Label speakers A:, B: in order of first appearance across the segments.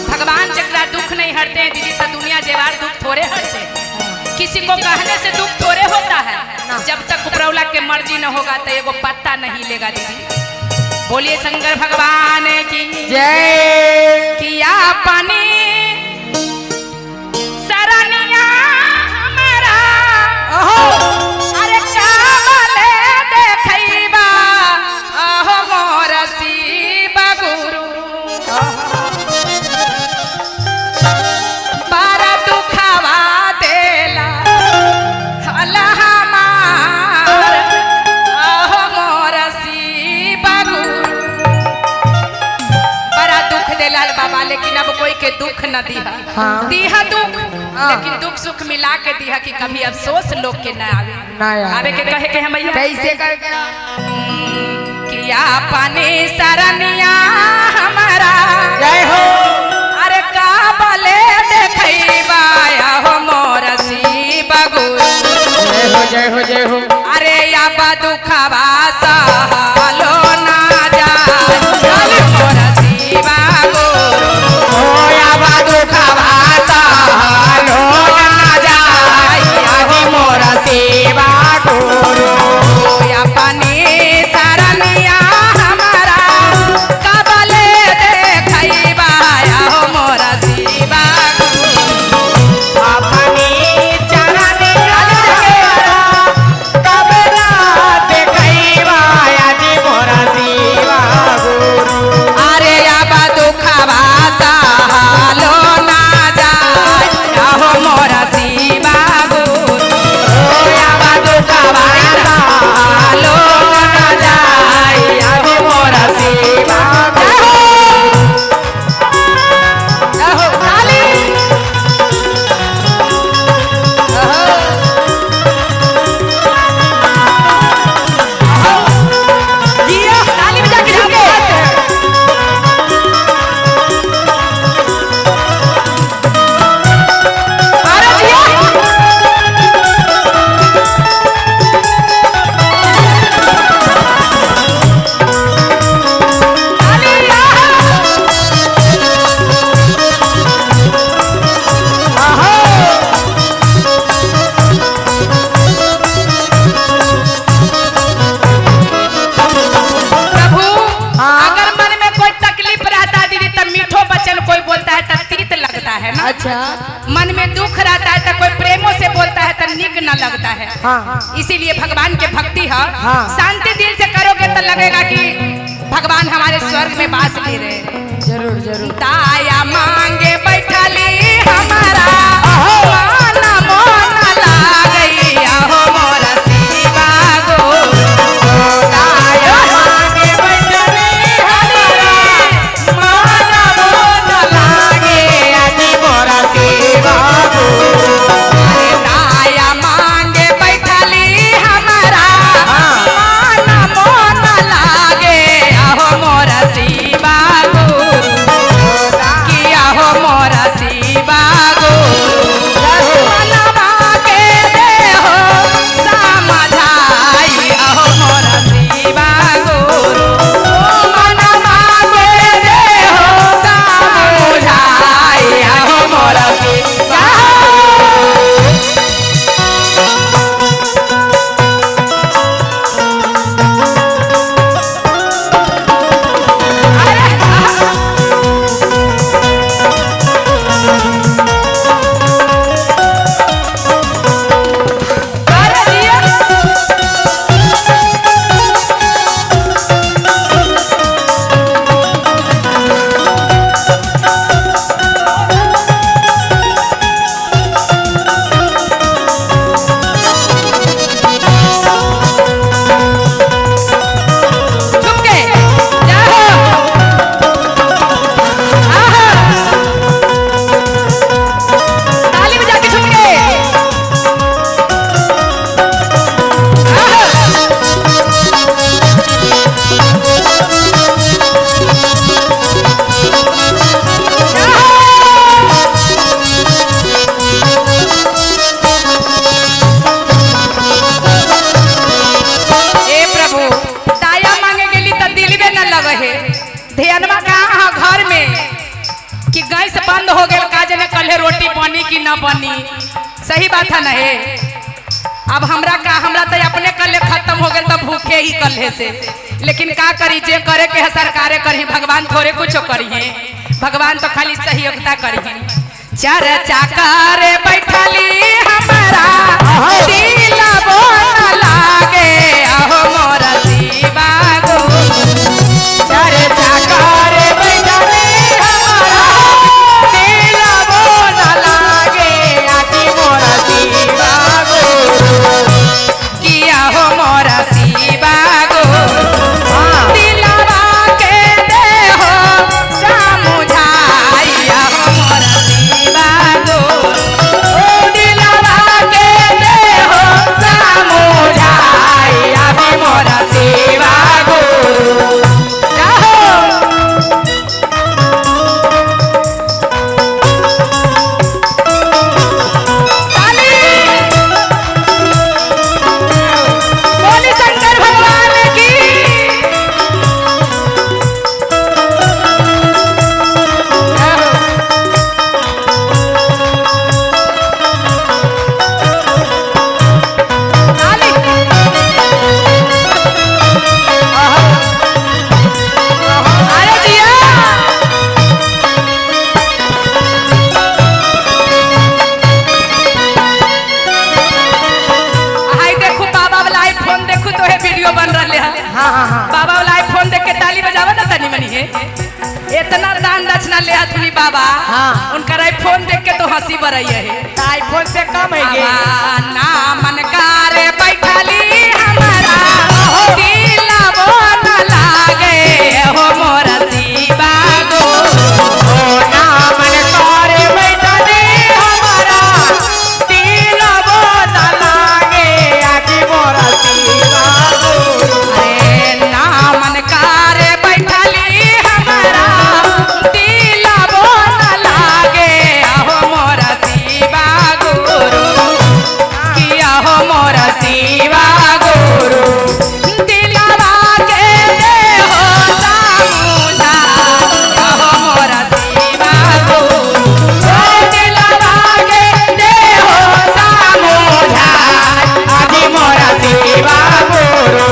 A: भगवान जगरा दुख नहीं हरते हैं दीदी तो दुनिया जेवार दुख थोड़े हरते हैं। किसी को कहने से दुख थोड़े होता है। जब तक उपरौला के मर्जी न होगा तो एगो पत्ता नहीं लेगा दीदी। बोलिए शंकर भगवान की
B: जय।
A: किया पानी सरनिया हमारा अरे चावले देखैबा अहो मोर शिव गुरु बड़ा दुखवा देला हला हमार अहो मोर शिव गुरु बड़ा दुख देला बाबा। लेकिन अब कोई के दुख न दिहा।
B: हाँ।
A: दिहा दुख लेकिन दुख सुख मिला के दिहा कि कभी अफसोस लोग के न आवे।
B: ना
A: आवे के कहे के हम
B: कैसे करके
A: किया पानी सरनिया हमारा
B: जय हो।
A: अरे का बले देखैबा हो मोर शिव गुरु
B: जय हो जय हो जय हो।
A: अरे या दुखवा सहलो ना जाए मोर शिव गुरु
B: ओ या दुखवा सहलो ना जाए मोर शिव गुरु।
A: या पानी सरनिया हमारा कबले देखैबा हो मोर शिव गुरु
B: अपनी चरनी कबरा देखैबा यदि मोर शिव गुरु।
A: अरे अब दुखवा सहलो ना जाए हो मोर शिव गुरु अब दुखवा सहलो ना जाए हो मोर शिव
B: अच्छा।
A: मन में दुख रहता है तो कोई प्रेमों से बोलता है तो निक न लगता है।
B: हाँ।
A: इसीलिए भगवान के भक्ति है।
B: हाँ।
A: शांति दिल से करोगे तो लगेगा कि भगवान हमारे स्वर्ग में बास ले रहे।
B: जरूर जरूर।
A: दाया मांगे बैठली हमारा मन मोन लागई हो मोर शिव गुरु दाया मांगे बैठली हमारा मन मोन लागे
B: यदि मोर शिव गुरु।
A: अरे दाया मांगे बैठली हमारा मन मोन लागे हो मोर शिव गुरु किया गैस बंद हो गया का जने कल्हे रोटी बनी कि न बनी। सही बात है ना हे। अब हमरा तो अपने कल्हे खत्म हो गए तब भूखे ही कल्हे से। लेकिन का करी, जे करे के है सरकारे करी, भगवान थोड़े कुछ करिए। भगवान तो खाली सहयोगिता करिए। चर्चा करे बैठली हमारा दिल बोल लागे अहो मोर शिवा गो।
B: चर्चा करे बैठली हमारा दिल बोल लागे आदि मोर शिवा गुरु।
A: किया हो मोर शिवा गो दिलवा के दे हो समुझाई अहो मोर शिवा गो। दिलवा के दे हो समुझाई अहो मोर शिवा गो। बोली शंकर भगवान की। अरे जिया हाय देखो बाबा वाला आईफोन देखो तो है वीडियो बन रहे है।
B: हाँ हाँ हाँ
A: बाबा वाला आईफोन देख के ताली बजावा ना तनी मनी है। इतना दान दक्षिणा ले हथुनी बाबा।
B: हाँ।
A: उनका आईफोन देख के तो हंसी बरई है।
B: आईफोन से कम है ये।
A: ना मन करे बैठली हमारा दिल बोल लागे हो मोर शिवा गो।
B: ना मन करे बैठली हमारा दिल बोल लागे आदि मोर शिवा गुरु।
A: अरे ना मन करे बैठली हमारा दिल बोल लागे अहो मोर शिवा गुरु। किया हो मोर शिवा गुरु दिलवा के दे हो समुझा अहो मोर शिवा गुरु। दिलवा के दे हो समुझा
B: आदि मोर शिवा गुरु।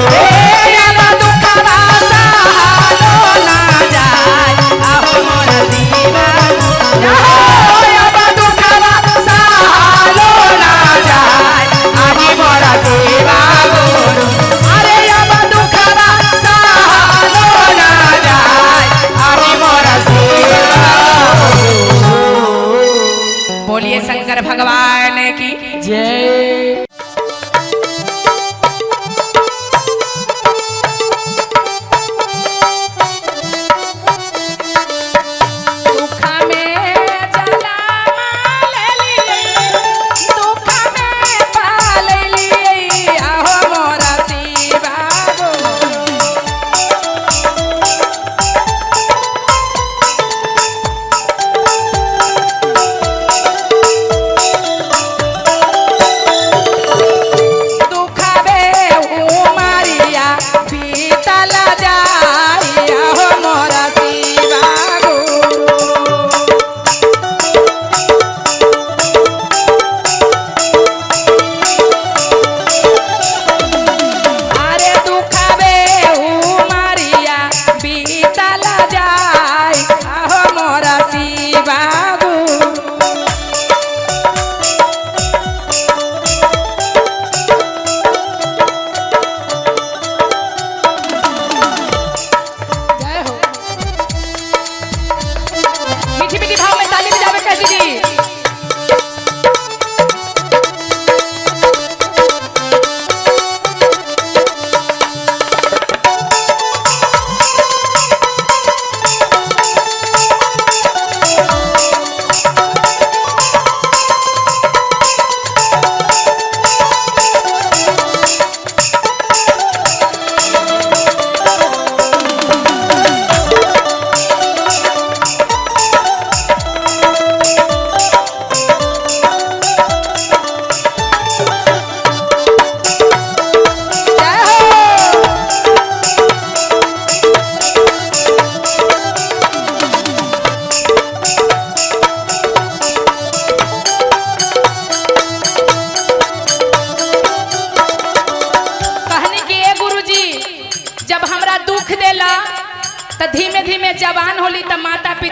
A: अब दुखवा सहालो ना जाय अहो मोर शिवा गुरु। अब दुखवा सहालो ना जाय
B: आदि मोर शिवा गुरु।
A: अरे अब दुखवा सहालो ना जाय
B: आदि मोर शिवा गुरु।
A: बोलिए शंकर भगवान की
B: जय।
A: दुख में जला लेली दुख में पालेली आहो मोर शिवा गुरु।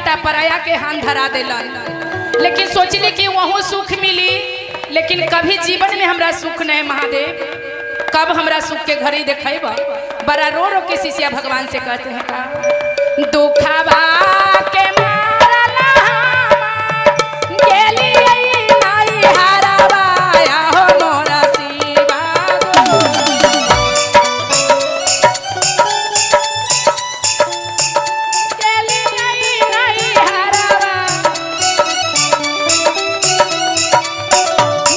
A: बेटा पराया के हाथ धरा देलन, लेकिन सोचली कि वहाँ सुख मिली, लेकिन कभी जीवन में हमरा सुख नहीं महादेव, कब हमरा सुख के घड़ी देखेबा। बड़ा रो रो के शिष्या भगवान से कहते हैं का दुखवा के मारला गेली नाई हारावा हो मोरा शिवा गेली नाई हारावा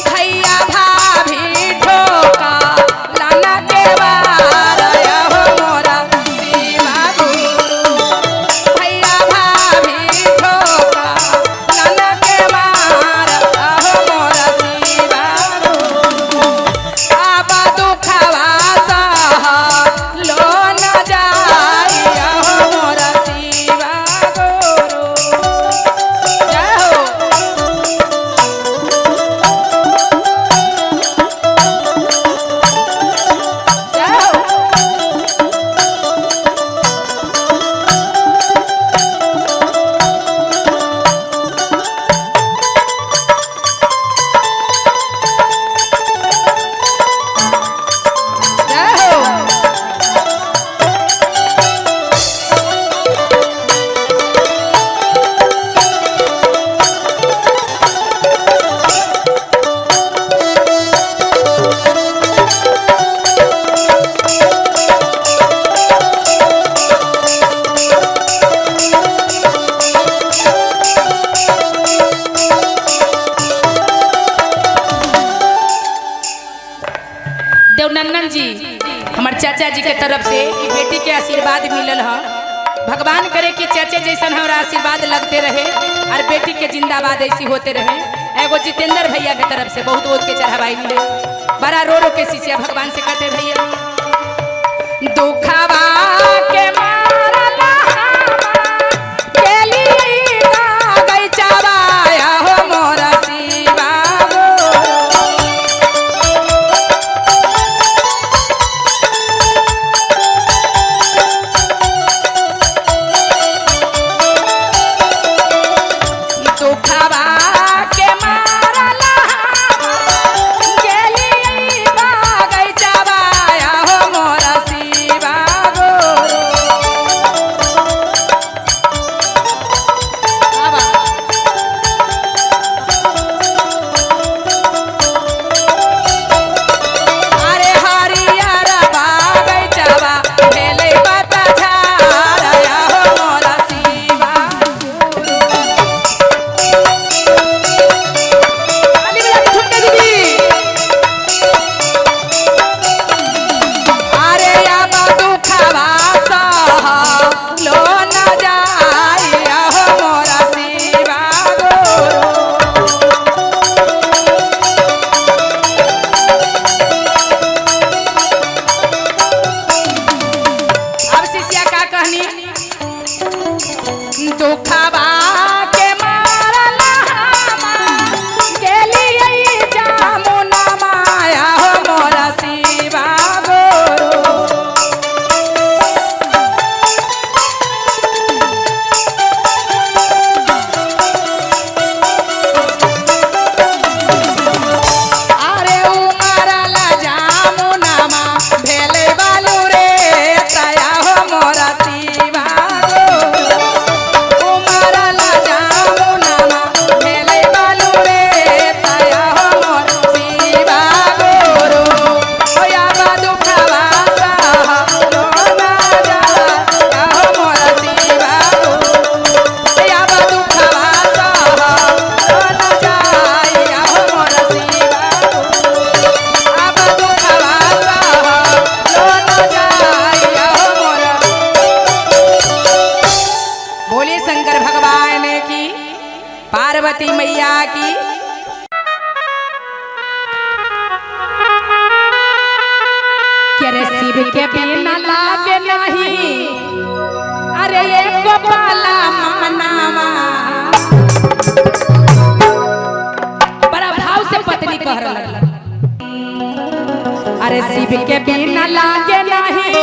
A: भैया भाभी ठोका लाना के वार हो मोरा शिवा गुरु भैया भाभी ठोका लाना के वार हो मोरा शिवा गुरु आबा दुखवा सह लो न जाई हो मोरा शिवा गुरु जय हो। देवनंदन जी हमार चाचा जी के तरफ से ई बेटी के आशीर्वाद मिलल है। भगवान करे कि चाचा जैसन हमारा आशीर्वाद लगते रहे और बेटी के जिंदाबाद ऐसी होते रहे। एगो जितेंद्र भैया के तरफ से बहुत बहुत के चढ़ावाई मिले। बड़ा रो रो के शिष्या भगवान से कहते भैया दुखवा के मारला गेली गई चावाया हो मोरा शिवा दुखवा के मारला गेली गई चावाया हो मोरा शिवा गुरु अरे हरियर बागै चावा भेलै बता झारया हो मोरा शिवा अली भैया की ठुमके दीदी अरे आबा दुखवा सह लो न जाइया हो मोरा शिवा गुरु अब शिष्या का कहनी दुखवा के मारला गेली जामुना माया हो मोरा शिवा गुरु अरे उमरला जामुना मा भेले बालू रे तया हो मोरा शिवा गुरु उमरला जामुना मा भेले बालू रे तया हो मोरा शिवा गुरु ओया बा दुखवा सह लो ना जा हो मोरा शिवा गुरु ओया बा दुखवा सह लो ना जाइया हो मोरा शिवा गुरु आबा दुखवा सह लो ना जाइया हो मोरा। बोले शंकर भगवान की पार्वती मैया की शिव के बिना लागे नहीं अरे एक गोपाला मानावा बड़ा भाव से पत्नी कह रहा अरे शिव के बिना लागे नहीं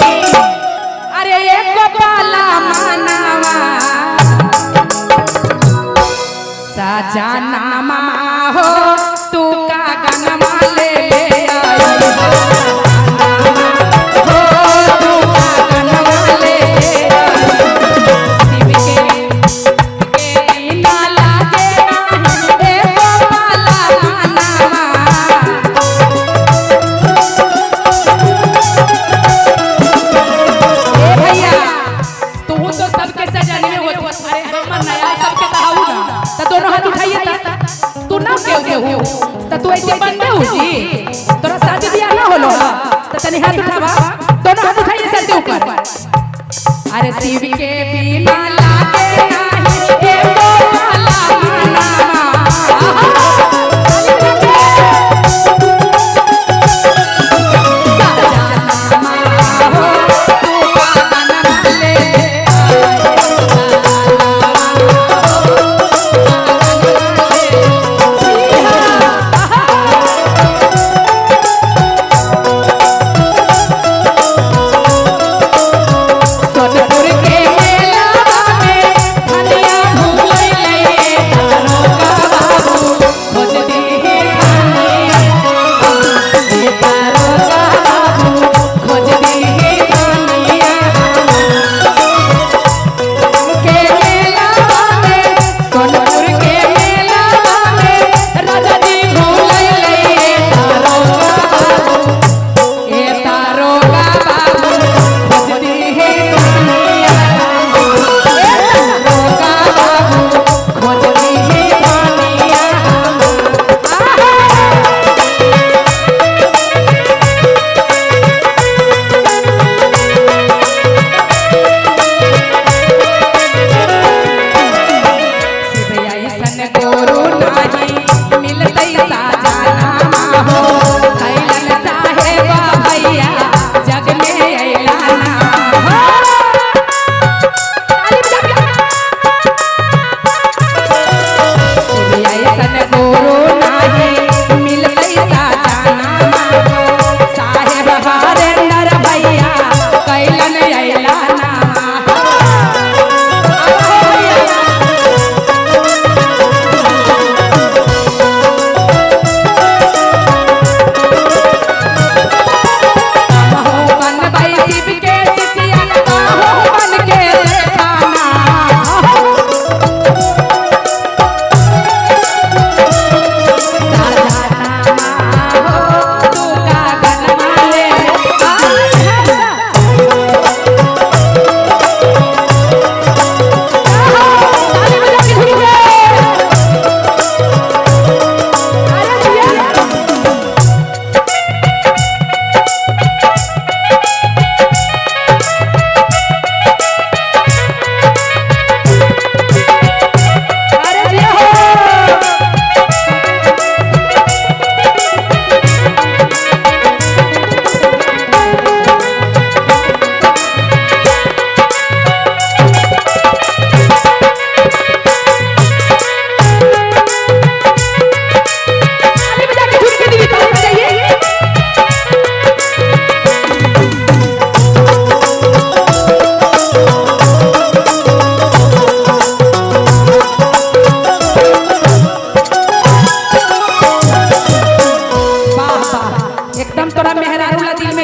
A: अरे एक गोपाला मानावा सजनामा हो तू का गनमा ले आई हो तू का गनमा ले शिव के बिना लागे नाही एको पाला मनवा ए भैया तू तो सबके सजने हो अरे हमर नया सबके दहाऊ ना त दोनों हाथ उठाइए तू ना केहू हो त तू ऐसे बनबे हो जी तोरा शादी बियाह ना होलो त तनी हाथ उठावा दोनों हाथ उठाइए सर के ऊपर अरे शिव के बिना लागे नाही एको पाला मनवा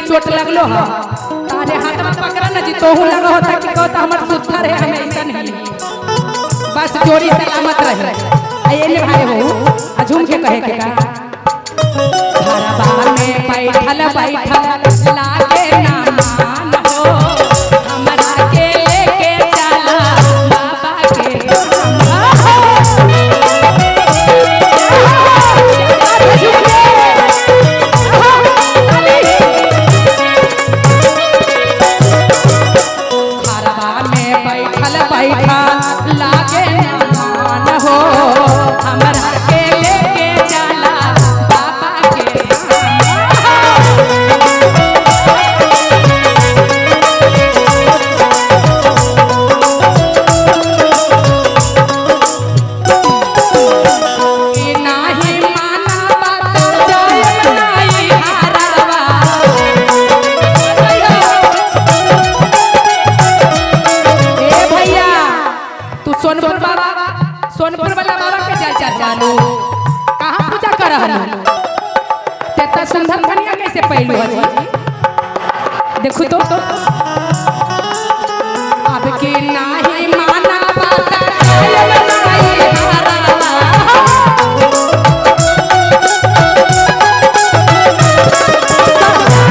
A: चोट लगलो हो तारे हाथ में पकड़ा न जी तोहू लगा होता कि कहता हमर सुत्थर है हमें ऐसा नहीं बस जोड़ी सलामत रहे ये ले भाई हो झूम के कहे के का घरबा में बैठल बैठल लागे ना मान हो हमरा के लेके चला बाबा के लागे मान हो हमरा के लेके चला बाबा के नाही माना बात जाय नाही हारवा ए भैया सोनपुर वाला बाबा के बालू कहाँ पूजा कर रहलू तेता सुंदर कन्या कैसे पहलू है देखो तो अब के नाही माना बाता कायल बनाई हरावा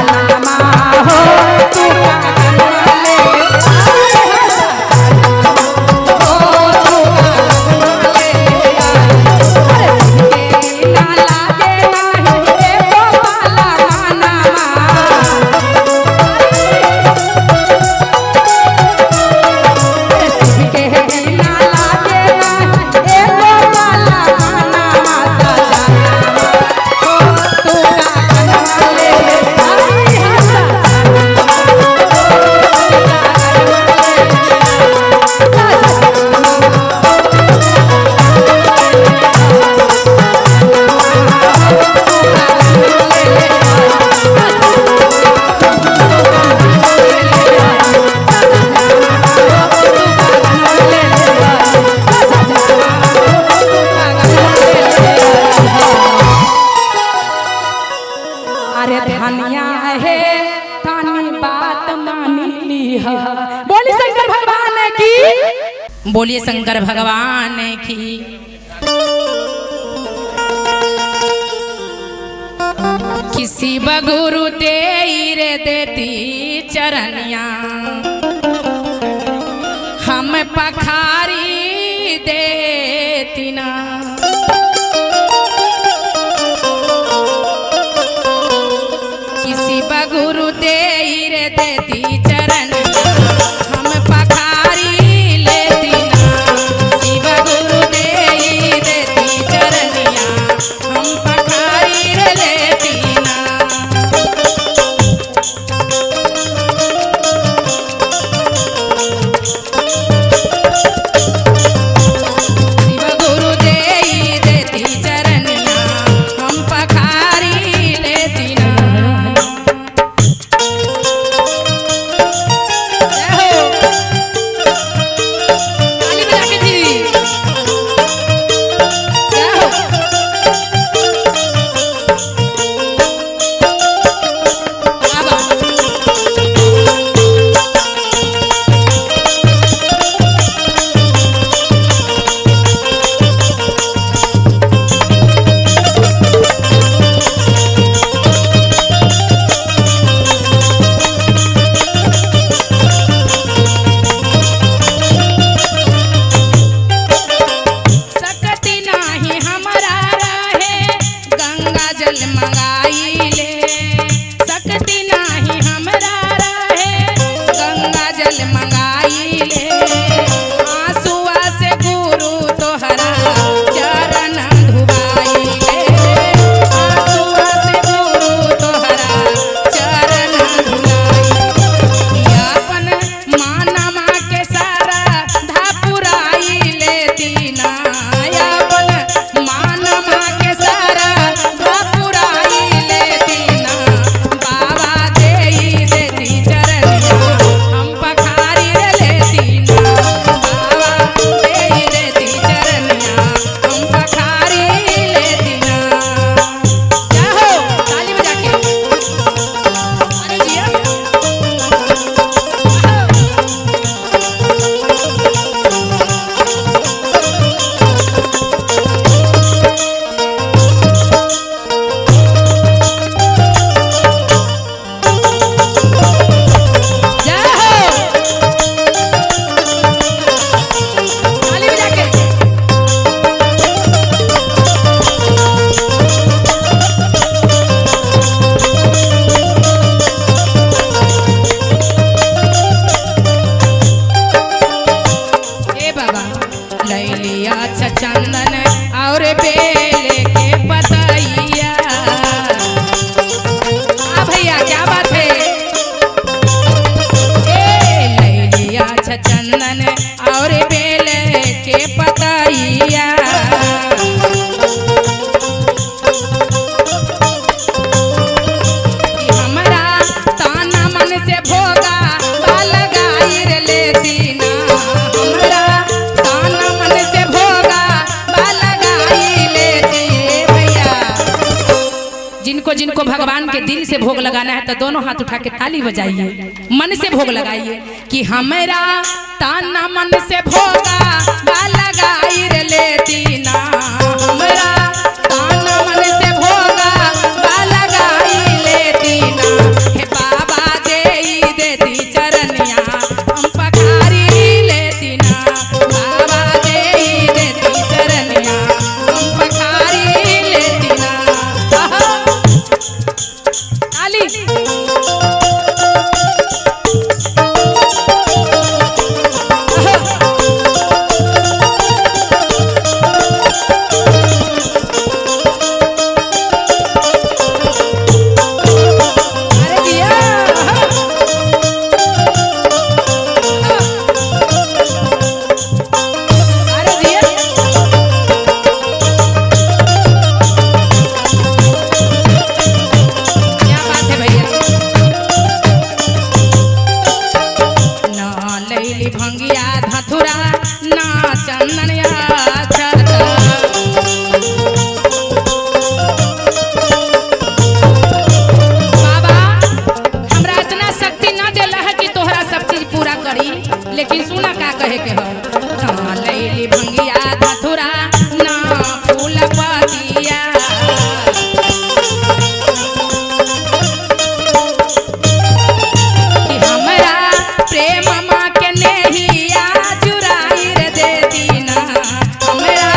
A: सलामा हो तू कागन ले बोलिए शंकर भगवान की। किसी बगुरु दे रे देती चरनिया हम पखारी देती ना किसी बगुरु दे रे देती चरनिया हम पखारी जिनको जिनको भगवान के दिल से भोग लगाना है तो दोनों हाथ उठा के ताली बजाइए, मन से भोग लगाइए कि हमारा ताना मन से भोगा लगाई रे लेती ना, हमारा ताना मन से भोगा लगाई लेती ना, हे बाबा देती चरनिया हम पखारी लेती ना, बाबा देती चरनिया हम पखारी लेती ना। ताली भंगिया धथुरा ना चंदनिया छता, बाबा हमरा इतना शक्ति ना देला है कि तोहरा सब चीज पूरा करी, लेकिन सुना का कहे के हो, ना लैली भंगिया धथुरा ना फूल पतिया, कि हमरा प्रेम माँ के नेहिया चुराई रे देती ना, हमरा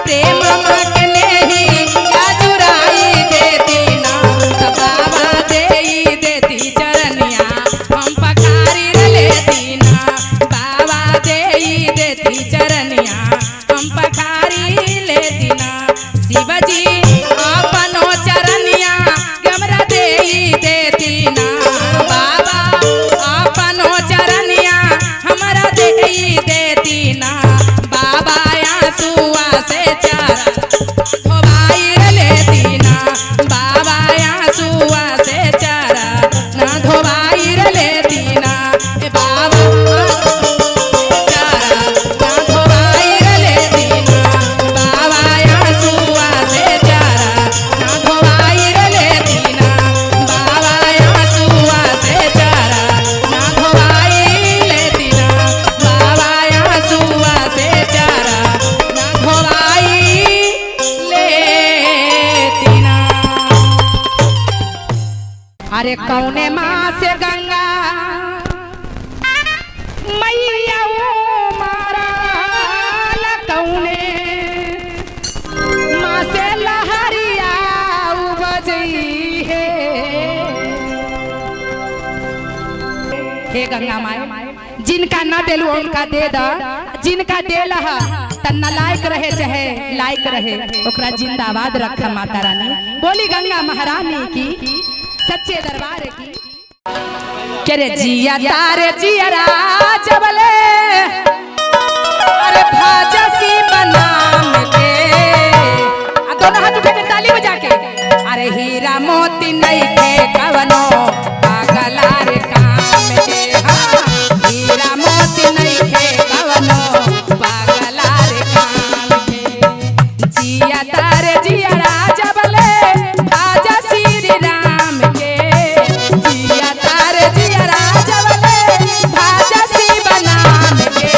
A: प्रेम माँ के नेहिया चुराई देती ना, तो बाबा देती चरनिया हम पखारी रे लेती ना, बाबा देती चरनिया हम पखारी लेती ना, शिवजी अपनो चरनिया हमरा देती ना, बाबा अपनो चरनिया हमरा देती ना, बाबा आंसुआ से चारा धोबाई रे लेती ना, बाबा आंसुआ से चारा ना धोबाई रे लेती ना, ए बाबा चारा ना धोबाई रे लेती ना, बाबा आंसुआ से चारा ना धोबाई रे लेती ना, बाबा आंसुआ से चारा ना धोबाई लेती ना, बाबा आंसुआ से चारा ना धोबाई लेती ना। अरे कौने माँ से गंगा मैया वो मारा कौने माँ से लहरिया बजई है, हे गंगा माई जिनका न देलू उनका दे द, जिनका देला त नालायक रहे चाहे लायक रहे ओकरा जिंदाबाद रख माता रानी, बोली गंगा महारानी की सच्चे दरबार की। करे जिया तारे जिया जबले अरे भाजसी बनाम के, दोनों हाथ उठा के ताली बजा के, अरे हीरा मोती नहीं के कवनो पागला रे काम के, हाँ हीरा मोती नहीं के कवनो पागला रे काम के, जिया तारे जिया जबले भाजा श्री राम के, जिया तारे जिया जबले भाजा श्री बनाम के,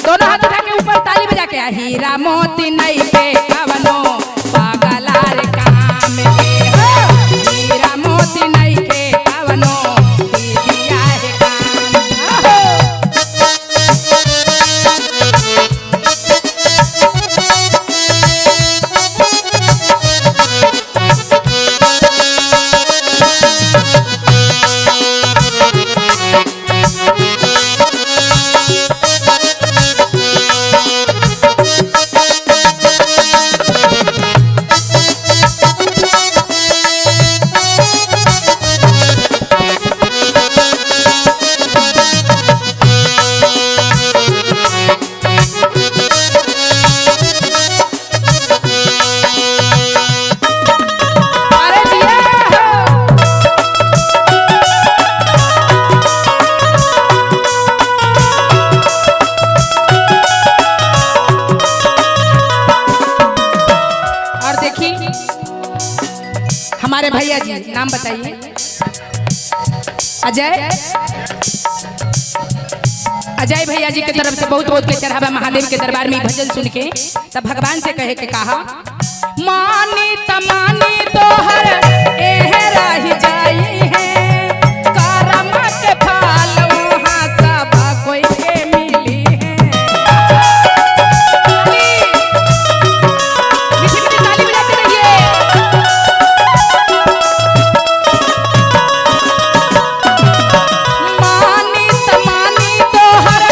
A: दोनों हाथ उठा के ऊपर ताली बजा के, हीरा मोती नहीं के कवनो पागला रे काम के, हीरा मोती नहीं के कवनो दिया है काम। हमारे भैया जी नाम बताइए। अजय अजय भैया जी की तरफ से बहुत बहुत के चढ़ावा महादेव के दरबार में भजन सुन के तब भगवान से कहे के कहा, मानी तमानी तोहर एह रही जाई है, करम के फल वहाँ सब कोई के मिली है। मीठी मीठी ताली बजाते रहिए। मानी तमानी तोहर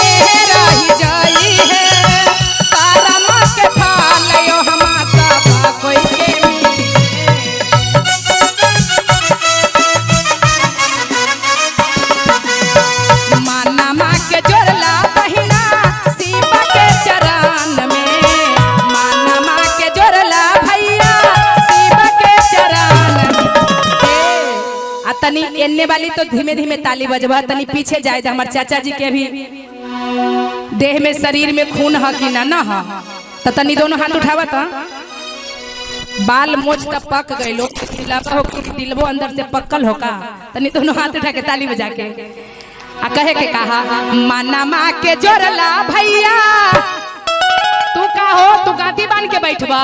A: एह रही जाई है, करम के फल यो हमा सब कोई के मिली है। मानमा के जोड़ला बहिना शिव के चरण में, मानमा के जोड़ला भैया शिव के चरण में। आ तनी एन्ने वाली तो धीमे धीमे ताली बजवा, तनी पीछे जाए जा। हमार चाचा जी के भी देह में शरीर में खून है कि ना है, तो तनी दोनों हाथ उठावा था। बाल मोच तब पक गए लोग, दिलबो अंदर से पक्कल होका। तनी दोनों हाथ उठा के ताली बजा के आ कहे के कहा, मानमा के जोड़ला भैया तू का हो, तू गाती बांध के बैठबा,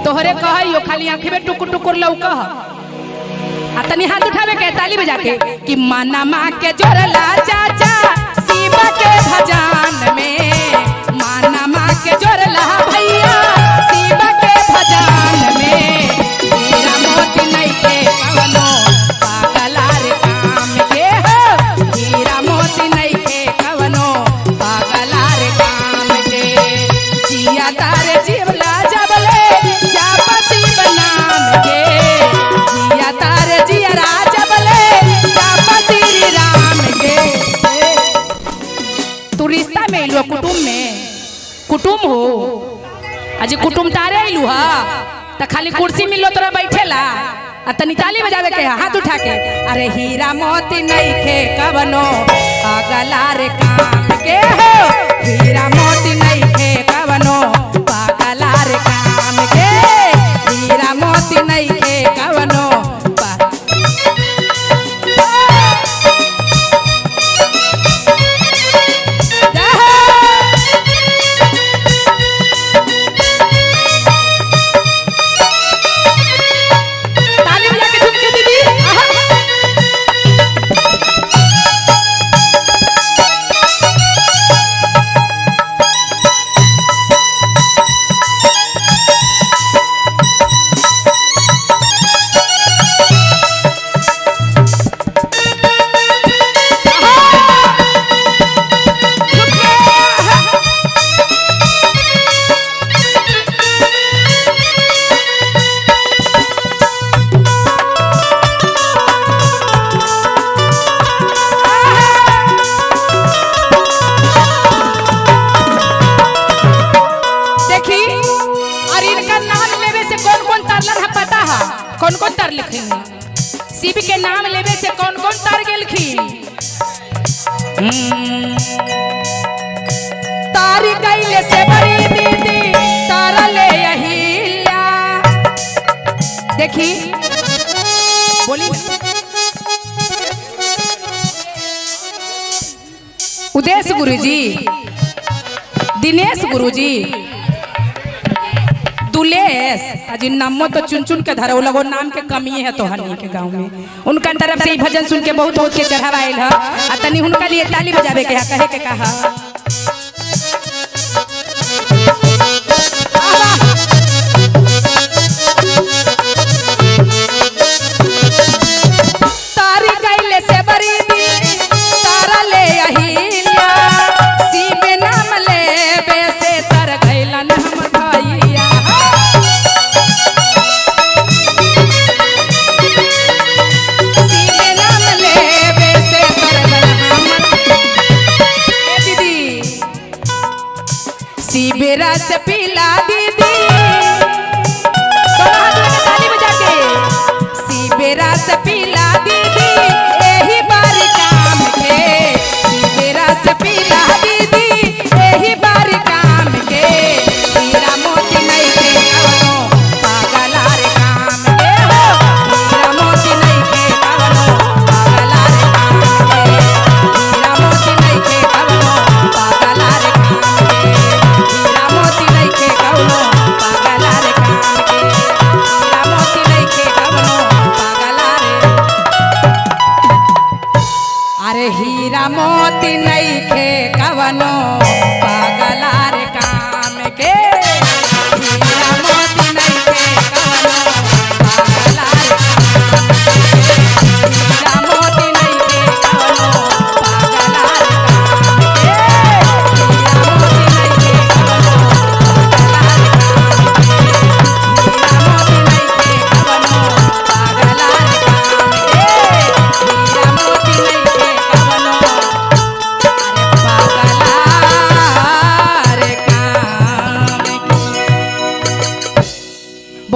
A: तोहरे कहियो खाली आंखी में टुकुर टुकुर लौका। आ तनी हाथ उठावे के ताली बजा के कि मानमा के जोड़ला चाचा शिव के भजन में, मानमा के जोड़ला भैया शिव के भजन में। हीरा मोती नहीं के कवनो पागला रे काम के हो, हीरा मोती नहीं के कवनो पागला रे काम के। जिया तारे जीवला जबले जापसी बनाम के, जिया तारे जिया जबले जापसी राम के। तू रिश्ता में इलु कुटुम में, कुटुम हो अजी कुटुम तारे इलु हा त खाली कुर्सी मिलो तोरा बैठेला आ तनी ताली बजावे के हाथ उठा के। अरे हीरा मोती नहीं खे कवनो पागला रे काम के हो, हीरा मोती नहीं खे कवनो पागला रे काम के, हीरा मोती नहीं खे कवनो कौन कौन तार लिखे हैं? शिव के नाम लेवे से कौन कौन तार गेलखिन? तारी कैले से बड़ी दीदी तारा ले अहिल्या। देखी बोली उदेश गुरुजी, दिनेश गुरुजी, दुलेश अजी नामो तो चुन चुन के धरो लगो, नाम के कमी है तो हनी के गांव में। उनका तरफ से भजन सुन के बहुत बहुत के चढ़ावा आयल है। आ तनी उनका लिए ताली बजावे के कहे के कहा, तारी कैले से बड़ी तारा ले अहिल्या, शिव नाम ले बेसे तर गैलन हम भैया। शिवेरा से पीला दीदी ताली बजा के, शिवेरा से पीला दीदी यही बारी काम के, शिवेरा से पीला दीदी यही बारी काम के। हीरा मोती नहीं के कवनो पागला रे काम के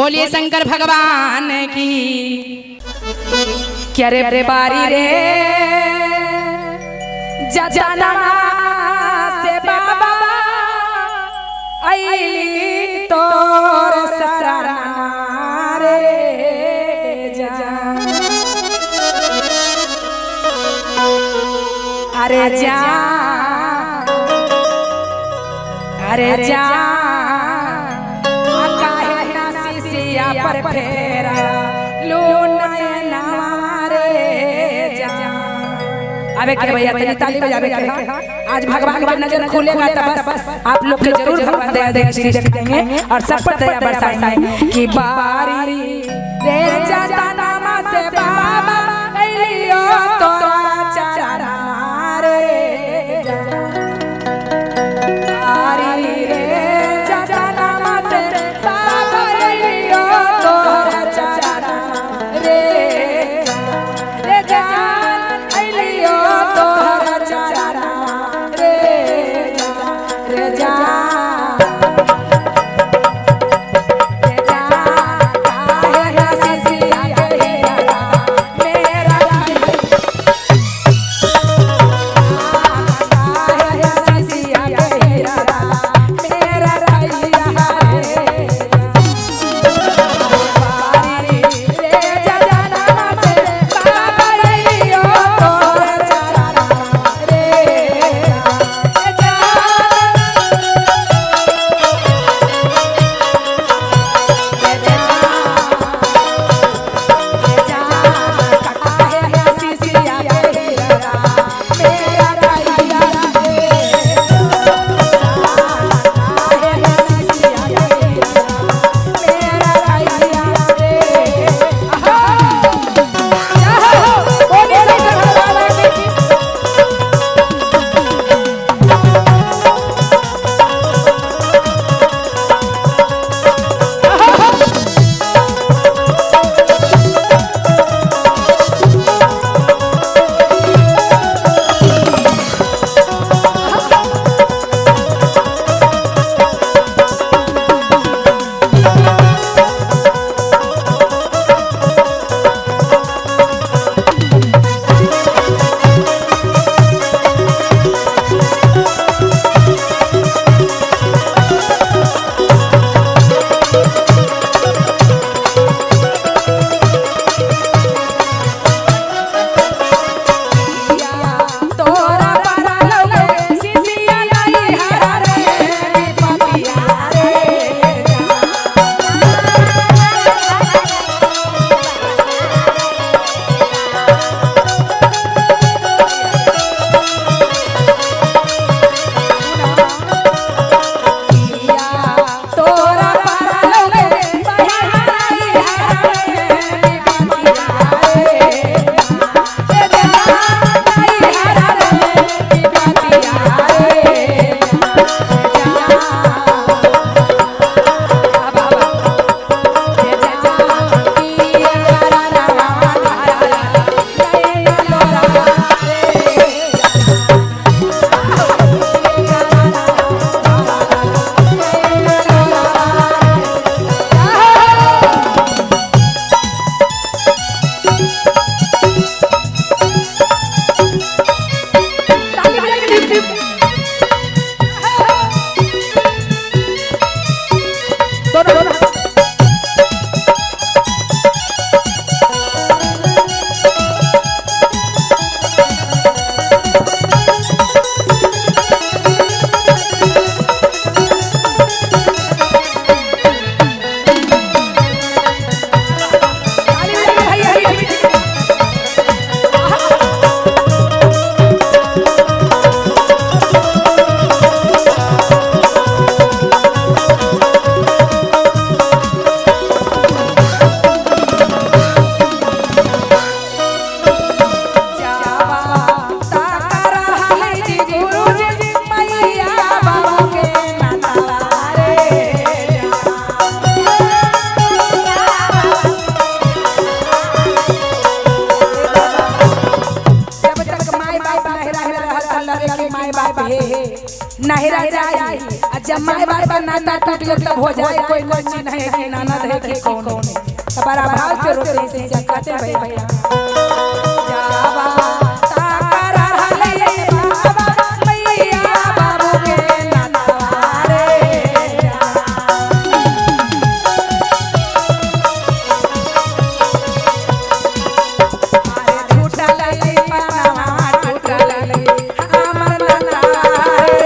A: बोलिए शंकर भगवान की। क्या रे रे बारी रे जजना से बाबा आईली तोर सराना रे जा। अरे जा अरे जा काहे ना सिसिया पर फेरा लो नयना रे जा। अबे के भैया तनी ताली बजावे के आज भगवान की नजर खुलेगा तो बस आप लोग के जरूर भगवान दया दृष्टि देखेंगे और सब पर दया बरसाएंगे कि बारी रे जाता नामा से बाबा लियो तोरा चारा रे जा। बारी रे जाता नामा से बाबा लियो तोरा चारा रे जा। रे जान लियो तोरा चारा रे जा। रे जा
C: माय बाप का नाता टूट गया तब हो जाए कोई कोई चीज है कि ननद है कि कौन है तो बड़ा भाव से रोते से कहते भैया जावा ताकरा हले बाबा मैया बाबू के नातारे अरे झूठा ले पनावा टूटा ले हमर नातारे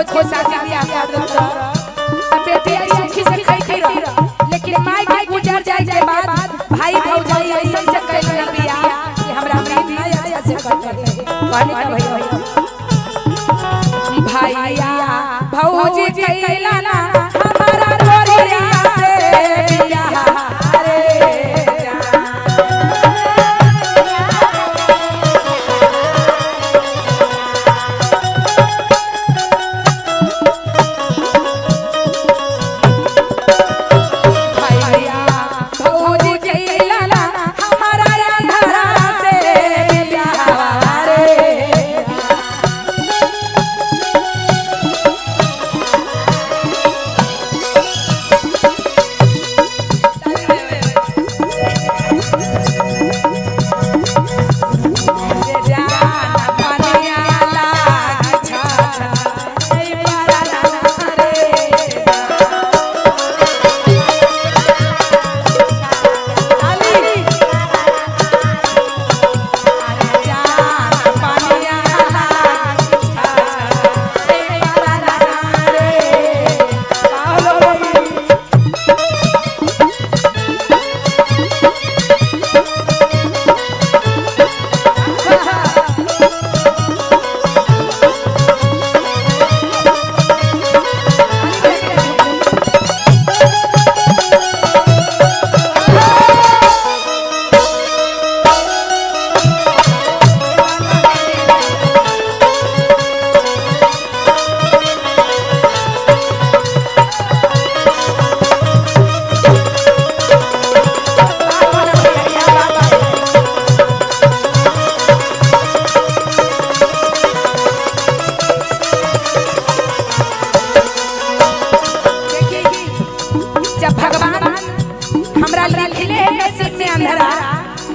C: खोज शादी ब्याह कर देता बेटी सुखी से खाई रह लेकिन माई के गुजर जाए के बाद भाई भौजाई ऐसा से कैल ना बियाह कि हमरा प्रीत नहीं अच्छा से करते कहने का भैया भौजी कैला ना हमारा तोरिया से बियाह रे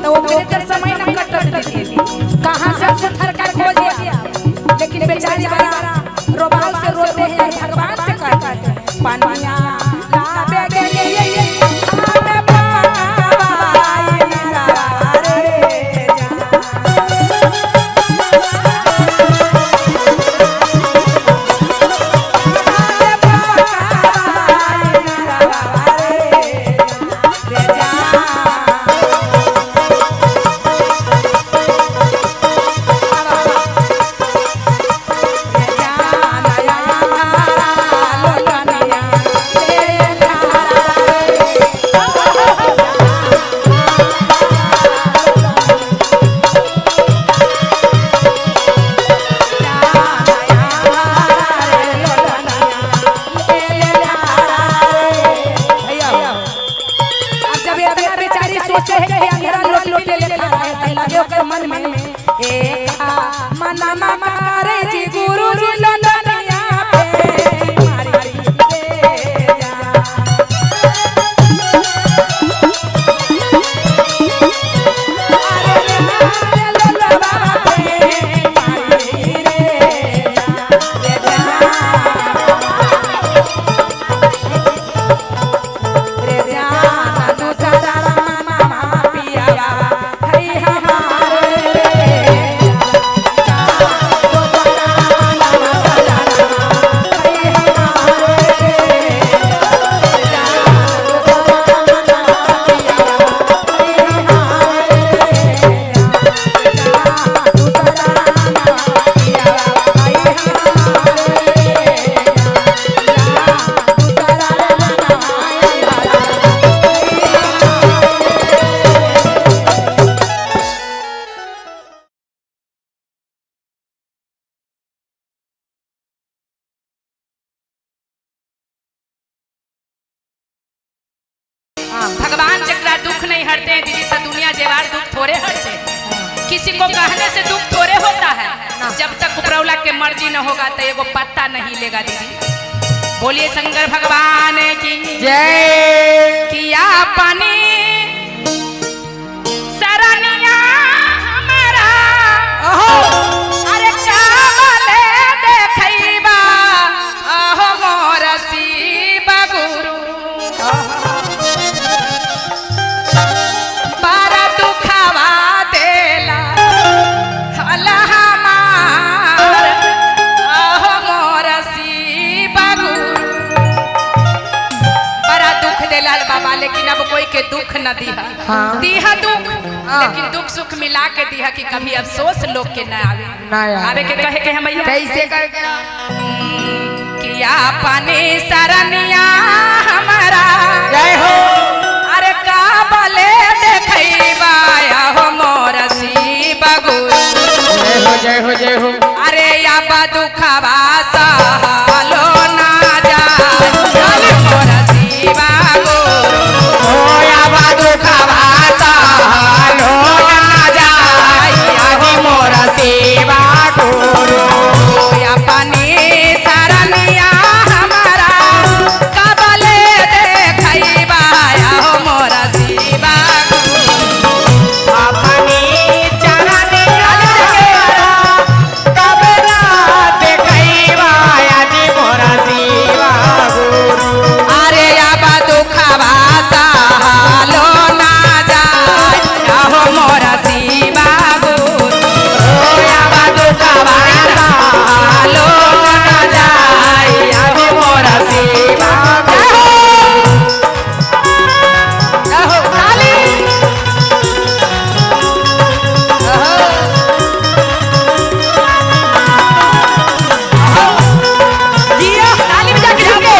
C: तो वो मेरे तर समय न कटत देती कहां से थरका खोज लेकिन बेचारी बड़ा रोबाल से रोते हैं भगवान से कहते हैं पानिया लाबे के लिए हमें पावाई मेरा रे मन में एक मना मारे जी गुरु जी लंदनिया पे मारी दे जा
A: हटते हैं दीदी तो दुनिया जेवार दुख थोड़े हटते हैं। किसी को कहने से दुख थोड़े होता है। जब तक उपरौला के मर्जी न होगा तो एगो पत्ता नहीं लेगा दीदी। बोलिए शंकर भगवान की
B: जय।
A: किया पानी सरनिया हमारा अरे चावले देखैबा अहो मोर शिव गुरु बड़ा दुखवा देला हला हमार अहो मोर शिव गुरु बड़ा दुख देला बाबा। लेकिन अब कोई के दुख न दिहा।
B: हाँ।
A: दिहा दुख लेकिन दुख सुख मिला के दिहा कि कभी अफसोस लोग के न आवे।
B: ना आवे।
A: आवे के कहे के हम
B: कैसे करके
A: किया पानी सरनिया हमारा
B: जय हो।
A: अरे काबले देखैबा हो मोर शिव गुरु
B: जय हो जय हो जय हो।
A: अरे या दुखवा सहलो ना जाए मोर शिव गुरु
B: ओ या दुखवा सहलो ना जाए आदि मोरा सेवा गुरु।
A: या पानी सरनिया हमारा काबले देखैबा हो मोर शिव गुरु
B: अपनी चरण कबरा देखैबा आदि मोरा सेवा गुरु।
A: अरे अब दुखवा सहलो ना जाए हो मोर शिव गुरु
B: ओ या दुखवा सहलो ना जाए आदि मोरा सेवा गुरु।
A: अहो ताली जिया ताली बजा के जाओगे।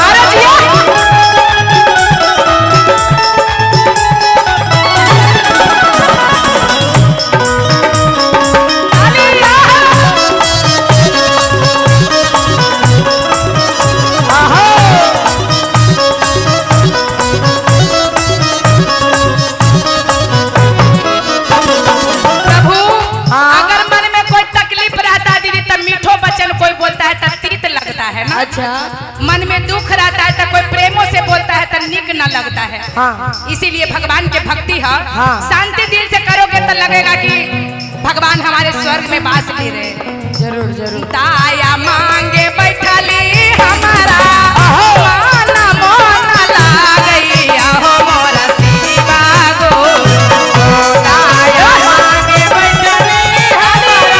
A: अरे जिया प्रभु अगर मन में कोई तकलीफ रहता है दीदी तब मीठो वचन कोई बोलता है तब तीत लगता है ना।
B: अच्छा।
A: मन में दुख रहता है तो कोई प्रेमों से बोलता है तो निक न लगता है।
B: हाँ।
A: इसीलिए भगवान के भक्ति है।
B: हाँ।
A: शांति दिल से करोगे तो लगेगा कि भगवान हमारे स्वर्ग में बास ले रहे हैं।
B: जरूर जरूर।
A: दाया मांगे बैठली हमारा मन मोन लागई हो मोर शिव गुरु दाया मांगे बैठली हमारा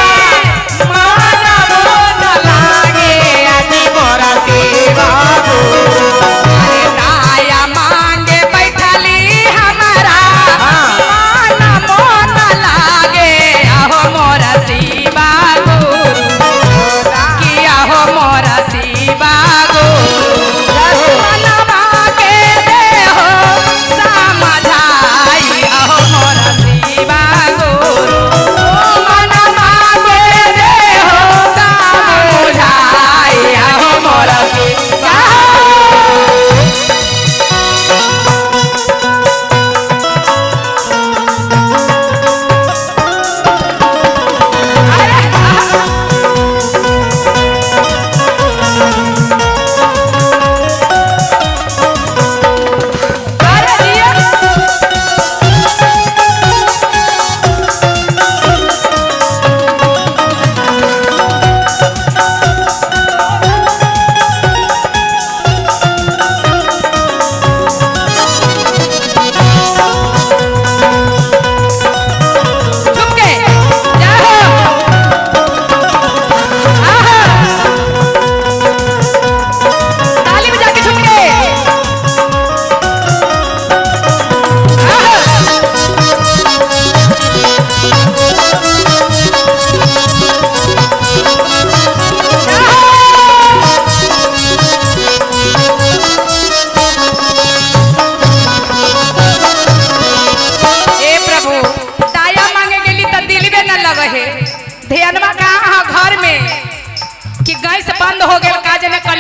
A: मन मोन लागे
B: आदि मोरा सेवा गुरु।
A: अरे दाया मांगे बैठली हमारा मन मोन लागे हो मोर शिव गुरु किया हो मोर शिव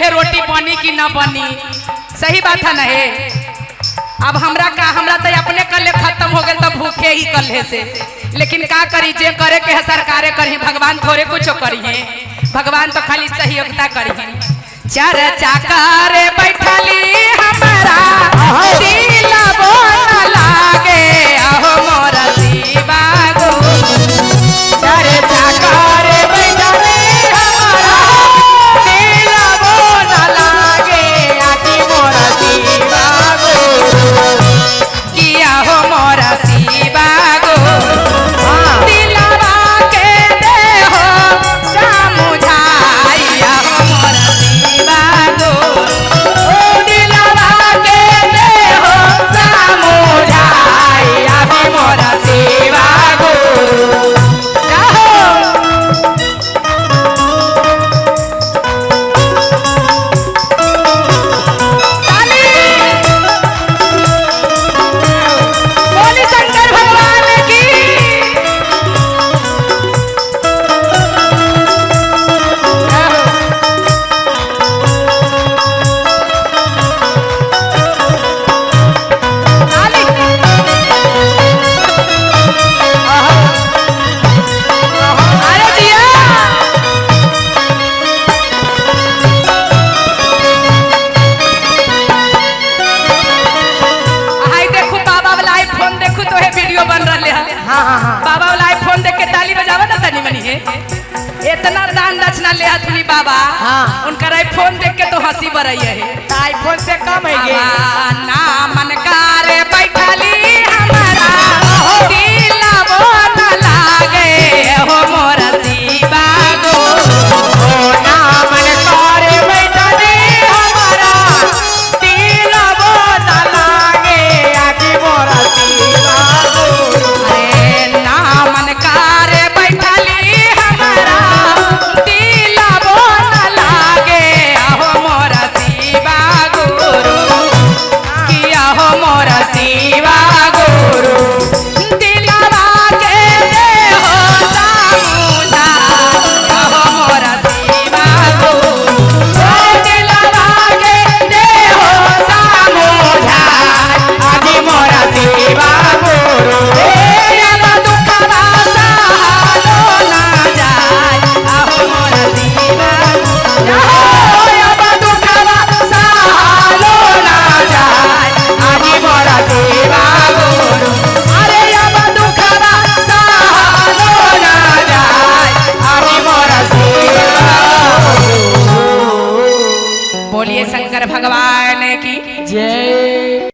A: है रोटी बनी कि न बनी। सही बात है ना हे। अब हमरा तो अपने कल्ले खत्म हो गए तो भूखे ही कल्ले से, लेकिन का करी, जे करे के है सरकारे करी, भगवान थोड़े कुछ करी है। भगवान तो खाली सहयोगिता करी है। चर्चा करे बैठली हमारा दिल बोल लागे अहो मोरा शिवा गो।
B: चर्चा करे बैठली हमारा दिल बोल लागे आदि मोरा शिवा गो।
A: किया हो मोरा शिवा गो दिलवा के दे हो समुझाई हो मोरा शिवा गो। दिलवा के दे हो समुझाई हो मोरा शिवा गो। बोली शंकर भगवान की। अरे जिया हाय देखो बाबा वाला आईफोन देखो तो है वीडियो बन रहे है।
B: हाँ हाँ हाँ
A: बाबा वाला आईफोन देख के ताली बजावा ना तनी मनी है। इतना दान दक्षिणा ले हथुनी बाबा।
B: हाँ।
A: उनका आईफोन देख के तो हंसी बरई है।
B: आईफोन से कम है ये।
A: ना मन करे बैठली हमारा दिल बोल लागे हो मोरा शिवा गो।
B: ओ ना मन करे बैठली हमारा दिल बोल लागे आदि मोरा शिवा गो।
A: अरे ना मन करे बैठली हमारा दिल बोल लागे हो मोरा शिवा गुरु। किया हो मोरा शिवा गुरु दिलवा के दे हो समुझा हो मोरा शिवा गुरु। दिलवा के दे हो समुझा
B: आदि मोरा शिवा गुरु।
A: अब दुखवा सहलो ना जाय आहो मोरा शिवा गुरु। अब दुखवा सहलो ना जाय आहो मोरा शिवा गुरु। अरे अब दुखवा सहलो ना जाय आहो मोरा शिवा गुरु। बोलिए शंकर भगवान की
B: जय।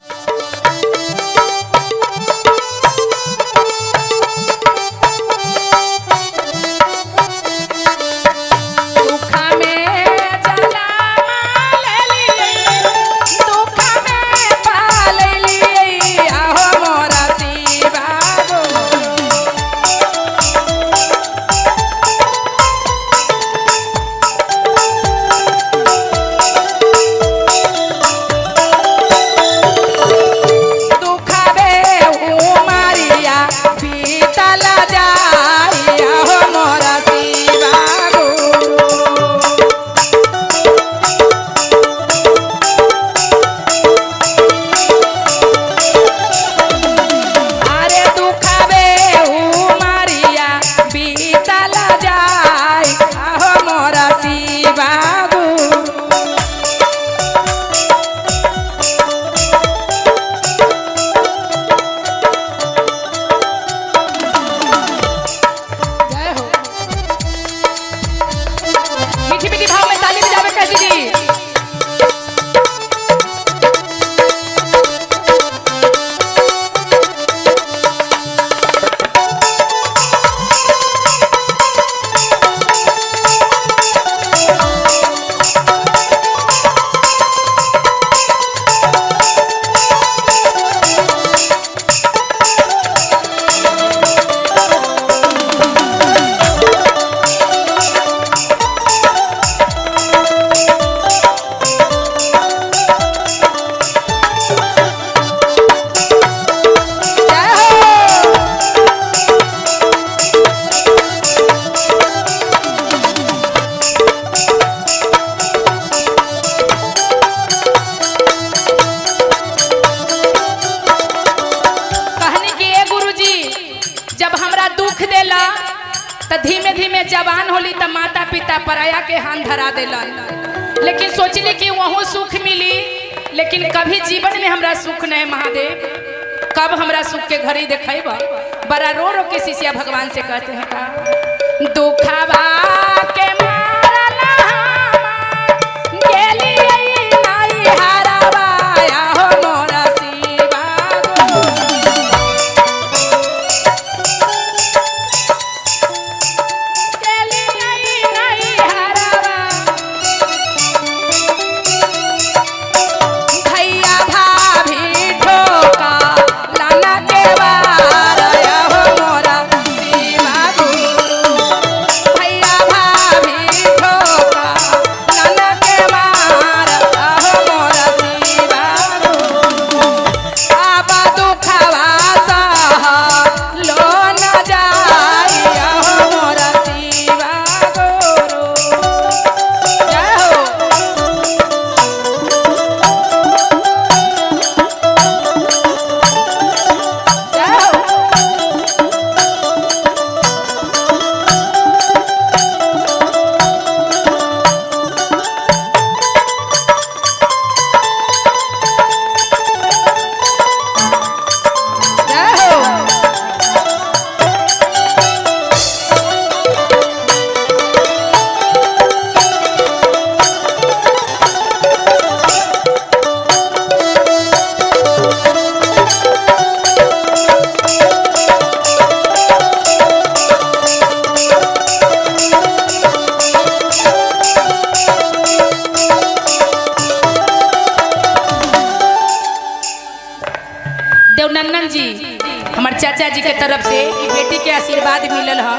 C: दुख में जला लेली, दुख में पालेली आहो मोरा शिवा गो।
A: रहनी तो माता पिता पराया के हाथ धरा दिलन, लेकिन सोचली कि वहाँ सुख मिली, लेकिन कभी जीवन में हमरा सुख नहीं महादेव, कब हमरा सुख के घड़ी देखेबा। बड़ा रो रो के शिष्या भगवान से कहते हैं का दुखवा के मारला गेली नहीं हारवा हो मोरा शिवा गेली नहीं हारवा भैया भाभी ठोका लाना के वार हो मोरा शिवा गुरु भैया भाभी ठोका लाना के वार हो मोरा शिवा गुरु आबा दुखवा सह लो न जाई हो मोरा शिवा गुरु जय हो। देवनंदन जी हमार चाचा जी के तरफ से ई बेटी के आशीर्वाद मिलल है।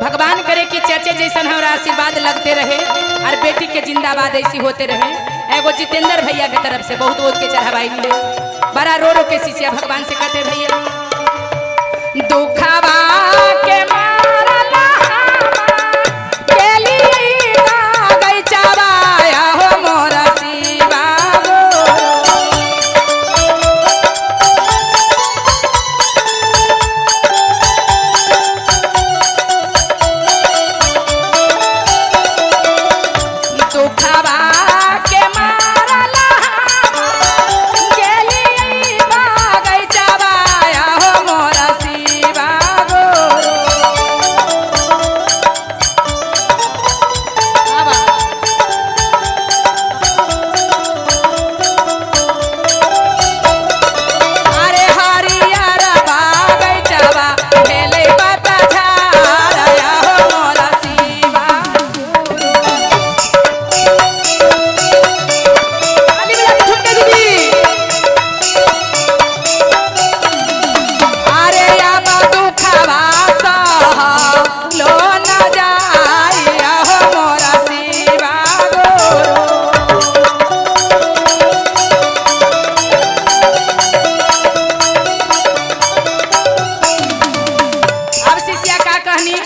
A: भगवान करे कि चाचा जैसन हमारा आशीर्वाद लगते रहे और बेटी के जिंदाबाद ऐसी होते रहे। एगो जितेंद्र भैया के तरफ से बहुत बहुत के चढ़ावाई मिले। बड़ा रो रो के शिष्या भगवान से कहते भैया दुखवा के मारला गेली ना गई चबाया हो मोरा शिवा दुखवा के मारला गेली ना गई चबाया हो मोरा शिवा अरे हरियर बागैचवा भेले बता झारया हो मोरा शिवा ताली बजा के ठुमके दीदी अरे आबा दुखवा सह लो न जाइया हो मोरा शिवा अब शिष्या का कहनी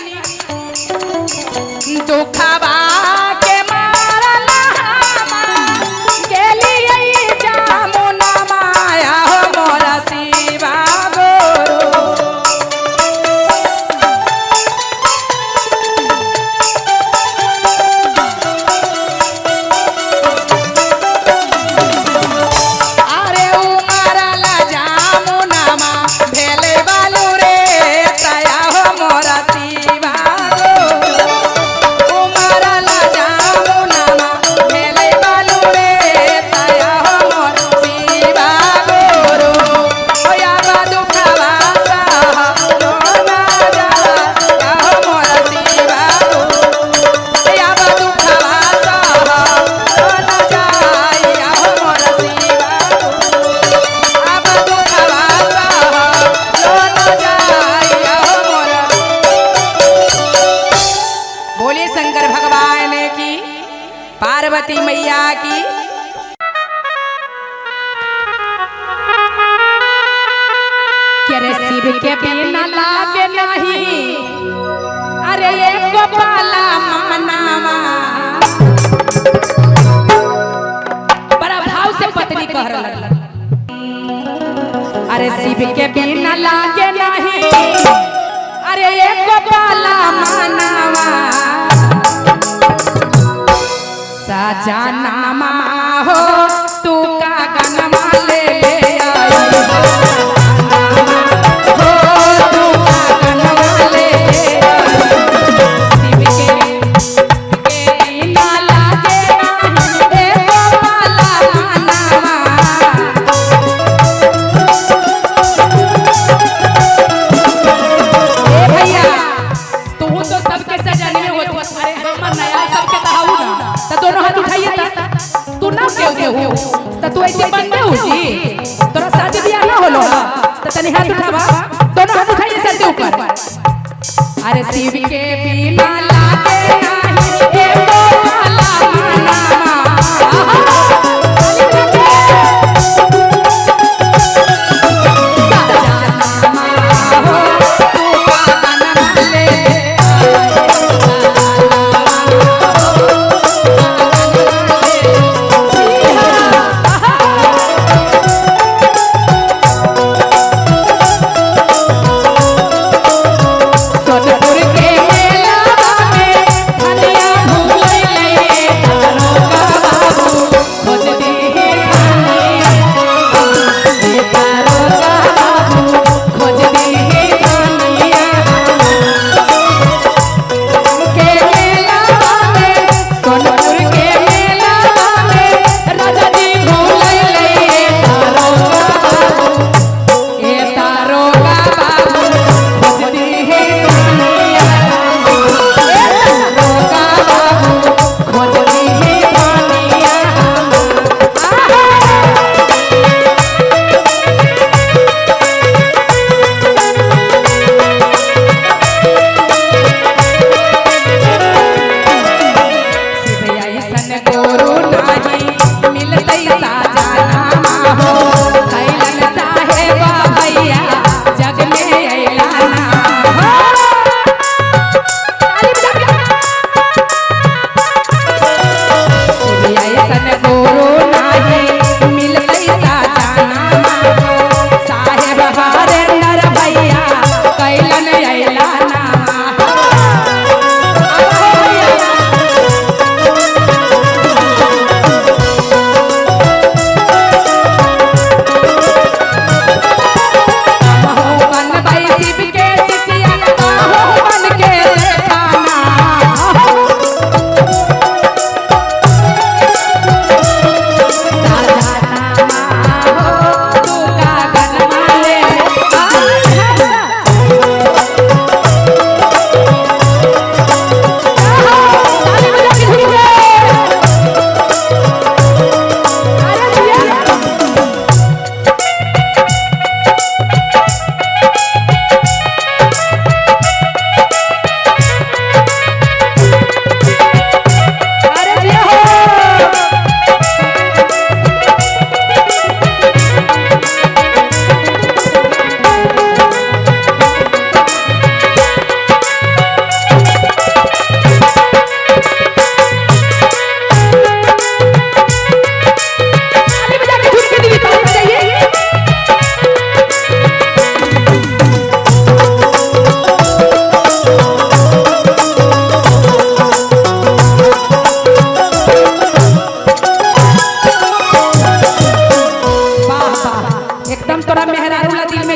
A: दुखवा के मारला गेली जामुना माया हो मोरा शिवा गुरु अरे उमरला जामुना मा भेले बालू रे तया हो मोरा शिवा गुरु उमरला जामुना मा भेले बालू रे तया हो मोरा शिवा गुरु ओया बा दुखवा सह लो ना जाया हो मोरा शिवा गुरु ओया बा दुखवा सह लो ना जाया हो मोरा शिवा गुरु आबा दुखवा सह लो ना जाया हो मोरा। बोले शंकर भगवान की पार्वती मैया की के रे शिव के बिना लागे नहीं अरे एक पाला मानावा बड़ा भाव से पत्नी कह रहा अरे शिव के बिना लागे नहीं अरे एक पाला मानावा
C: साजनामा हो तू का गनमा ले आई हो तू का गनमा ले आई शिव के ना लागे नाही एको माला नामा ए भैया तू तो सबके सजने हो अरे हमर नया सबके दहाऊ ना त दोनों हाथ उठाइए ता तू ना केहू हो त तू ऐसे बनते हो जी तोरा शादी बियाह ना होलो त तनी हाथ उठावा दोनों हाथ उठाइए सर के ऊपर अरे शिव के बिना लागे नाही एको माला नामा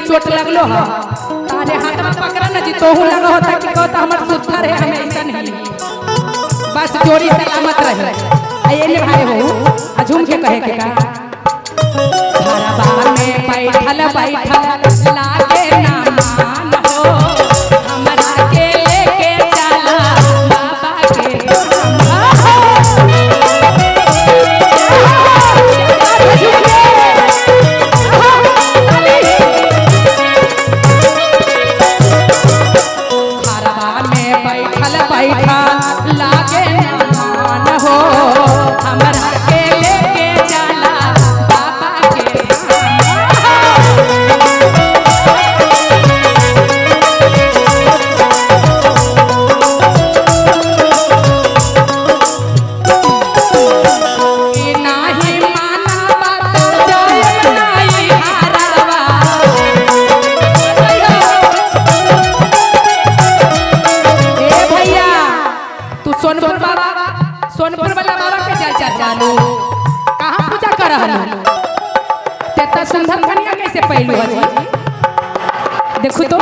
C: चोट लगलो ह तारे हाथ में पकड़ा न जी तोहू लगा होता कि कहता हमर सुथर है हमें ऐसा नहीं बस जोड़ी सलामत रहे ये ले भाई हो झूम के कहे के का घरबा में बैठल बैठल लागे ना मान हो हमरा के लेके चला बाबा के बैठा लागे मान हो हमरा के लेके चला बाबा के रहलो तेता सुंदर कन्या कैसे पहलू है देखो तो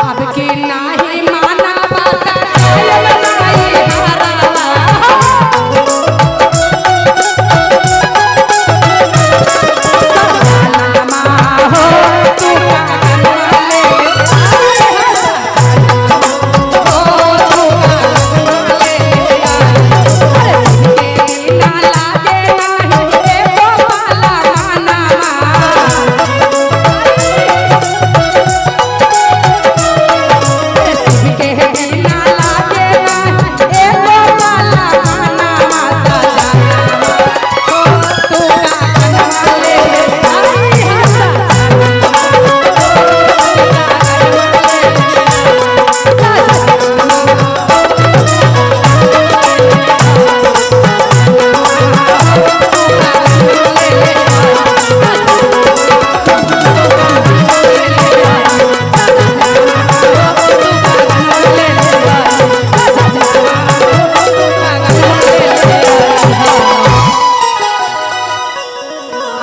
C: अब के नाही माना बात कायल बनाई हरावा सलामा हो तू का ले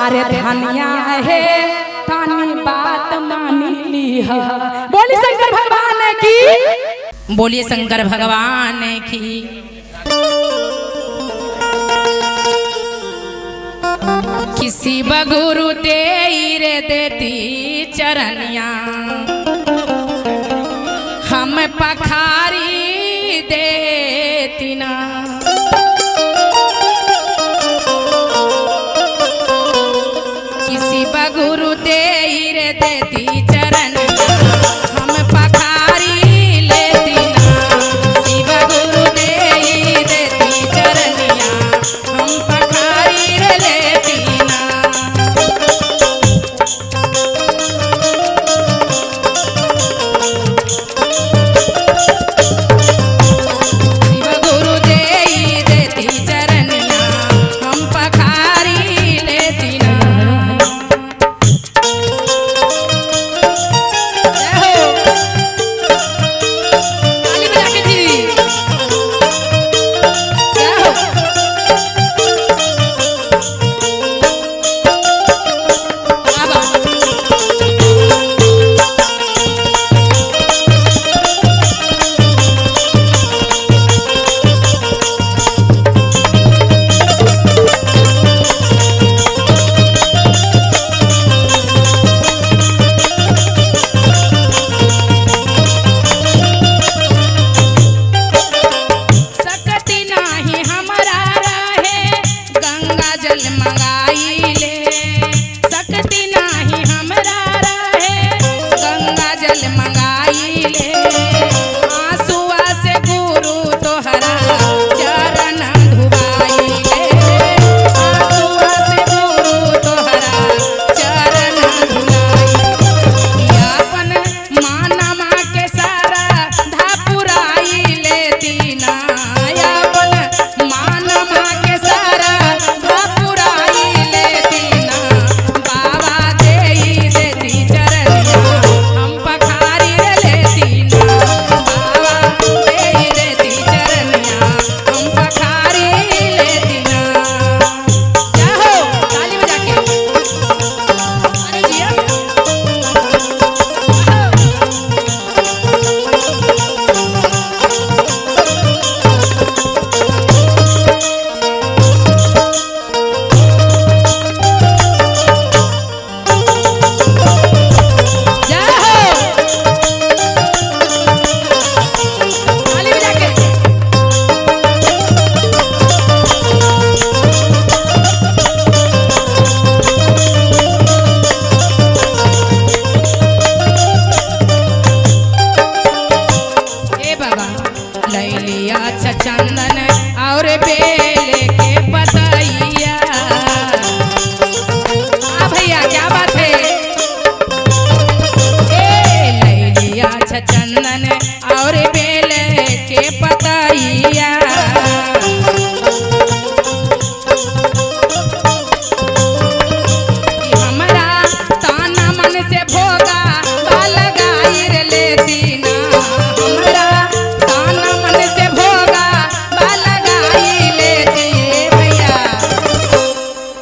C: अरे धनिया है तानी बात मानी ली है बोली शंकर भगवान की
A: बोलिए शंकर भगवान की। किसी बगुरु तेरे देती चरनिया हम पखारी देती ना किसी बगुरु तेरे देती चरनिया हम पखारी लेती ना किसी बगुरु तेरे देती चरनिया हम पखारी लेती ना।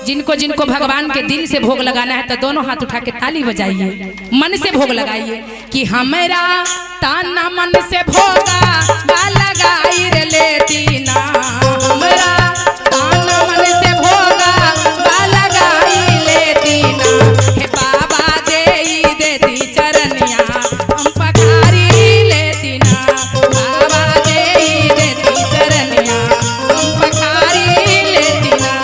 A: जिनको जिनको भगवान के दिल से भोग लगाना है तो दोनों हाथ उठा के ताली बजाइए, मन से भोग लगाइए कि हमारा ताना मन से भोगा लगाई रे लेती ना, हमारा ताना मन से भोगा लगाई लेती ना, हे बाबा देती चरनिया हम पखारी लेती ना, बाबा देती चरनिया हम पखारी लेती ना।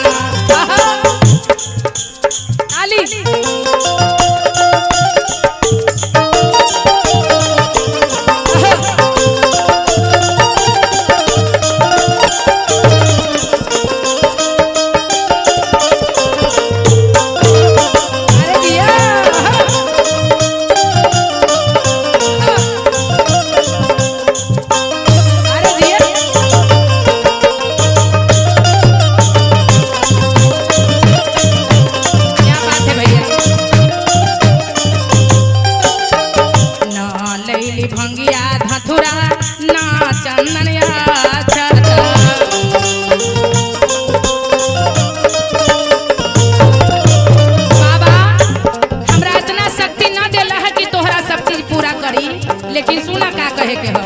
A: ताली भंगिया धथुरा ना चंदनिया छटा, बाबा हमरा इतना शक्ति ना देला है कि तोहरा सब चीज पूरा करी, लेकिन सुना का कहे के हो,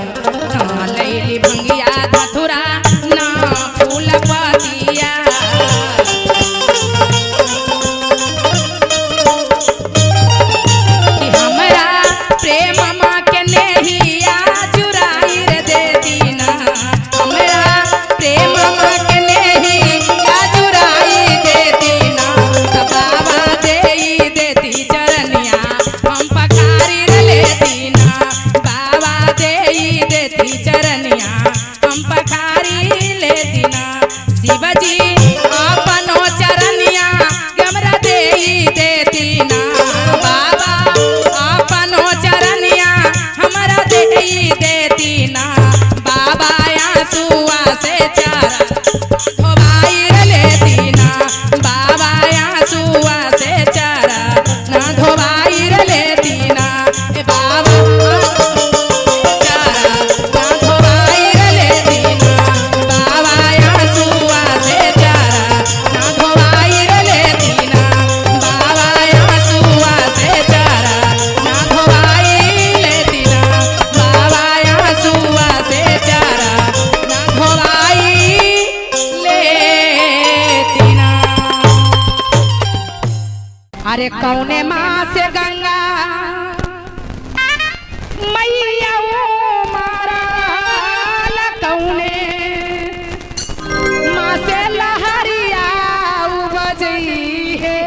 A: ना लैली भंगिया धथुरा ना फूल पतिया, कि हमरा प्रेम माँ के नेहिया चुराई रे देती ना, हमरा प्रेम माँ के नेहिया चुराई देती ना, तो बाबा देती चरनिया हम पखारी रे लेती ना, बाबा देती चरनिया हम पखारी लेती ना, शिवजी अपनो चरनिया हमरा देती ना, बाबा अपनो चरनिया हमरा देती ना, बाबा आंसुआ से चारा धोवाई रे लेती ना, बाबा आंसुआ से चारा ना धोवाई रे लेती ना, ए बाबा चारा ना धोवाई रे लेती ना, बाबा आंसुआ से चारा ना धोवाई रे लेती ना, बाबा आंसुआ से चारा ना धोवाई लेती ना, बाबा आंसुआ से चारा ना धोवाई लेती ना। अरे कौने माँ से गंगा मैया वो मारा कौने माँ से लहरिया बजई है,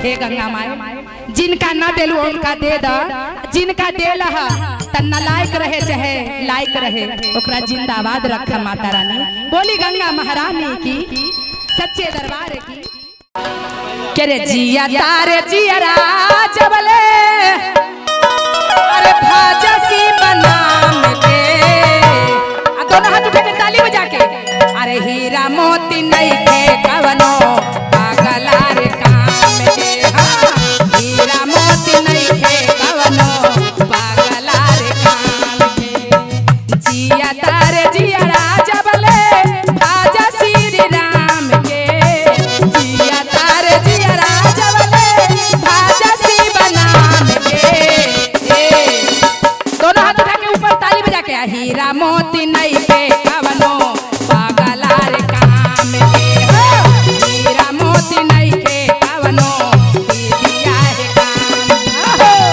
A: हे गंगा माई जिनका न दिलू उनका दे द, जिनका देल है त नालायक रहे चाहे लायक रहे ओकरा जिंदाबाद रख माता रानी, बोली गंगा महारानी की सच्चे दरबार की। के रे जिया तारे जियरा जबले अरे भाजसी बनाम के, दोनों हाथ उठा के ताली बजा के, अरे हीरा मोती नहीं के कवनो पागला रे काम के, हाँ हीरा मोती नहीं के कवनो पागला रे काम के, जिया तारे जियरा जबले भाजा श्री राम के, जिया तारे जियरा जबले भाजा श्री बनाम के, दोनों हाथ उठा के ऊपर ताली बजा के, हीरा मोती नहीं के कवनो पागला रे काम के, हीरा मोती नहीं के कवनो दिया रे काम।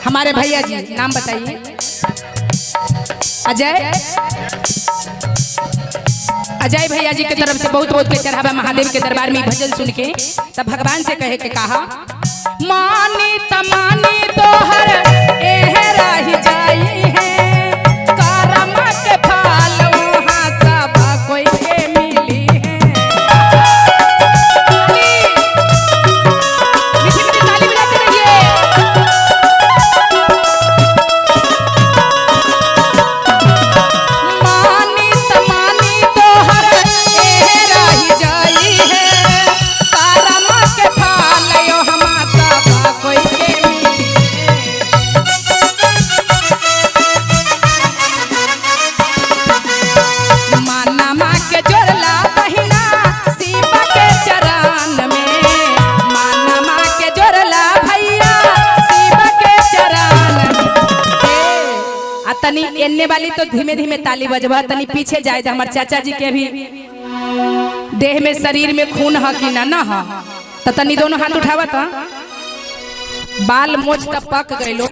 A: हमारे भैया जी नाम बताइए। अजय अजय भैया जी की तरफ से बहुत बहुत के चढ़ावा महादेव के दरबार में भजन सुन के तब भगवान से कहे के कहा, मानी तमानी तोहर एह रही जाई है, करम के फल वहाँ सब कोई के मिली है। मीठी मीठी ताली बजाते रहिए। मानी तमानी तोहर एह रही जाई है, करम के फल वहाँ सब कोई के मिली है। मानमा के जोड़ला बहिना शिव के चरण में, मानमा के जोड़ला भैया शिव के चरण में। आ तनी एन्ने वाली तो धीमे धीमे ताली बजवा, तनी पीछे जाए हमार चाचा जी के भी देह में शरीर में खून है कि ना है, तो तनी दोनों हाथ उठावा था। बाल मोच तब पक गए लो,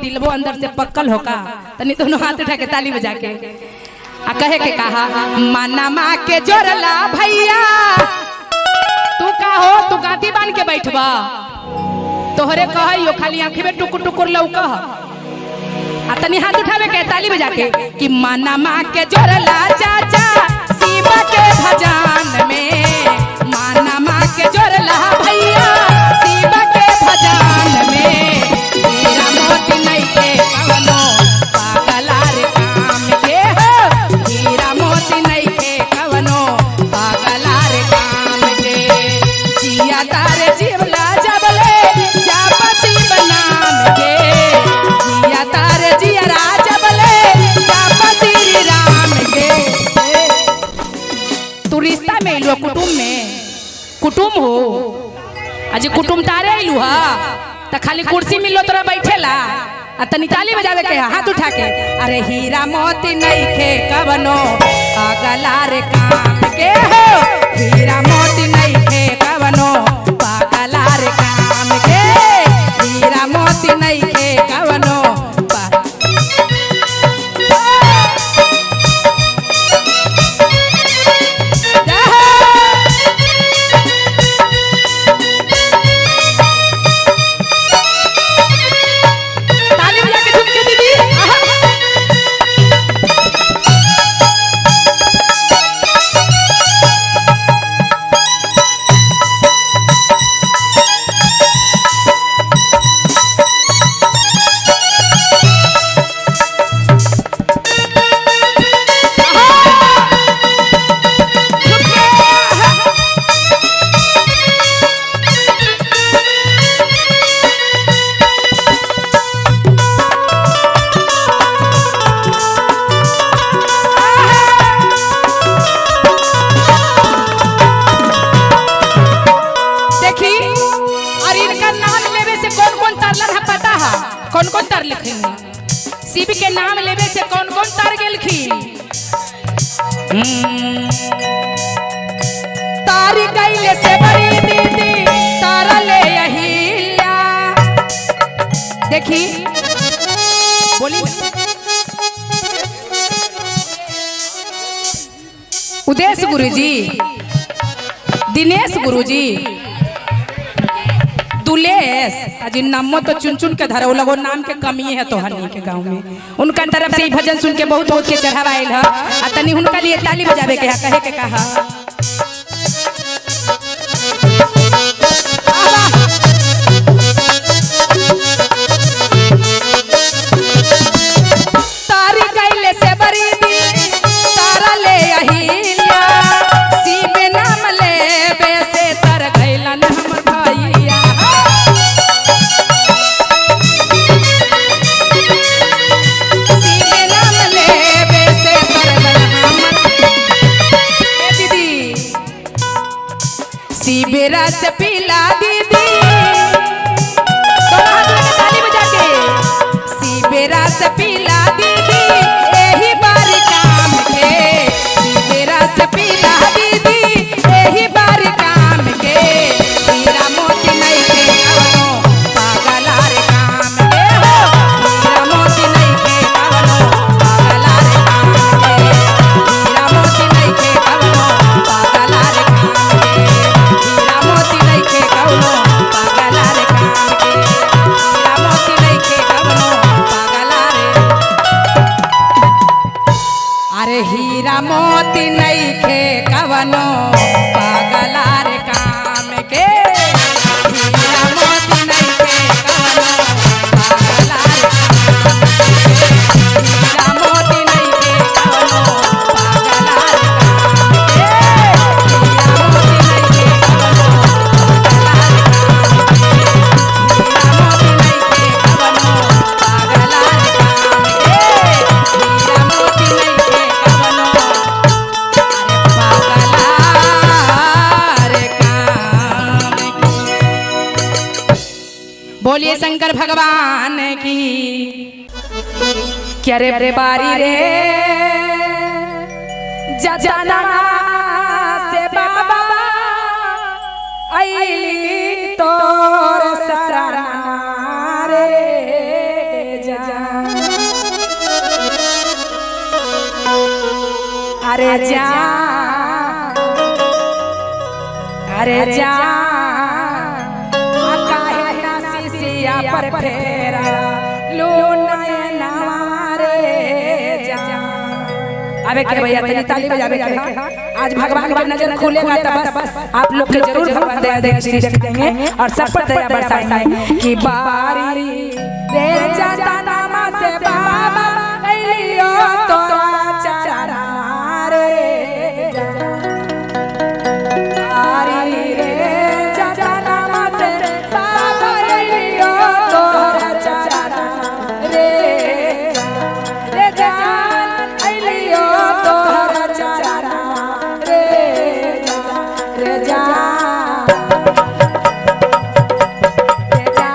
A: दिलबो अंदर से पक्कल होका, तनी दोनों हाथ उठा के ताली बजा के आ कहे के कहा, मानमा के जोड़ला भैया तू का हो, तू गाती बांध के बैठबा, तोहरे कहियो खाली आंखें में टुकुर टुकुर लौका आ तनी हाथ उठावे के ताली बजा के कि मानमा के जोड़ला चाचा शिव के भजन में, मानमा के जोड़ला भैया शिव के भजन में। हीरा मोती नहीं के कवनो पागला रे काम के हो, हीरा मोती नहीं के कवनो पागला रे काम के। जिया तारे जीवला जबले जाप शिव नाम के, जिया तारे जिया जबले जाप श्री राम के। तू रिश्ता में लो, कुटुम हो, अजी कुटुम तारे आइलू हा त खाली कुर्सी मिलो तोरा बैठेला आ तनी ताली बजावे के हाथ उठा के। अरे हीरा मोती नहीं खे कवनो पागला रे काम के हो, हीरा मोती नहीं खे कवनो पागला रे काम के, हीरा मोती नहीं खे कवनो कौन कौन तार लिखी, शिव के नाम लेवे से कौन कौन तार गेलखी। तारी कैले से बड़ी दीदी तारा ले अहिल्या, देखी बोली उदेश गुरुजी, दिनेश गुरुजी, दुलेश अजी नामो तो चुन चुन के धरे लगो, नाम के कमी है तो हनी के गांव में। उनका तरफ से भजन सुन के बहुत बहुत के चढ़ावा आयल है आ तनी उनका लिए ताली बजावे के कहे के कहा। तारी कैले से बड़ी दी तारा ले अहिल्या, शिव नाम लेबे से तर गइलन हमर भैया। शिव नाम लेबे से तर गइलन हमर। ए दीदी बोलिए शंकर भगवान की। क्या रे बारी रे जजना से बाबा आईली तोर शरणा रे जा। अरे जा अरे जा काहे ना सिसिया पर फेरा लो नयना रे जा। अबे के भैया तेरी ताली बजावे के आज भगवान की नजर खुलेगा तो बस आप लोग के जरूर भगवान दया देंगे और सब पर दया बरसाएंगे कि बारी रे जाता नामा से बाबा लियो तो चरा रे जा। बारी रे जाता नामा से बाबा लियो तो चरा रे जा। रे जान लियो तो चरा रे जा। रे जा रे जा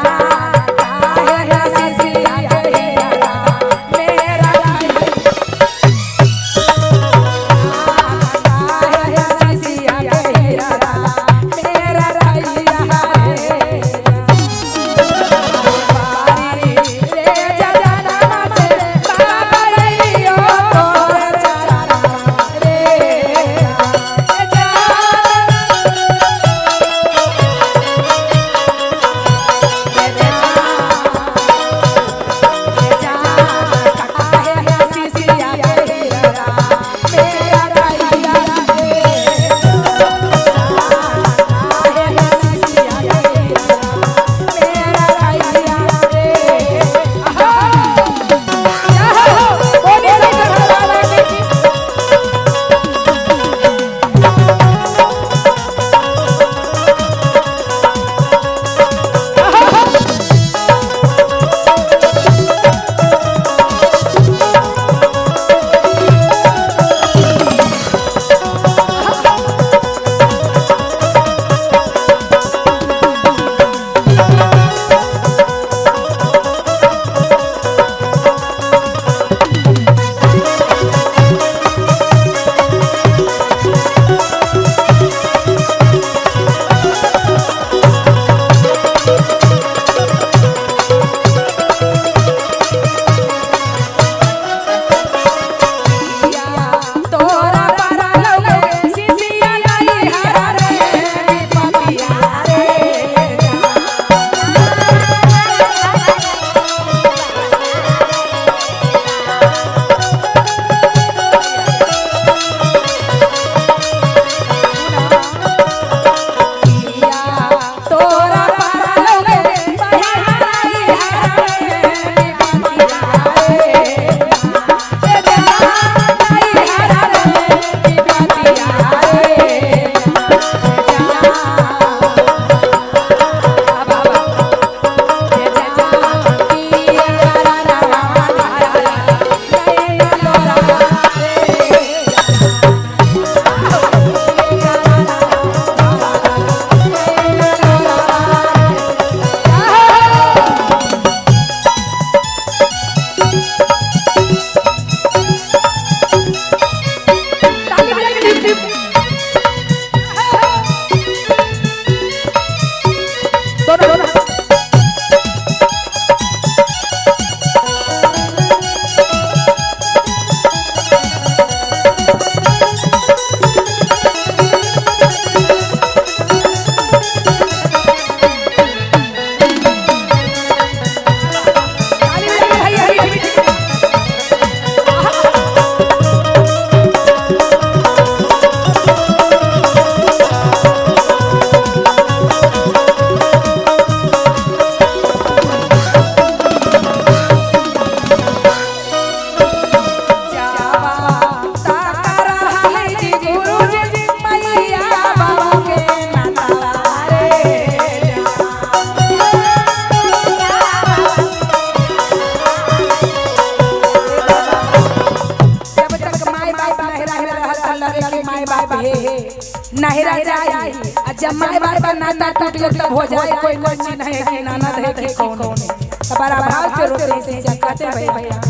C: जब माय बाप का नाता टूट गया तब हो जाए कोई कोई चीज है कि नाना है कि कौन है तो बड़ा भाव से रोते हैं से कहते भैया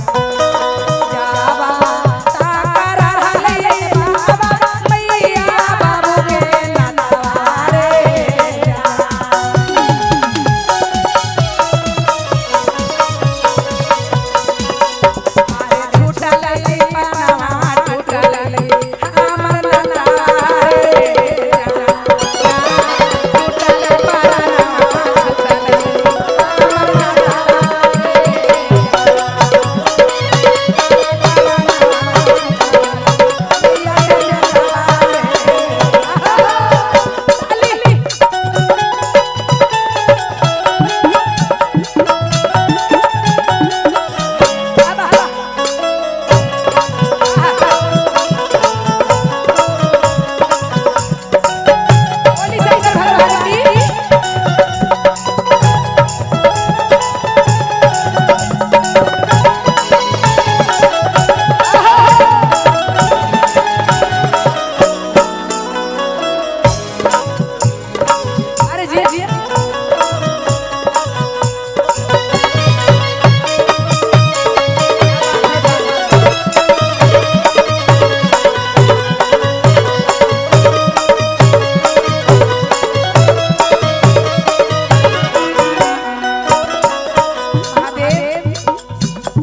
C: जावा तारा हले बाबा मैया बाबू के नातावारे अरे झूठा लले पाना झूठा लले हमर नातावारे झूठा लले पाना झूठा लले हमर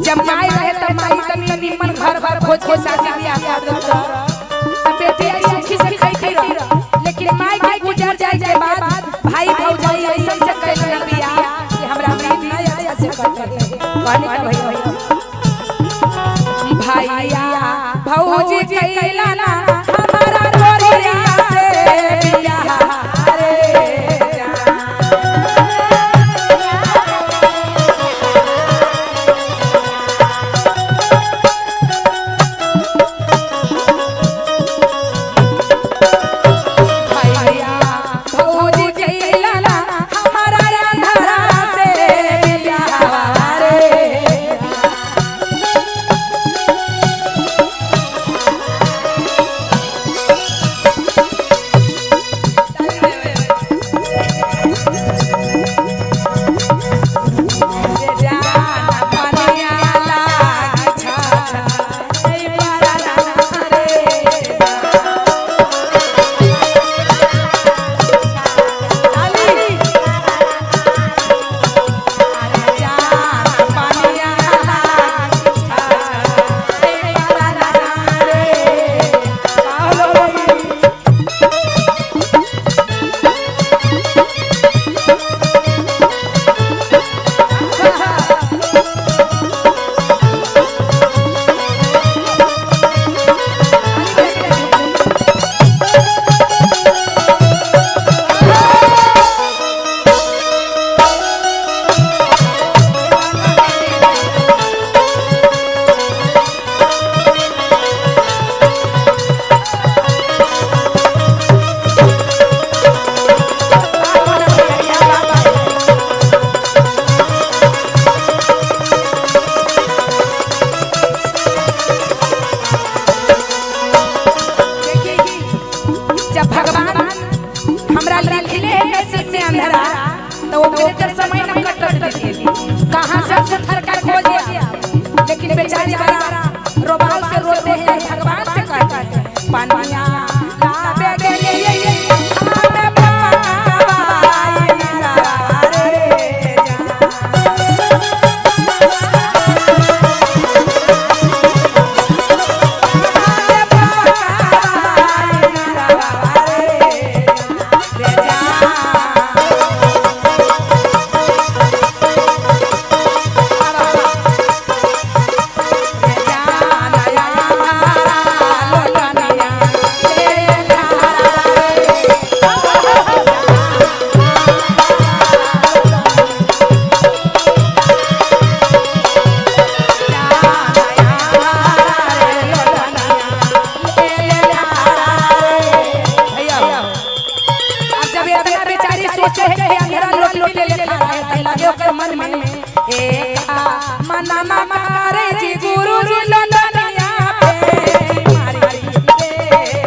C: जब माई रहे तब माई तनी निमन घर घर खोज के शादी बियाह कर देता अब बेटी आई सुखी से खाई रह लेकिन माई के गुजर जाए के बाद भाई भौजाई ऐसा से कर ले बियाह कि हमरा बेटी अच्छा से करते कहने का भैया भौजी कैला ना हमारा गोरिया से बियाह अरे तो वो मेरे तर समय न कट देती कहाँ से हमसे थरका खोज लेकिन बेचारी बड़ा रोबाल से रोते हैं भगवान से कहते हैं पानिया लाबे गए हमें पकावाई रे मन में एक मना मारे जी गुरु जी लंदनिया पे मारी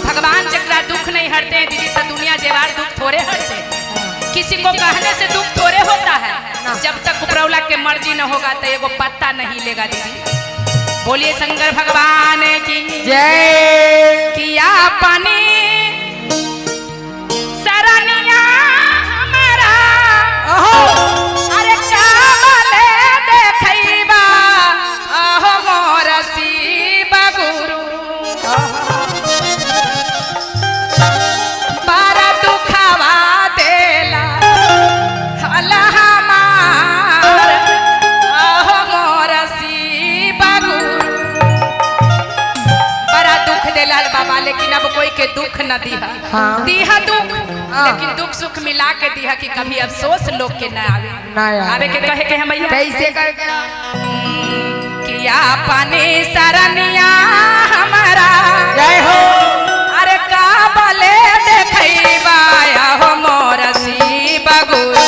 A: भगवान जकरा दुख नहीं हरते हैं दीदी तो दुनिया जेवार दुख थोड़े हरते हैं। किसी को कहने से दुख थोड़े होता है। जब तक उपरौला के मर्जी न होगा तो एगो पत्ता नहीं लेगा दीदी। बोलिए शंकर भगवान की
B: जय।
A: किया पानी सरनिया हमारा अरे चावले देखैबा अहो मोर शिव गुरु बारा दुखावा देला हला हमार अहो मोर शिव गुरु बड़ा दुख देला बाबा लेकिन अब कोई के दुख न दिहा।
B: हाँ।
A: दिहा दुख लेकिन दुख सुख मिला के दिहा कि कभी अफसोस लोग के न आवे आवे के कहे के हमैया
B: कैसे करके
A: किया पानी सरनिया हमारा
B: जय हो।
A: अरे काबले देखैबा हो मोर शिव गुरु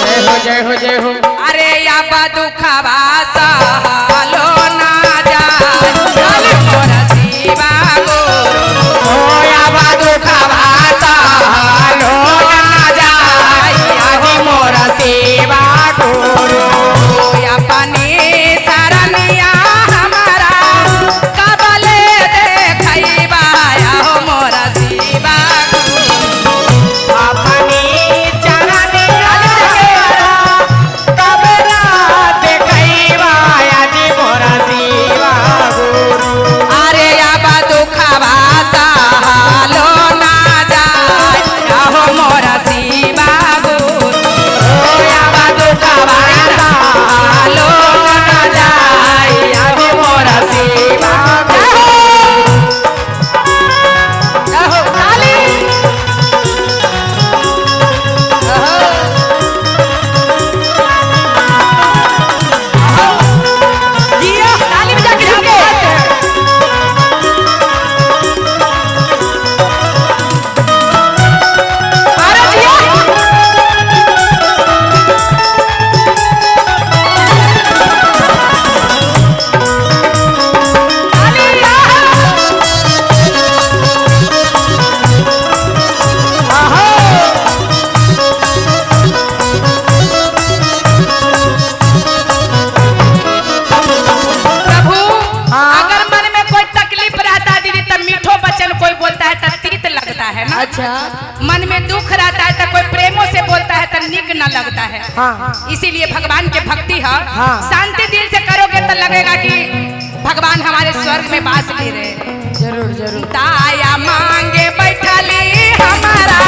B: जय हो जय हो जय हो।
A: अरे या दुखवा सहलो ना जाए मोर शिव गुरु
B: ओ या दुखवा सहलो ना जाए हो मोर शिव गुरु।
A: या पानी सरनिया हमारा काबले देखैबा हो मोर शिव गुरु
B: अपनी चरण कबरा देखैबा यदि मोर शिव गुरु।
A: अरे अब दुखवा सहलो ना जाए हो मोर शिव गुरु अब दुखवा सहलो ना जाए हो मोर शिव गुरु काली ताली बजा के जाओगे अरे जिया प्रभु अगर मन में कोई तकलीफ रहता है दीदी तब मीठो वचन कोई बोलता है तब तीत लगता है ना।
B: अच्छा।
A: मन में दुख रहता है तो कोई प्रेमों से बोलता है तो निक न लगता है।
B: हाँ।
A: इसीलिए भगवान के भक्ति है
B: हाँ।
A: शांति दिल से करोगे तो लगेगा कि भगवान हमारे स्वर्ग में बास ले रहे हैं।
B: जरूर जरूर।
A: दाया मांगे बैठली हमारा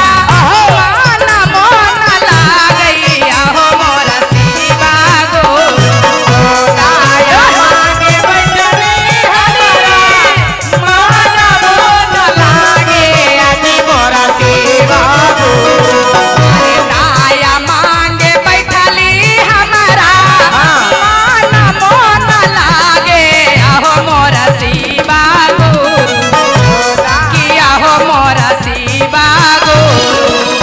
A: मन मोन लागई हो मोर शिव गुरु दाया मांगे बैठली हमारा मन मोन लागे
B: यदि मोर शिव गुरु।
A: अरे दाया मांगे बैठली हमारा मन मोन लागे हो मोर शिव गुरु किया हो मोर शिव गुरु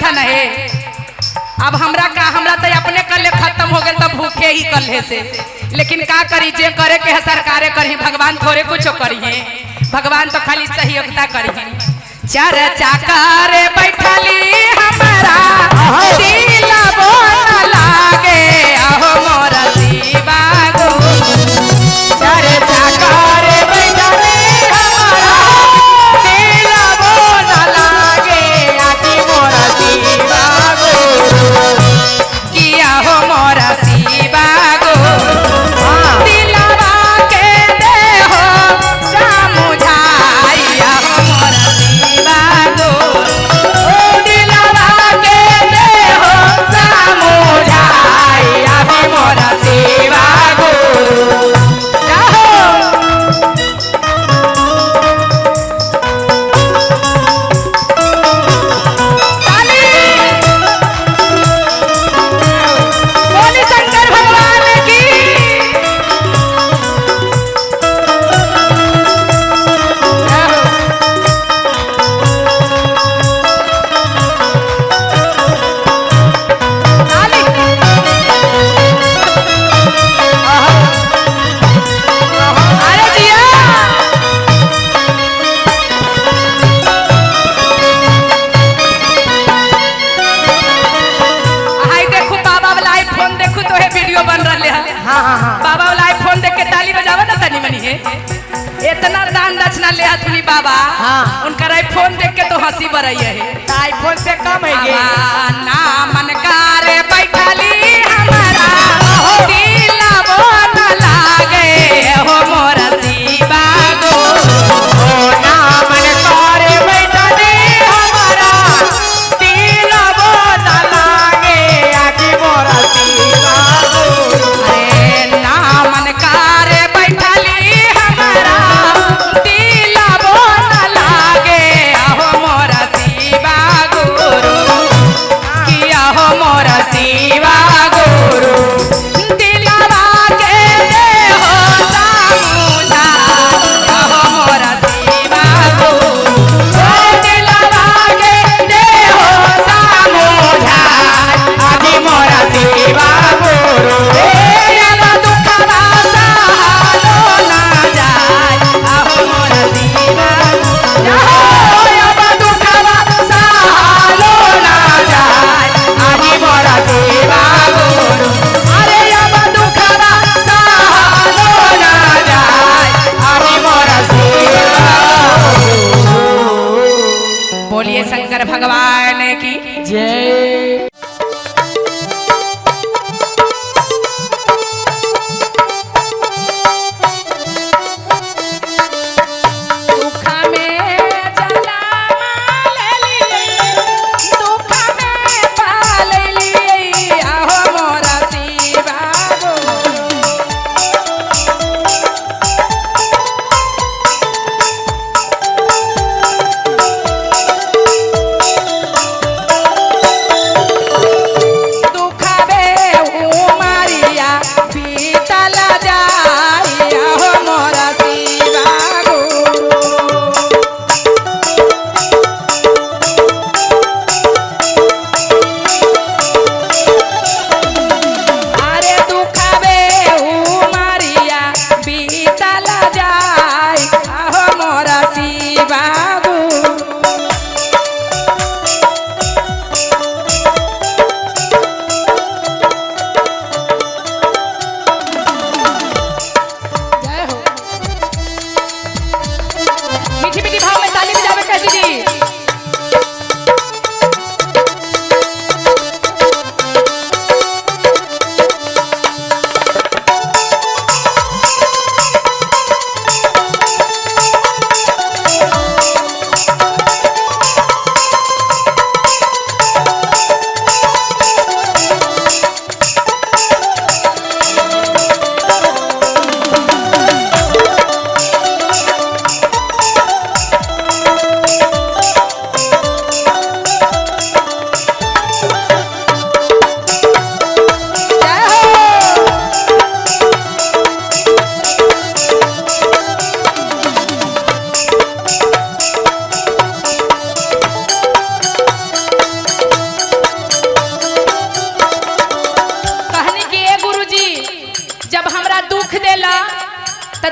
A: था ना हे अब हमरा तो अपने कले खत्म हो गए तब भूखे ही कल्हे से लेकिन का करी जे करे के है सरकारे करी भगवान थोड़े कुछ करिए भगवान तो खाली सहयोगिता करिए चार चाकर बैठली हमारा दिल बोन लागे आहो मोरा शिवा गो
B: चार चाकर बैठले हमारा दिल बोन लागे आजी मोरा शिवा गुरु
A: किया हो मोरा शिवा गो दिलवा के दे हो समुझाइया हो मोरा शिवा गो दिलवा के दे हो समुझाइया हो मोरा शिवा गुरु बोली शंकर भगवान की अरे जिया हाय देखो बाबा वाला आईफोन देखो तो है वीडियो बन रहे है
B: हाँ हाँ हाँ
A: बाबा वाला आईफोन देख के ताली बजावा ना तनी मनी है इतना दान दक्षिणा ले हथुनी बाबा
B: हाँ।
A: उनका आईफोन देख के तो हंसी बरई है
B: आईफोन से कम है ये
A: ना मन करे बैठली हमारा दिल बोन लागे हो मोरा शिवा गो
B: ओ नामन करे बैठले हमारा दिल बोन लागे आजी मोरा शिवा गुरु
A: अरे ना मन करे बैठली हमारा दिल बोन लागे हो मोरा शिवा गुरु किया हो मोरा शिवा गुरु दिलवा के दे हो समुझा हो मोरा शिवा गुरु दिलवा के दे हो समुझा
B: आजी मोरा शिवा गुरु
A: तेरा दुखवा सहालो ना जाय आहो मोरा शिवा अब दुखवा सहालो ना जाय
B: आजी मोरा शिवा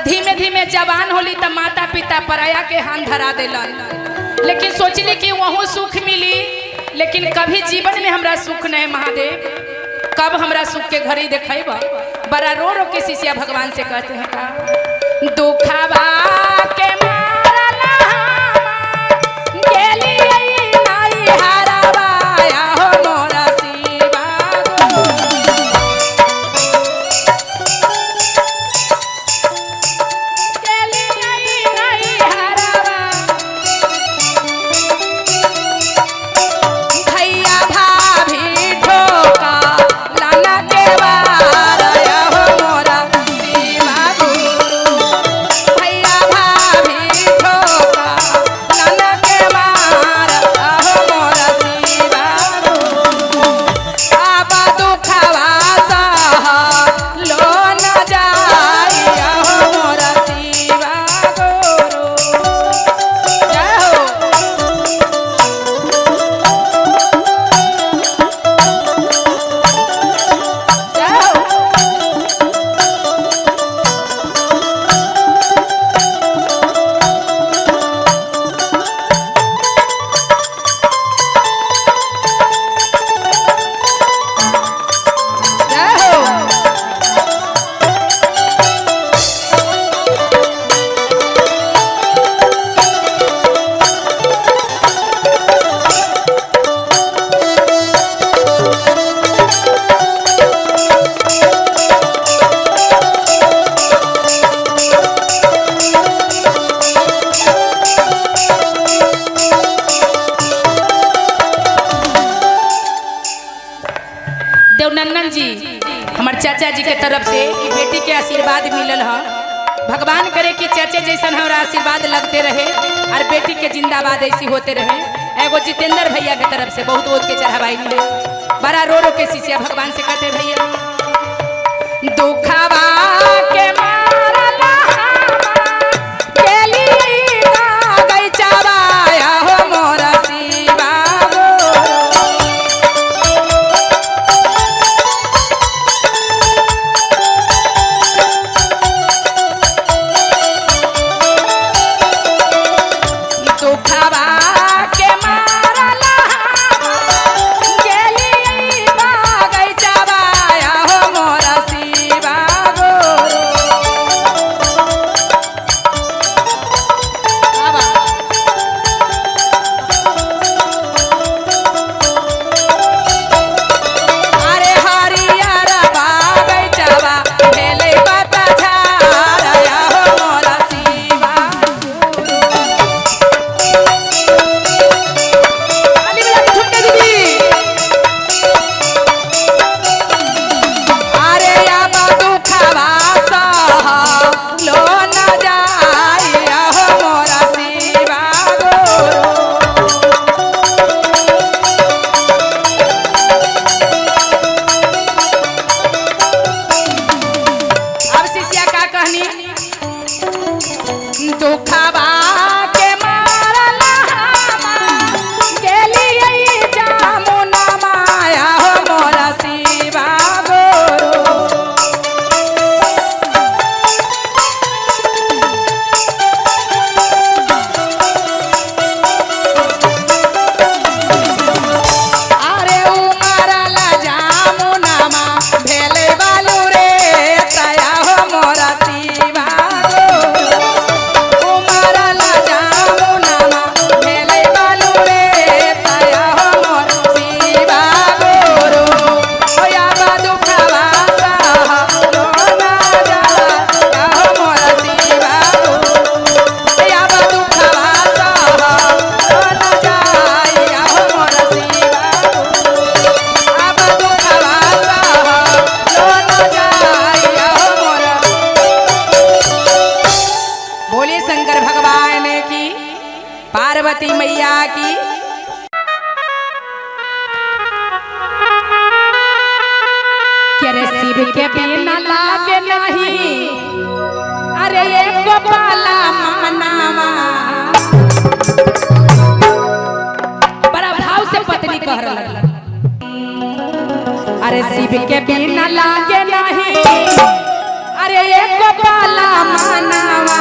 A: धीमे धीमे जवान होली तो माता पिता पराया के हाथ धरा दिलन, लेकिन सोचली कि वहाँ सुख मिली, लेकिन कभी जीवन में हमरा सुख नहीं महादेव, कब हमरा सुख के घड़ी देखेब। बड़ा रो रो के शिष्या भगवान से कहते हैं का दुखवा के मारला गेली नाई हारावा हो मोरा शिवा गेली नाई हारावा भैया भाभी ठोका लाना के वार हो मोरा शिवा भैया भाभी ठोका लाना के वार हो मोरा शिवा आबा दुखवा सह लो न जाई हो मोरा शिवा गुरु जय हो। जय हो। जय हो। देवनंदन जी हमार चाचा जी के तरफ से ई बेटी के आशीर्वाद मिलल है। भगवान करे कि चाचा जैसन हमारा आशीर्वाद लगते रहे और बेटी के जिंदाबाद ऐसी होते रहे। एगो जितेंद्र भैया के तरफ से बहुत बहुत के चढ़ावाई मिले। बड़ा रो रो के शिष्या भगवान से कहते भैया दुखवा के मारला गेली गईचावा हो मोरा शिवा दुखवा के मारला गेली गईचावा हो मोरा शिवा गुरु अरे हरियर बागैचवा भेलै पता झारया हो मोरा शिवा ताली बजा के ठुमके दीदी। अरे आबा दुखवा सह लो न जाई हो मोरा शिवा गुरु अब शिष्या का कहनी दुखवा के मारला गेली जामुना माया हो मोरा शिवा गुरु अरे उमरला जामुनामा भेले बालू रे तया हो मोरा शिवा गुरु उमरला जामुनामा भेले बालू रे तया हो मोरा शिवा गुरु होया बा दुखवा सह लो ना जाया हो मोरा शिवा गुरु होया बा दुखवा सह लो ना जाया हो मोरा शिवा अब दुखवा सह लो न जाया हो मोरा। बोलिए शंकर भगवान की, पार्वती मैया की। के रे शिव के बिना लागे नहीं, अरे एक पाला मनावा। बड़ा भाव से पत्नी कह रहा अरे शिव के बिना लागे नहीं,
C: अरे एक पाला मानावा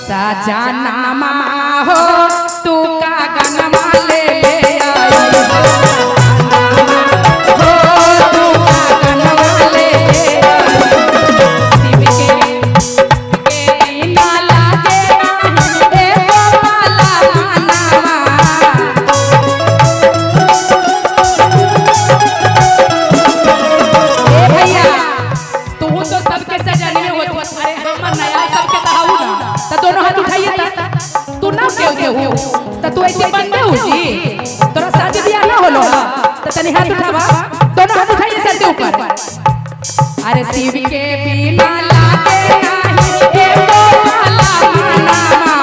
C: सजनामा हो तू का गनमा ले आई हो तू का गनमा ले शिव के बिना लागे नहीं एक पाला मानावा भैया तू तो सबके सजने होत अरे हमर नया सबके कहाऊ ना त दोनों हाथ उठाइए त तू ना के हो त तू ऐसे बनबे हो जी तोरा शादी बियाह ना होलो त तनी हाथ उठावा दोनों हाथ उठाइए सर के ऊपर अरे शिव के बिना लागे नहीं एको पाला मानावा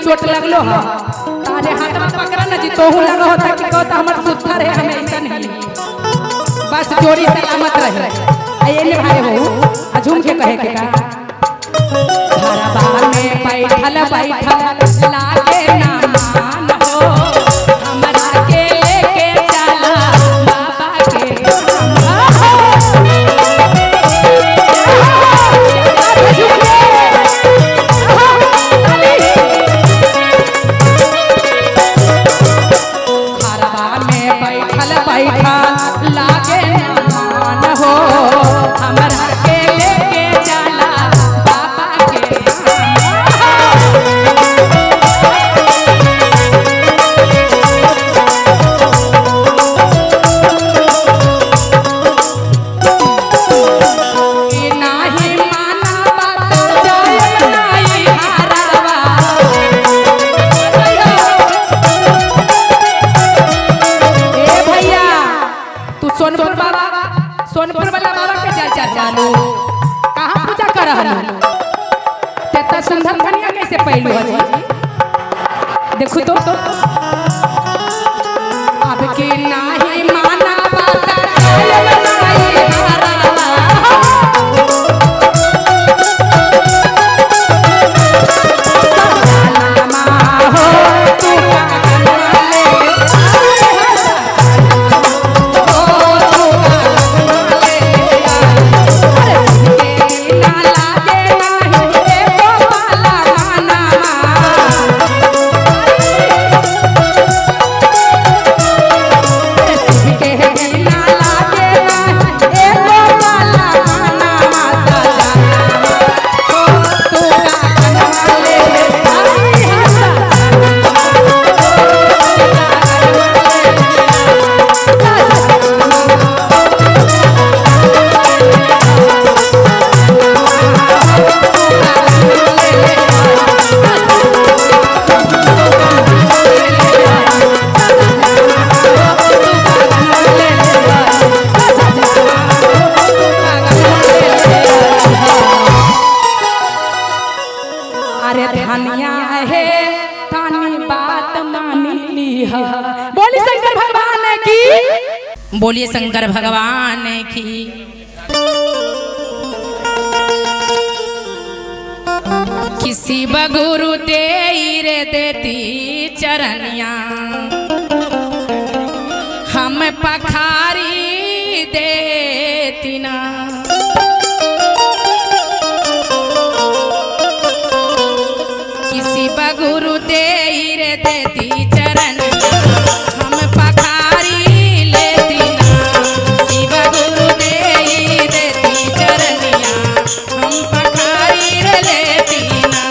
C: चोट लगलो ह तारे हाथ में पकड़ा न जी तोहू लगा होता कि कहता हमर सुत्थर है हमेशा नहीं बस जोड़ी सलामत रहे आये ने भाई हो झूम के कहे के का घरबा में बैठल बैठल लागे ना मान हो हमरा के लेके चला बाबा के लागे मान हो हमरा के लेके चला बाबा के कन्या कैसे पहलू है जी? देखो तो अब के नाही माना बात कायल नाही हारा
A: बोलिए शंकर भगवान की। किसी बगुरु तेरे देती चरनिया हम पखारी देती ना। किसी बगुरु तेरे देती चरनिया हम पखारी लेती ना। शिव गुरु देई देती चरनिया हम पखारी लेती ना।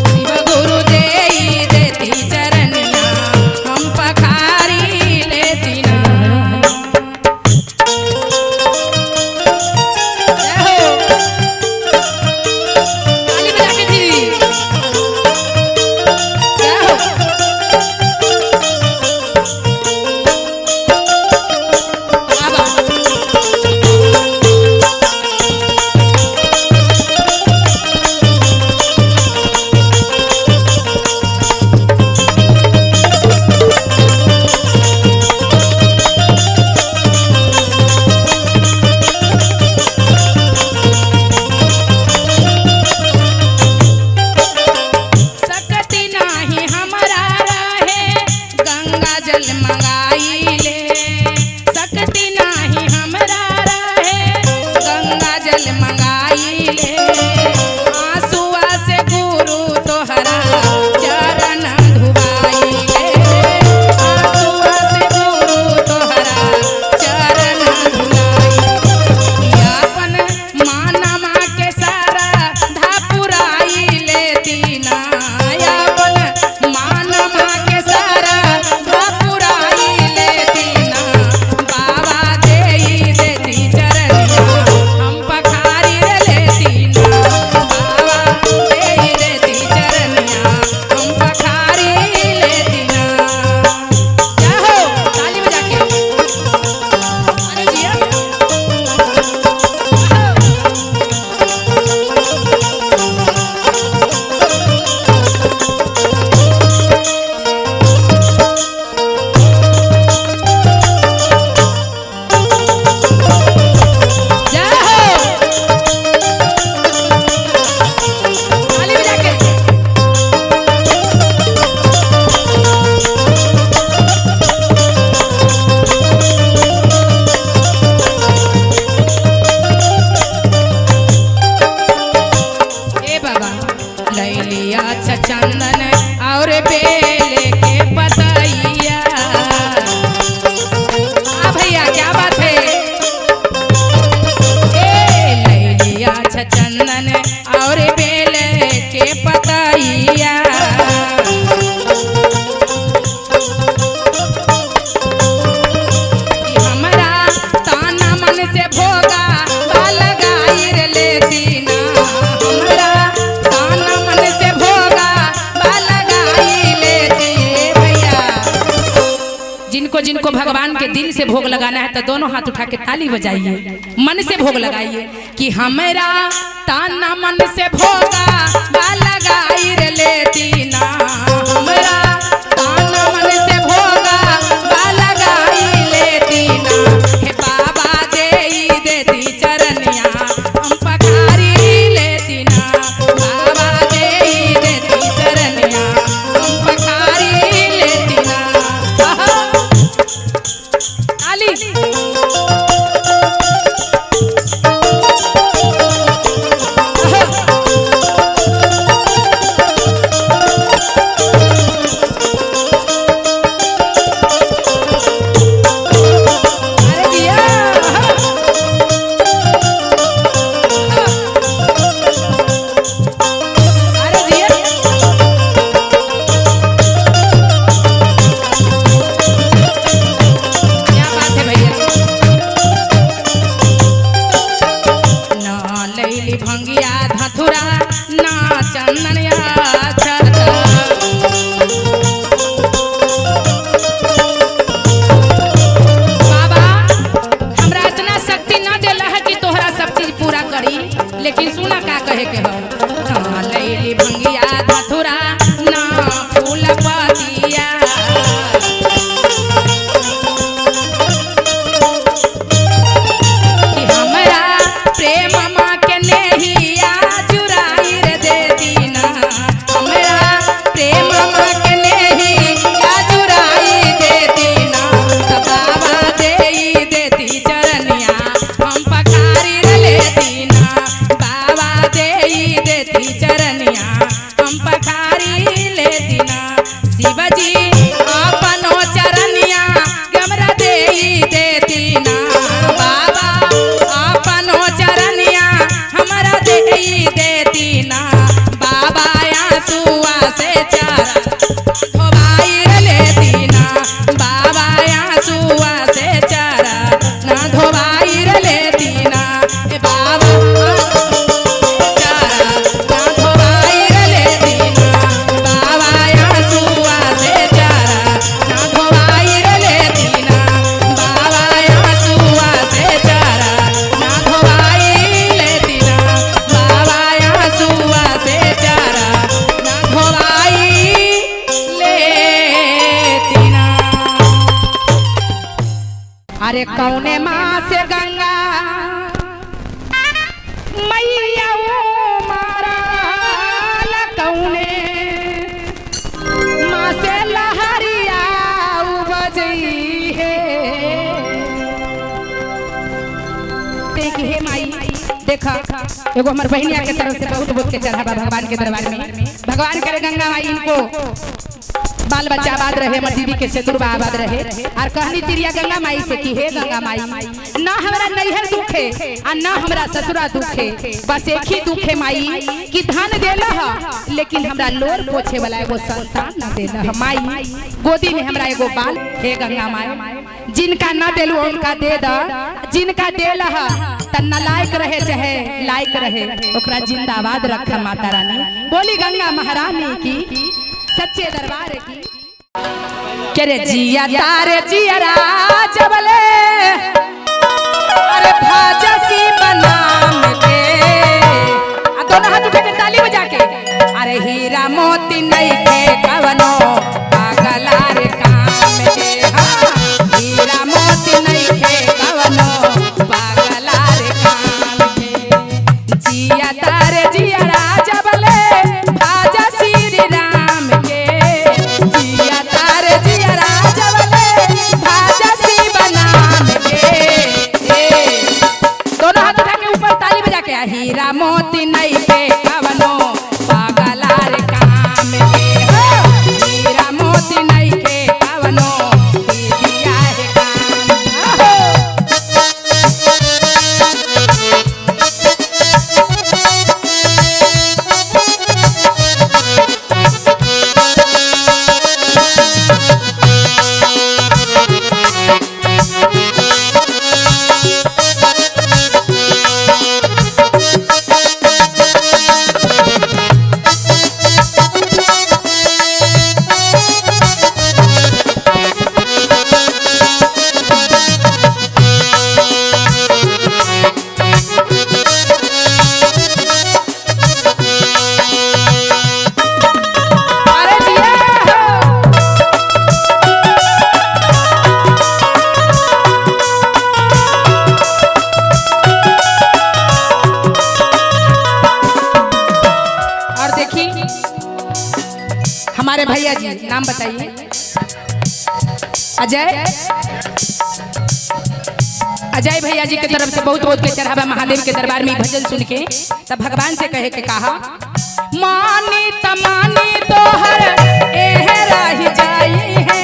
A: शिव गुरु देई देती चरनिया हम पखारी लेती ना। से भोग लगाना है तो दोनों हाथ उठा के ताली बजाइए, मन से भोग लगाइए कि हमरा ताना मन से भोगा लगाई रे लेती ना, हमरा ताना मन से भोगा लगाई लेती ना, हे बाबा देई देती चरनिया हम पखारी लेती ना, बाबा देई देती चरनिया हम पखारी लेती ना। ताली भंगिया धथुरा ना चंदनिया छटा, बाबा हमरा इतना शक्ति ना देला है कि तोहरा सब चीज पूरा करी, लेकिन सुना का कहे के हो, ना लैली भंगिया धथुरा ना फूल पतिया, कि हमरा प्रेम अरे कौने माँ से गंगा मैया वो मारा कौने माँ से लहरिया बजई है, देखिए माई देखा एगो हमार बहनिया के तरफ से बहुत बहुत के चढ़ावा भगवान के दरबार में, भगवान करे गंगा माई इनको बाल बच्चा आबाद रहे, हमर दीदी के सेतुरबा आबाद रहे, और कहनी तिरिया गंगा माई से कि हे गंगा माई ना हमरा नैहर दुखे आ ना हमरा ससुरा दुखे, बस एक ही दुखे माई कि धन देला है लेकिन हमरा लोर पोछे वाला एगो संतान ना देला है माई, गोदी में हमरा एगो बाल, हे गंगा माई जिनका ना देलू उनका दे दा, जिनका देला है तन्ना लायक रहे चाहे लायक रहे ओकरा जिंदाबाद रखा माता रानी, बोली गंगा महारानी की सच्चे दरबार की। करे जिया तारे जिया जबले अरे भाजसी बनाम के, दोनों हाथ उठा के ताली बजा के, अरे हीरा मोती नहीं के कवनो पागला रे काम के, हीरा मोती नहीं के कवनो पागला रे काम के, जिया तारे जिया जबले भाजा श्री राम के, जिया तारे जिया जबले भाजा सी बना हमारे भैया जी, नाम बताइए। अजय, अजय भैया जी की तरफ से बहुत बहुत के चढ़ावा महादेव के दरबार में भजन सुन के तब भगवान से कहे के कहा, मानी तमानी तोहर एह रही जाई है,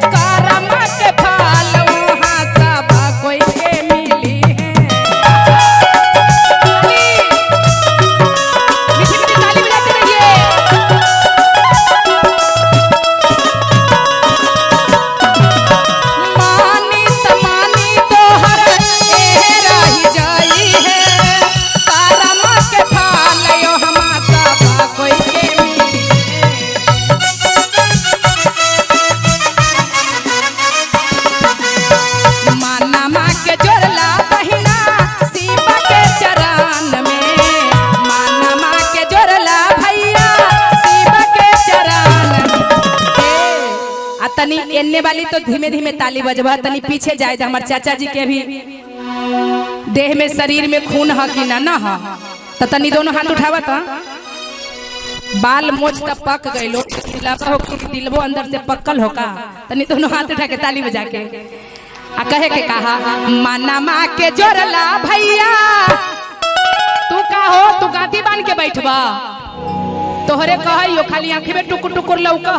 A: करम के फल वहाँ सब कोई के मिली है। मीठी मीठी ताली बजाते रहिए। मानी तमानी तोहर एह रही जाई है, करम के फल वहाँ सब कोई के मिली है। मानमा के जोड़ला बहिना शिव के चरण में, मानमा के जोड़ला भैया शिव के चरण में। आ तनी एन्ने वाली तो धीमे धीमे ताली बजबा, तनी पीछे जाए जा। हमार चाचा जी के भी देह में शरीर में खून है कि ना है, तो तनी दोनों हाथ उठावा था। बाल मोच तब पक गए लो, दिलबो अंदर से पक्कल होका, तनी दोनों हाथ उठा के ताली बजा के आ कहे के कहा, मानमा के जोड़ला भैया। तू का हो, तू गादी बांध के बैठबा, तोहरे कहियो खाली आंखें में टुकुर टुकुर लौका।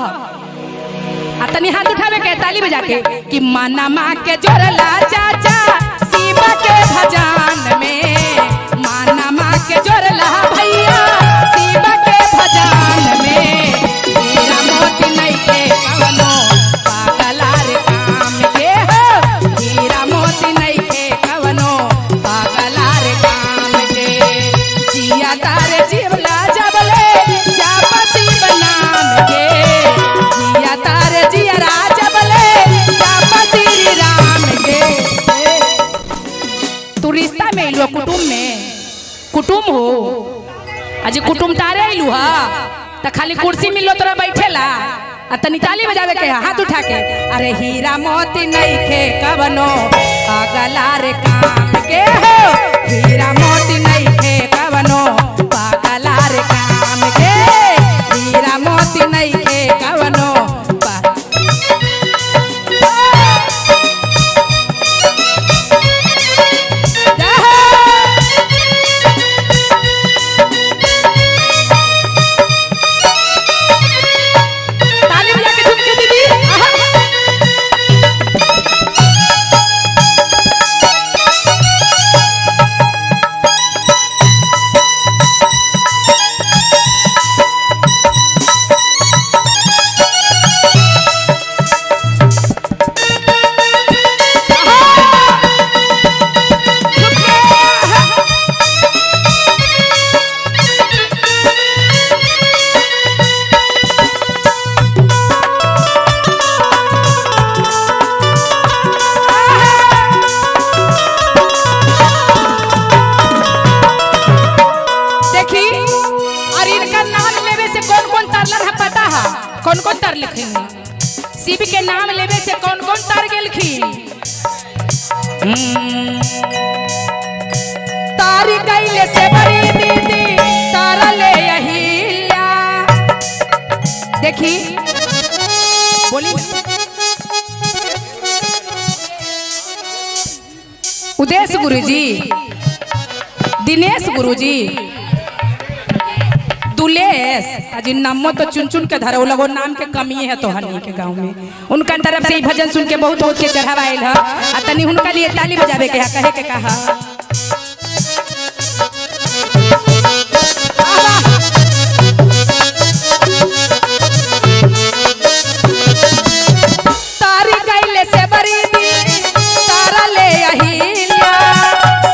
A: आ तनी हाथ उठावे के ताली बजा के कि मानमा के जोड़ला चाचा शिव के भजन में, मानमा के जोड़ला भैया शिव के भजन में। हीरा मोती नहीं के कवनो पागला रे काम के हो, हीरा मोती नहीं के कवनो पागला रे काम के। जिया तारे जीवला जबले जापसी बनाम के, जिया तारे जिया जबले जापसी राम के। तू रिश्ता में इलु कुटुम में, कुटुम हो आज कुटुम तारे इलू हा, तो खाली कुर्सी मिलो तोरा बैठेला आ तनी ताली बजावे के हाथ उठा के। अरे हीरा मोती नहीं खे कवनो पागला रे काम के हो, हीरा मोती नहीं खे कवनो पागला रे काम के, हीरा मोती नहीं खे कवनो ताली बजा के झुमके दीदी। देखी, और इनका नाम लेवे से कौन कौन तरलर है पता है? कौन कौन तर लिखिन? शिव के नाम लेवे से कौन कौन तर गेलखिन? तारी कैले से बड़ी दीदी तारले अहिल्या। देखी बोली उदेश गुरुजी, दिनेश गुरुजी, दुलेश अजी नामो तो चुन चुन के धरो लगो, नाम के कमी है तो हनी के गांव में। उनका तरफ से भजन सुन के बहुत बहुत के चढ़ावा आयल है। आ तनी उनका लिए ताली बजावे के कहे के कहा, तारी कैले से बड़ी दी तारा ले अहिल्या,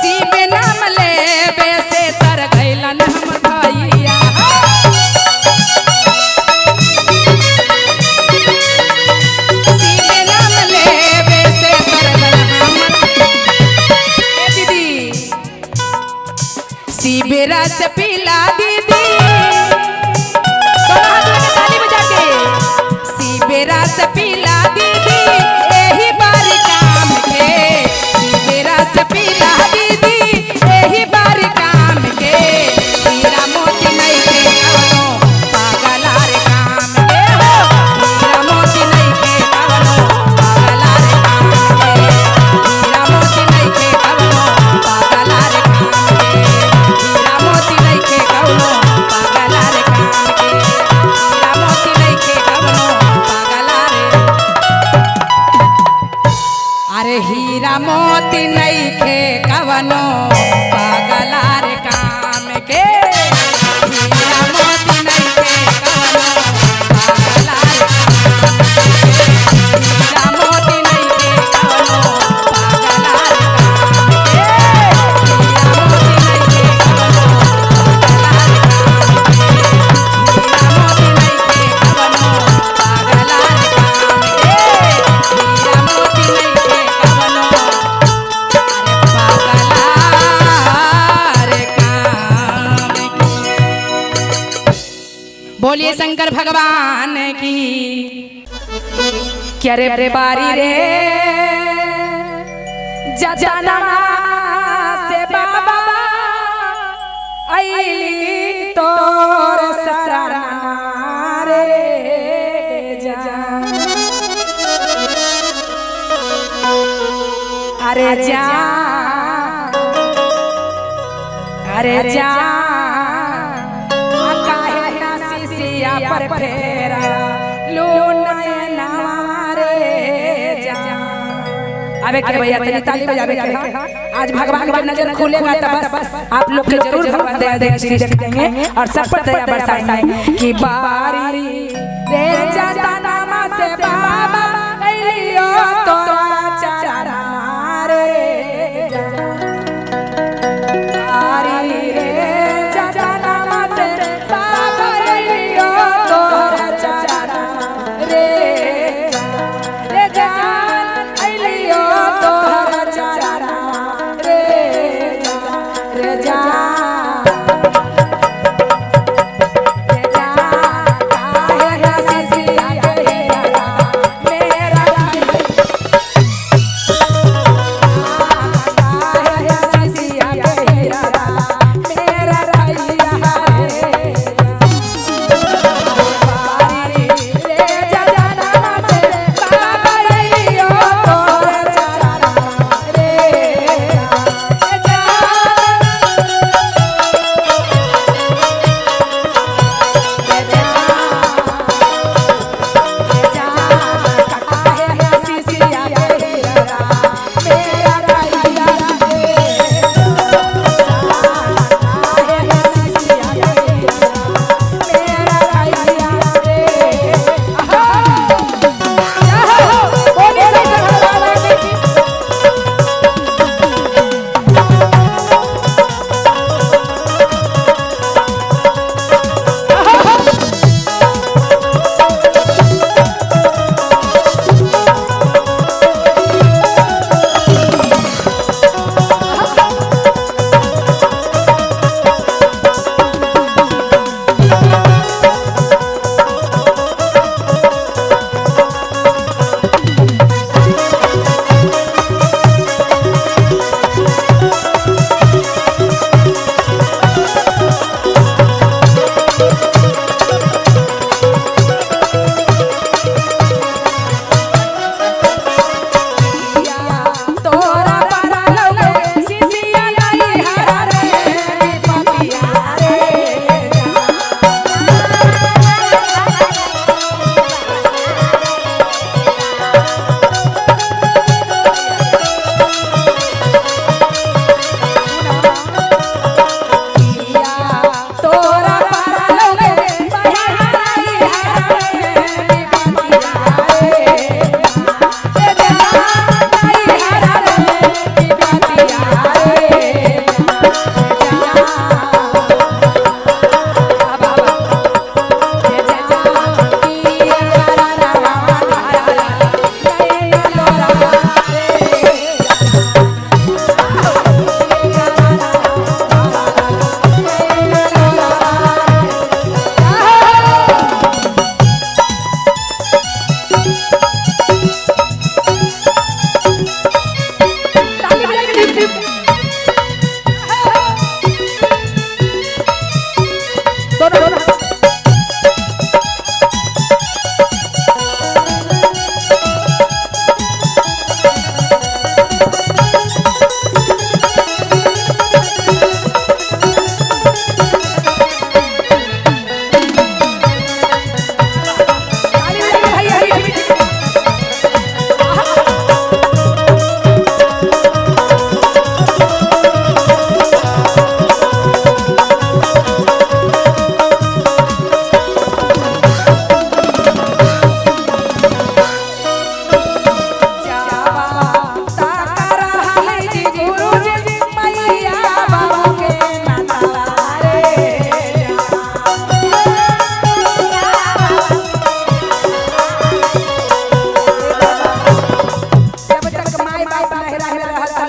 A: शिव नाम लेबे से तर गइलन हम भैया। शिव नाम लेबे से तर गइलन हम। ए दीदी शिव रस पिला दीदी, दोनों हाथ लगा ताली बजा के। शिव रस पिला दीदी एही बार काम के, शिव रस पिला दीदी एही बार काम के। हीरा मोती नहीं के कवनो पागला रे काम के हो,
C: हीरा मोती नहीं खे कवनो पागलार काम के हीरा मोती नहीं खे कवनो पागलार काम के हीरा मोती नहीं खे कवनो पागलार काम के हीरा मोती नहीं खे कवनो पागलार काम के हीरा मोती नहीं खे कवनो पागलार काम के। बोलिए शंकर भगवान की। क्या रे बारी रे जजना से बाबा आईली तोर सराना रे जा अरे जा अरे जा काहे ना सिसिया पर फेरा लो नयना रे जा। अबे के भैया ताली बजावे के आज भगवान की नजर खुलेगा तो बस आप लोग के जरूर भगवान दया देंगे और सब पर दया बरसाएंगे कि बारी रे जनामा से बाबा अइलियो तोरा चारा रे बारी रे जनामा से बाबा अइलियो तोरा चारा रे रे जान अइलियो तोरा चारा रे रे जान काहे ना सिसिया के हीरा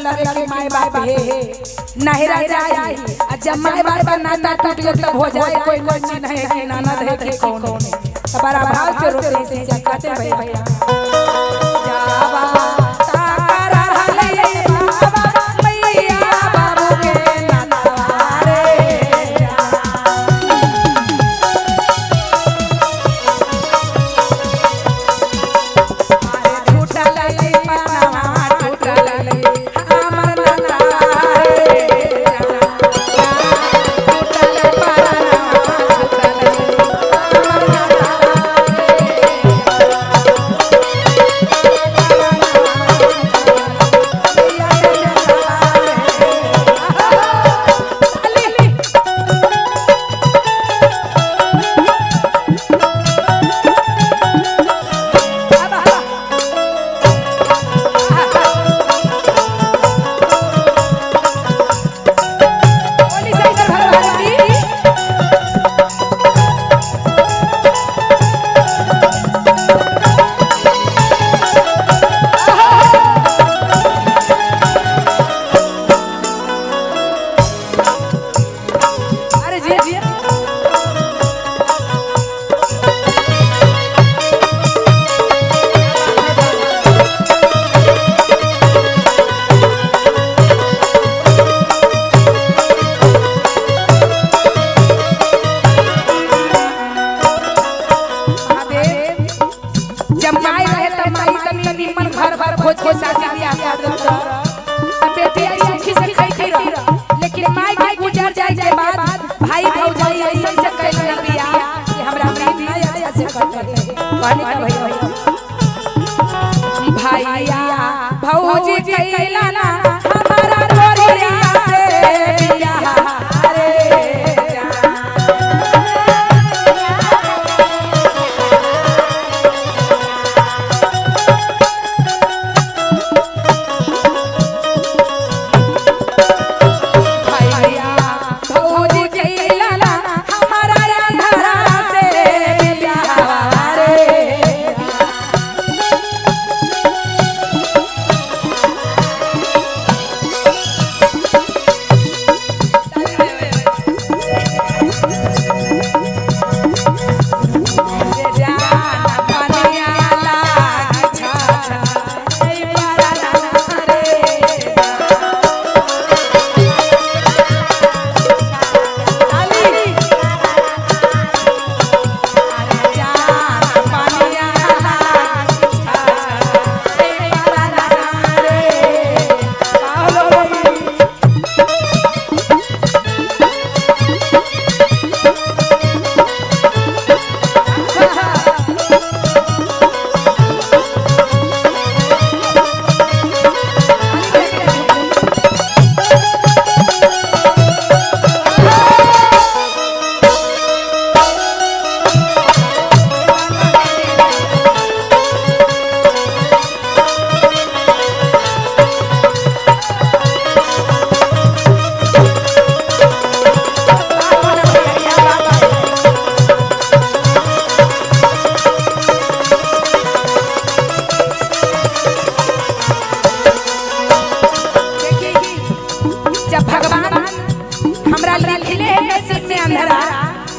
C: लड़े के माय बाप है नहरा जाए आ जब माय बाप का नाता टूट गया तब हो जाए कोई चीज है कि ननद है कि कौन है बड़ा भाव से रोते से कहते भैया जावा तारा हले बाबा मैया बाबू के नातारे लेकिन माई के गुजर जाए के बाद भाई भौजाई ऐसा से कहल ना बिया कि हमरा प्रीति अच्छा से करते कहने का भैया भौजी कहला ना हमारा तोरिया से बिया रे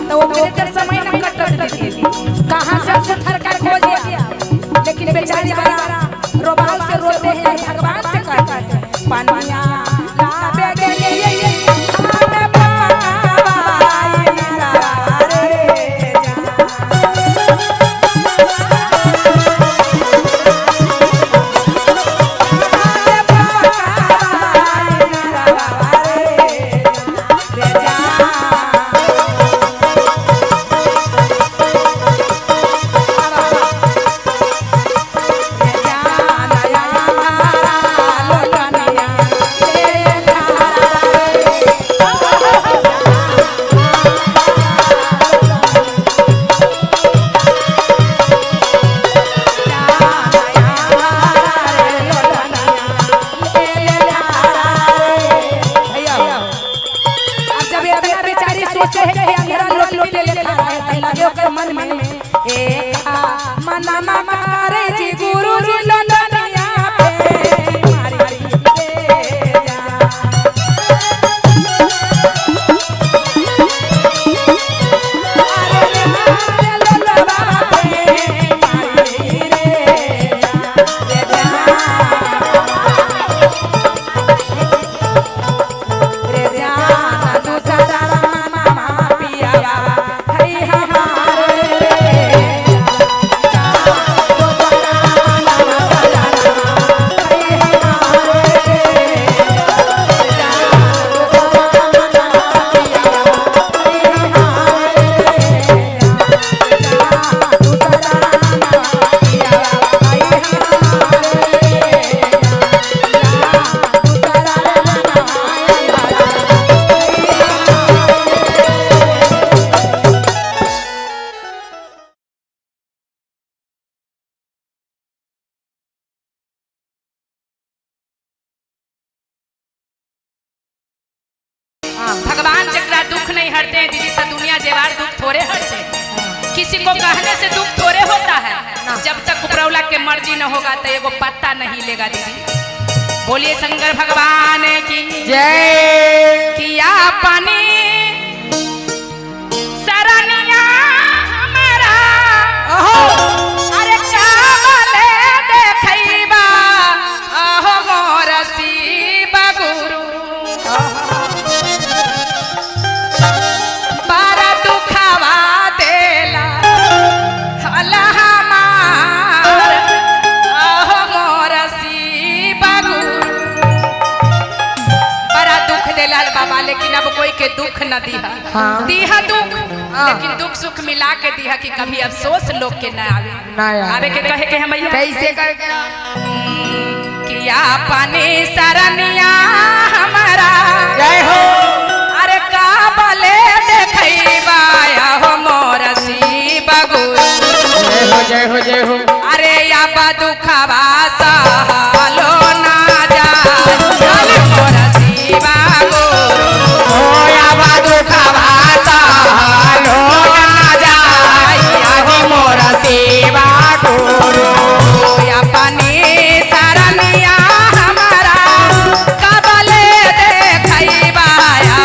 C: तो वो मेरे तर समय न कटत देती कहां से हमसे थरका खोज लेकिन बेचारी बड़ा रोबाल से रोते हैं भगवान से कहते हैं पानिया लाबे गे हमें पावाई मेरा रे मन में एक मना मारे जी गुरु जी लंदनिया पे मारी
A: भगवान जकरा दुख नहीं हरते हैं दीदी तो दुनिया जेवार दुख थोड़े हरते हैं। किसी को कहने से दुख थोड़े होता है। जब तक उपरौला के मर्जी न होगा तो एगो पत्ता नहीं लेगा दीदी। बोलिए शंकर भगवान की
B: जय।
A: किया पानी सरनिया हमारा अरे चावले देखैबा अहो मोर शिव गुरु बारा दुखावा देला हला हमार अहो मोर शिव गुरु बड़ा दुख देला बाबा लेकिन अब कोई के दुख न दिहा।
B: हाँ।
A: दिहा दुख लेकिन दुख सुख मिला के दिहा कि कभी अफसोस लोग के न आवे आवे के कहे के हमैया
B: कैसे करके
A: किया पानी सरनिया हमारा
B: जय हो।
A: अरे काबले देखैबा हो मोर शिव गुरु
B: जय हो जय हो जय हो।
A: अरे या दुखवा सहलो ना जाए मोर शिव गुरु
B: ओ या दुखवा सहलो ना जाए हो मोर शिव गुरु।
A: या पानी सरनिया हमारा कबले देखैबा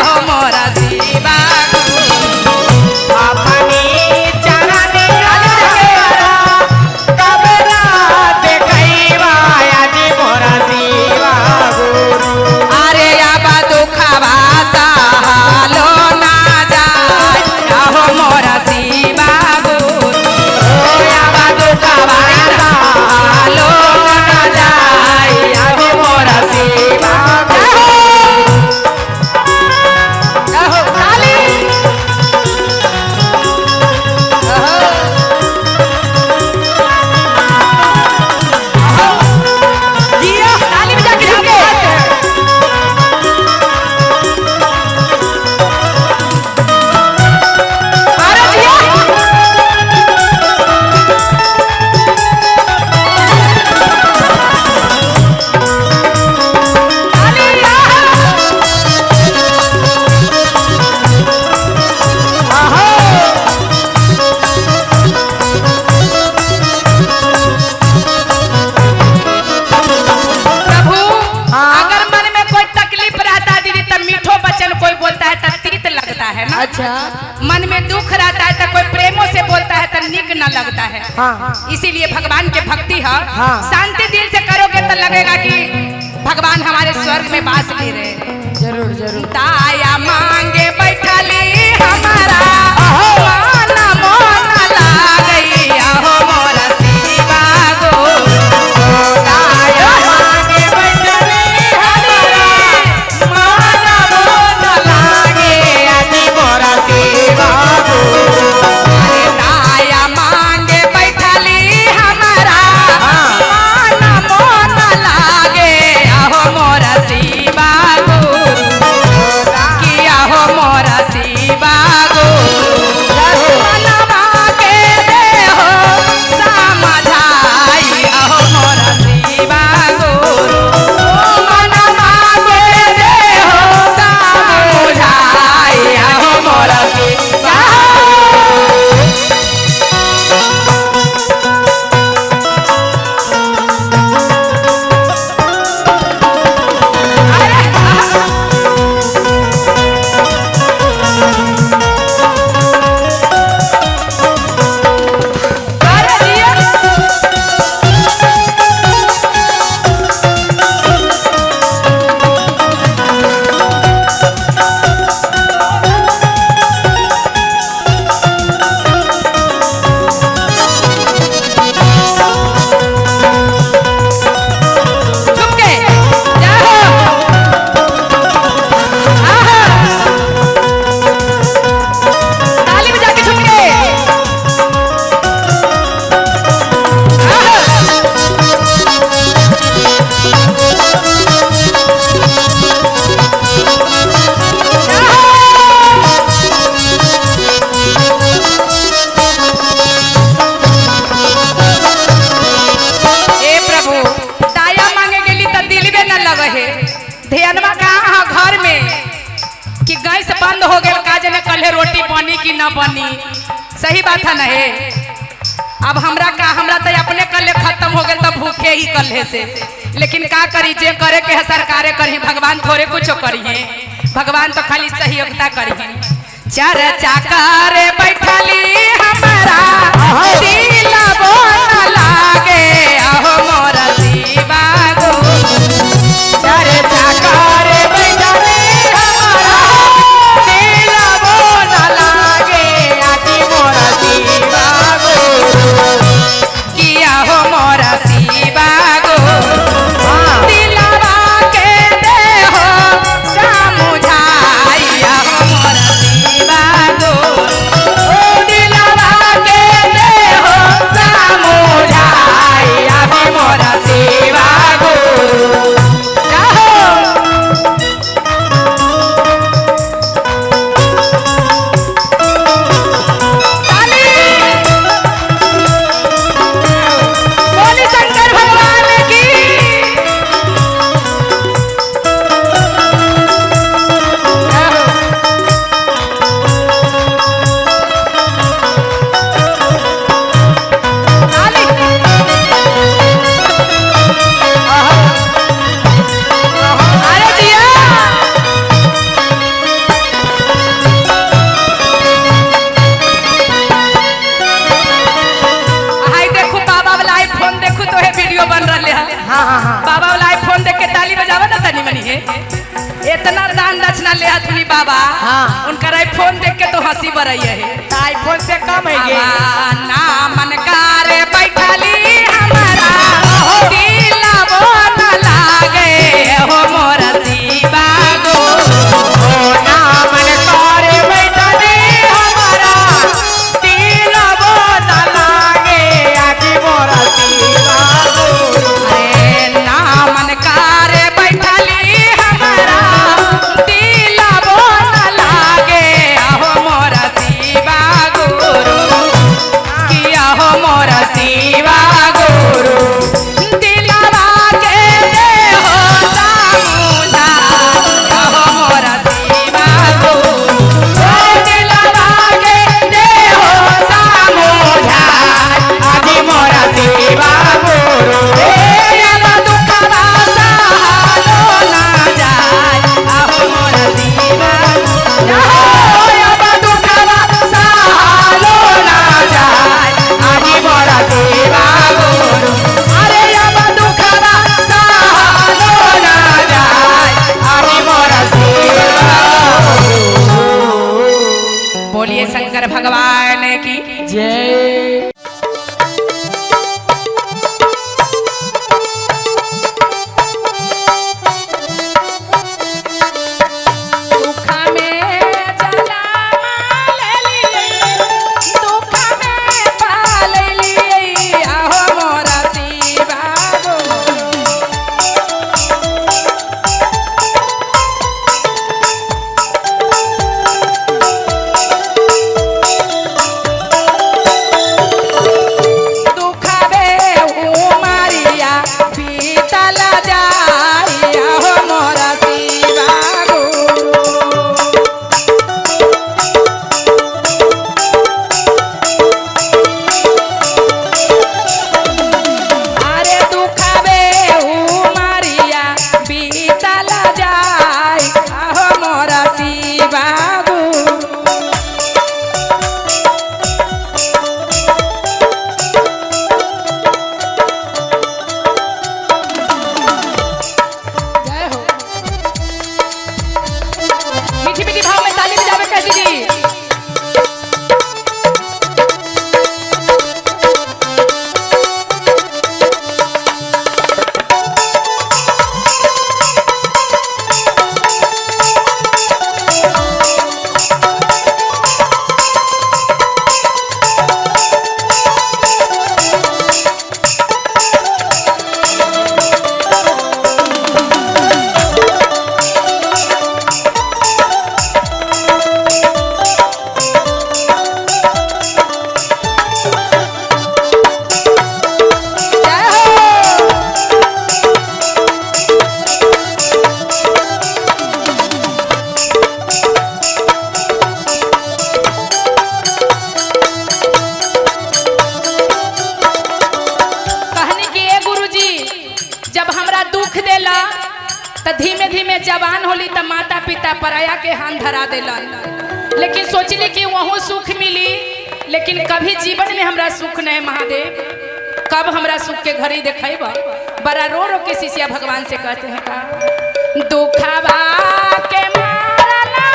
A: हो मोर शिव गुरु
B: अपनी चरनिया कबरा देखैबा यदि मोर शिव गुरु।
A: अरे अब दुखवा सहलो ना जाए हो मोर शिव गुरु अब दुखवा सहलो ना जाए हो मोर शिव गुरु। काली जियो काली बजा के जाके मारो जियो प्रभु अगर मन में कोई तकलीफ रहता है दीदी तब मीठो वचन कोई बोलता है तब तीत लगता है ना।
B: अच्छा।
A: मन में दुख रहता है तो कोई प्रेमों से बोलता है तो निक न लगता है।
B: हाँ।
A: इसीलिए भगवान के भक्ति है
B: हाँ।
A: शांति दिल से करोगे तो लगेगा कि भगवान हमारे स्वर्ग में बास ले रहे हैं।
B: जरूर जरूर।
A: दाया मांगे बैठली हमारा मन मोन लागई हो मोर शिव गुरु दाया मांगे बैठली हमारा मन मोन लागे
B: यदि मोर शिव गुरु।
A: अरे दाया मांगे बैठली हमारा मन मोन लागे हो मोर शिव गुरु किया हो मोर शिव गुरु मनवा के दे हो समझाई हो मोर शिव गुरु मनवा के दे हो समझाई हो मोर शिव अरे जिया झुमके जय हो आहा ताली बजा के झुमके आहा ए प्रभु दाया मांगे गेली त दिलबे न लगे हे ध्यानवा कहाँ घर में कि गैस बंद हो गया का जने कल रोटी बनी कि ना बनी। सही बात है ना हे। अब हमरा तो अपने कल खत्म हो गए तब भूखे ही कल से। लेकिन का करी, जे करे के है सरकारे करी, भगवान थोड़े कुछ करी है। भगवान तो खाली सहयोगिता करी है। चार चाकर बैठली हमारा दिल बोल लागे आहो मोरा शिवा गो।
B: चार चाकर बैठली हमारा दिल बोल लागे आजी मोरा शिवा गो।
A: किया हो मोरा शिवा गो दिलवा के दे हो समुझाई आहो मोरा शिवा गो। दिलवा के दे हो समुझाई आहो मोरा शिवा गो। बोली शंकर भगवान की। अरे जिया हाय देखो बाबा वाला आईफोन देखो तो है वीडियो बन रहा है।
B: हाँ हाँ हाँ
A: बाबा वाला आईफोन देख के ताली बजावा ना तनी मनी है। इतना दान दक्षिणा ले आदमी बाबा।
B: हाँ।
A: उनका आईफोन देख के तो हंसी बरई है।
B: आईफोन से कम है ये।
A: ना मनकार बैठली हमारा दिल बोल लागे हो मोरा शिवा गो।
B: नामन कर बैठली हमारा दिल बोल लागे आजी मोरा शिवा गो।
A: अरे ना मनकार बैठली हमारा दिल बोल लागे हो मोरा शिवा गो। किया हो मोरा धीमे धीमे जवान होली तो माता पिता पराया के हाथ धरा दिलन, लेकिन सोचली कि वहाँ सुख मिली, लेकिन कभी जीवन में हमरा सुख नहीं महादेव, कब हमरा सुख के घड़ी देखेब। बड़ा रो रो के शिष्या भगवान से कहते हैं का दुखवा के मारला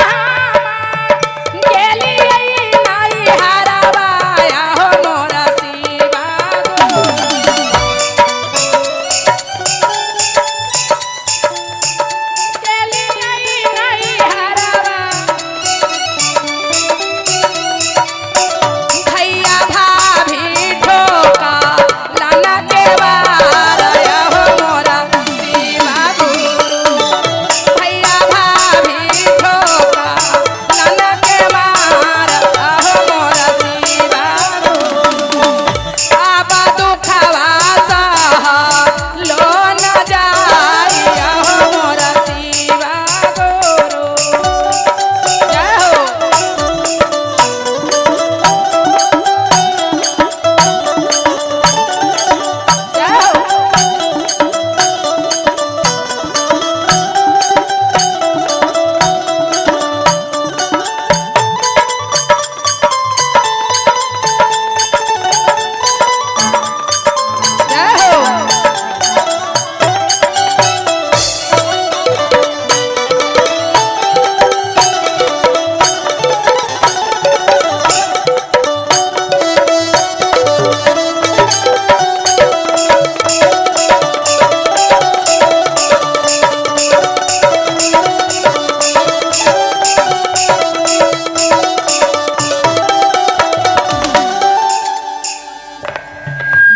A: गेलिए नाई हरावाया हो मोरा शिवा गेलिए नाई हरावा भैया भाभी ठोका लाना के वारया हो मोरा शिवा भैया भाभी ठोका लाना के वारया हो मोरा शिवा आबा दुखवा सह लो न जाइया हो मोरा शिवा गुरु जय हो।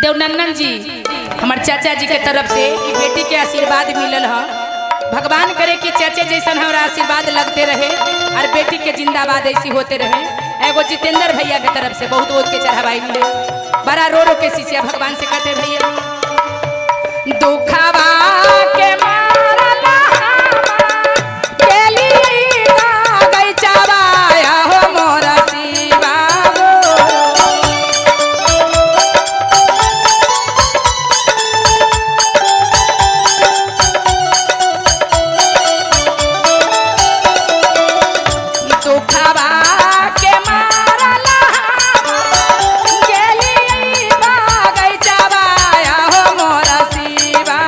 A: देवनंदन जी हमार चाचा जी के तरफ से ई बेटी के आशीर्वाद मिलल है। भगवान करे कि चाचा जैसन हमारा आशीर्वाद लगते रहे और बेटी के जिंदाबाद ऐसी होते रहे। एगो जितेंद्र भैया के तरफ से बहुत बहुत के चढ़ावाई मिले। बड़ा रो रो के शिष्या भगवान से कहते भैया दुखवा के मारला गेली ना गई चावाया हो मोरा शिवा दुखवा के मारला गेली बागै चावाया हो मोरा शिवा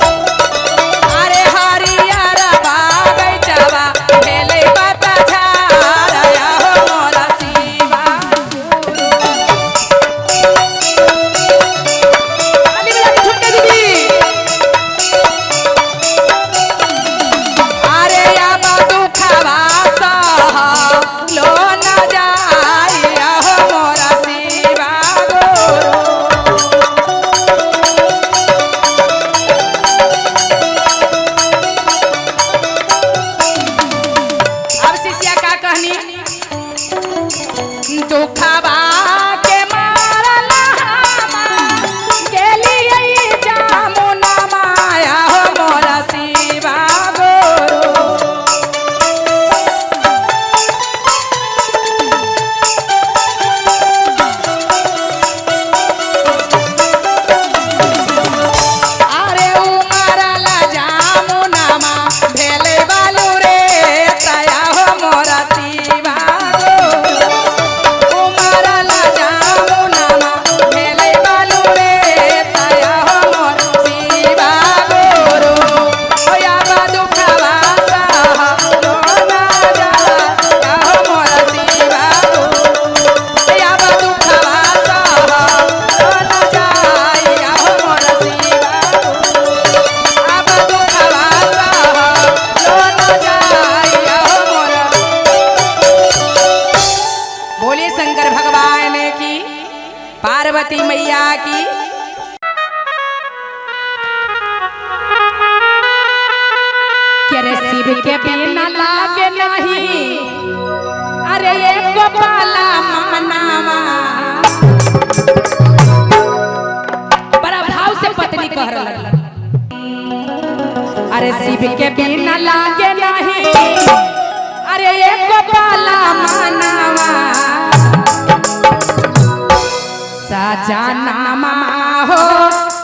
A: अरे हरियर बागै चावा भेलै बता झारया हो मोरा शिवा ताली बजा के छुटके दीदी अरे आबा दुखवा सह लो न जाइया हो मोरा शिवा अब शिष्या का कहनी दुखवा के मारला गेलिए जामुना माया हो मोरा शिवा गुरु अरे उमरला जामुना मा भेले बालू रे तया हो मोरा शिवा गुरु उमरला जामुना मा भेले बालू रे तया हो मोरा शिवा गुरु ओया बा दुखवा सह लो ना जाया हो मोरा शिवा गुरु ओया बा दुखवा सह लो ना जाया हो मोरा शिवा आबा दुखवा सह लो ना जाया हो मोरा। बोलिए शंकर भगवान की, पार्वती मैया की। के रे शिव के बिना लागे नहीं अरे एक गोपाला मनावा बड़ा भाव से पत्नी कह रहा अरे शिव के बिना लागे नहीं अरे
C: अरे एक पाला मानवा सजनामा हो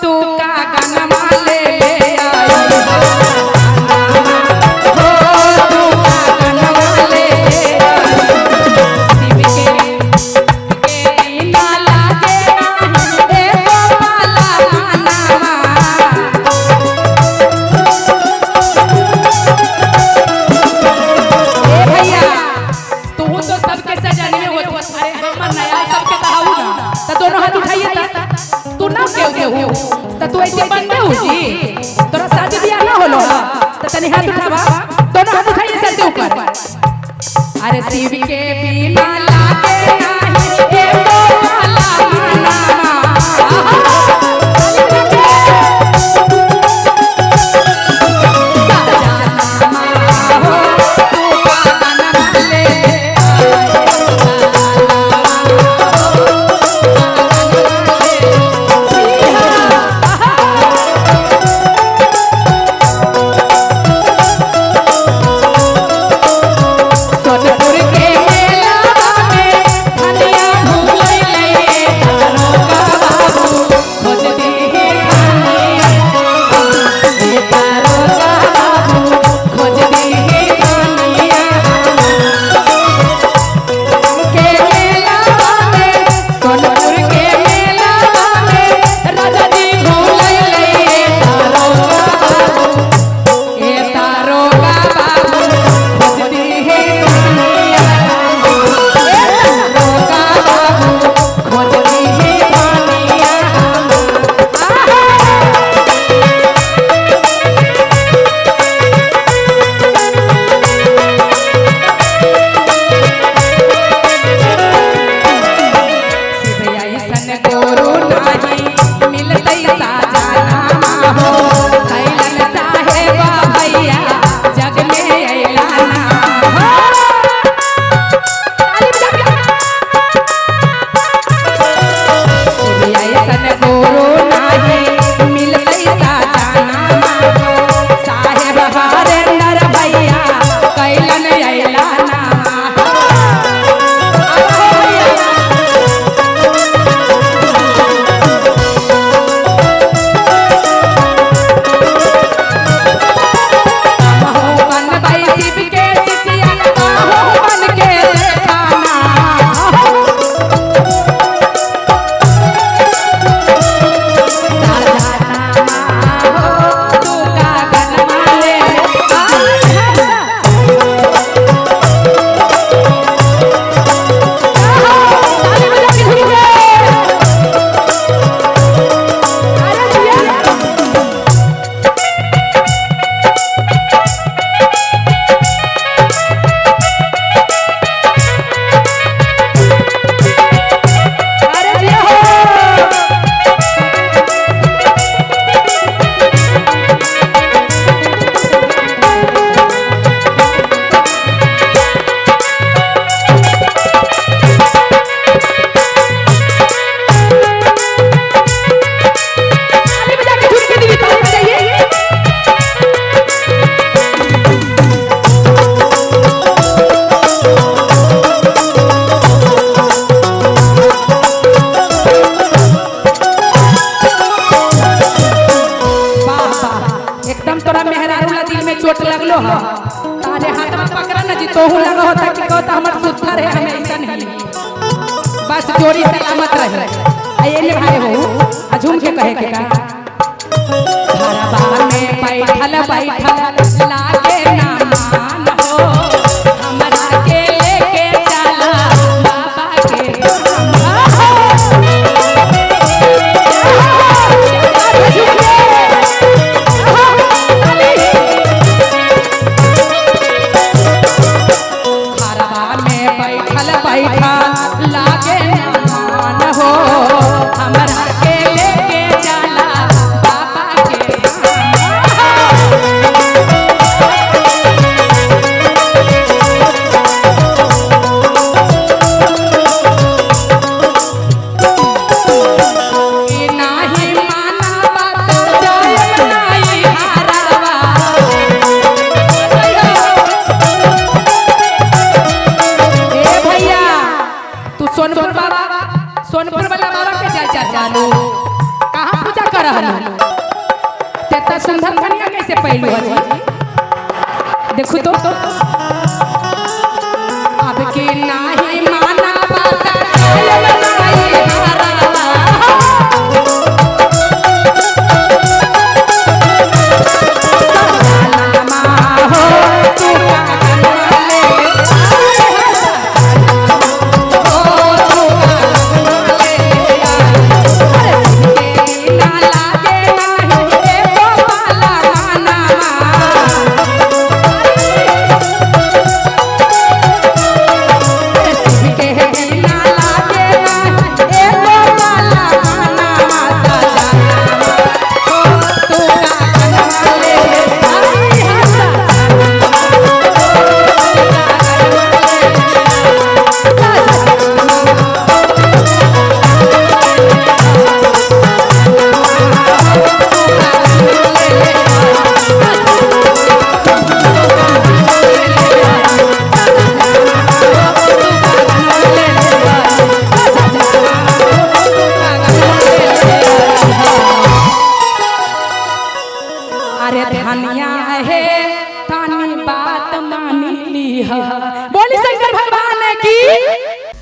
C: तू का गनमा ले आई हो तू का गनमा ले शिव के बिना लागे नाही एको पाला मानवा ए भैया तू तो सबके सजनिए होत अरे हमर नया सबके कहाऊ ना त दोनों हाथ उठाइए तू ना के हो त तू ऐसे बनते हो जी तोरा शादी बियाह ना होलो त तनी हाथ उठावा दोनों हाथ उठाइए सर के ऊपर अरे शिव के बिना लागे नाही एको पाला मानवा सोनपुर के मेला में धनिया भूलैले तारो बाबू खोज दी धनिया हे तारो बाबू खोज दी धनिया के मेला में सोनपुर के मेला में राजा जी भूलैले तारो बाबू हे तारो बाबू खोज दी धनिया हे तारो बाबू खोज दी धनिया शिवया ऐसन गोरु नाही मिलतै साजना हो कैलन साहेब भैया जग में अइला ना हो शिवया ऐसन गोरु नाही मिलतै साजना हो साहेब हरेंद्र भैया कैलन अइला ना हो बाहु बन भाई शिव के सिसिया बाहु बन के देखाना साजनामा हो तू का गनमा ले ताली बजा के धुरी दे अरे जिया अरे जिया हो ताली बजा के धुरी के दीदी ताली बजाइए वाह वाह एकदम तोरा मेहरारूला दिल में चोट लगलो ह तारे हाथ में पकड़ा न जी तोहू लगा होता कि कहता हमर सुथर है हमें ऐसा नहीं बस जोड़ी सलामत रहे आ ये ले भाई हो आ झूम के कहे के का घरबा में बैठल बैठल लागे ना मान हो हमरा के लेके चला बाबा के घरबा में बैठल बैठल लागे ना मान हो हमरा के लेके चला बाबा के सोनपुर वाला बाबा के जल चढ़ालो कहाँ पूजा कर रहलो तेता सुंदर कन्या कैसे पहलू है देखो तो अब के नाही माना बात काल बनाई हारा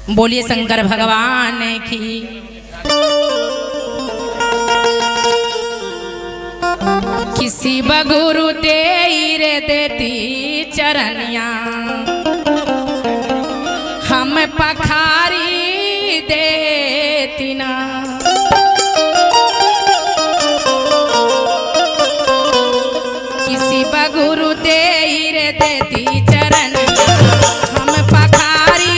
A: बोलिए शंकर भगवान की। किसी बगुरु दे रे देती चरनिया हम पखारी देती ना किसी बगुरु दे रे देती चरनिया हम पखारी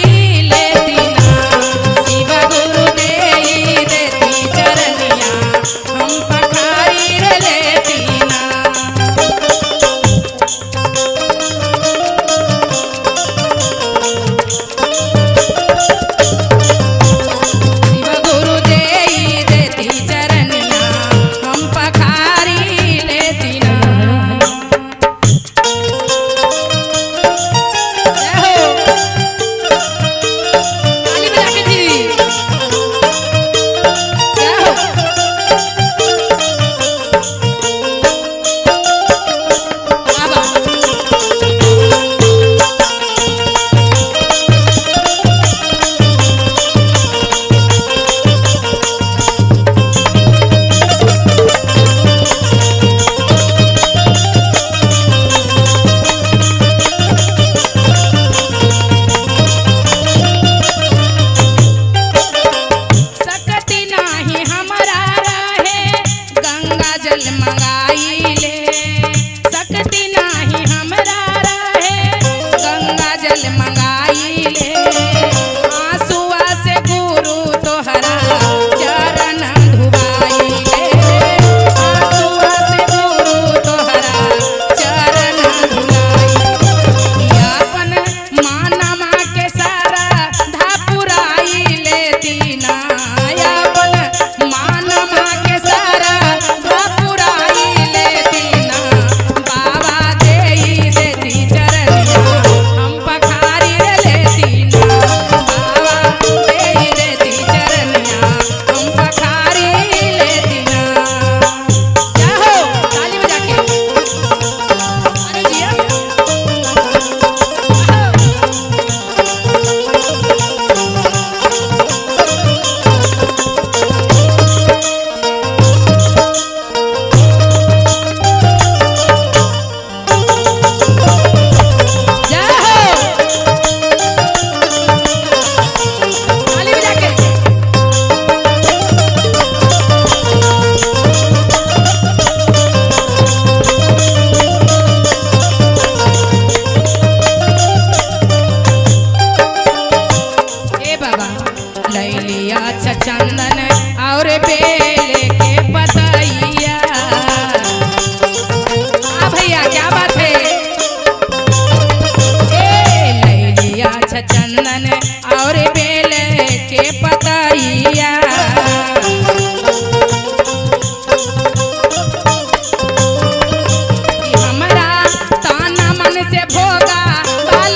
C: भोगा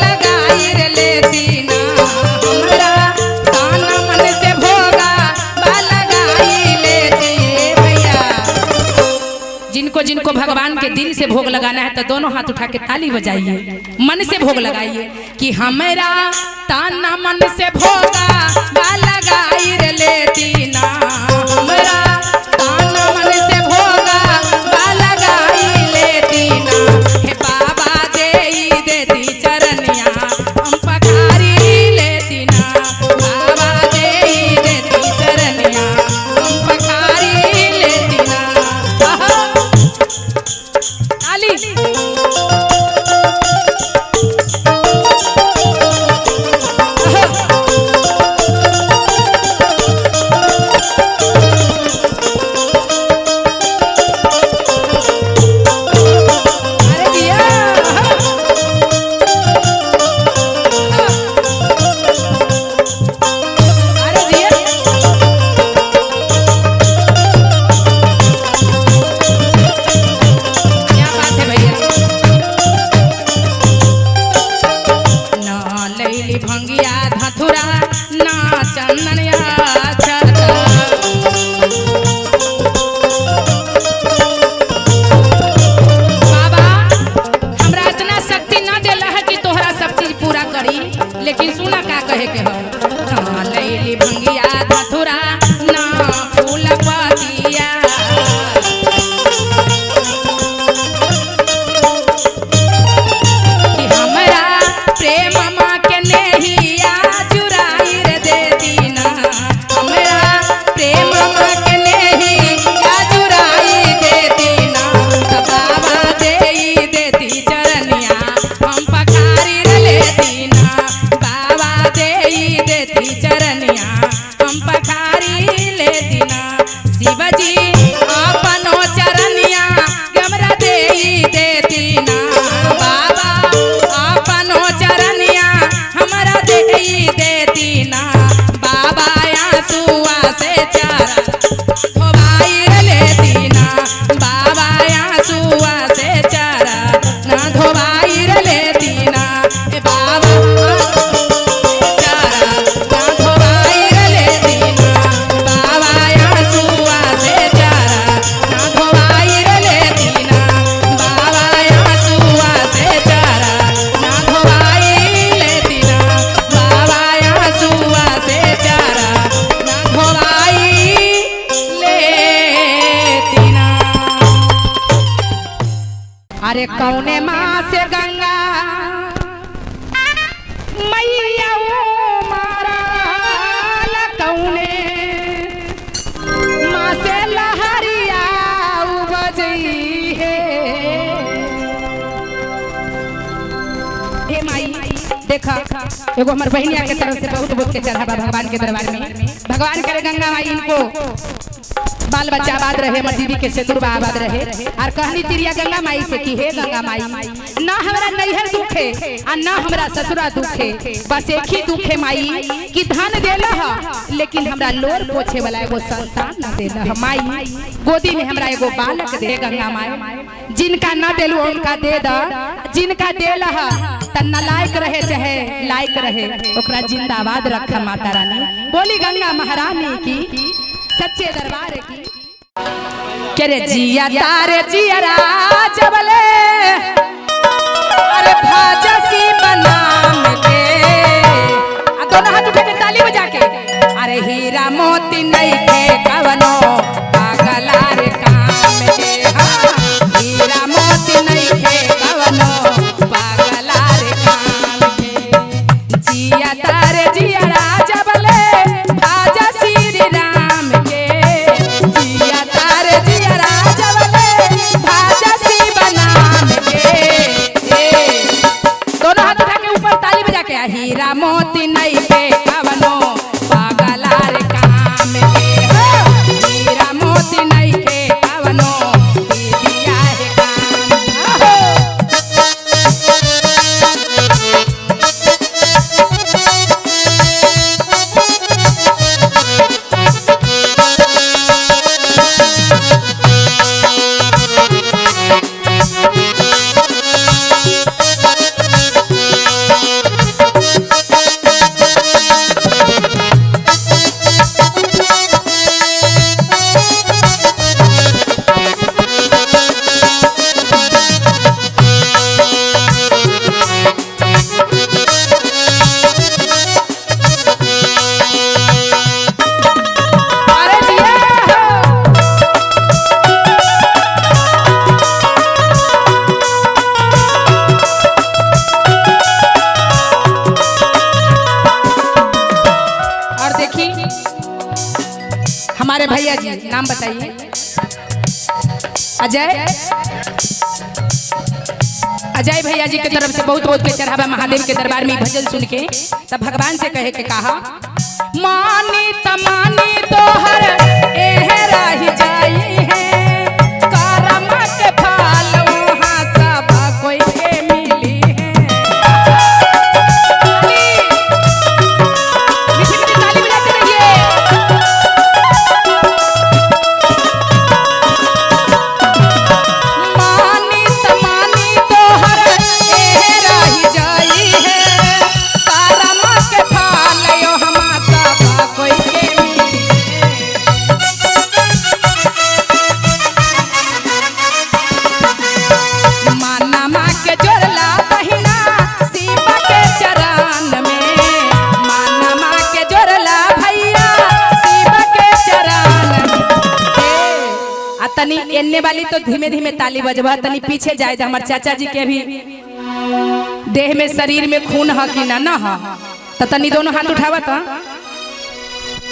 C: लगाई रे लेती ना हमरा ताना
A: दिल से भोग लगाना है तो दोनों हाथ उठा के ताली बजाइए, मन से भोग लगाइए कि हमारा ताना मन से भोगा लगाई रे लेती ना, हमारा ताना मन से भोगा लगाई लेती ना, हे बाबा देती चरनिया हम पखारी लेती ना, बाबा देती चरनिया हम पखारी लेती ना। ताली भंगिया धथुरा ना चंदनिया छता, बाबा हमरा इतना शक्ति ना देला है कि तोहरा सब चीज पूरा करी, लेकिन सुना का कहे के हो, ना लैली भंगिया धथुरा ना फूल पतिया, कि हमरा प्रेम अरे कौने माँ से गंगा मैया वो मारा कौने माँ से लहरिया बजई है, हे माई देखा एगो हमार बहनिया के तरफ से बहुत बहुत के चढ़ावा भगवान के दरबार में, भगवान करे गंगा माई इनको बाल बच्चा आबाद रहे, मदीदी के सिंदूरबा आबाद रहे, और कहनी तिरिया गंगा माई से कि हे गंगा माई ना हमरा नैहर दुखे आ ना हमरा ससुरा दुखे, बस एक ही दुखे माई कि धन देला है लेकिन हमरा लोर पोछे वाला एगो संतान ना देला है, माई गोदी में हमरा एगो बालक दे गंगा माई, जिनका न देलू उनका दे द, जिनका देला है त नालायक रहे चाहे लायक रहे ओकरा जिंदाबाद रख माता रानी, बोली गंगा महारानी की सच्चे दरबार की। के रे जिया तारे जिया जबले अरे भाजसी बनाम के, दोनों हाथ उठा के ताली बजा के, अरे हीरा मोती नहीं के कवनो पागला रे काम के, हीरा मोती नहीं के कवनो पागला रे काम के, जिया तारे जिया जबले भाजा श्री राम के, जिया तारे जिया जबले भाजा श्री बनाम के, दोनों हाथ उठा के ऊपर ताली बजा के, हीरा मोती नहीं के कवनो पागला रे काम के, देखी हमारे भैया जी, नाम बताइए। अजय, अजय भैया जी की तरफ से बहुत बहुत के चढ़ावा महादेव के दरबार में भजन सुन के तब भगवान से कहे के कहा, मानी तमानी तोहर एह रही जाई है, करम के फल वहाँ सब कोई के मिली है। ताली बजाते रहिए। मानी तमानी तोहर एह रही जाई है, करम के फल वहाँ सब कोई के मिली है। मानमा के जोड़ला बहिना शिव के चरण में, मानमा के जोड़ला भैया शिव के चरण में। आ तनी एन्ने वाली तो धीमे धीमे ताली बजबा, तनी पीछे जाए जा। हमार चाचा जी के भी देह में शरीर में खून ह कि ना ह, तो तनी दोनों हाथ उठावा तो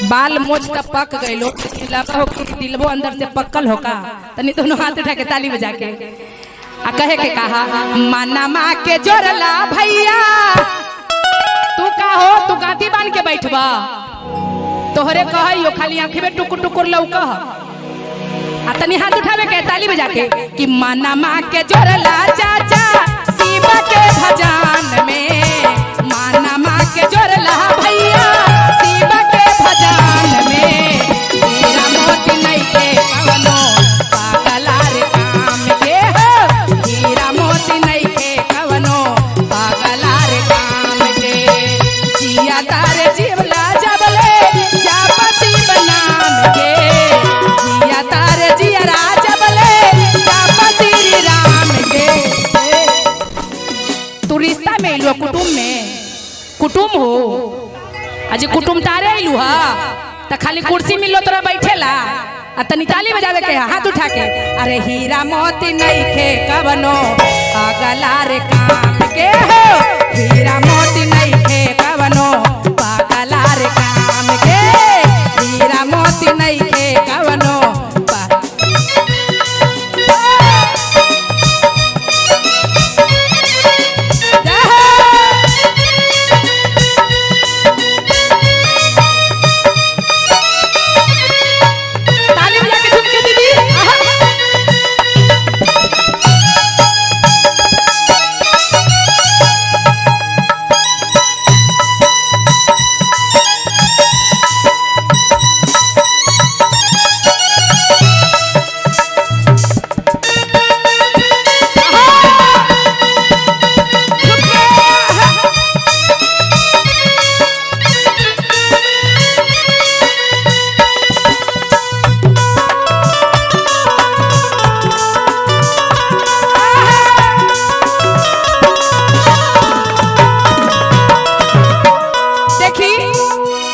A: बाल मोच का पक गइलो, लगा हो कि दिलबो अंदर से पक्कल हो का। तनी दोनों हाथ उठा के ताली बजा के आ कहे के कहा, मानमा के जोड़ला भैया। तू का हो, तू गादी बांध के बैठबा, तोहरे कहियो खाली आंखें में टुकुर टुकुर लौका। आ तनी हाथ उठावे के ताली बजा के कि मानमा के जोड़ला चाचा शिव के भजन में, मानमा के जोड़ला भैया शिव के भजन में। हीरा मोती नहीं के कवनो पागला रे काम के हो, हीरा मोती नहीं के कवनो पागला रे काम के। जिया तारे जीवला जबले जापसी बनाम के, जिया तारे जिया राजबले जापसी राम के। तू रिश्ता में इलु कुटुम में, कुटुम हो अजी कुटुम तारे इलु हा त खाली कुर्सी मिलो तोरा बैठेला आ तनी ताली बजावे के हाथ उठा के। अरे हीरा मोती नहीं खे कवनो पागला रे काम के हो, हीरा मोती नहीं खे कवनो पागला रे काम के, हीरा मोती नहीं खे कवनो ताली बजा के झुमके दीदी। देखी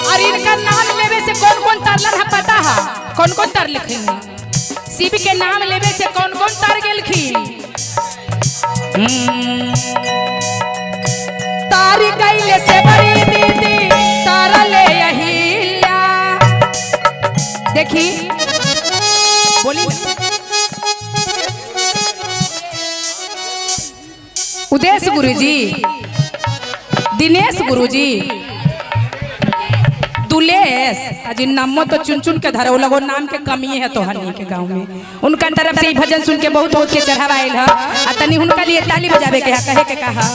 A: और इनका नाम लेवे से कौन कौन तरलन है पता है? कौन कौन तर लिखिन? शिव के नाम लेवे से कौन कौन तर गेलखिन? तारी कैले से बड़ी दीदी तारा ले अहिल्या। देखी बोली उदेश गुरुजी, दिनेश गुरुजी, दुलेश अजी नामो तो चुन चुन के धरो लगो, नाम के कमी है तो हनी के गांव में। उनका तरफ से भजन सुन के बहुत बहुत के चढ़ावा आइल है आ तनी उनका लिए ताली बजावे के कहे के कहा।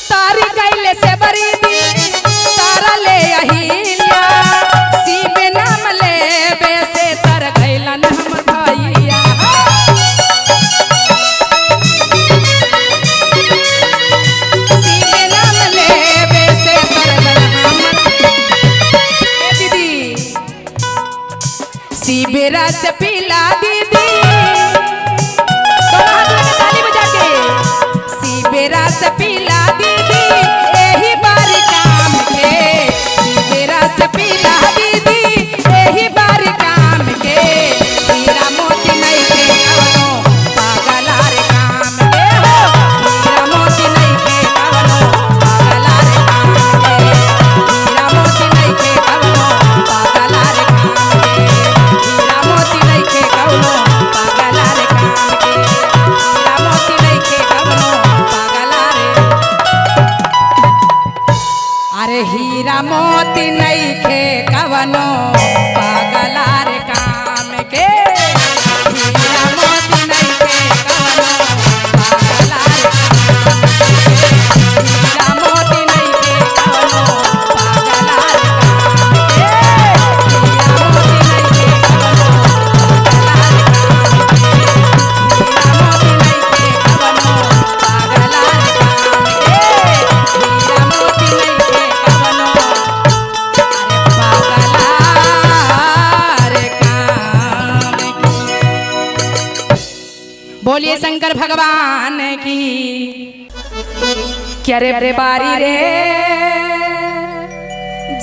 A: तारी कैले से बड़ी दी तारा ले अहिल्या, शिव नाम ले बेसे तर गइलन हम भैया। शिव नाम ले बेसे तर गइलन हम दीदी। शिवेरा से
C: हीरा मोती नहीं खे कवनो पागला रे काम के हीरा मोती नहीं खे कवनो पागला रे हीरा मोती नहीं खे कवनो पागला रे हीरा मोती नहीं खे कवनो पागला रे हीरा मोती नहीं खे कवनो पागला रे हीरा मोती नहीं खे कवनो बोलिए शंकर भगवान की। क्या रे रे बारी रे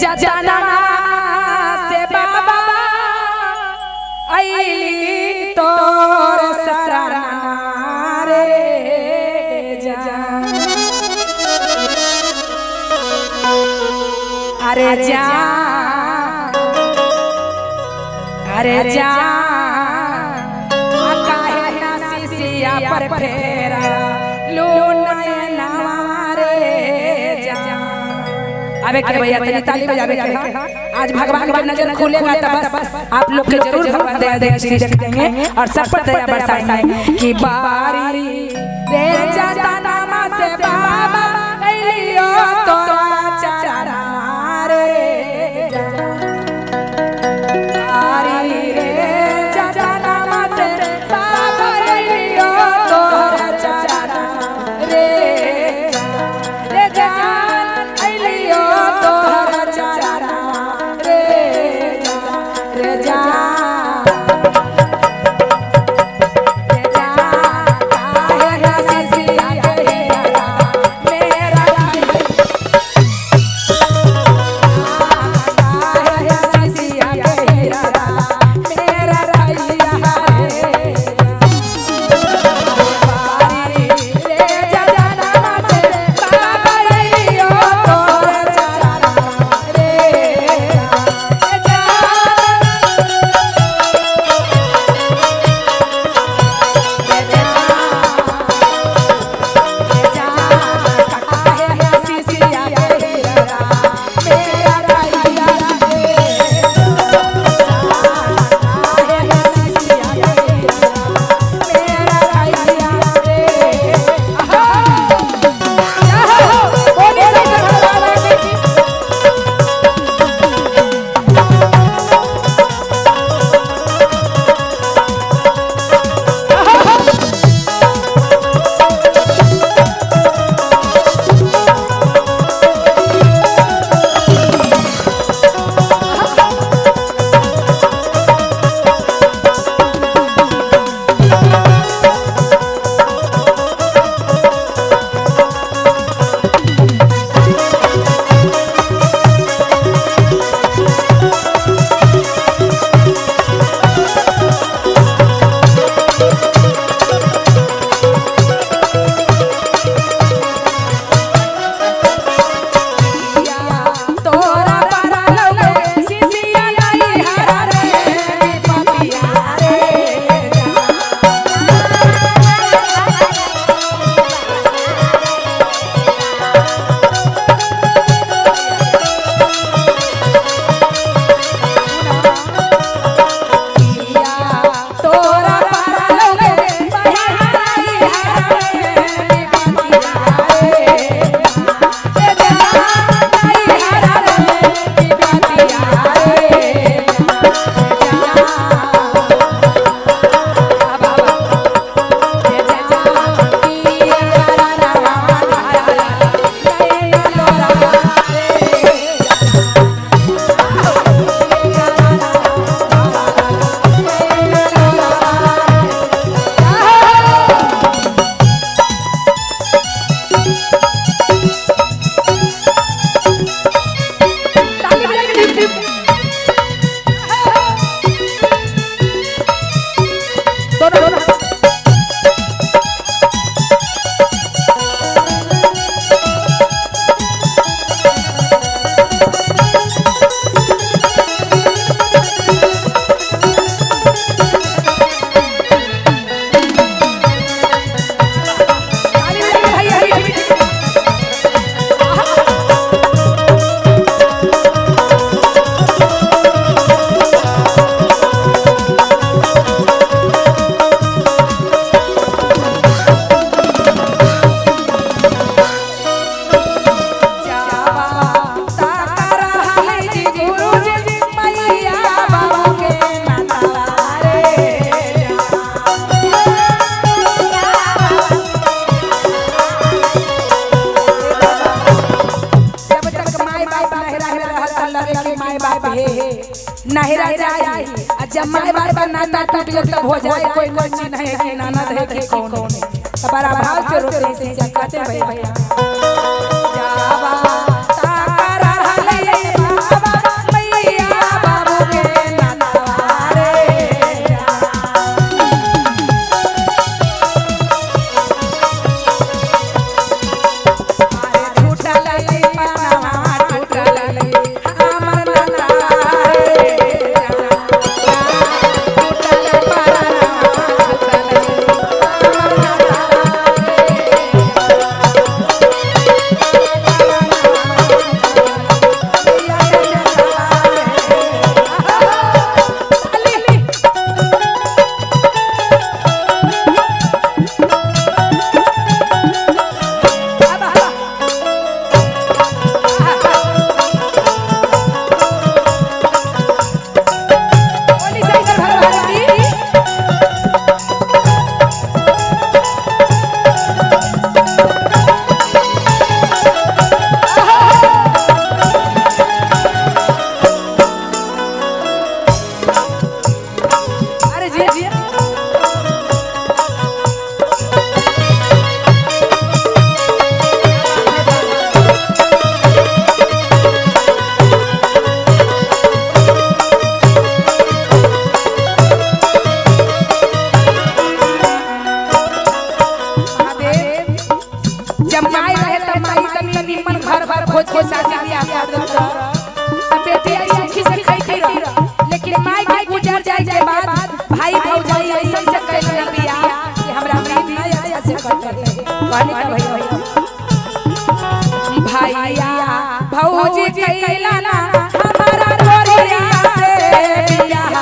C: जाना से बाबा आईली तोर सराना रे जा अरे जा अरे जा पर फेरा लो नयना रे जा। अबे के भैया तनी ताली बजावे के आज भगवान की नजर खुलेगा तो बस आप लोग के जरूर भगवान दया देंगे और सब पर दया बरसाएंगे कि बारी रे जाता नामा से बाबा लियो तोरा चारा रे जा बारी रे जाता नामा से बाबा सिया बापे नहरा जाई आ जब माय बाप का नाता टूट गया तब हो जाए कोई चीज नहीं कि नाना है कि कौन है बड़ा भाव से रोते से कहते भैया जावा तारा हले बाबा मैया बाबू के नातारे खोज शादी ब्याह कर देता अब बेटी सुखी से खाई लेकिन माई के गुजर जाए के बाद भाई भौजाई ऐसा से कैल बियाह कि हमरा प्रीत नहीं अच्छा से करते कहने का भैया भौजी कैला ना हमारा तोरिया से बियाह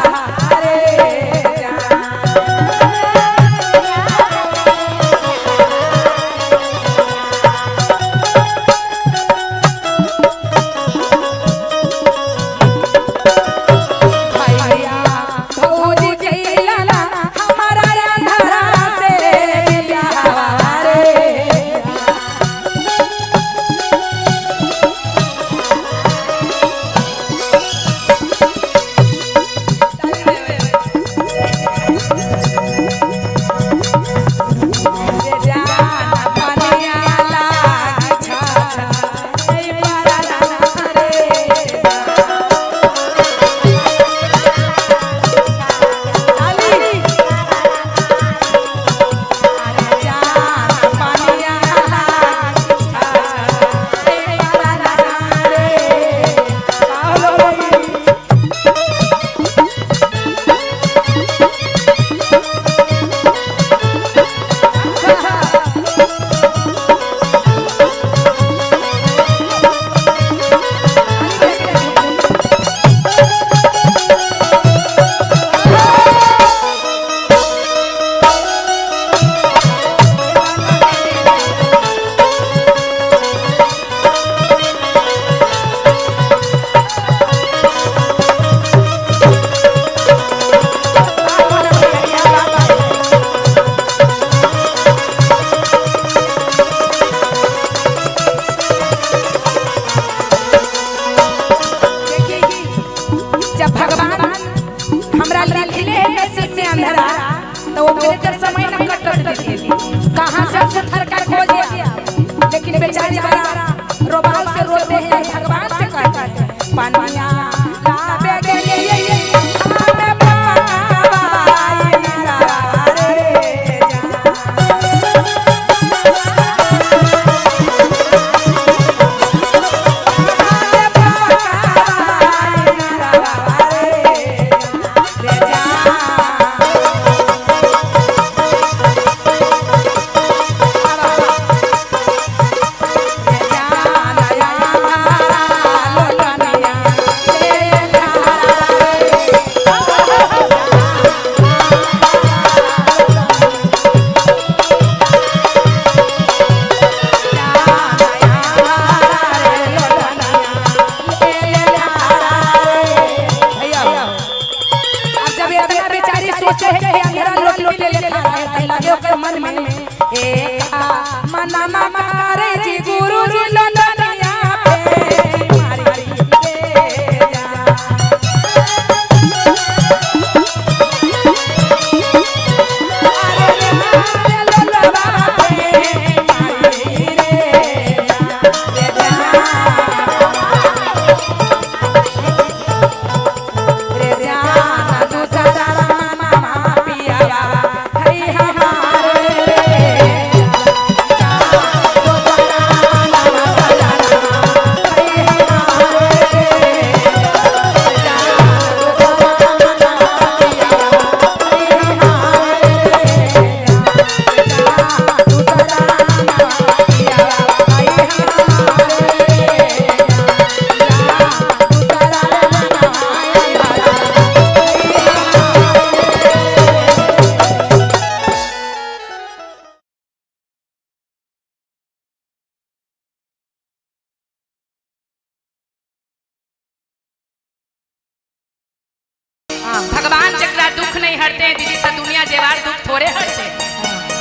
A: भगवान जकरा दुख नहीं हरते हैं दीदी तो दुनिया जेवार दुख थोड़े हरते हैं।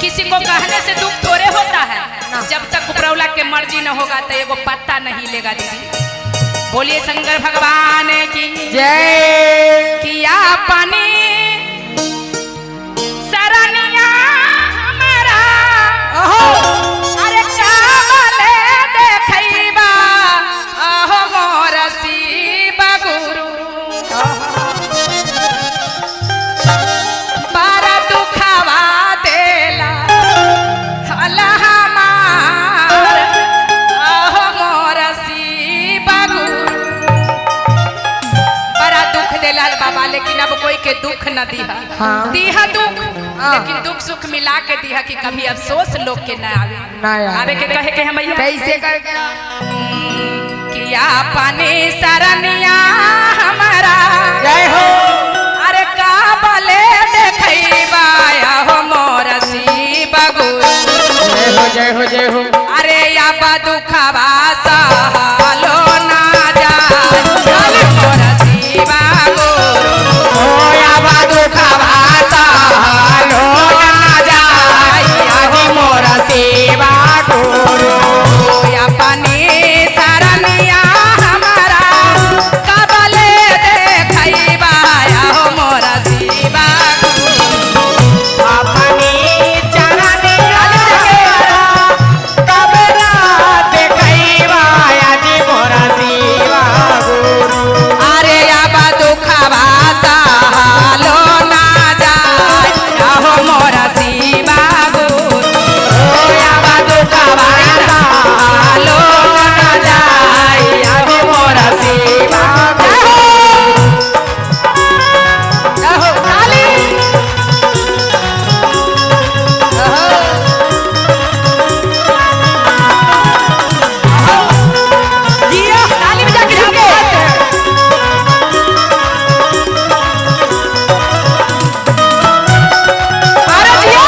A: किसी को कहने से दुख थोड़े होता है। जब तक उपरौला के मर्जी न होगा तो एगो पत्ता नहीं लेगा दीदी। बोलिए शंकर भगवान की
B: जय।
A: किया पानी सरनिया हमारा अरे चावले देखैबा अहो मोर शिव गुरु बड़ा दुखवा देला हला हमार अहो मोर शिव गुरु बड़ा दुख देला बाबा। लेकिन अब कोई के दुख न दिहा।
B: हाँ।
A: दिहा दुख लेकिन दुख सुख मिला के दिहा कि कभी अफसोस लोग के न आवे।
B: ना आवे।
A: आवे के कहे के हम
B: कैसे करके
A: किया पानी सरनिया हमारा
B: जय हो।
A: अरे का बले देखैबा हो मोर शिव गुरु
B: जय हो जय हो जय हो।
A: अरे या दुखवा सहलो ना जाए मोर शिव गुरु
B: ओ या दुखवा सहलो ना जाए मोर शिव गुरु।
A: या पानी सरनिया हमारा कबले देखैबा हो मोर शिव गुरु
B: अपनी चरण कबरा देखैबा आदि मोर शिव गुरु।
A: अरे अब दुखवा सहलो ना जाए हो मोर शिव गुरु
B: ओ या दुखवा सहलो ना जाए आदि मोर शिव गुरु।
A: अहो काली जिया ताली बजा के जाओगे अरे जिया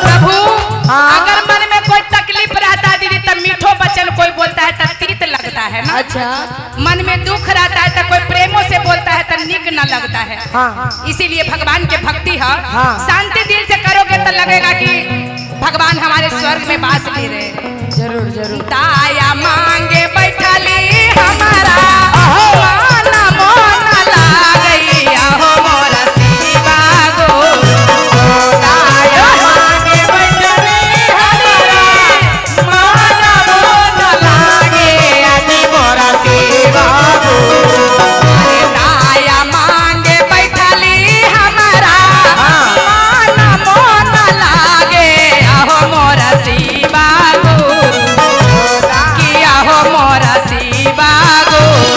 A: प्रभु अगर मन में कोई तकलीफ रहता है दीदी तब मीठो वचन कोई बोलता है तब तीत लगता है ना।
B: अच्छा।
A: मन में दुख रहता है तो कोई प्रेमों से बोलता है तो निक न लगता है।
B: हाँ।
A: इसीलिए भगवान के भक्ति है
B: हाँ।
A: शांति दिल से करोगे तो लगेगा कि भगवान हमारे स्वर्ग में बास ले रहे हैं।
B: जरूर जरूर।
A: दाया मांगे बैठली हमारा मन मोन लागई हो मोर शिव गुरु दाया मांगे बैठली हमारा मन मोन लागे
B: आदि मोर शिव गुरु।
A: अरे दाया मांगे बैठली हमारा मन मोन लागे हो मोर शिव गुरु किया हो मोर शिव गुरु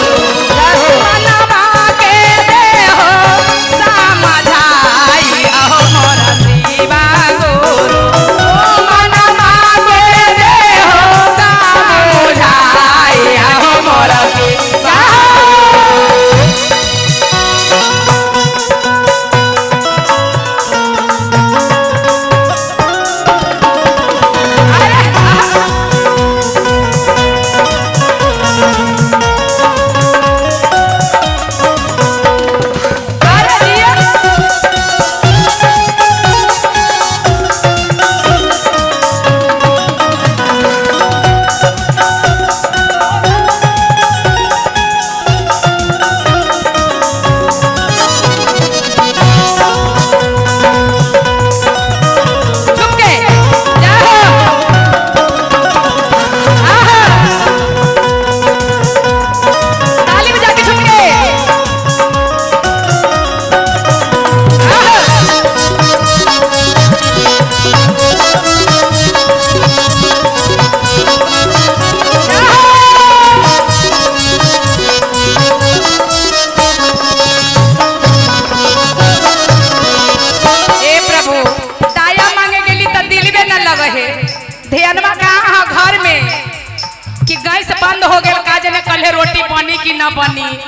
A: चूल्हे रोटी बनी कि न बनी।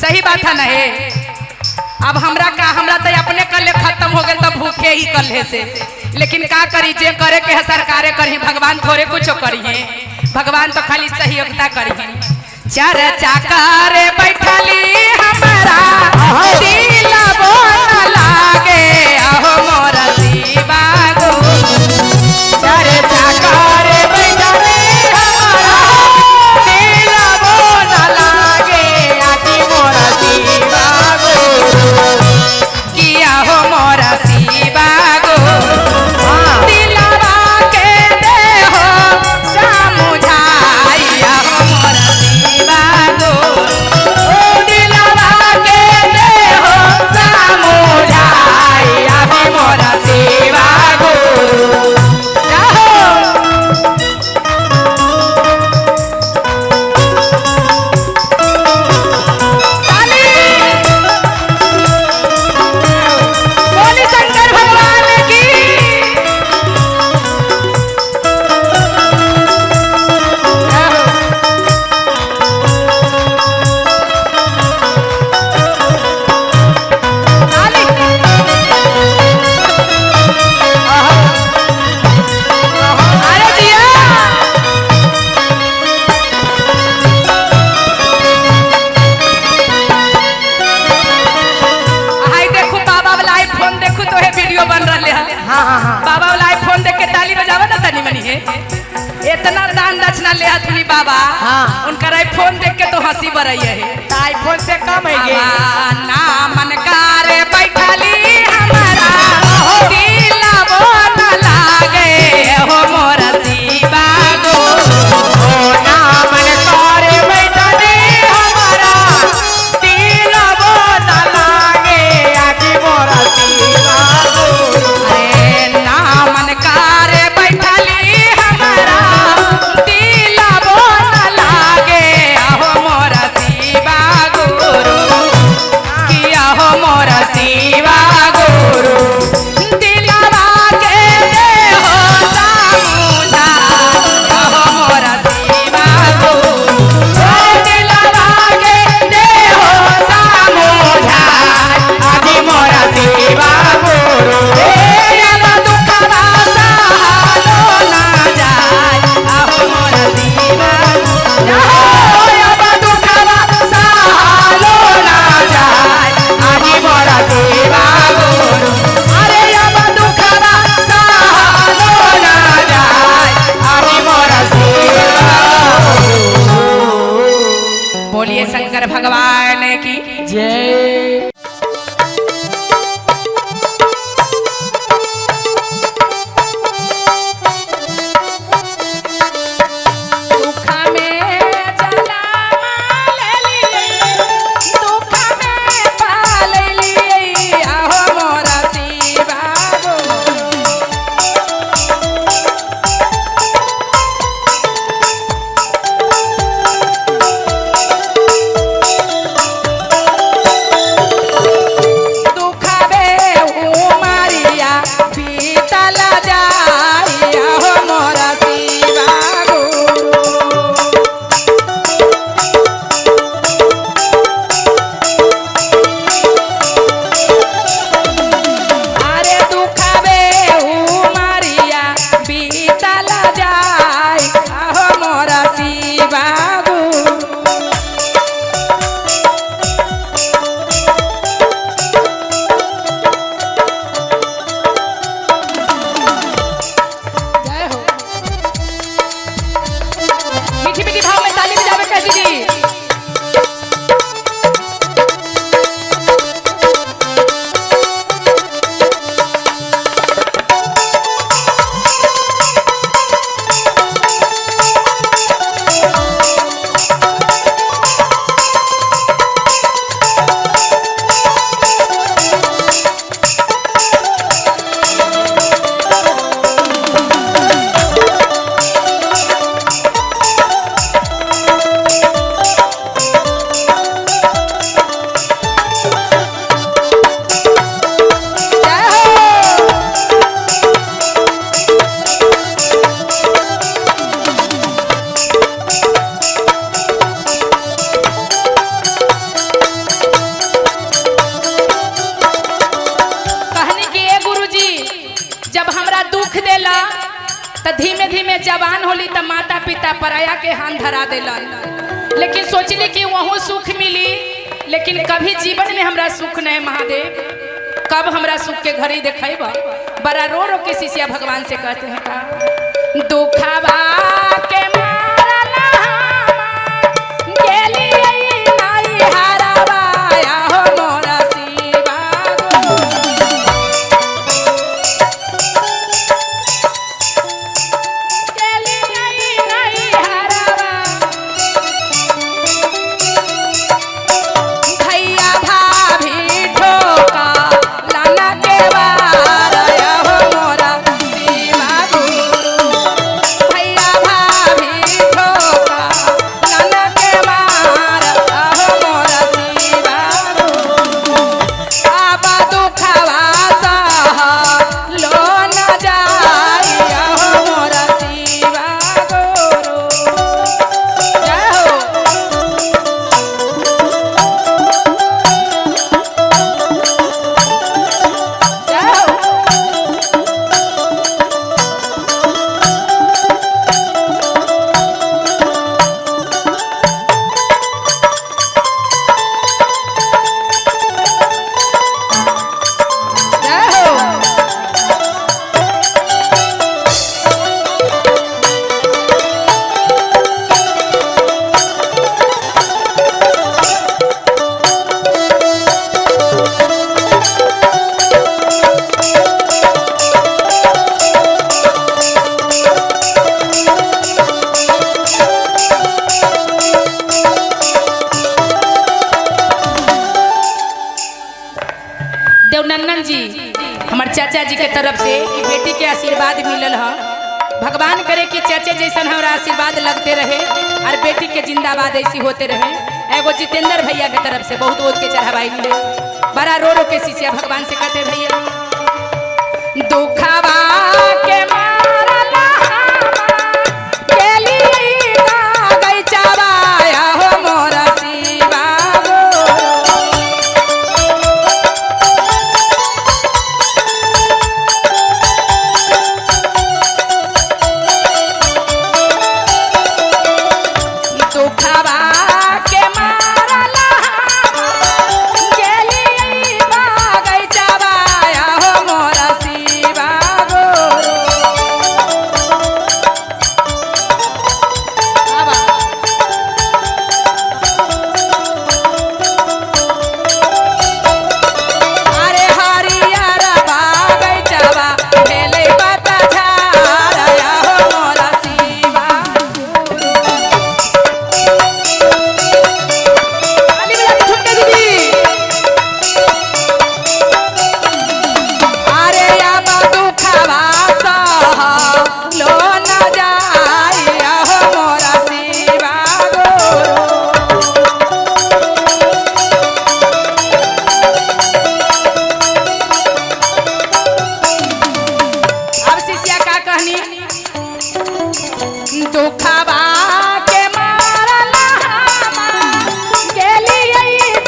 A: सही बात है ना हे। अब हमरा तो अपने कल्ले खत्म हो गए तो भूखे ही कल्ले से, लेकिन का करी, जे करे के है सरकारे करी, भगवान थोड़े कुछ करिए, भगवान तो खाली सहयोगिता करिए। चार चाकर बैठली हमारा दिल बोल लागे अहो मोरा शिवा गो। चार चाकर बैठली हमारा दिल बोल लागे आदि मोरा शिवा गो। किया हो मोरा शिवा गो दिलवा के दे हो समुझाइया हो मोरा शिवा गो। ओ दिलवा के दे हो समुझाइया हो मोरा शिवा गो। बोली शंकर भगवान की। अरे जिया हाय देखो बाबा वाला आईफोन देखो तो है वीडियो बन रहे है।
B: हाँ हाँ हाँ
A: बाबा वाला आईफोन देख के ताली बजावा ना तनी मनी है। इतना दान दक्षिणा ले हथुनी बाबा,
B: हाँ।
A: उनका आईफोन देख के तो हंसी बरई है।
B: आईफोन से कम है ये।
A: ना मन कारे बैठली हमारा दिल बोल लागे हो मोरा शिवा गो।
B: ओ नामन करे बैठले हमारा दिल बोल लागे आदि मोरा शिवा गो।
A: अरे ना मन कारे बैठली हमारा दिल बोल लागे हो मोरा शिवा गो। किया हो मोरा शिवा देला तो धीमे धीमे जवान होली तो माता पिता पराया के हाथ धरा देला, लेकिन सोचली कि वहाँ सुख मिली, लेकिन कभी जीवन में हमरा सुख नहीं महादेव, कब हमरा सुख के घड़ी देखेबा। बड़ा रो रो के शिष्या भगवान से कहते हैं का दुखवा के मारला गेली नाई हारावा हो मोरा शिवा गो। गेली नाई हारावा भैया भाभी ठोका लाना के वार हो मोरा शिवा गुरु। भैया भाभी ठोका लाना के वार हो मोरा शिवा गुरु। आबा दुखवा सह लो न जाई हो मोरा शिवा गुरु। जय हो। देवनंदन जी हमार चाचा जी के तरफ से ई बेटी के आशीर्वाद मिलल है। भगवान करे कि चाचा जैसन हमारा आशीर्वाद लगते रहे और बेटी के जिंदाबाद ऐसी होते रहे। एगो जितेंद्र भैया के तरफ से बहुत बहुत के चढ़ावाई मिले। बड़ा रो रो के शिष्या भगवान से कहते भैया दुखवा के मारला गेली ना गई चावाया हो मोरा शिवा गो। दुखवा के मारला गेली बागै चावाया हो मोरा शिवा गुरु। अरे हरियर बागै चावा भेले बता झारया हो मोरा शिवा गुरु। ताली बजा के ठुमके दीदी। अरे आबा दुखवा सह लो न जाई हो मोरा शिवा गुरु। अब शिष्या का कहनी दुखवा के मारला गेली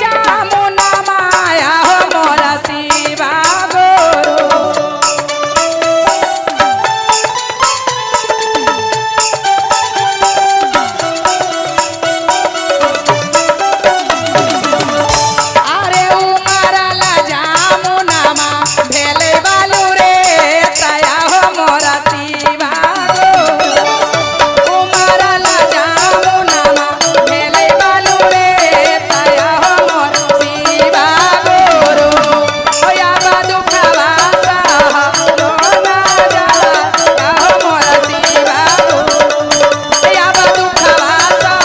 A: जामुना माया हो मोरा शिवा गुरु। अरे उमरला जामुना मा भेले बालू रे तया हो मोरा शिवा गुरु। उमरला जामुना मा भेले बालू रे तया हो मोरा शिवा गुरु। ओया बा दुखवा सह लो न जाया हो मोरा शिवा गुरु। ओया बा दुखवा सह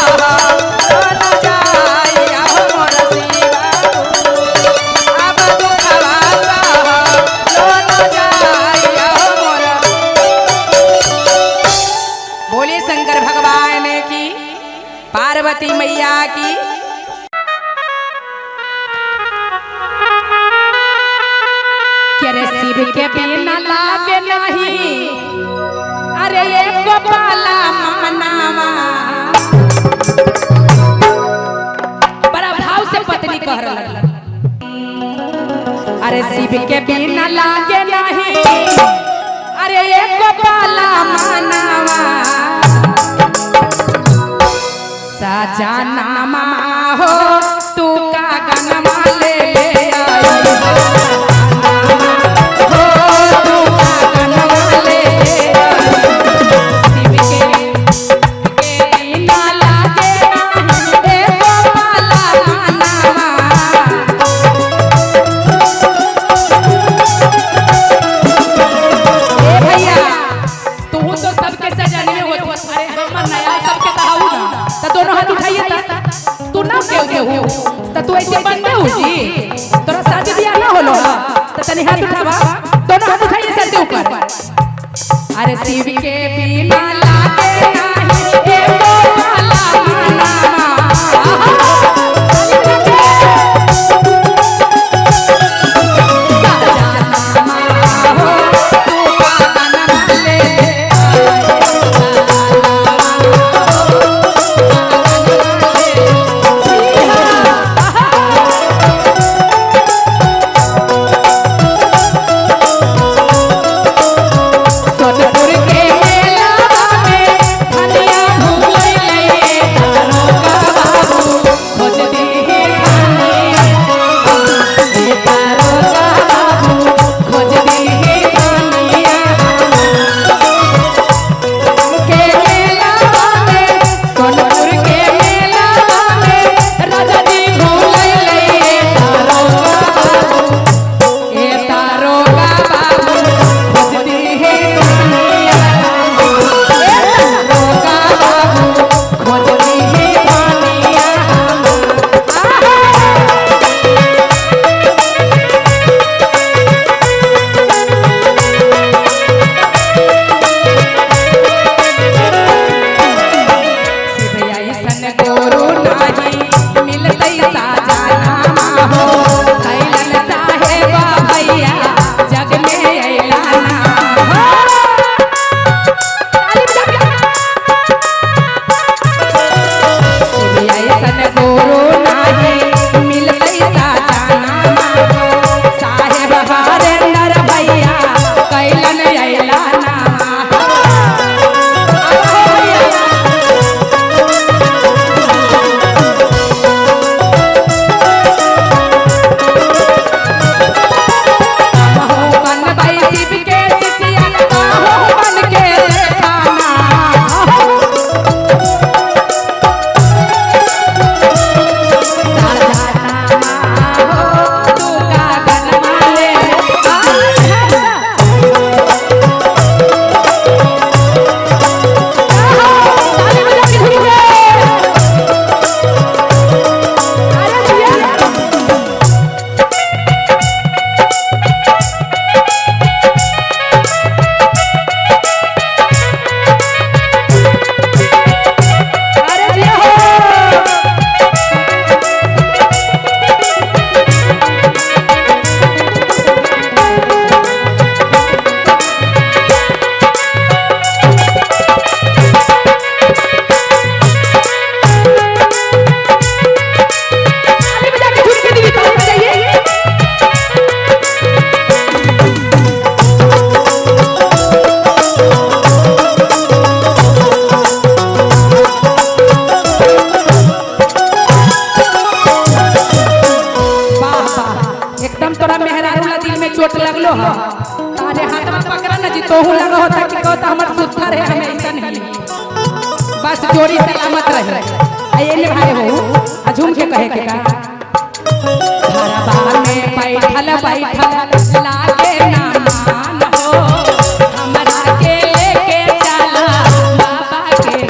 A: लो न जाया हो मोरा शिवा गुरु। आबा दुखवा सह लो न जाया हो मोरा। बोले शंकर भगवान की, पार्वती मैया की। के रे शिव के बिना लागे नहीं, अरे एक पाला मनावा। बड़ा भाव से पत्नी कह रहा अरे शिव के बिना लागे नहीं,
C: अरे एक पाला मानवा सजनामा हो तू का गनमा ले आई हो तू का गनमा ले शिव के बिना लागे नहीं एक पाला मानवा भैया तू तो सबके सजन में हो अरे हमर नया सबके दहाऊ ना त दोनों हाथ उठाइए तू ना के हो त तू ऐसे बनबे हो जी तोरा शादी बियाह ना होलो त तनी हाथ उठावा दोनों हाथ उठाइए सर के ऊपर अरे शिव के बिना लागे नहीं एको वाला मानवा चोट लगलो ह तारे हाथ में पकड़ा न जी तोहू लगा होता कि कहता हमर सुत्था रहे हमें ऐसा नहीं बस जोड़ी सलामत रहे आइए ले भाई हो झूम के कहे के का घरबा में बैठल बैठल लागे ना मान हो हमरा के लेके चला बाबा के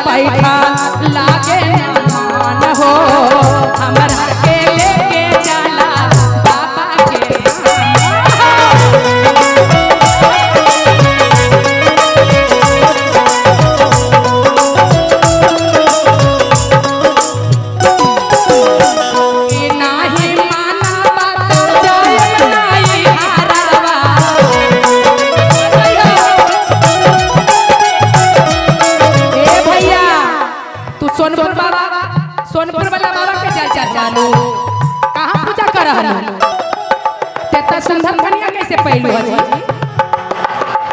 C: बैठा लागे मान हो हमरा के लेके चला बाबा के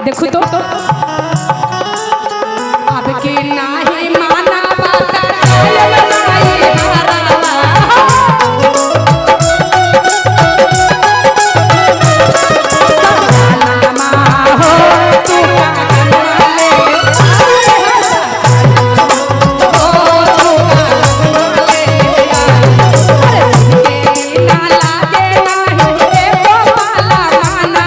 C: देखो तो अब के नाही माना बात कायल नाही हारा सलामा हो तू कागनले हो तू कागनले अरे ना लागे नाही एको पाला गाना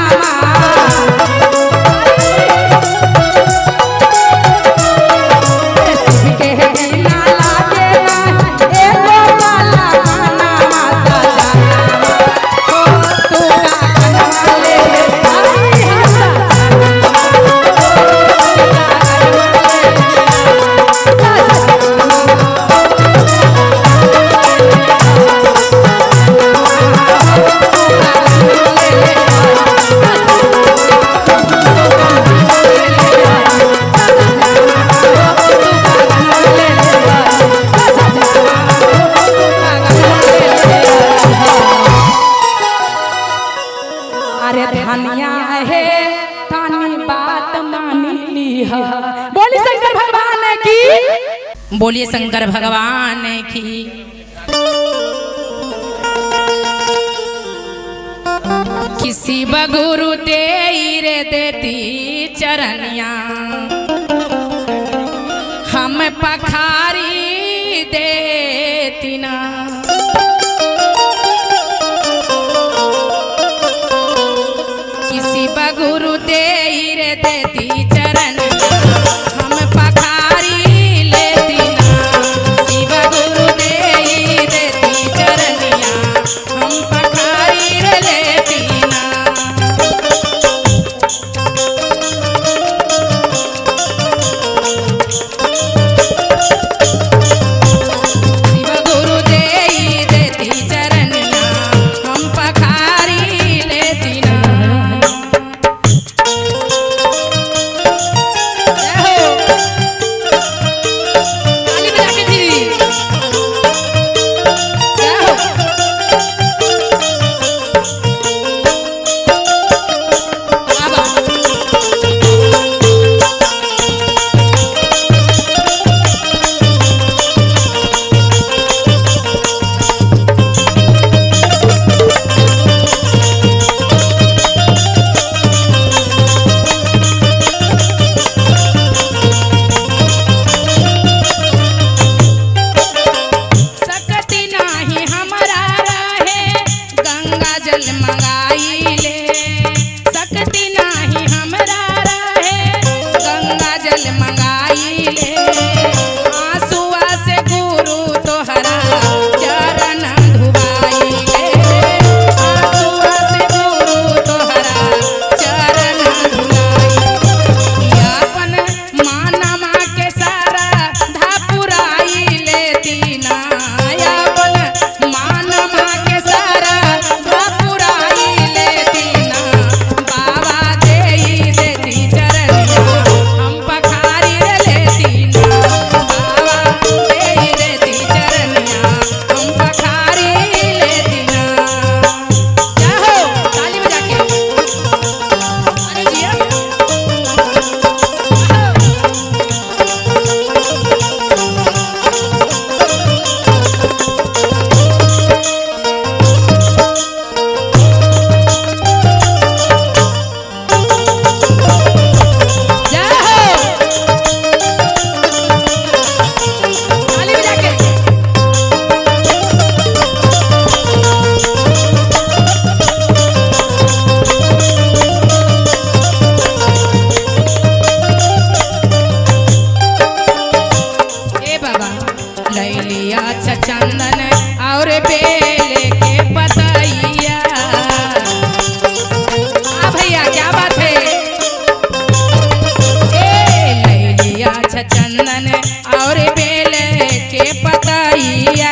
C: अरे धनिया है तानी बात मानी ली है। बोली शंकर भगवान की,
A: बोलिए शंकर भगवान की। किसी बगुरु दे रे देती चरनिया हम पखारी देती ना। किसी बगुरु दे रे देती चरनिया हम पखारी लेती ना। किसी बगुरु दे देती चरनिया हम पखारी लेती ना। शिव गुरु दे देती चरनिया हम पखारी लेती ना। जय हो, ताली बजा के दीदी। जय हो, बाबा। सकती नाही हमरा रहे गंगा जल मंगाई ले। सकती नाही हमरा रहे गंगा जल मंगाई ले। आंसुआ से गुरु तोहरा चरण धुआई ले। आंसुआ से गुरु तोहरा चरण धुआई। अपन मानमा के सारा धापुराई लेती ना। अपन मानमा के सारा धापुराई लेती ना। बाबा देई देती चरनिया हम पखारी लेती ना। बाबा देई देती चरनिया हम पखारी लेती ना। क्या हो, ताली बजा के। अरे जिया। जय हो, ताली बजा के। ए बाबा लैलिया चंदन और बेले के पतैया। भैया क्या बात है। ए लैलिया चंदन और बेले के पतैया।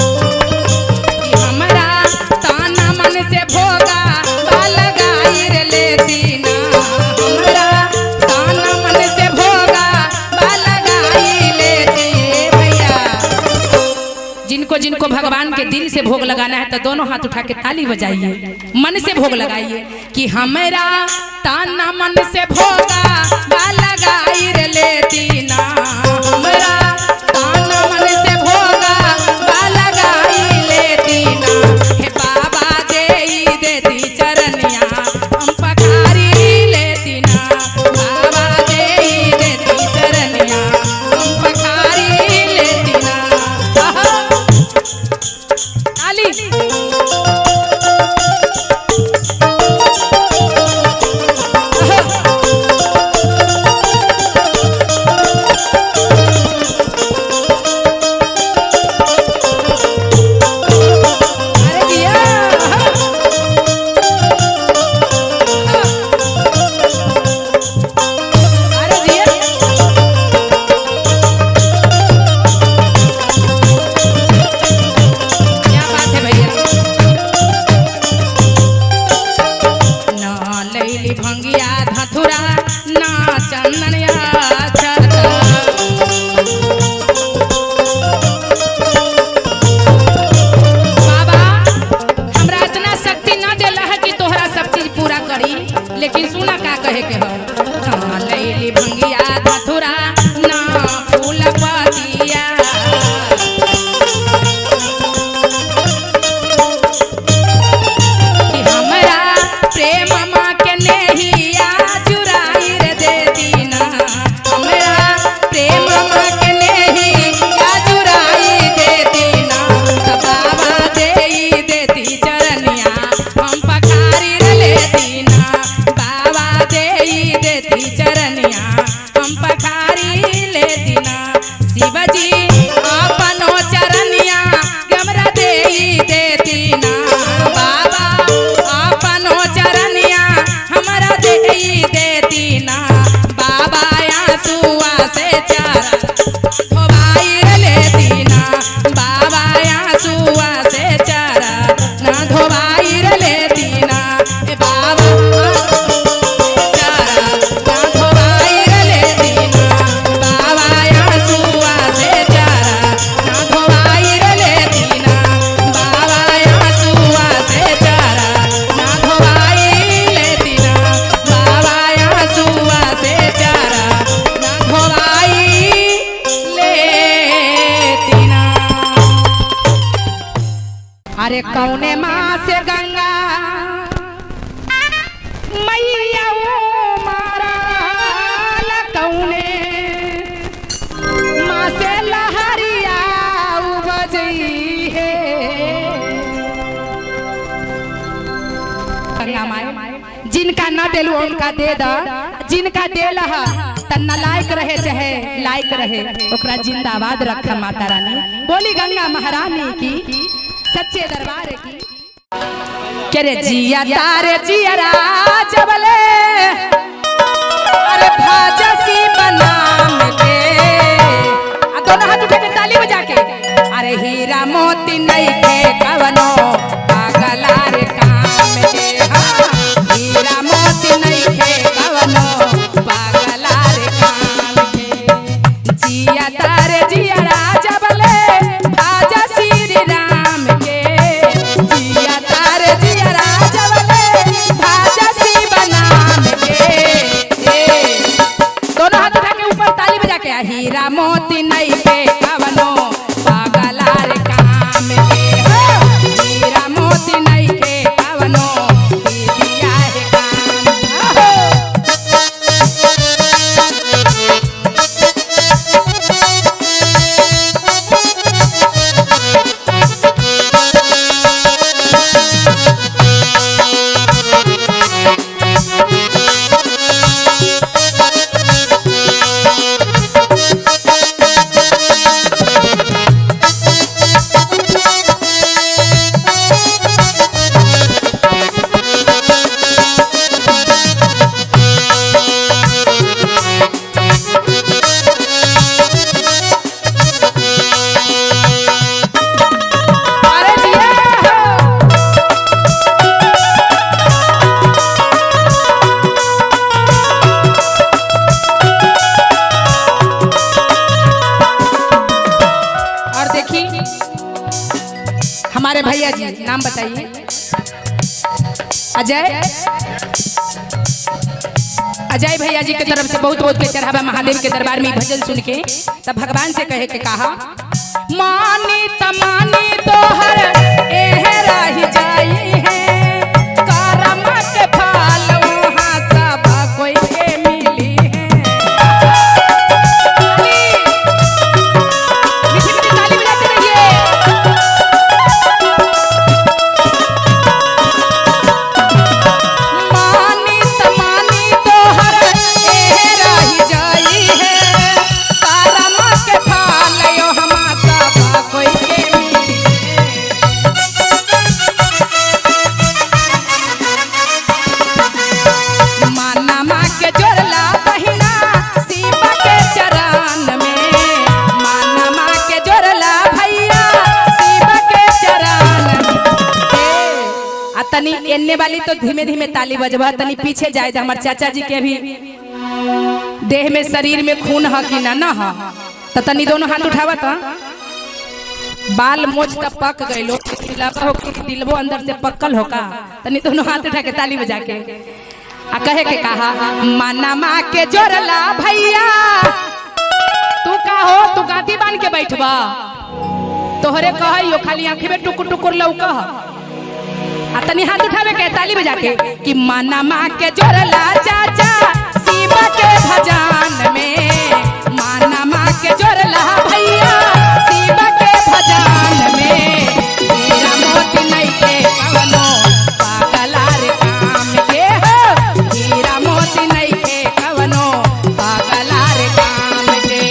A: कि हमरा ताना मन से भोगा बालगाई रे लेती ना। हमरा ताना मन से भोगा बालगाई लेती। भैया जिनको जिनको भगवान के दिल से भोग लगाना है तो दोनों हाथ उठा के ताली बजाइए, मन से भोग लगाइए कि हमारा ताना मन से भोगा लगाई रे लेती ना, हमारा ताना मन से भोगा लगाई लेती ना, हे बाबा दे देती चरनिया हम पखारी लेती ना, बाबा दे देती चरनिया हम पखारी लेती ना। ताली भंगिया धथुरा ना चंदनिया छता, बाबा हमरा इतना शक्ति ना देला है कि तोहरा सब चीज पूरा करी, लेकिन सुना का कहे के हो, लैली भंगिया धथुरा ना फूल पतिया, कि हमरा प्रेम माँ के नेहिया चुराई रे देती ना, हमरा प्रेम माँ के नेहिया चुराई देती ना, तो बाबा दे देती चरनिया हम पखारी रे लेती ना, बाबा दे देती चरनिया हम पखारी लेती ना, शिवजी अपनो चरनिया हमरा दे देती ना, बाबा अपनो चरनिया हमरा दे देती ना, बाबा आंसुआ से चारा धोबाई रे लेती ना, बाबा आंसुआ से चारा ना धोबाई रे लेती ना, ए बाबा चारा ना धोबाई रे लेती ना, बाबा आंसुआ से चारा ना धोबाई रे लेती ना, बाबा आंसुआ से चारा ना धोबाई लेती ना, बाबा आंसुआ से चारा ना धोबाई लेती ना। अरे कौने माँ से गंगा मैया वो मारा कौने माँ से लहरिया बजई है, गंगा माई जिनका न देलू उनका दे द, जिनका देला है त नालायक रहे चाहे लायक रहे ओकरा जिंदाबाद रख माता रानी, बोली गंगा महारानी की सच्चे दरबार की। के रे जिया तारे जियरा जबले अरे भाजसी बनाम के, दोनों हाथ उठा के ताली बजा के, अरे हीरा मोती नहीं के कवनो पागला रे काम के, हाँ हीरा मोती नहीं के कवनो पागला रे काम के, जिया तारे जियरा जबले भाजा श्री राम के, जिया तारे जियरा जबले भाजा श्री बनाम के, दोनों हाथ उठा के ऊपर ताली बजा के, हीरा मोती नहीं के कवनो पागला रे काम के, हीरा मोती नहीं नाम बताइए। अजय अजय भैया जी की तरफ से बहुत बहुत के चढ़ावा महादेव के दरबार में भजन सुन के तब भगवान से कहे के कहा, मानी तमानी तोहर एह रही जाई है, करम के फल वहाँ सब कोई के मिली है। मीठी मीठी ताली बजाते रहिए। मानी तमानी तोहर एह रही जाई है, करम के फल वहाँ सब कोई के मिली है। मानमा के जोड़ला बहिना शिव के चरण में, मानमा के जोड़ला भैया शिव के चरण में। आ तनी एन्ने वाली तो धीमे धीमे ताली बजबा, तनी पीछे जाए जा। हमार चाचा जी के भी देह में शरीर में खून है कि ना है, तो तनी दोनों हाथ उठावा था। बाल मोछ का पक गइलो, हो कि दिलबो अंदर से पक्कल हो का, तनी दोनों हाथ उठा के ताली बजा के आ कहे के कहा, मानमा के जोड़ला भैया तू का हो, तू गादी बांध के बैठबा, तोहरे कहियो खाली आंखें में टुकुर टुकुर लौका। आ तनी हाथ उठावे के ताली बजा के कि मानमा के जोड़ला चाचा शिव के भजन में, मानमा के जोड़ला भैया शिव के भजन में। हीरा मोती नहीं के कवनो पागला रे काम के हो, हीरा मोती नहीं के कवनो पागला रे काम के।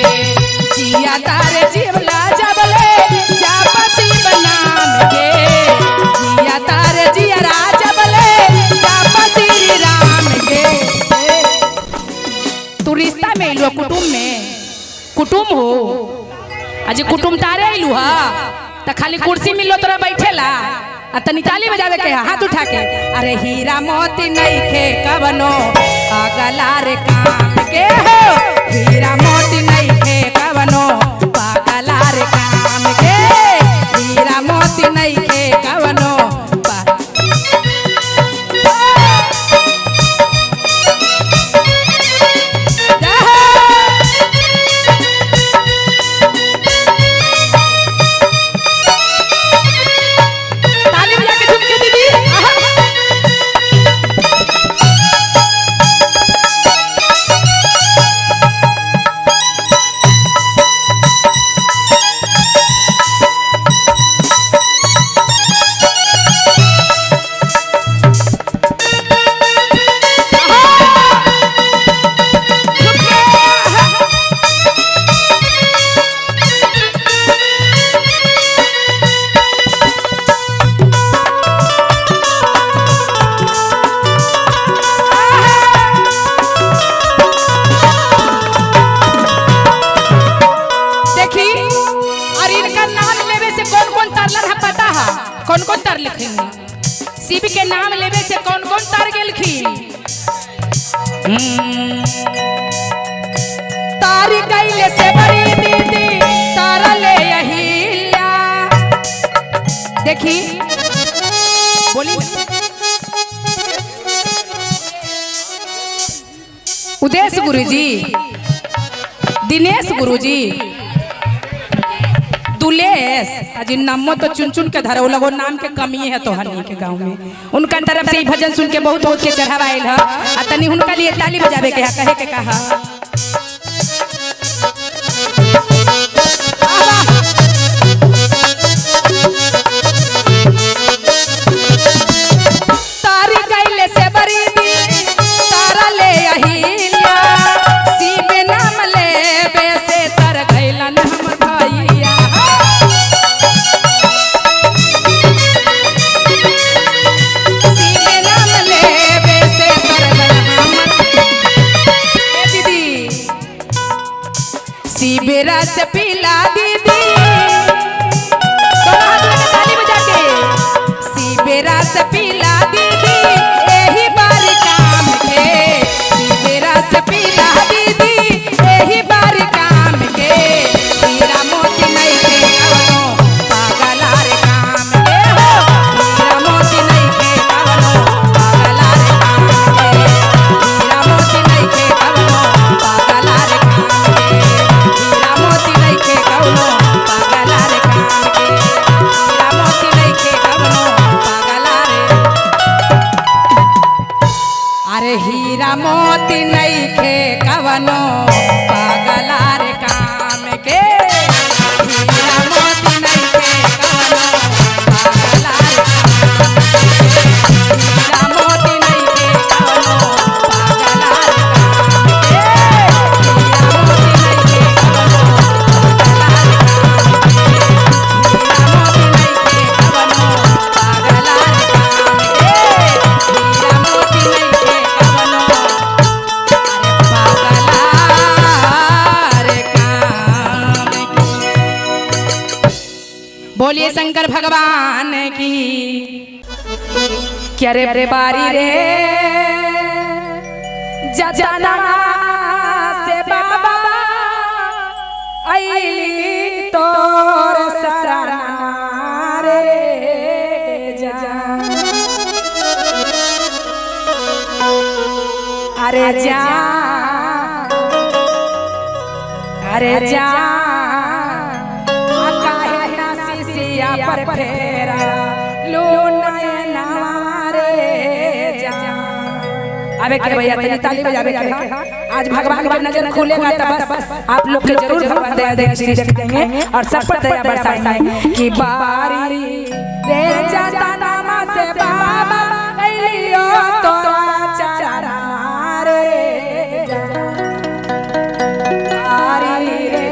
A: जिया तारे जीवला जबले जाप शिव नाम के, जिया तारे जिया जबले जाप श्री राम के। तू रिश्ता में इलु कुटुम हो, आज कुटुम तारे इलू हा त खाली कुर्सी मिलो तोरा बैठेला आ तनी ताली बजावे के हाथ उठा के। अरे हीरा मोती नहीं खे कवनो पागला रे काम के हो, हीरा मोती नहीं खे कवनो पागला रे काम के, हीरा मोती नहीं खे कवनो कौन कौन तार लिखी, शिव के नाम लेवे से कौन कौन तार गेलखिन। तार कैले से बड़ी दीदी तारा ले अहिल्या। देखी बोली उदेश गुरुजी, दिनेश गुरुजी, दुलेश अजी नामो तो चुन चुन के धरो लगो, नाम के कमी है तो हनी के गांव में। उनका तरफ से भजन सुन के बहुत बहुत के चढ़ावा आयल है आ तनी उनका लिए ताली बजावे के कहे के कहा। तारी कैले से बड़ी तारा ले अहिल्या, शिव नाम लेवे से तर गइलन हमर भैया। शिवेरा से पीला दीदी ताली बजा के, शिवेरा से पीला दीदी यही बारी काम के, शिवेरा से पीला दीदी यही बारी काम के। हीरा मोती नहीं के कवनो पागला रे काम के हो,
C: अरे हीरा मोती नहीं खे कवनो पागला रे काम के हीरा मोती नहीं खे कवनो पागला रे हीरा मोती नहीं खे कवनो पागला रे हीरा मोती नहीं खे कवनो पागला रे हीरा मोती नहीं खे कवनो पागला रे हीरा मोती नहीं खे कवनो बोलिए शंकर भगवान की। क्या रे बारी रे जजना से बाबा आईली तोर शरणा रे जा अरे जा अरे जा पर फेरा लो नैना रे जा। अबे के भैया तनी ताली बजावे के आज भगवान की नजर खुलेगा तो बस आप लोग के जरूर भगवान दया देंगे और सब पर दया बरसाएंगे कि बारी रे जाता नामा से बाबा लियो तोरा चरण रे जा बारी रे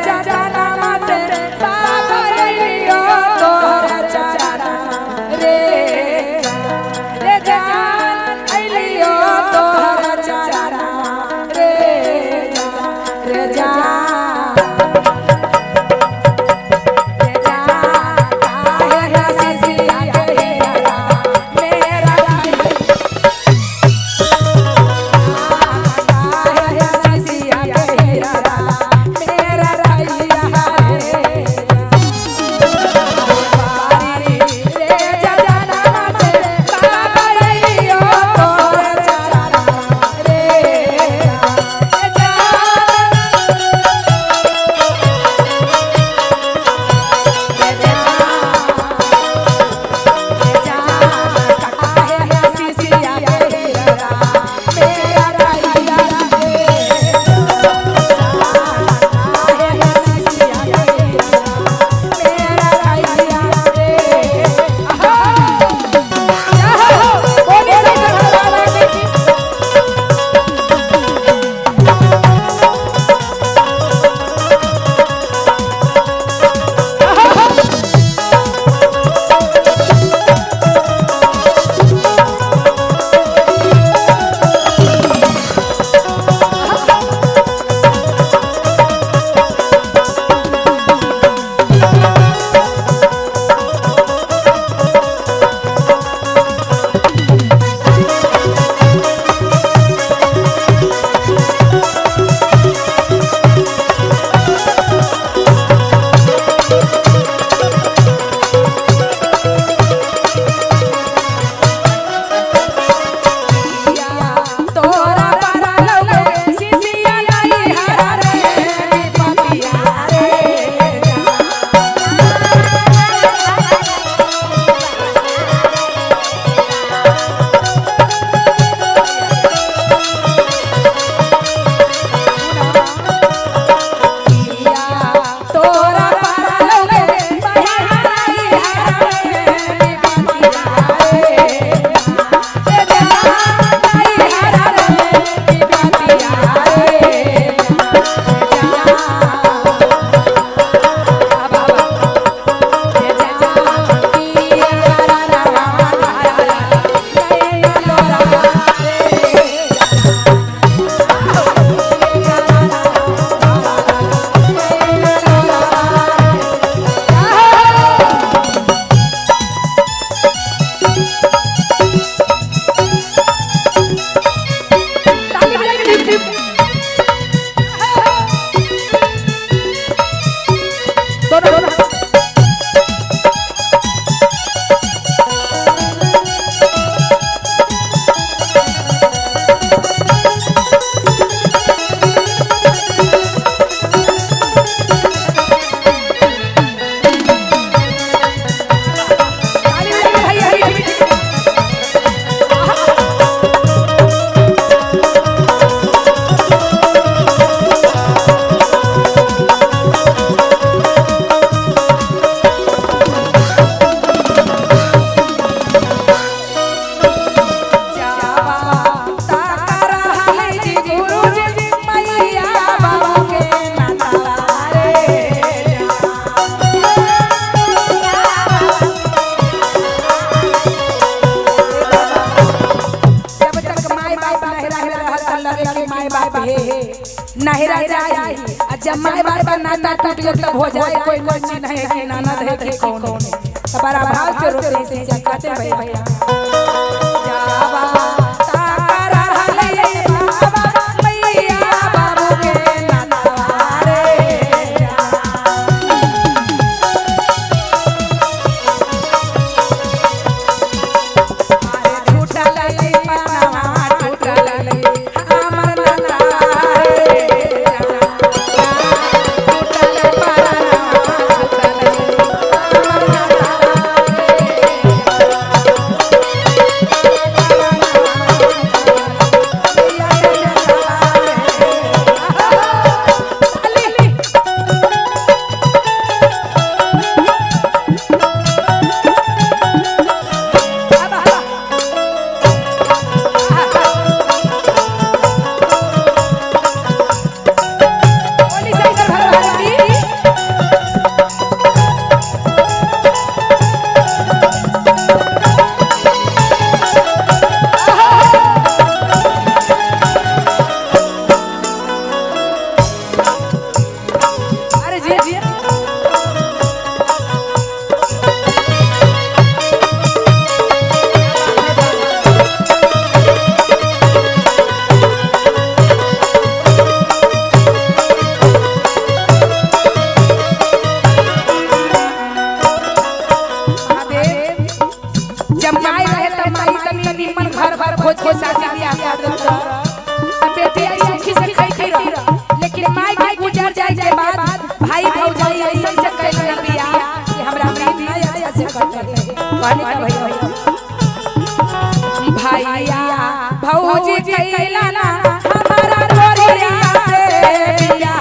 C: जाता नामा से बाबा लियो तोरा चरण रे रे जान लियो तोरा चरण रे जा रे जा काहे ना सिसिया के नहीं रह जाए जब माय बाप का नाता टूट गया तब हो जाए कोई कोई चीज है कि नाना है कि कौन है तो बड़ा भाव से रोते से कहते भैया जावा तारा हले बाबा मैया बाबू के नाता रे लेकिन माई के गुजर जाए के बाद भाई भौजाई ऐसा से कहना बिया कि हमरा प्रीति अच्छा से करते कहने का भैया भौजी कैला ना हमारा तोरिया से बिया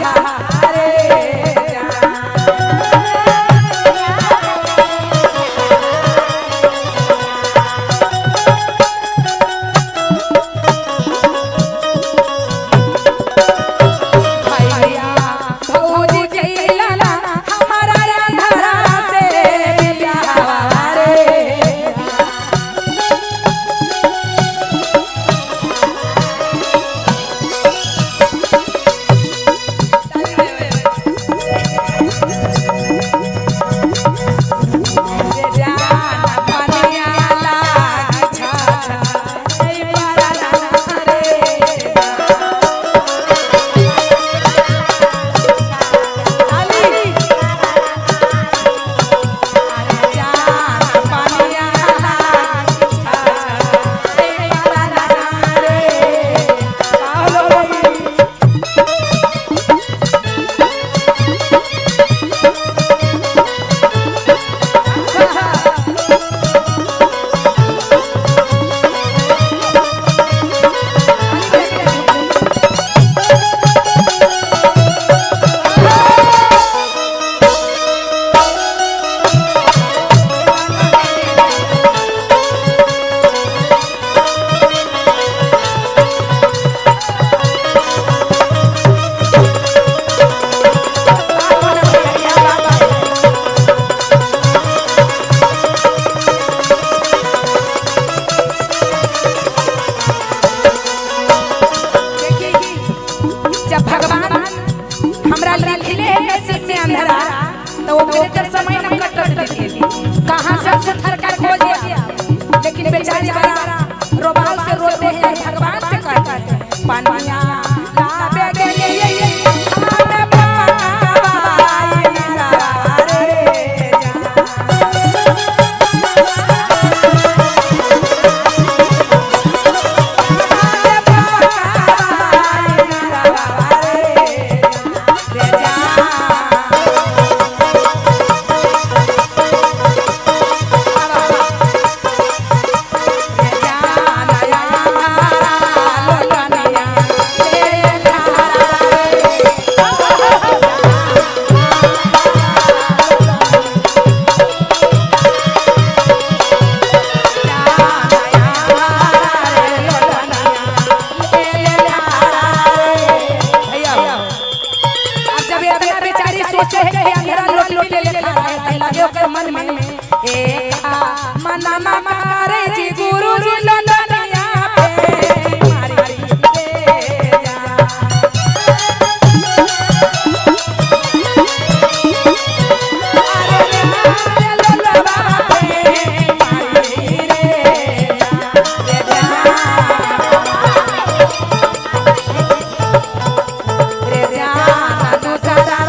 C: रे जाना दूसरा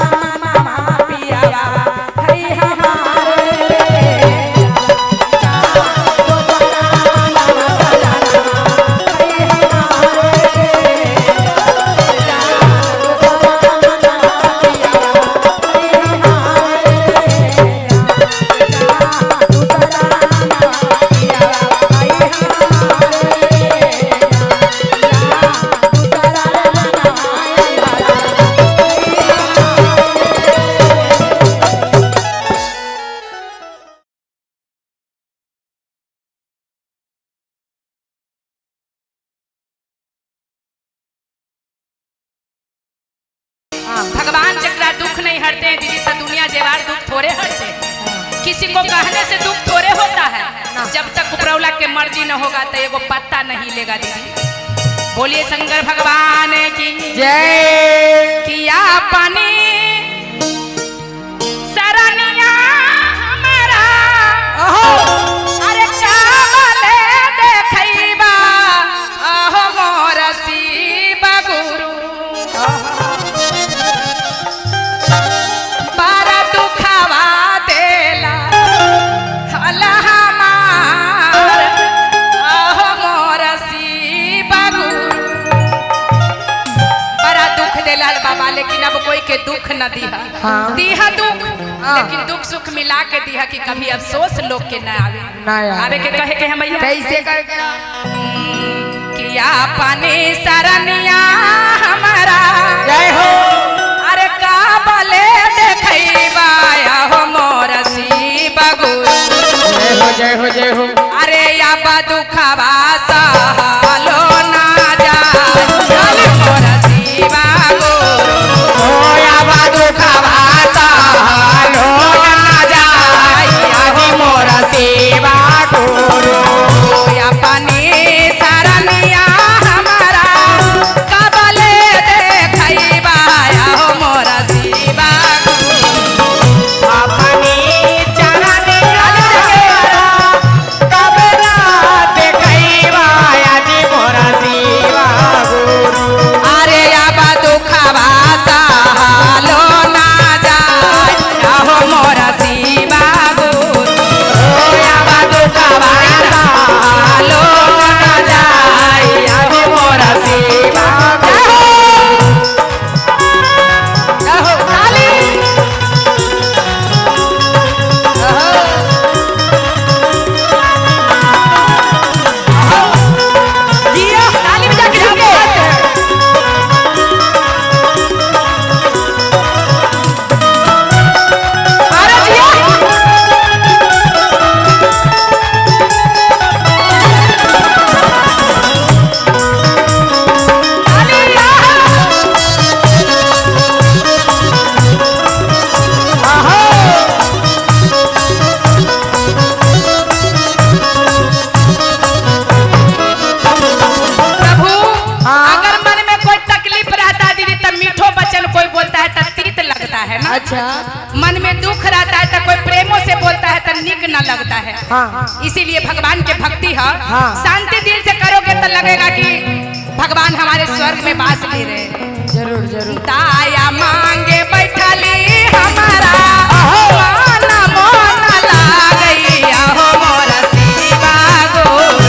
C: मामा पिया है हमारे
A: भगवान जकरा दुख नहीं हरते हैं दीदी तो दुनिया जेवार दुख थोड़े हरते हैं। किसी को कहने से दुख थोड़े होता है। जब तक उपरौला के मर्जी न होगा तो एगो पत्ता नहीं लेगा दीदी। बोलिए शंकर भगवान की
B: जय।
A: किया पानी सरनिया हमारा अरे चावले देखैबा अहो मोर शिव गुरु बारा दुखावा देला हला हमार अहो मोर शिव गुरु बड़ा दुख देला बाबा लेकिन अब कोई के दुख न दिहा।
B: हाँ।
A: दिहा दुख लेकिन दुख सुख मिला के दिहा कि कभी अफसोस लोग के न आवे
B: ना आवे।
A: आवे के कहे के हमैया
B: कैसे करके
A: किया पानी सरनिया हमारा
B: जय हो।
A: अरे काबले देखैबा हो मोर शिव गुरु
B: जय हो जय हो जय हो।
A: अरे या दुखवा सहलो ना जाय चल मोर शिव गुरु
B: ओ यावा दुखवा सहलो ना जाय आदि मोर सेवा गुरु।
A: या पानी सरनिया हमारा काबले देखैबा हो मोर शिव गुरु
B: अपनी चरण कबरा देखैबा आदि मोर सेवा गुरु।
A: अरे अब दुखवा सहलो ना जाय हो मोर शिव गुरु
B: ओ यावा दुखवा सहलो ना जाय आदि मोर सेवा गुरु।
A: प्रभु
B: हाँ।
A: अगर मन में कोई तकलीफ रहता है दीदी तब मीठो बचन कोई बोलता है तब तीत लगता है ना।
B: अच्छा।
A: मन में दुख रहता है तो कोई प्रेमों से बोलता है तो निक न लगता है।
B: हाँ।
A: इसीलिए भगवान के भक्ति है
B: हाँ।
A: शांति दिल से करोगे तो लगेगा कि भगवान हमारे स्वर्ग में बास ले रहे हैं।
B: जरूर जरूर।
A: दाया मांगे बैठली हमारा मन मोन लागई हो मोर शिव गुरु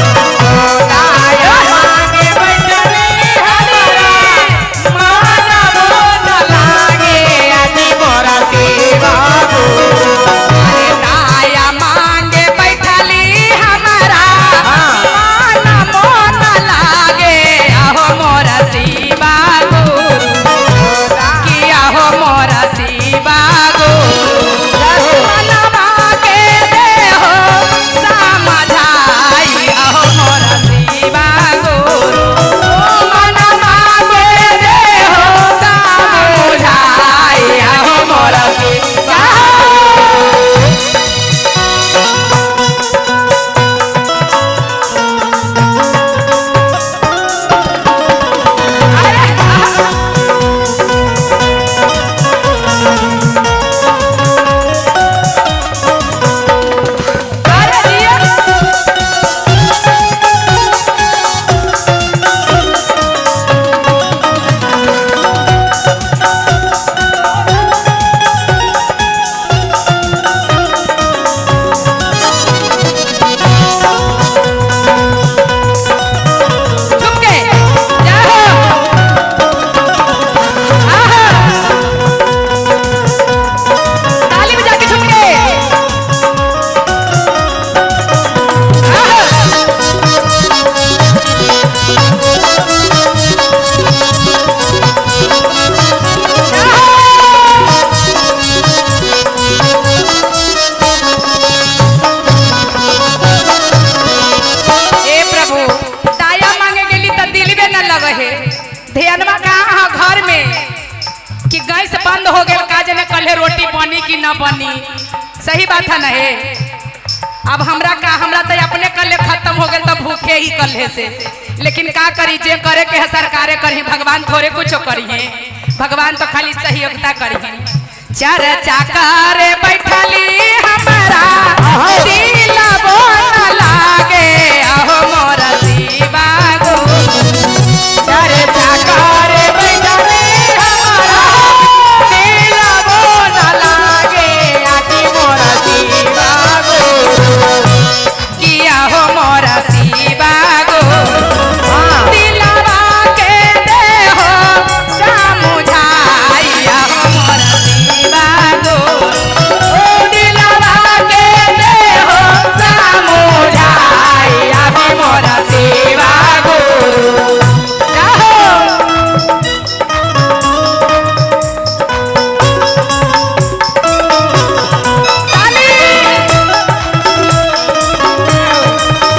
A: दाया मांगे बैठली हमारा मन मोन लागे
B: आदि मोर सेवा गुरु।
A: अरे दाया मांगे बैठली हमारा मन मोन लागे हो मोर शिव गुरु किया हो मोर शिव गुरु न बनी। सही बात है ना? अब हमरा तो अपने कले खत्म हो गए तो भूखे ही कल्हे से, लेकिन का करी, जे करे के है सरकारे करी, भगवान थोड़े कुछ करी है, भगवान तो खाली सहयोगिता करी है। चार चाकर बैठली हमारा दिल बोन लागे अहो मोरा शिवा गो।
B: चार चाकर बैठली हमारा दिल बोन लागे आखी मोरा शिवा गो।
A: किया हो मोरा शिवा गो दिलवा के दे हो समुझाइया हो मोरा शिवा गो। दिलवा के दे हो समुझाइया हो मोरा शिवा गो।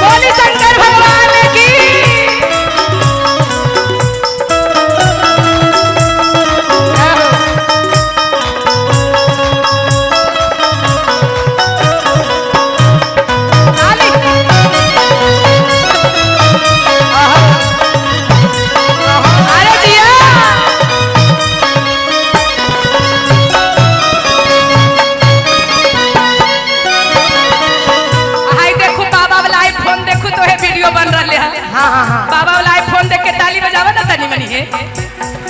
A: बोली शंकर भगवान की। अरे जिया हाय देखो बाबा वाला आईफोन देखो तो है वीडियो बन रहे है।
B: हाँ हाँ हाँ
A: बाबा वाला आईफोन देख के ताली बजावा ना तनी मनी है।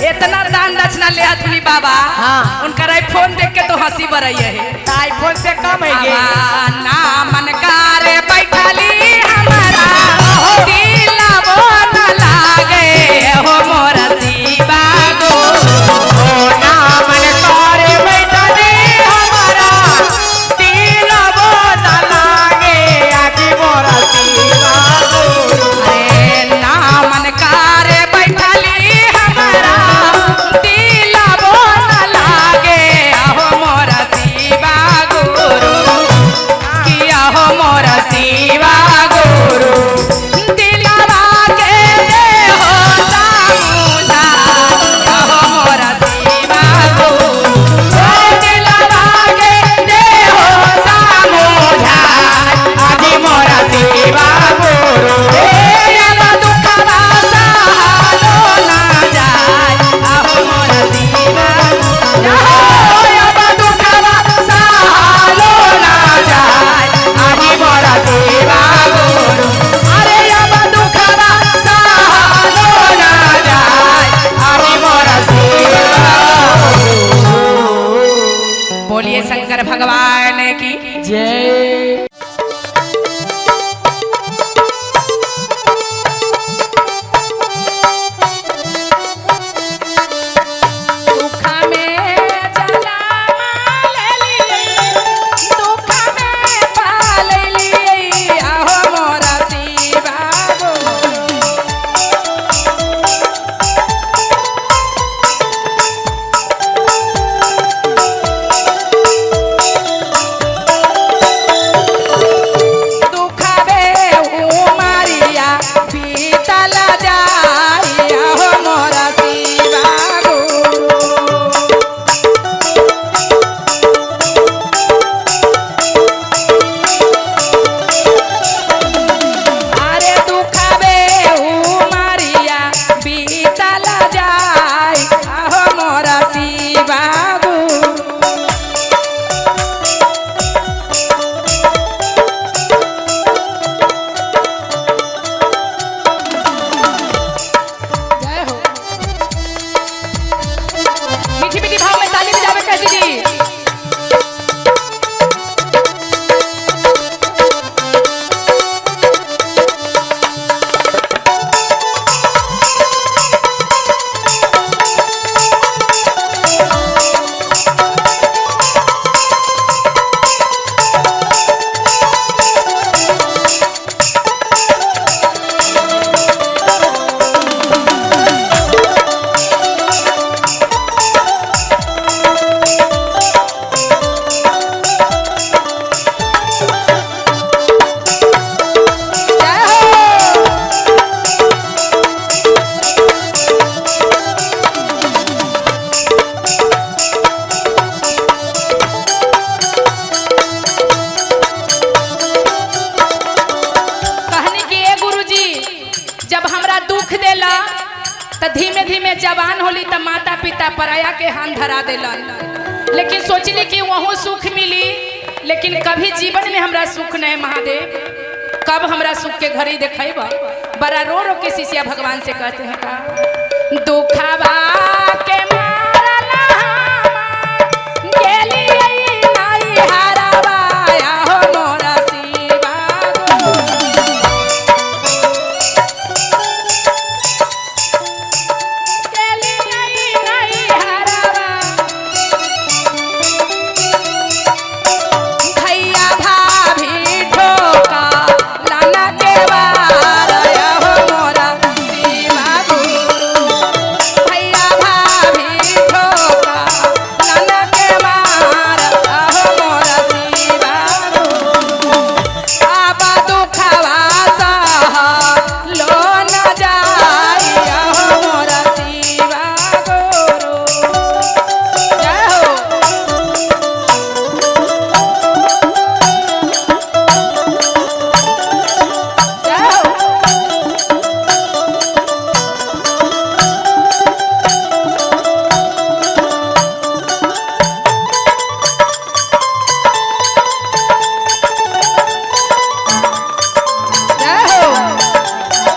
A: इतना दान दक्षिणा ले हथुनी बाबा,
B: हाँ।
A: उनका आईफोन देख के तो हंसी बरई है।
B: आईफोन से कम है ये।
A: ना मन करे बैठली हमारा दिल बोन लागे हो मोरा शिवा गो।
B: ना मन करे बैठली हमारा दिल बोन लागे आखी मोरा शिवा गो।
A: अरे ना मन करे बैठली हमारा दिल बोन लागे हो मोरा शिवा गुरु। किया हो मोरा शिवा गुरु। दुख देला तो धीमे धीमे जवान होली तो माता पिता पराया के हाथ धरा देला, लेकिन सोचली कि वहाँ सुख मिली, लेकिन कभी जीवन में हमरा सुख नहीं महादेव, कब हमरा सुख के घड़ी देखेबा। बड़ा रो रो के शिष्या भगवान से कहते हैं का दुखवा के मारला गेली नहीं हारवा हो मोरा शिवा गेली नहीं हारवा भैया भाभी ठोका लाना के वार हो मोरा शिवा भैया भाभी ठोका लाना के वार हो मोरा शिवा आबा दुखवा सह लो न जाई हो मोरा शिवा गुरु जय हो। जय हो। जय हो।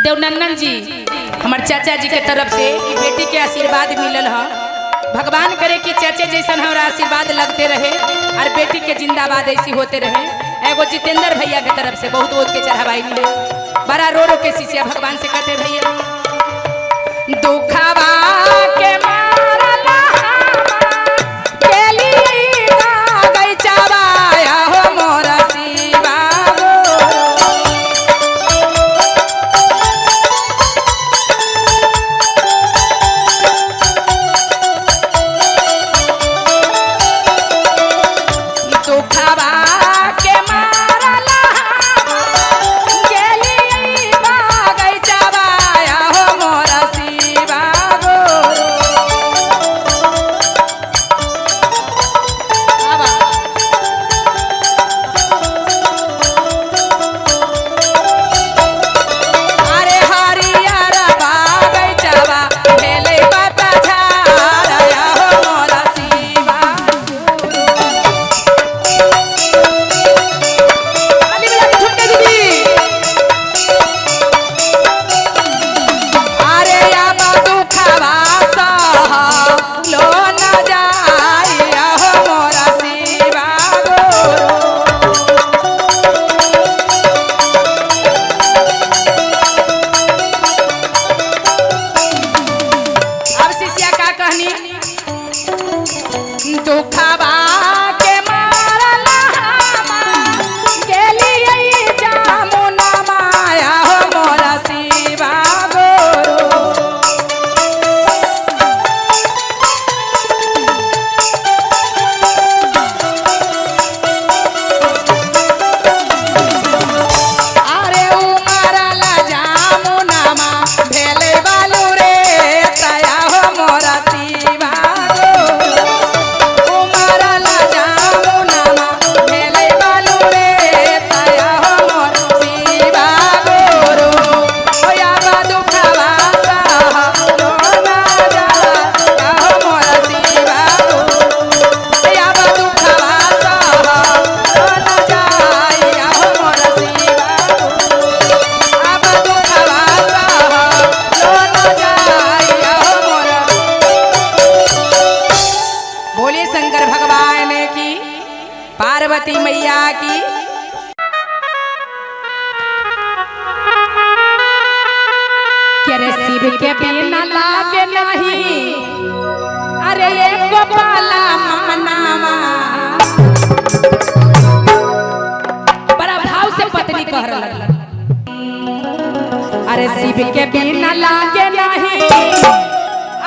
A: देवनंदन जी हमार चाचा जी के तरफ से ई बेटी के आशीर्वाद मिलल है। भगवान करे कि चाचे जैसन हमारा आशीर्वाद लगते रहे और बेटी के जिंदाबाद ऐसी होते रहे। एगो जितेंद्र भैया के तरफ से बहुत बहुत के चढ़ावाई मिले। बड़ा रो रो के शिष्या भगवान से कहते भैया दुखवा के मारला गेली ना गई चबाया हो मोरा शिवा दुखवा के मारला गेली बागै चबाया हो मोरा शिवा अरे हरियर बागै चबा भेलै बता झारया हो मोरा शिवा ताली बजा के झुमके दीदी। अरे आबा दुखवा सह लो न जाई हो मोरा शिवा अब शिष्या का कहनी दुखवा के मारला गेली जामुना माया हो मोरा शिवा गुरु अरे उमरला जामुना मा भेले बालू रे तया हो मोरा शिवा गुरु उमरला जामुना मा भेले बालू रे तया हो मोरा शिवा गुरु ओया बा दुखवा सह लो ना जा हो मोरा शिवा गुरु ओया बा दुखवा सह लो ना जाई हो मोरा शिवा आबा दुखवा सह लो ना जाई हो मोरा। बोले शंकर भगवान की, पार्वती मैया की। के रे शिव के बिना लागे नहीं, अरे एक पाला मनावा। बड़ा भाव से पत्नी कह रहा अरे शिव के बिना लागे नहीं,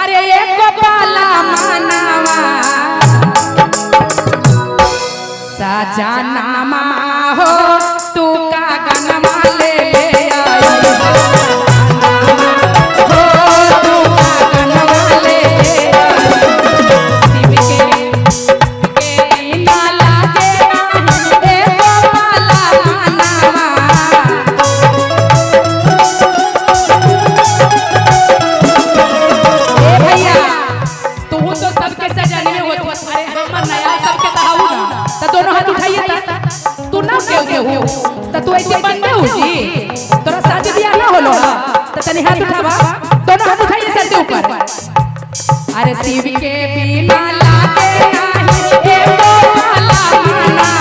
C: अरे एक पाला मानवा सजनामा हो तू का गनमा ले आई हो तू का गनमा ले शिव के ना लागे नाही एक पाला मानवा भैया तू तो सबके सजाने में होत अरे हमर नया सबके दहाऊ ना त दोनों हाथ उठाइए त तू ना के हो त तू ऐसे बनते हो जी तोरा शादी बियाह ना होलो त तनी हाथ उठावा दोनों हाथ उठाइए सर के ऊपर अरे शिव के बिना लागे नाही एको वाला मानवा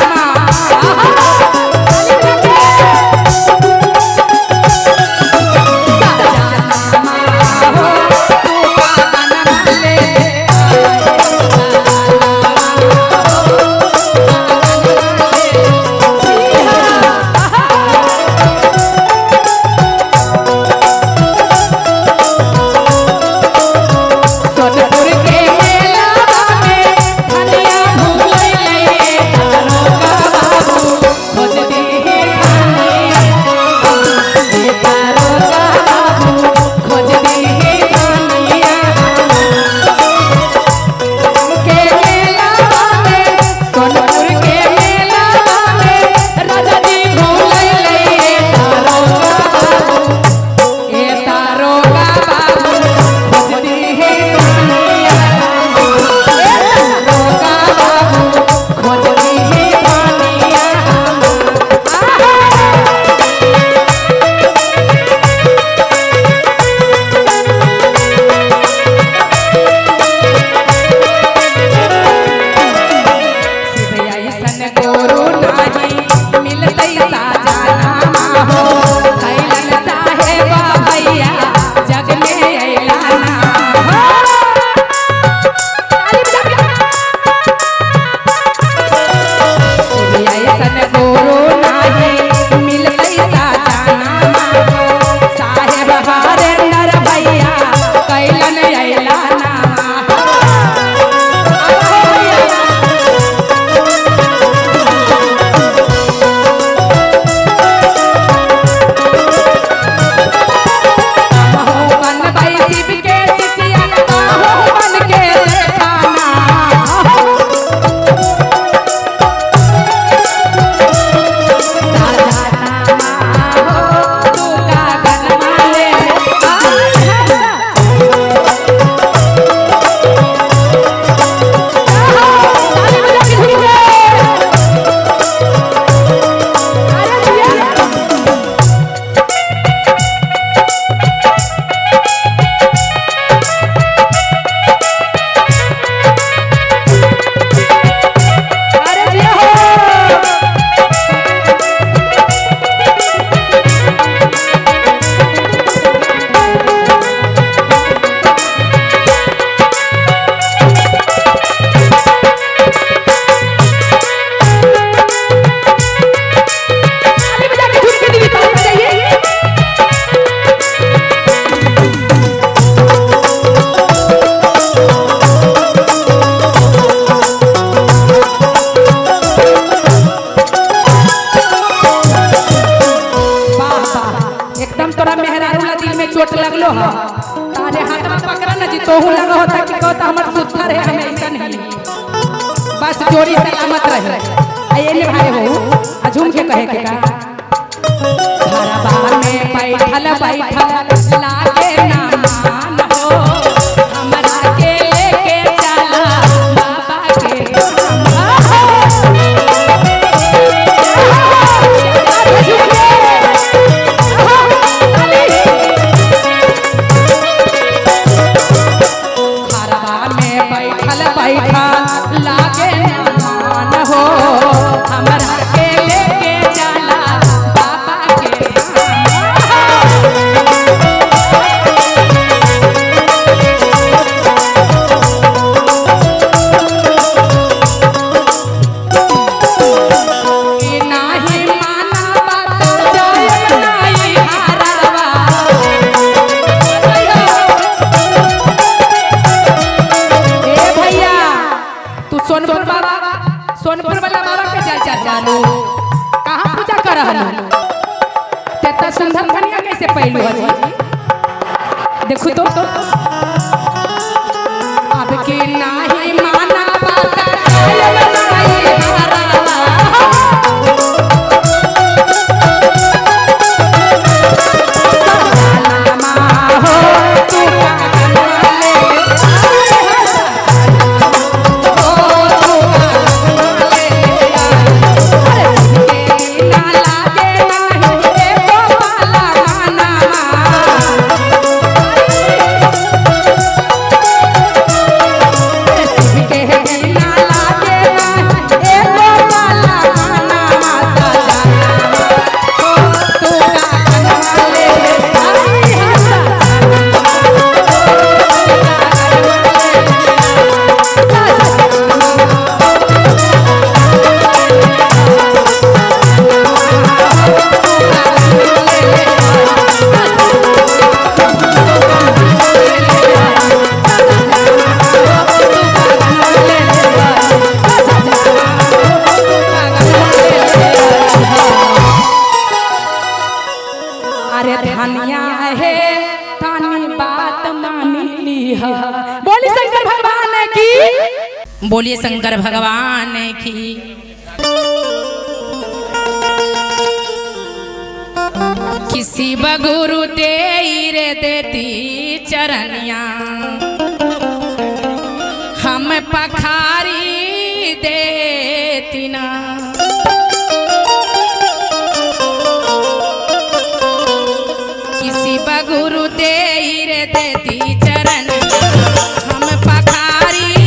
C: चोट लगलो ह तारे हाथ में पकड़ा न जी तोहू लगा होता कि कहता हमर सुत्थर है हमें ऐसा नहीं बस जोड़ी सलामत रहे आइए ले भाई हो झूम के कहे के का घरबा में बैठल बैठल लागे ना मान हो हमरा के लेके चला बाबा के लागे मान हो हमरा के लेके चला बाबा के बालू कहाँ पूजा कर रहलू तेता सुंदर कन्या कैसे पहलू जी देखो तो अब के नाही माना बात कायल बनाई हरावा सलामा हो तू काले
A: बोलिए शंकर भगवान की। किसी बगुरु दे रे देती चरनिया हम पखारी देती ना किसी बगुरु दे रे देती चरनिया हम पखारी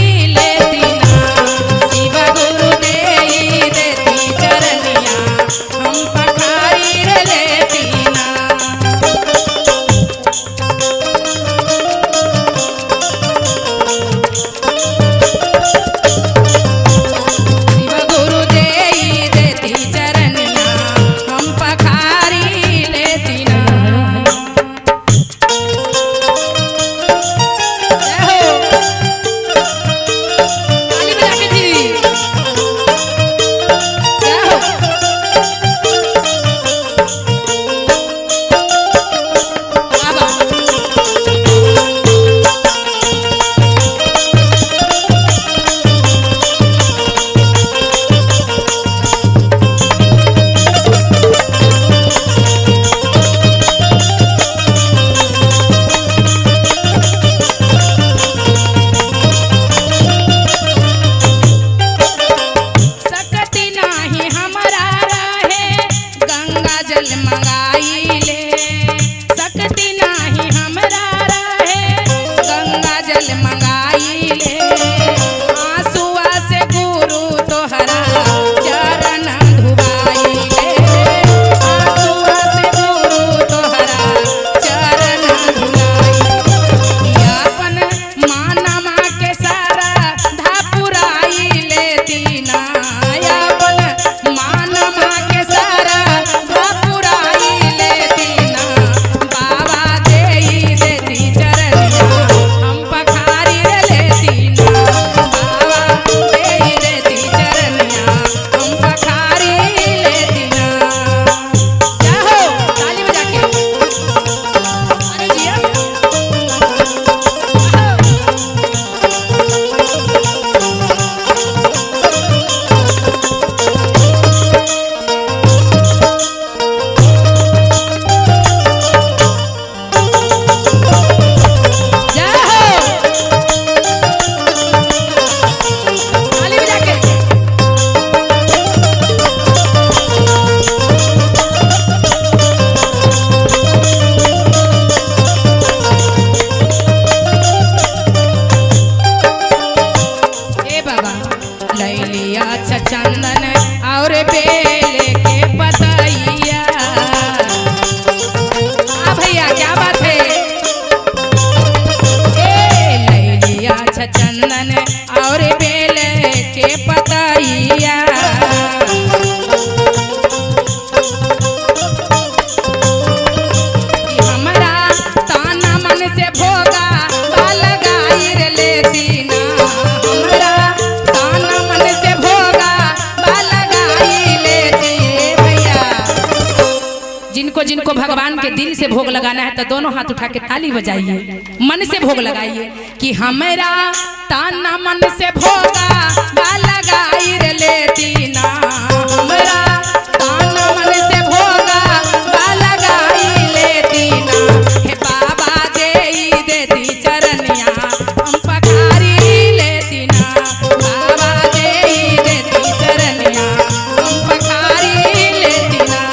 A: भोग लगाना है तो दोनों हाथ उठा के ताली बजाइए, मन से भोग लगाइए कि हमारा ताना मन से भोगा लगाई रे ले दीना, हमारा ताना मन से भोगा लगाई ले दीना, हे बाबा देती चरनिया हम पखारी ले दीना, बाबा देती चरनिया हम पखारी ले दीना।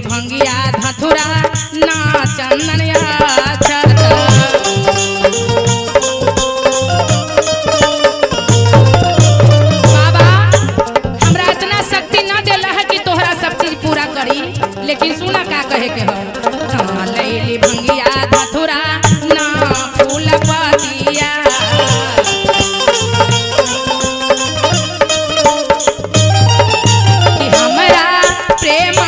A: भंगिया धथुरा ना चंदनिया बाबा हमरा इतना शक्ति ना देला है कि तोहरा सब चीज पूरा करी, लेकिन सुना का कहे के हो ना लैली भंगिया धथुरा ना फूल पतिया, कि हमरा प्रेम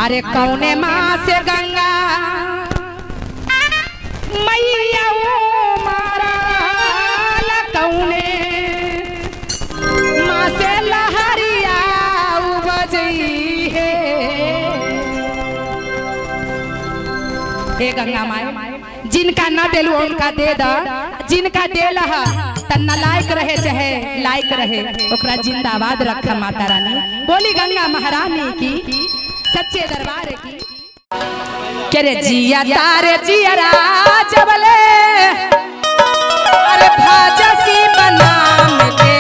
A: अरे कौने माँ से गंगा मैया मारा कौने माँ से लहरिया बजई है, हे गंगा माई जिनका न दिलू उनका दे दा, जिनका देल तन्ना लायक रहे चाहे लायक रहे ओकरा जिंदाबाद रखा माता रानी। बोली गंगा महारानी की सच्चे दरबार की। करे जिया तारे जिया जबले अरे भाजसी बनाम के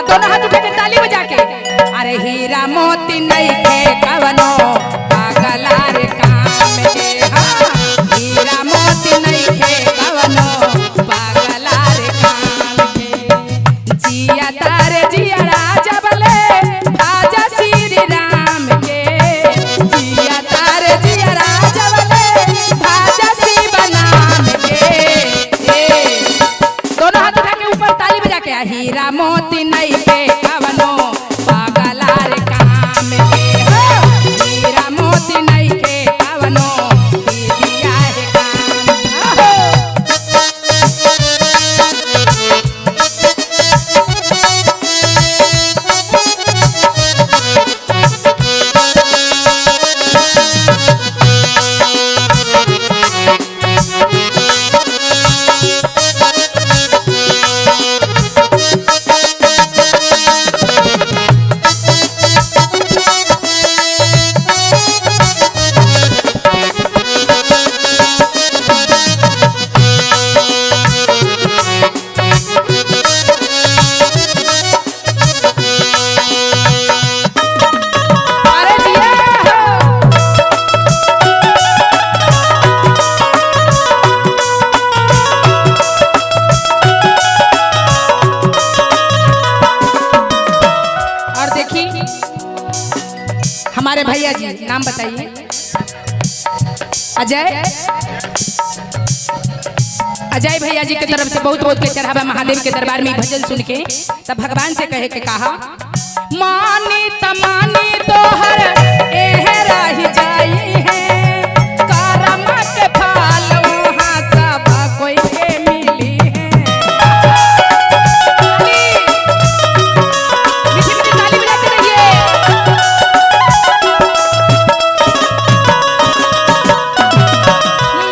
A: दोनों हाथ उठा के ताली बजा के अरे हीरा मोती नहीं के कवनो पागला रे काम के, हीरा मोती नहीं के कवनो पागला रे काम के, जिया तारे जिया जबले भाजा श्री राम के, जिया तारे जिया जबले भाजा श्री बनाम के, दोनों हाथ उठा के ऊपर ताली बजा के हीरा मोती नहीं के कवनो पागला रे काम के, हीरा मोती नहीं के कवनो दिया रे काम। नाम बताइए। अजय, अजय भैया जी की तरफ से बहुत बहुत के चढ़ावा महादेव के दरबार में भजन सुन के तब भगवान से कहे के कहा, मानी तमानी तोहर एह रही जाई है, करम के फल वहाँ सब कोई के मिली है। मीठी मीठी ताली बजाते रहिए।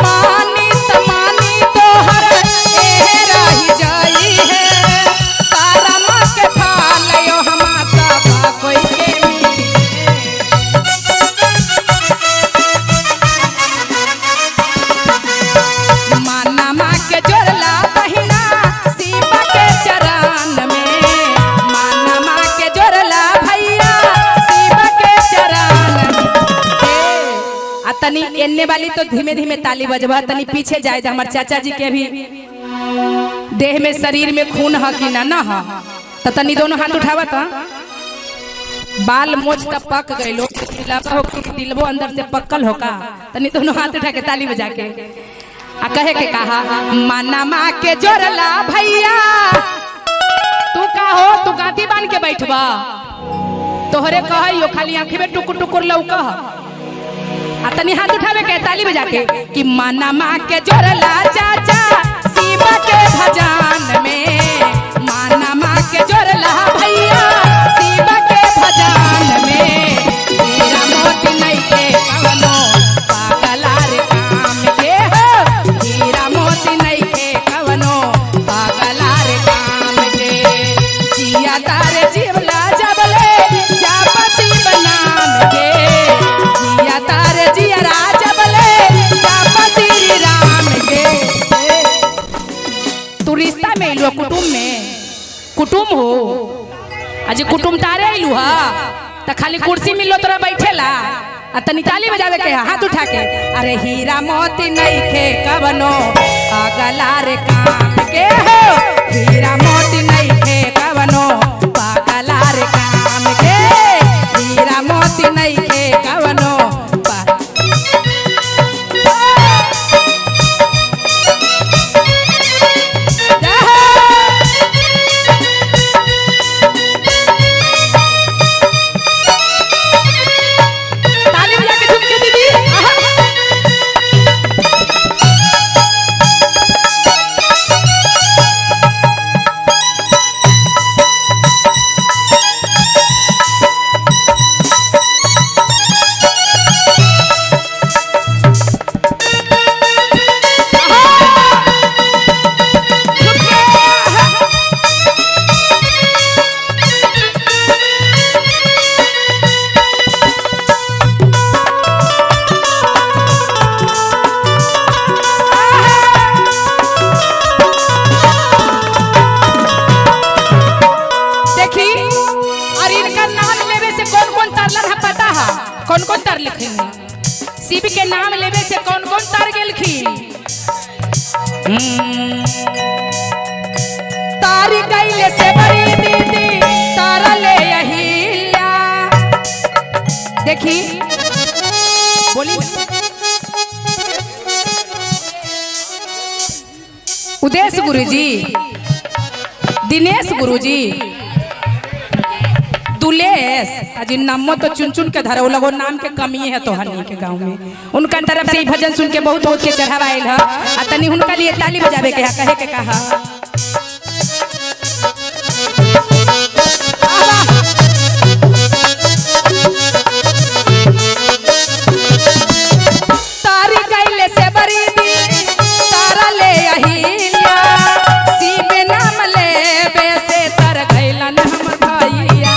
A: मानी तमानी तोहर एह रही जाई है, करम के फल वहाँ सब कोई के मिली है। मानमा के जोड़ला बहिना शिव के चरण में, मानमा के जोड़ला भैया शिव के चरण में। आ तनी एन्ने वाली तो धीमे धीमे ताली बजवा, तनी पीछे जाए हमार चाचा जी के भी देह में शरीर में खून है कि ना है, तो तनी दोनों हाथ उठावा था। बाल मोच तब पक गए लोग दिलबो अंदर से पक्कल होका, तनी दोनों हाथ उठा के ताली बजा के आ कहे के कहा, मानमा के जोड़ला भैया तू का हो, तू गाती बांध के बैठबा, तोहरे कहियो खाली आंखें में टुकुर टुकुर लौका आ तनी हाथ उठावे के ताली बजा के कि मानमा के जोड़ला चाचा शिव के भजन में, मानमा के जोड़ला भैया शिव के भजन में। हीरा मोती नहीं के कवनो पागला रे काम के हो, हीरा मोती नहीं के कवनो पागला रे काम के। जिया तारे जीवला जबले जाप शिव नाम के, जिया तारे जिया जबले जाप श्री राम के। तू रिश्ता में इलु कुटुम में, कुटुम हो आज कुटुम तारे इलु हा त खाली कुर्सी मिलो तोरा बैठेला आ तनी ताली बजावे के हाथ उठा के। अरे हीरा मोती नहीं खे कवनो पागला रे काम के हो, हीरा मोती नहीं खे कवनो पागला रे काम के, हीरा मोती नहीं खे कवनो कौन कौन तार लिखिन, शिव के नाम लेवे से कौन कौन तार गेलखिन। तारी कैले से बड़ी दीदी तारा ले अहिल्या, देखी बोली उदेश गुरुजी, दिनेश गुरुजी, दुलेश अजी नामो तो चुन चुन के धरे लगो, नाम के कमी है तो हनी के गांव में। उनका तरफ से भजन सुन के बहुत बहुत के चढ़ावा आयल है आ तनी उनका लिए ताली बजावे के कहे के कहा। तारी कैले से बड़ी दी तारा ले अहिल्या, शिव नाम लेबे से तर गइलन हमर भैया।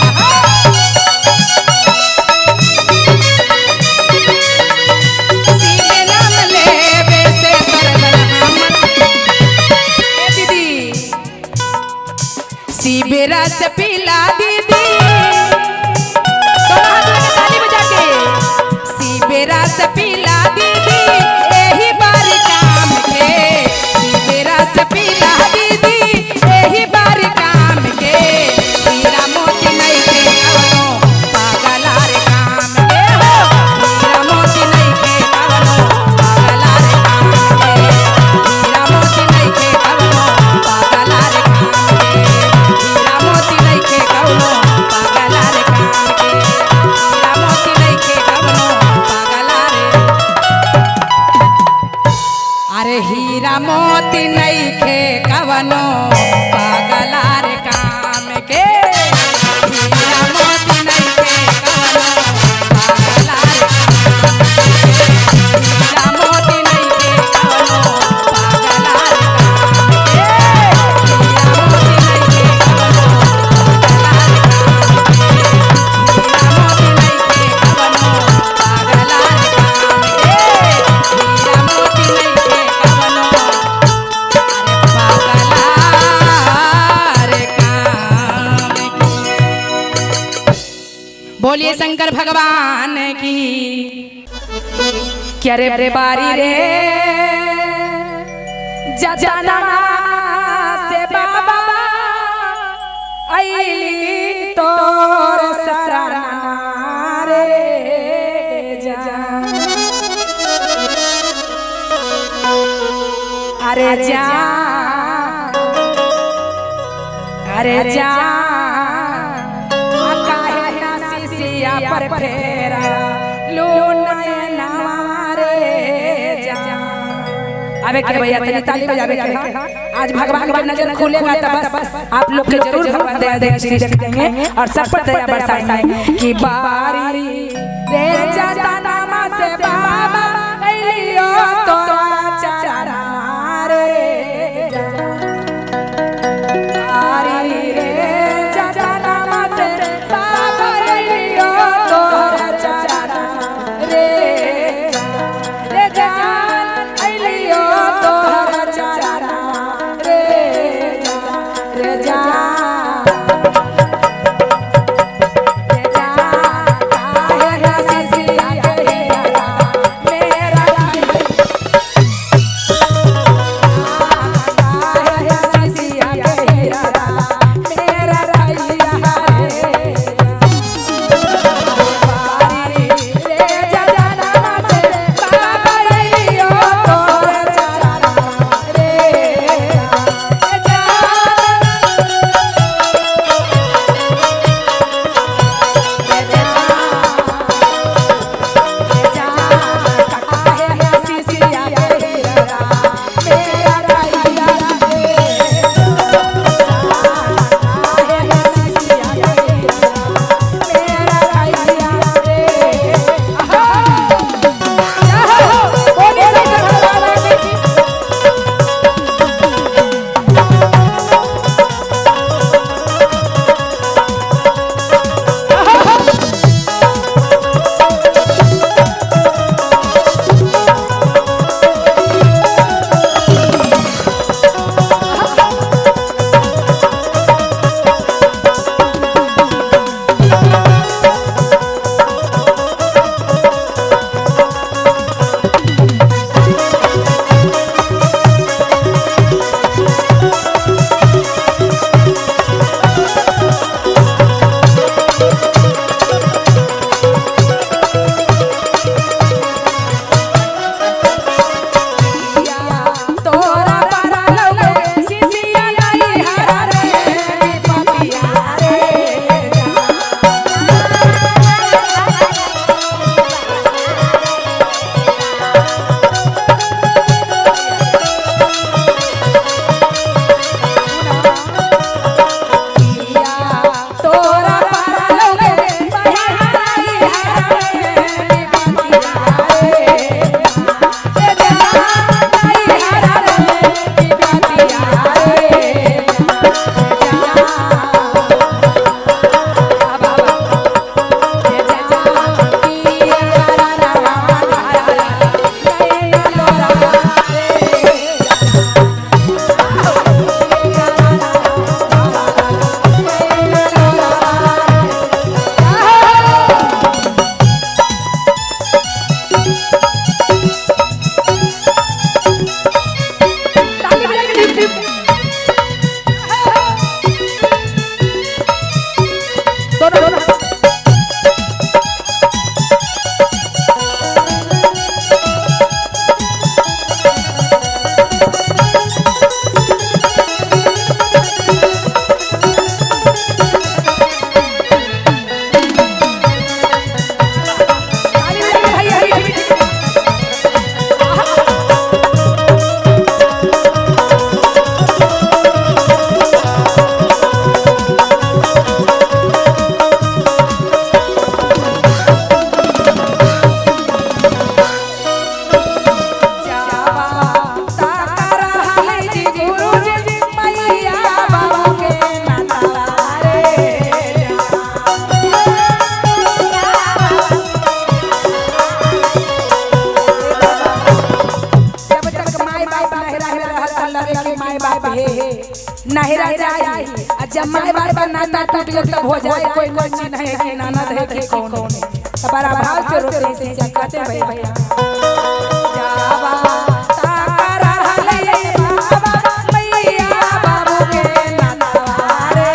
A: शिव नाम लेबे से तर गइलन हमर दीदी, शिव रस पिला दीदी, ताली बजा के शिव रस पिला दीदी एही बार काम के, शिव रस पिला दीदी एही बार काम के। हीरा मोती नहीं के कवनो पागला रे काम के हो,
C: हीरा मोती नहीं खे कवनो पागलार काम के हीरा मोती नहीं खे कवनो पागलार काम के हीरा मोती नहीं खे कवनो पागलार काम के हीरा मोती नहीं खे कवनो पागलार काम के हीरा मोती नहीं खे कवनो पागलार काम के हीरा मोती नहीं खे कवनो पागलार काम की। बोलिए शंकर भगवान की। क्या रे बारी रे जजना से बाबा आईली तोर शरणा रे जा अरे जा अरे जा काहे ना सिसिया पर फेरा लो नयना रे जा। अबे के भैया तनी ताली बजावे के आज भगवान की नजर खुलेगा तो बस आप लोग के जरूर भगवान दया देंगे और सब पर दया बरसाएंगे कि बारी रे जाता नामा से बाबा अइलियो तोरा चरण रे जा। बारी रे जाता नामा से बाबा अइलियो तोरा चरण रे जा। रे जान अइलियो तोरा चरण रे जा। रे जा रे जा काहे ना सिसिया रहल लगे कि माय बाप हे नहिरा जाई आ जब माय बाप का नाता टूट गया तब हो जाए कोई चीज है कि नाना है कि कौन है तो बड़ा भाव से रोते से कहते भैया जावा तारा हले बाबा मैया बाबू के नातारे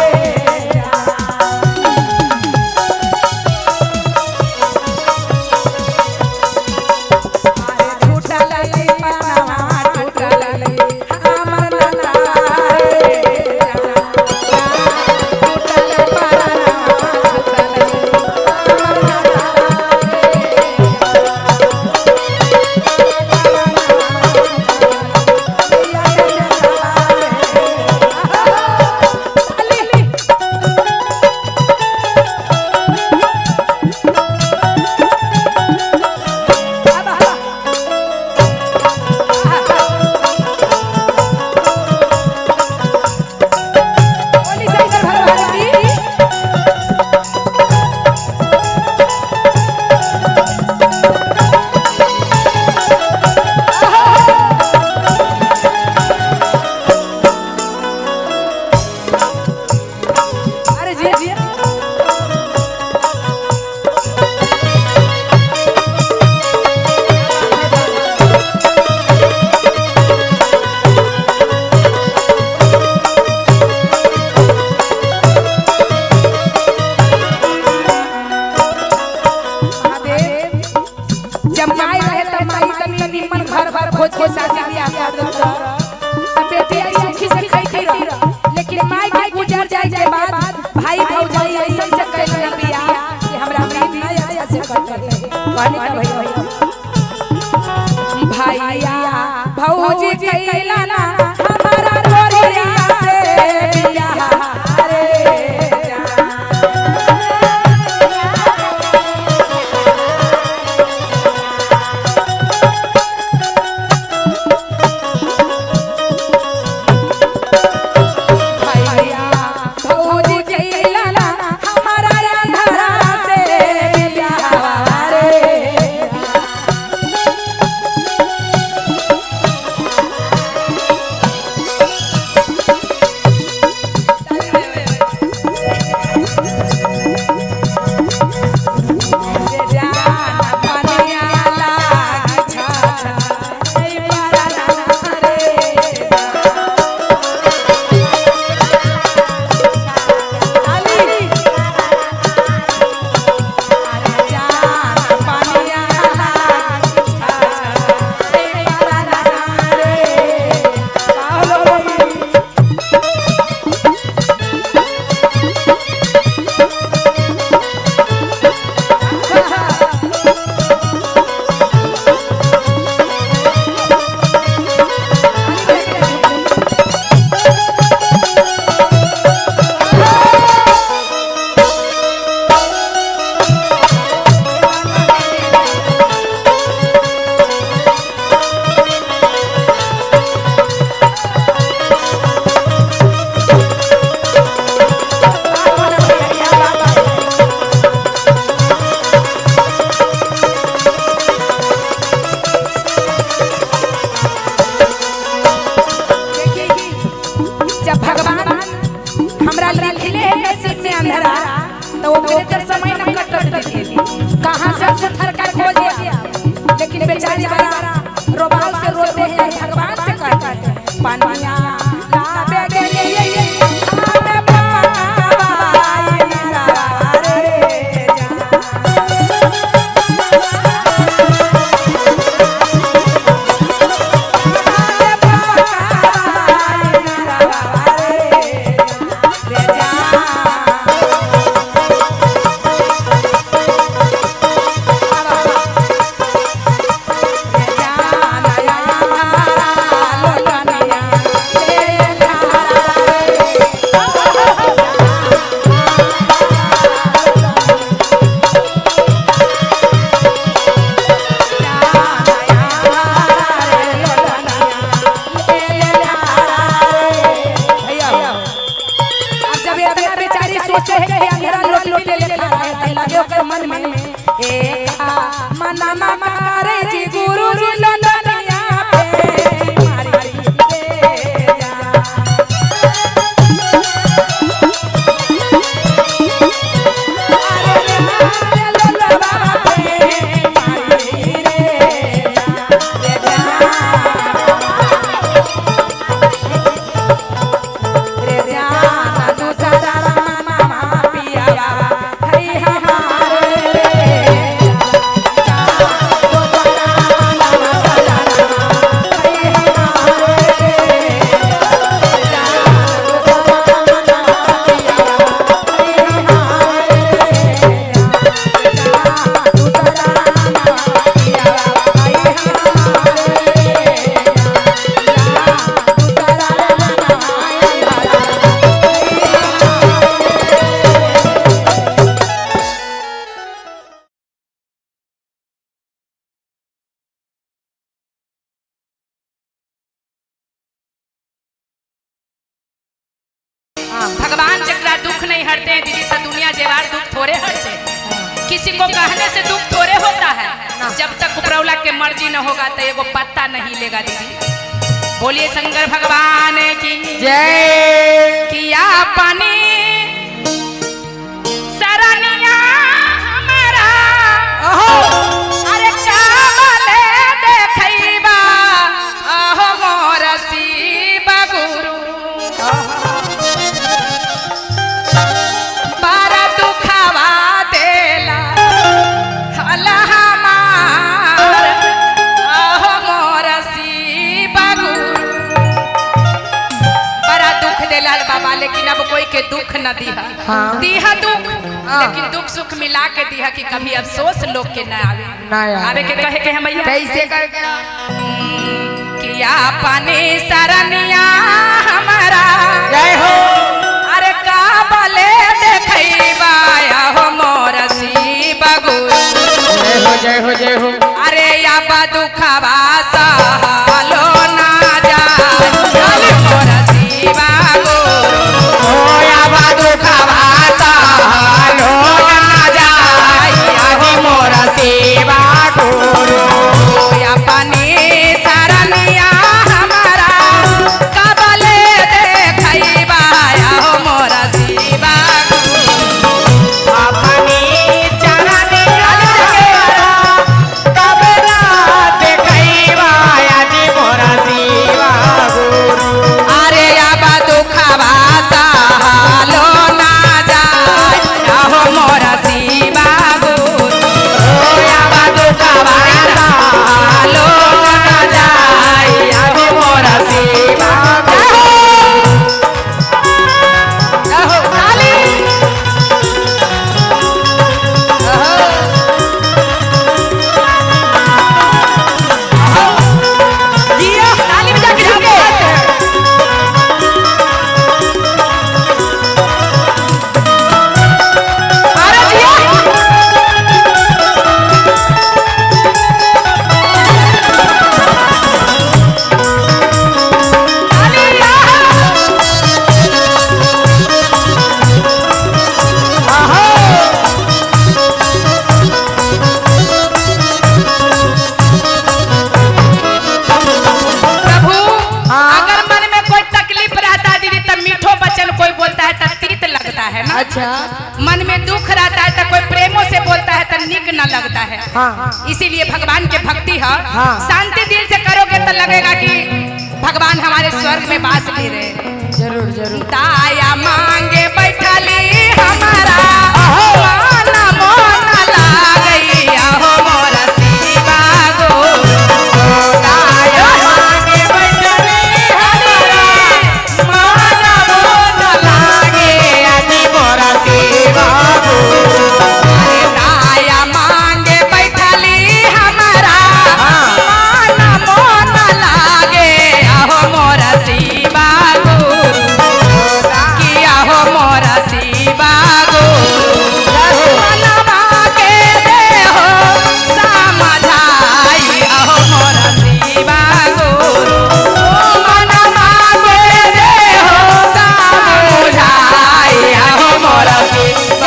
C: लेकिन माई के गुजर जाए के बाद भाई भौजाई ऐसा से कहले ना बिया कि हमरा प्रीति अच्छा से करते कहने का भैया भौजी कैला ना हमारा तोरिया से बिया रे तो वो मेरे तर समय न कट देती कहाँ से हमसे थरका खोज लेकिन बेचारी बड़ा रोबाल से रोते हैं भगवान से कहते हैं पानिया लाबे गए हमें पावाई रे
A: भगवान जकरा दुख नहीं हटते हैं दीदी तो दुनिया जेवार दुख थोड़े हटते हैं। किसी को कहने से दुख थोड़े होता है। जब तक उपरौला के मर्जी न होगा तो एगो पत्ता नहीं लेगा दीदी। बोलिए शंकर भगवान की
B: जय।
A: किया पानी सरनिया हमारा अरे चावले देखैबा अहो मोर शिव गुरु बारा दुखावा देला हला हमार अहो मोर शिव गुरु बड़ा दुख देला बाबा। लेकिन अब कोई के दुख न दिहा।
B: हाँ।
A: दिहा दुख लेकिन दुख सुख मिला के दिहा कि कभी अफसोस लोग के न आवे।
B: ना आवे।
A: आवे के कहे के हमैया
B: कैसे करके
A: किया पानी सरनिया हमारा
B: जय हो।
A: अरे काबले देखैबा हो मोर शिव गुरु
B: जय हो जय हो जय हो।
A: अरे या दुखवा सहलो ना जाए मोर शिव गुरु
B: ओ या दुखवा सहलो ना जाए हो मोर शिव गुरु।
A: या पानी सरनिया हमारा काबले देखैबा हो मोर शिव गुरु
B: अपनी चरनिया कबरा देखैबा यदि मोर शिव गुरु।
A: अरे अब दुखवा सहलो ना जाए हो मोर शिव गुरु
B: ओ या दुखवा सहलो ना जाए यदि मोर शिव गुरु।
A: अहो काली जियो काली बजा के जाओगे अरे जियो प्रभु अगर मन में कोई तकलीफ रहता है दीदी तब मीठो वचन कोई बोलता है तब तीत लगता है ना।
B: अच्छा।
A: मन में दुख रहता है तो कोई प्रेमों से बोलता है तो निक न लगता है।
B: हाँ।
A: इसीलिए भगवान के भक्ति है
B: हाँ।
A: शांति दिल से करोगे तो लगेगा कि भगवान हमारे स्वर्ग में बास ले रहे हैं।
B: जरूर जरूर।
A: दाया मांगे बैठली हमारा मन मोन लागई हो मोर शिव गुरु दाया मांगे बैठली हमारा मन मोन लागे
B: यदि मोर शिव गुरु।
A: अरे दाया मांगे बैठली हमारा मन मोन लागे हो मोर शिव गुरु किया हो मोर शिव गुरु मनवा के दे हो समझाई हो मोर शिव गुरु मनवा के दे हो समझाई हो मोर शिव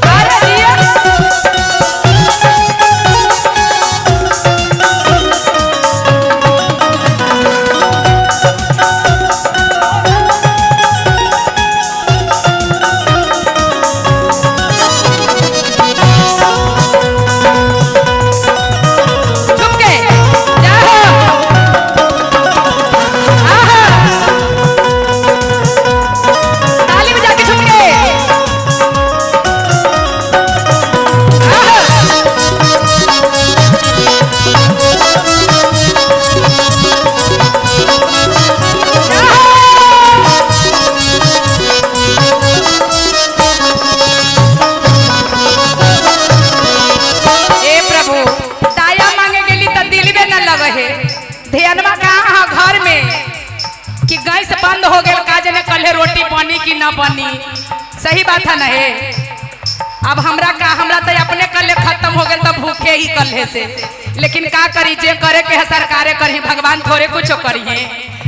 A: अरे जिया चुपके जाओ आहा ताली बजा के चुपके ए प्रभु दाया मांगे गेली त दिलबे न लगे है ध्यानवा कहाँ है घर में कि गैस बंद हो गए का जने कल रोटी बनी कि ना बनी। सही बात है ना है। अब हमरा तो अपने कल खत्म हो गए तो भूखे ही कल से। लेकिन का करी, जे करे के है सरकारे करी, भगवान थोड़े कुछ करिए।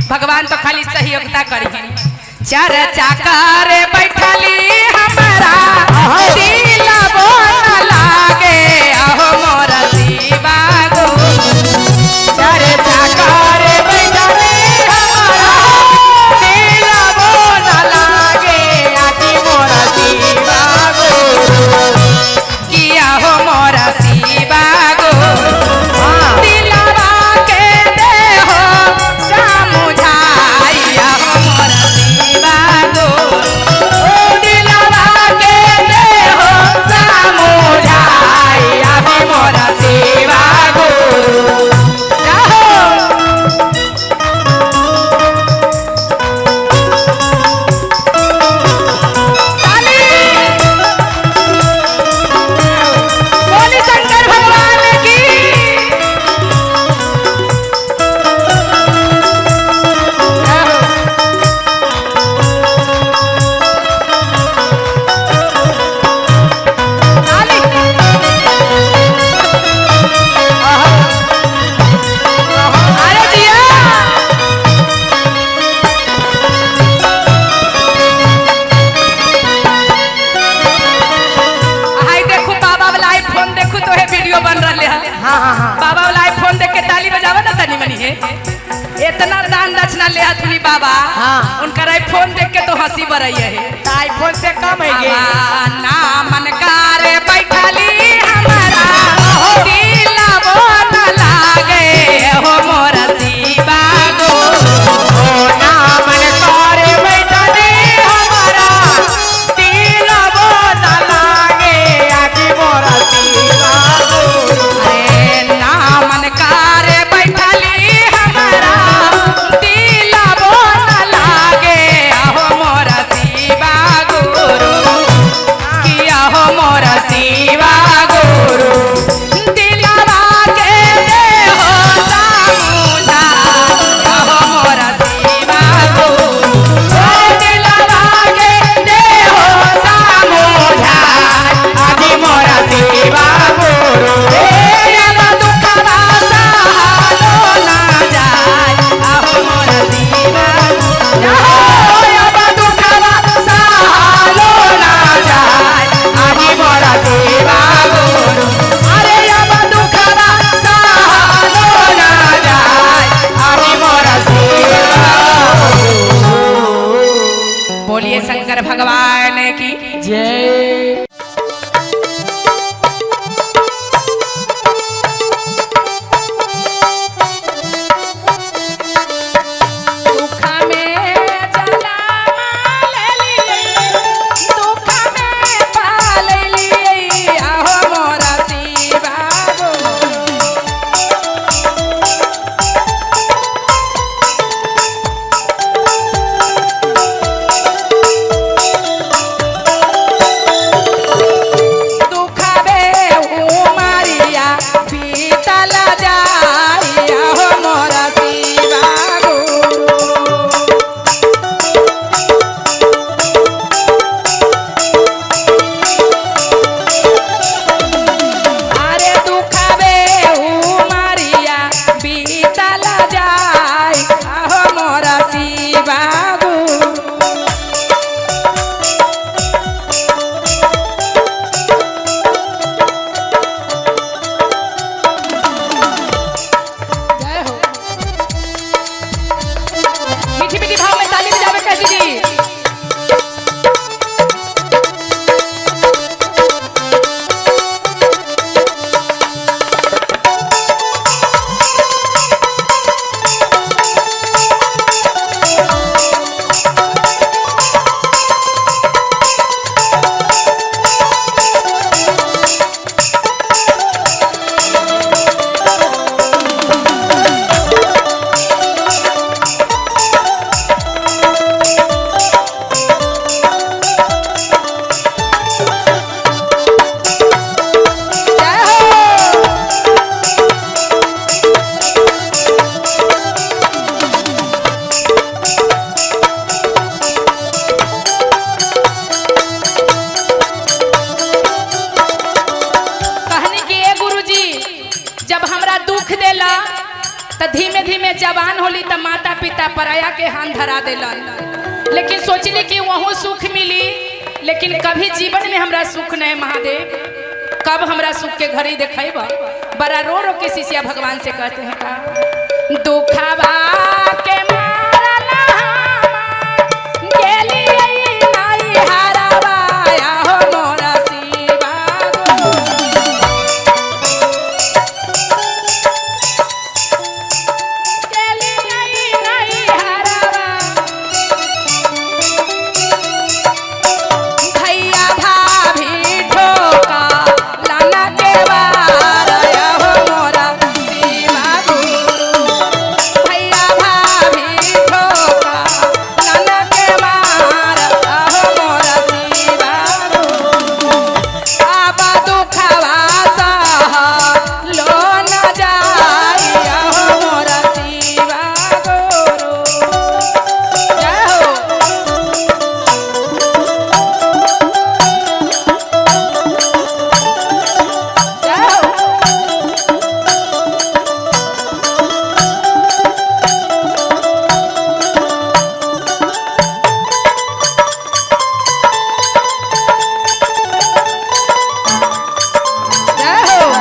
A: भगवान तो खाली सहयोगिता करिए। चार चाकर बैठली हमारा दिल बोन लागे अहो मोरा शिवा गो। चार चाकर बैठली हमारा दिल बोन लागे आदि मोरा शिवा गो। किया हो मोरा शिवा गो दिलवा के दे हो समुझाइया हो मोरा शिवा गो। दिलवा के दे हो समुझाइया हो मोरा शिवा गो। बोली शंकर भगवान की। अरे जिया हाय देखो बाबा वाला आईफोन देखो तो है वीडियो बन रहे है।
B: हाँ हाँ हाँ
A: बाबा वाला आईफोन देख के ताली बजावा ना तनी मनी है। इतना दान दक्षिणा ले हथुनी बाबा।
B: हाँ।
A: उनका आईफोन देख के तो हंसी बरई है।
B: आईफोन से कम है ये।
A: ना मनकार बैठली हमारा दिल बोन लागे हो मोरा शिवा गो।
B: नामन करे बैठले हमारा दिल बोन लागे आदि मोरा शिवा गो।
A: अरे ना मनकार बैठली हमारा दिल बोन लागे हो मोरा शिवा गुरु। किया हो मोरा शिवा गुरु दिलवा के दे हो समुझा हो मोरा शिवा गुरु। दिलवा के दे हो समुझा
B: आदि मोरा शिवा गुरु।
A: तेरा दुखवा सहालो ना जाए आहो मोरा शिवा गुरु। अब दुखवा सहालो ना जाए आहो मोरा शिवा गुरु। अरे अब दुखवा सहालो ना जाए आहो मोरा शिवा गुरु। बोलिए शंकर भगवान की
B: जय।
A: दुख में जला ले लिए दुख में पाल लिए आहो मोरा शिवा गो। दुख बे उमरिया बीतल जाई आहो मोरा शिवा गो। अरे दुखबे उमरिया बीतल जाय आहो मोरा शिवा गुरु। जय हो। मीठी मीठी भाव में ताली बजावे कह दीजिए। तो धीमे धीमे जवान होली तो माता पिता पराया के हाथ धरा दिलन। लेकिन सोचली कि वहाँ सुख मिली, लेकिन कभी जीवन में हमरा सुख नहीं महादेव, कब हमरा सुख के घड़ी देखेब। बड़ा रो रो के शिष्या भगवान से कहते हैं का दुखवा के मारला गेली नाई हारावा हो मोरा शिवा गेली नाई हारावा भैया भाभी ठोका लाना के वार हो मोरा शिवा भैया भाभी ठोका लाना के वार हो मोरा शिवा आबा दुखवा सह लो न जाई हो मोरा शिवा गुरु जय हो। जय हो। जय हो।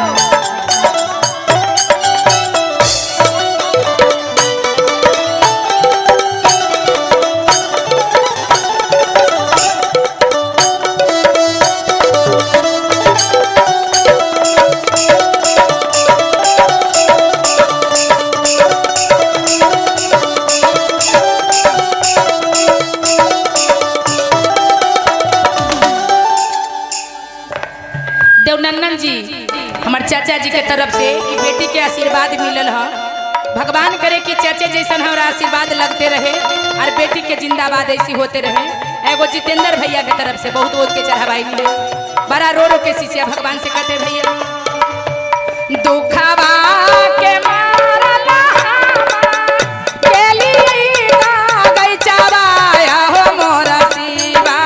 A: देवनंदन जी हमार चाचा जी के तरफ से ई बेटी के आशीर्वाद मिलल है। भगवान करे कि चाचा जैसन हमारा आशीर्वाद लगते रहे और बेटी के जिंदाबाद ऐसी होते रहे। एगो जितेंद्र भैया के तरफ से बहुत बहुत के चढ़ावाई मिले। बड़ा रो रो के शिष्या भगवान से कहते भैया दुखवा के मारला गेली गईचावा हो मोरा शिवा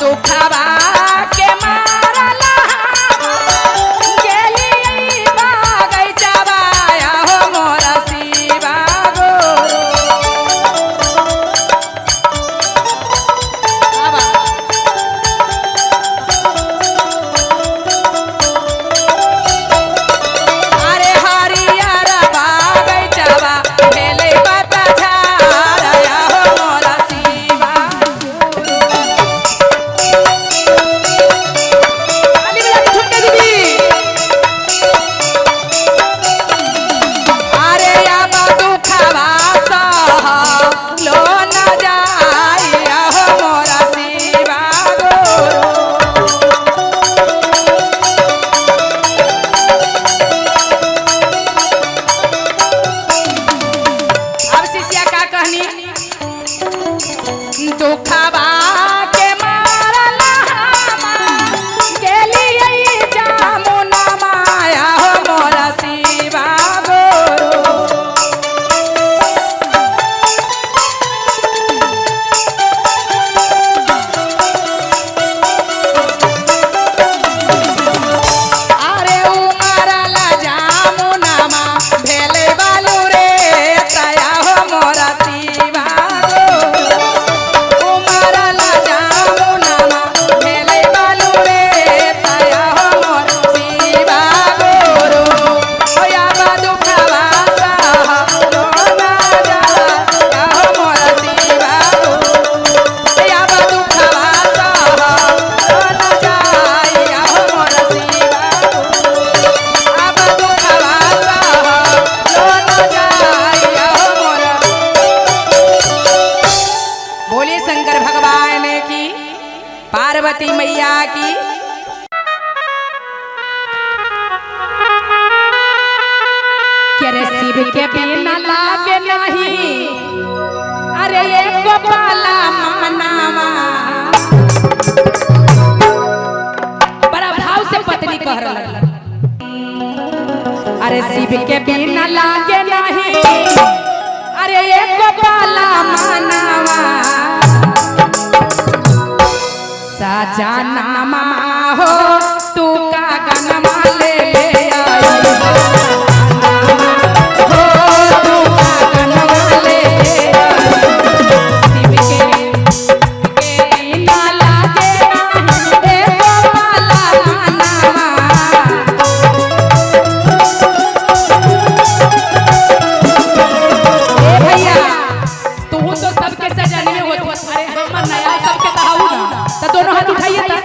A: दुखवा के मारला गेली गईचावा हो मोरा शिवा गुरु अरे हरियर बागैचवा भेलै पता झारया हो मोरा शिवा ताली बजा के ठुमके दीदी। अरे आबा दुखवा सह लो न जाई हो मोरा शिवा गुरु अब शिष्या का कहनी दुखवा के मारला गेली जामुना माया हो मोरा शिवा गुरु अरे उमरला जामुनामा भेले बालू रे तया हो मोरा शिवा गुरु उमरला जामुनामा भेले बालू रे तया हो मोरा शिवा गुरु होया बा दुखवा सह लो ना जाया हो मोरा शिवा गुरु होया बा दुखवा सह लो ना जाया हो मोरा शिवा अब दुखवा सह लो न जाया हो मोरा। बोलिए शंकर भगवान की, पार्वती मैया की। के रे शिव के बिना लागे नहीं, अरे एक पाला मनावा। बड़ा भाव से पत्नी कह रहा अरे शिव के बिना लागे नहीं, अरे एक पाला माना
C: सजनामा हो तू का गनमा ले आई हो तू का गनमा ले शिव के बिना लागे नाही ए गोपाला नामा ए भैया तू तो सबके सजने होत अरे हमर नया सबके कहाऊ ना त दोनों हाथ उठाइए ता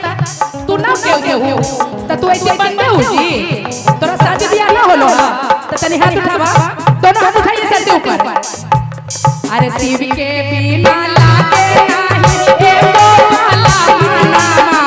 C: तू ना केहू त तू ऐसे बनबे हो जी तोरा शादी बियाह ना होलो त तनी हाथ उठावा दोनों हाथ उठाइए सर के ऊपर अरे शिव के बिना लागे नाही ए गोपाला नामा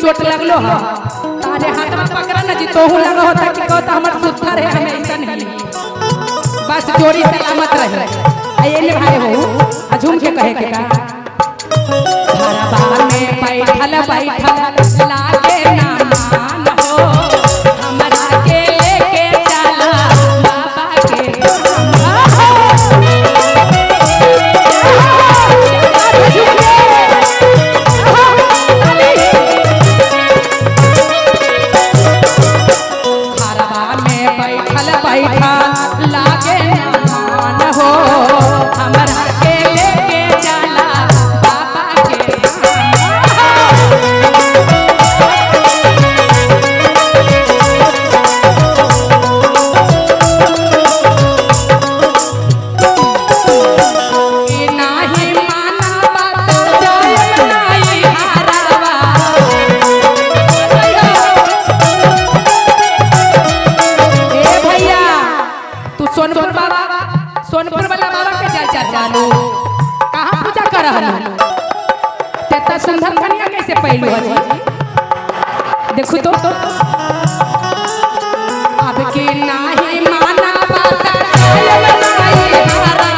C: चोट लगलो ह तारे हाथ में पकड़ा न जी तोहू लगा होता कि कहता हमर सुत्थर है हमें ऐसा नहीं बस जोड़ी सलामत रहे आइए ले भाई हो झूम के कहे के का घरबा में बैठल बैठल लागे ना मान हो हमरा के लेके चला बाबा के लागे मान हो हमरा के लेके चला बाबा के नाही माना बात जाय नाही हारवा ए भैया तू सोनपुर वाला बाबा के जा रहलू कहाँ पूजा कर रहलू तेता सुंदर कन्या कैसे पैलू हजी देखो तो अब के नाही माना बात कायल नाही हारा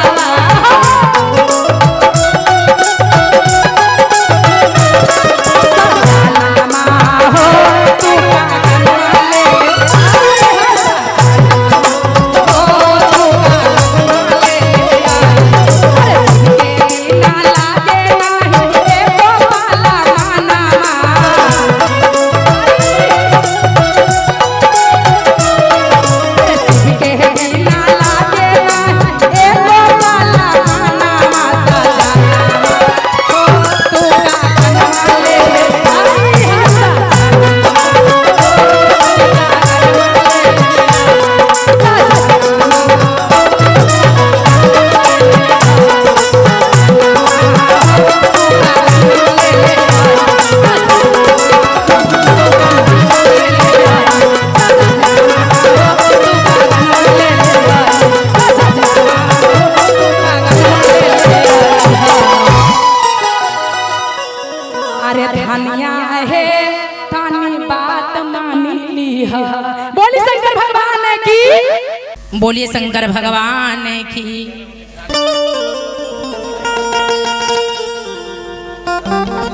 A: बोलिए शंकर भगवान की।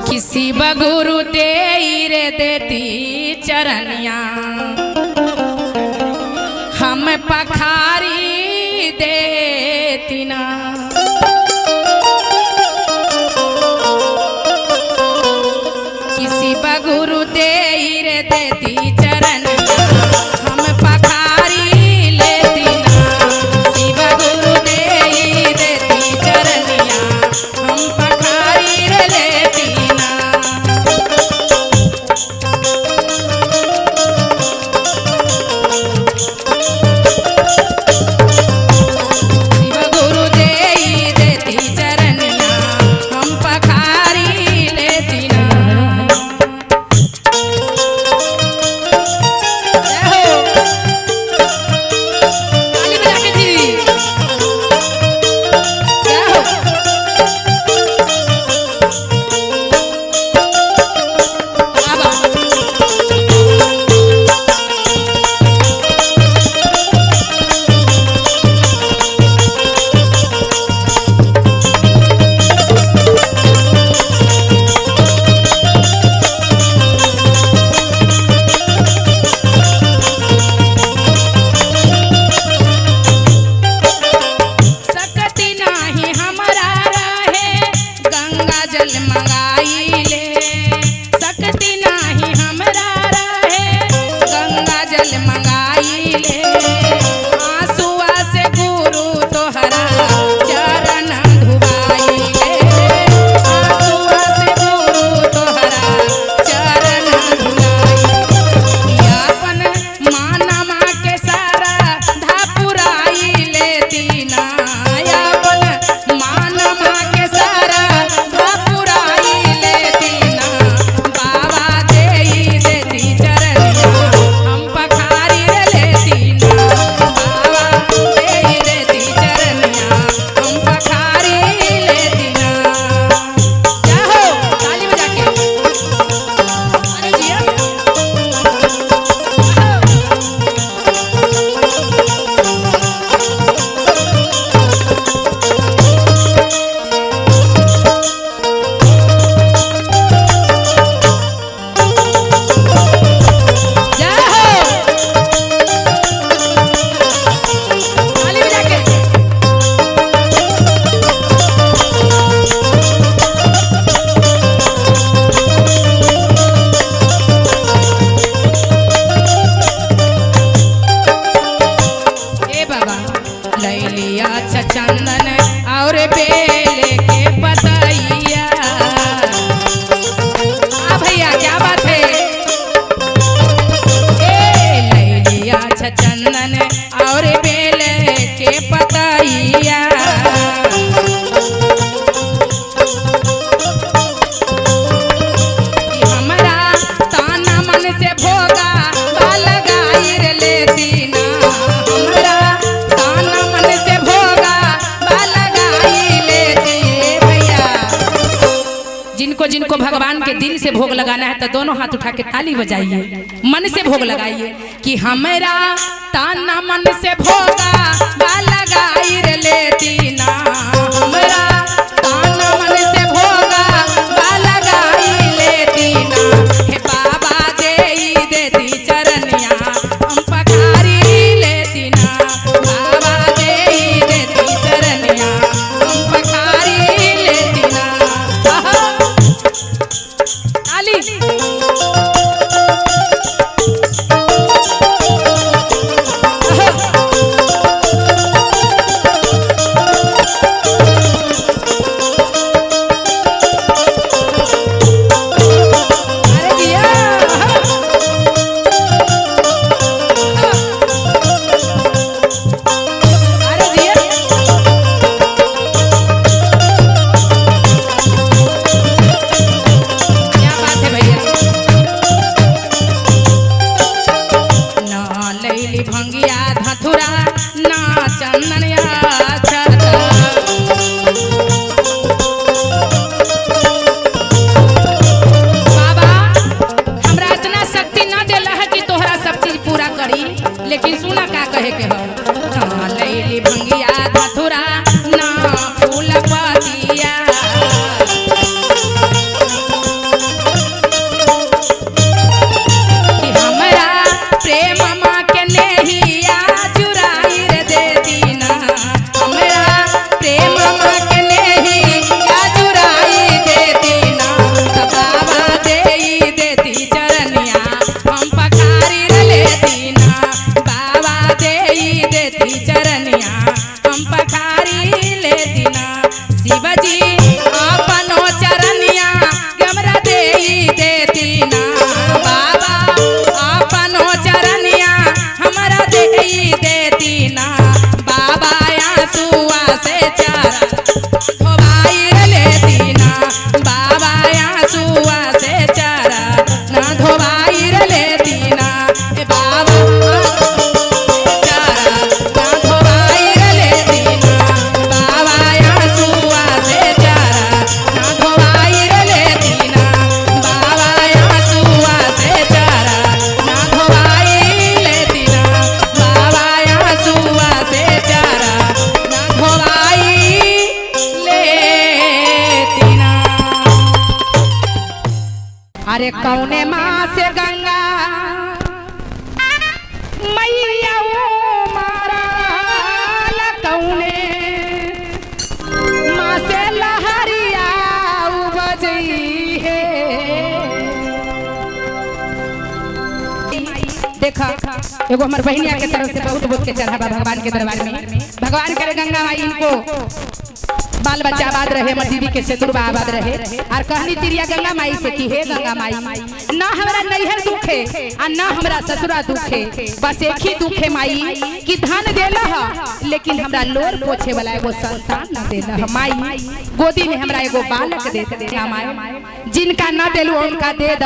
A: किसी बगुरु तेरे देती चरनिया हम पखारी देती ना। किसी बगुरु तेरे देती चरनिया हम पखारी लेती ना। शिव गुरु देई देती चरनिया हम पखारी लेती ना। शिव गुरु देई देती चरनिया हम पखारी लेती ना। चंदन और बेले के पतैया। भैया क्या बात है। ले लिया चंदन और बेले के पतैया। हमरा ताना मन से भोगा बाल गायर लेती ना। हमरा ताना मन से भोगा बाल गाई से भोग लगाना है तो दोनों हाथ उठा के ताली बजाइए, मन से भोग लगाइए कि हमेरा ताना मन से भोगा लगाई रे लेती ना, हमेरा ताना मन से भोगा लगाई लेती ना, हे बाबा देती चरनिया हम पखारी लेती ना, बाबा देती चरनिया हम पखारी लेती ना। ताली भंगिया धथुरा ना चंदनिया छता, बाबा हमरा इतना शक्ति ना देला है कि तोहरा सब चीज पूरा करी, लेकिन सुना का कहे के हो, ना लैली भंगिया धथुरा ना फूल पतिया, कि हमरा प्रेम अरे कौने माँ से गंगा मैया वो मारा कौने माँ से लहरिया बजई है। देखा एगो हमार बहनिया के तरफ से बहुत बहुत के चढ़ावा भगवान के दरबार में, भगवान करे गंगा माई इनको बाल बच्चा आबाद रहे, मर दीदी के सेतुरबा आबाद रहे, और कहनी तिरिया गंगा माई से कि हे गंगा माई ना हमरा नैहर दुखे आ ना हमरा ससुरा दुखे, बस एक ही दुखे माई कि धन देला है लेकिन हमरा लोर पोछे वाला एगो संतान न देला है माई, गोदी में हमरा एगो बालक दे देना माई, जिनका न देलू उनका दे द,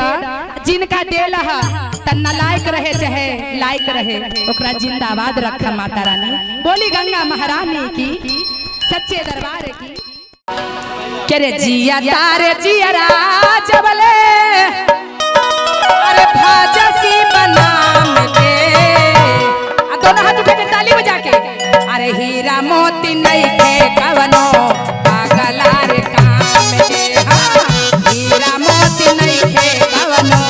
A: जिनका देला है त नालायक रहे चाहे लायक रहे ओकरा जिंदाबाद रखा माता रानी। बोली गंगा महारानी की सच्चे दरबार की। करे जिया तारे जियरा जबले अरे भाजसी बनाम के, दोनों हाथ उठा के ताली बजा के, अरे हीरा मोती नहीं के कवनो पागला रे काम के, हीरा मोती नहीं के कवनो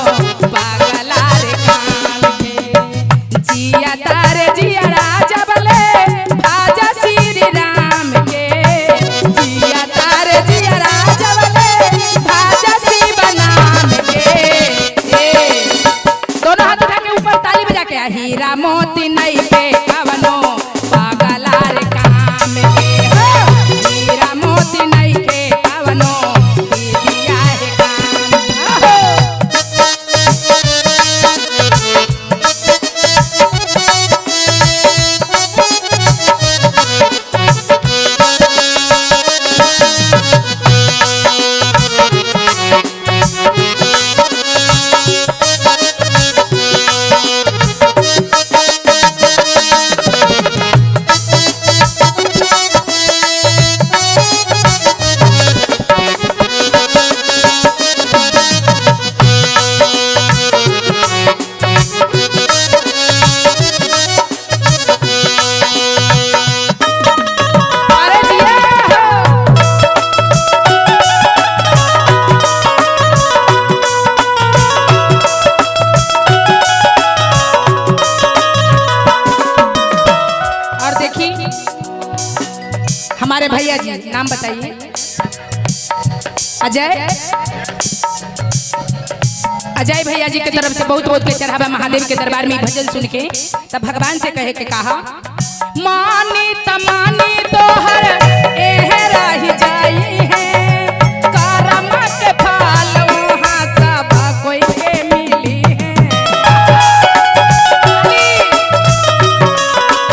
A: पागला रे काम के, जिया तारे जियरा जबले भाजा श्री राम के, जिया तारे जियरा जबले भाजा श्री बनाम के, दोनों हाथ उठा के ऊपर ताली बजा के, हीरा मोती नहीं के कवनो पागला रे काम के, जी, हमारे भैया जी, नाम बताइए। अजय, अजय भैया जी की तरफ से बहुत बहुत के चढ़ावा महादेव के दरबार में भजन सुन के तब भगवान से कहे के कहा, मानी तमानी तोहर एह रही जाई है, करम के फल वहाँ सब कोई के मिली है।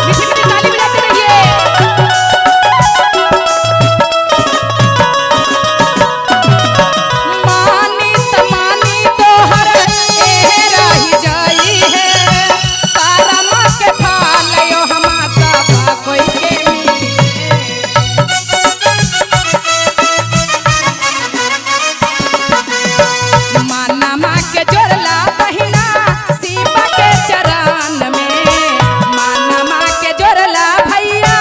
A: मीठी मीठी ताली बजाते रहिए। मानी तमानी तोहर एह रही जाई है, करम के फल वहाँ सब कोई के मिली है। मानमा के जोड़ला बहिना शिव के चरण में, मानमा के जोड़ला भैया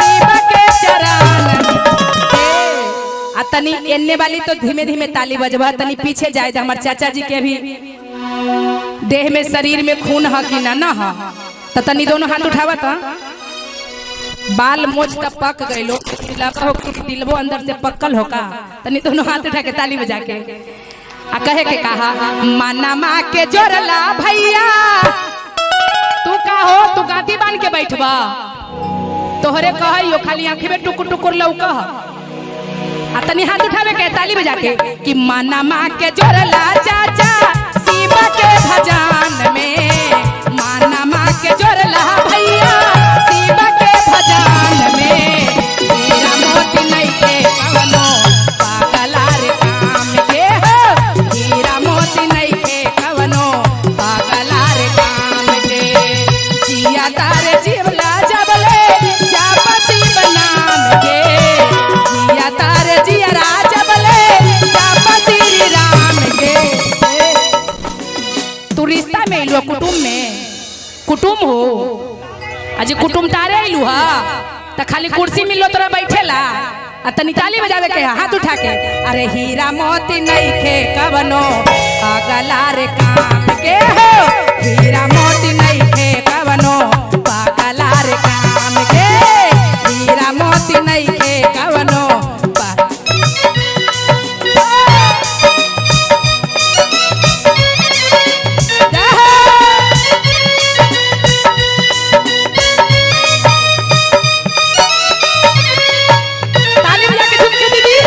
A: शिव के चरण में। आ तनी एन्ने वाली तो धीमे धीमे ताली बजवा, तनी पीछे जाए हमार चाचा जी के भी देह में शरीर में खून है कि ना ना है, तो तनी दोनों हाथ उठावा था। बाल मोछ का पक गए लो, दिलबो अंदर से पक्कल होका, तनी दोनों हाथ उठा के ताली बजा के आ कहे के कहा, मानमा के जोड़ला भैया तू का हो, तू गादी बांध के बैठबा, तोहरे कहियो खाली आंखें में टुकुर टुकुर लौका। आ तनी हाथ उठावे के ताली बजा के कि मानमा के जोड़ला चाचा शिव के भजन में, मानमा के जोड़ला भैया शिव के भजन में। हीरा मोती नहीं के कवनो पागला रे काम के हो, हीरा मोती नहीं के कवनो पागला रे काम के। जिया तारे जीवला जबले जाप शिव नाम के, जिया तारे जिया जबले जाप श्री राम के। तू रिश्ता में इलु कुटुम में, कुटुम हो आज कुटुम तारे इलू हा, त खाली कुर्सी मिलो तोरा बैठेला आ तनी ताली बजावे के हाथ उठा के। अरे हीरा मोती नहीं खे कवनो पागला रे काम के हो, हीरा मोती नहीं खे कवनो पागला रे काम के, हीरा मोती नहीं खे कवनो ताली बजा के झुमके दीदी।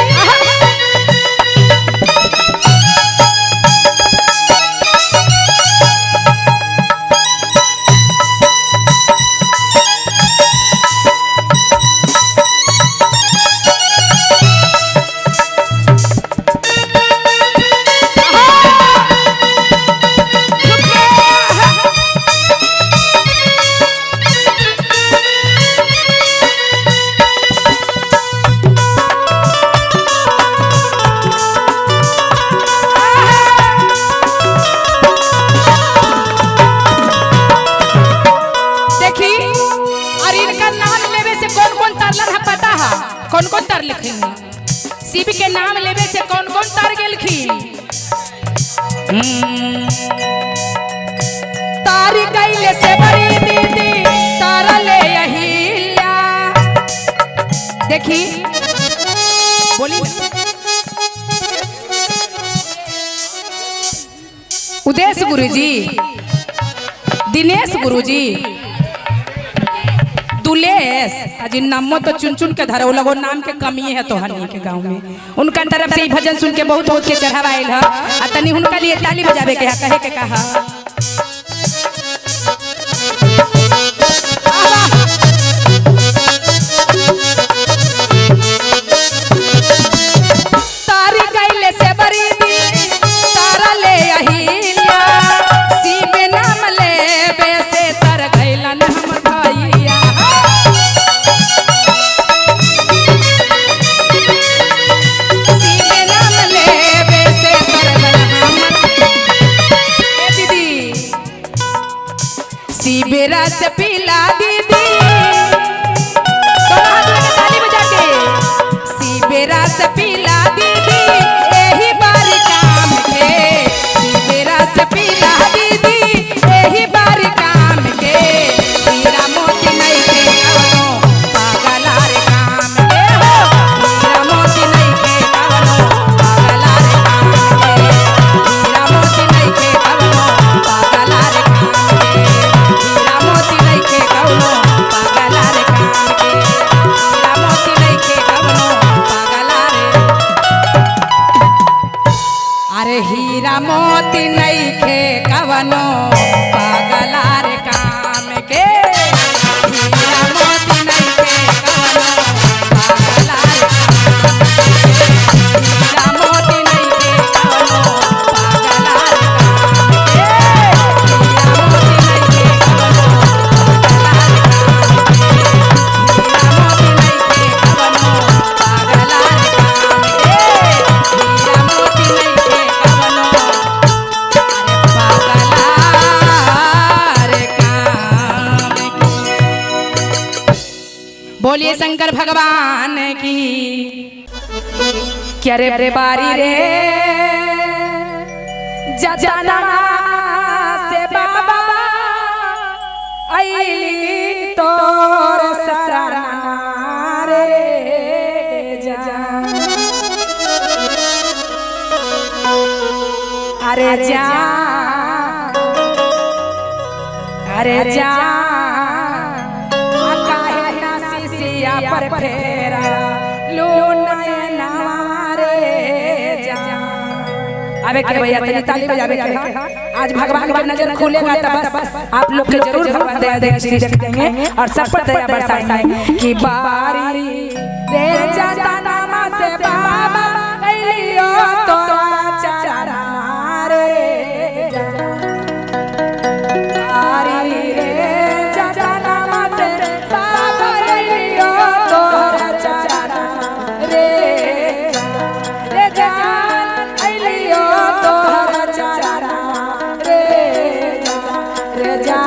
A: देखी, और इनका नाम लेवे से कौन कौन तरलन है पता है? कौन कौन तर लिखी? शिव के नाम लेवे से कौन कौन तर गेलखिन? तारी कैले से बड़ी दीदी तारले अहिल्या। देखी बोली उदेश गुरुजी, दिनेश गुरुजी, दुलेश, अजी नामो तो चुन चुन के धरो लगो, नाम के कमी है तो हनी के गांव में। उनका तरफ से ही भजन सुन के बहुत बहुत के चढ़ावा आयल है। आ तनी उनका लिए ताली बजावे के कहे के कहा, तारी कैले से बड़ी दी तारा ले अहिल्या, शिव नाम लेवे से तर गइलन हमर भैया। शिव नाम लेवे से तर गइलन हमर। ए दीदी बोलिए शंकर भगवान की। क्या रे रे बारी रे जजना से बाबा आईली तोर सरना रे जा। अरे जा अरे जा काहे ना सिसिया पर फेरा लो नयना रे जा। अबे के भैया तनी ताली बजावे के आज भगवान की नजर खुलेगा तब बस आप लोग के जरूर भगवान दया देंगे और सब पर दया बरसाएंगे कि बारी रे जाता नामा से बाबा अइलियो तोरा चरण रे जा। बारी रे जाता नामा से बाबा अइलियो तोरा चरण रे जा। रे जान अइलियो तोरा चरण रे जा। रे जा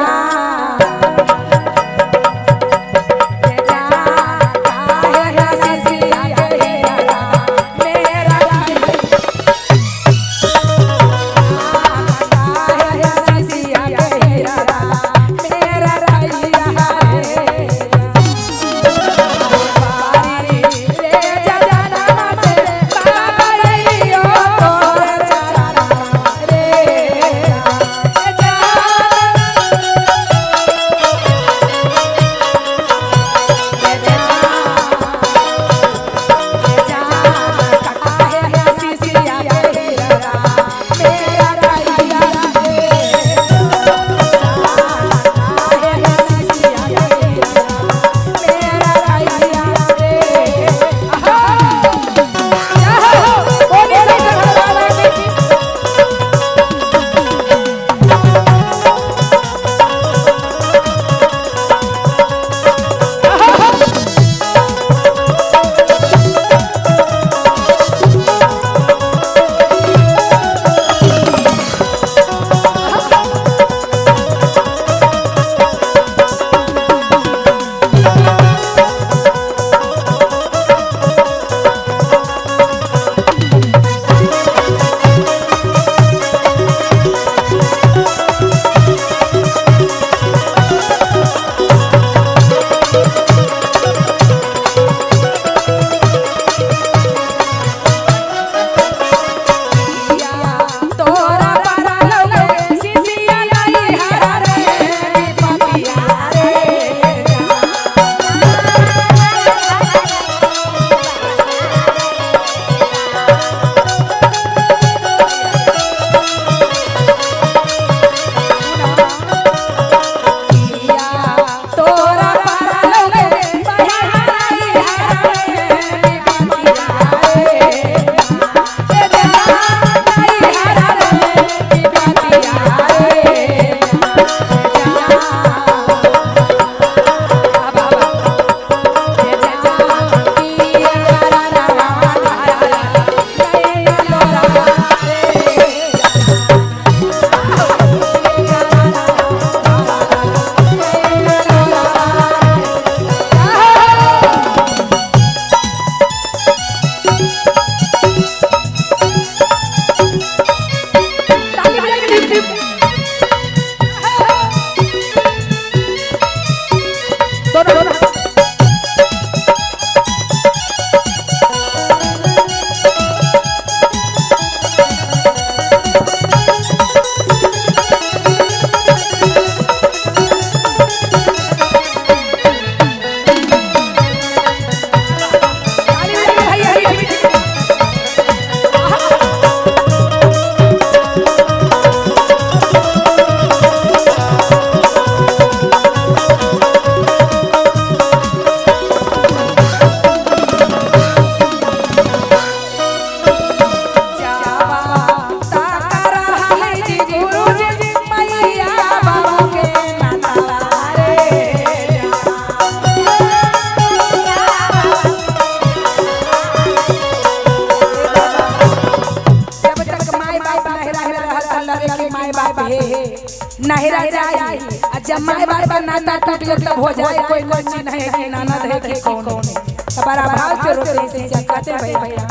C: जब माय बाप का नाता टूट गया तब हो जाए कोई चिन्ह है कि नाना है कि कौन है तो बड़ा भाव से रोते हैं से कहते हैं भैया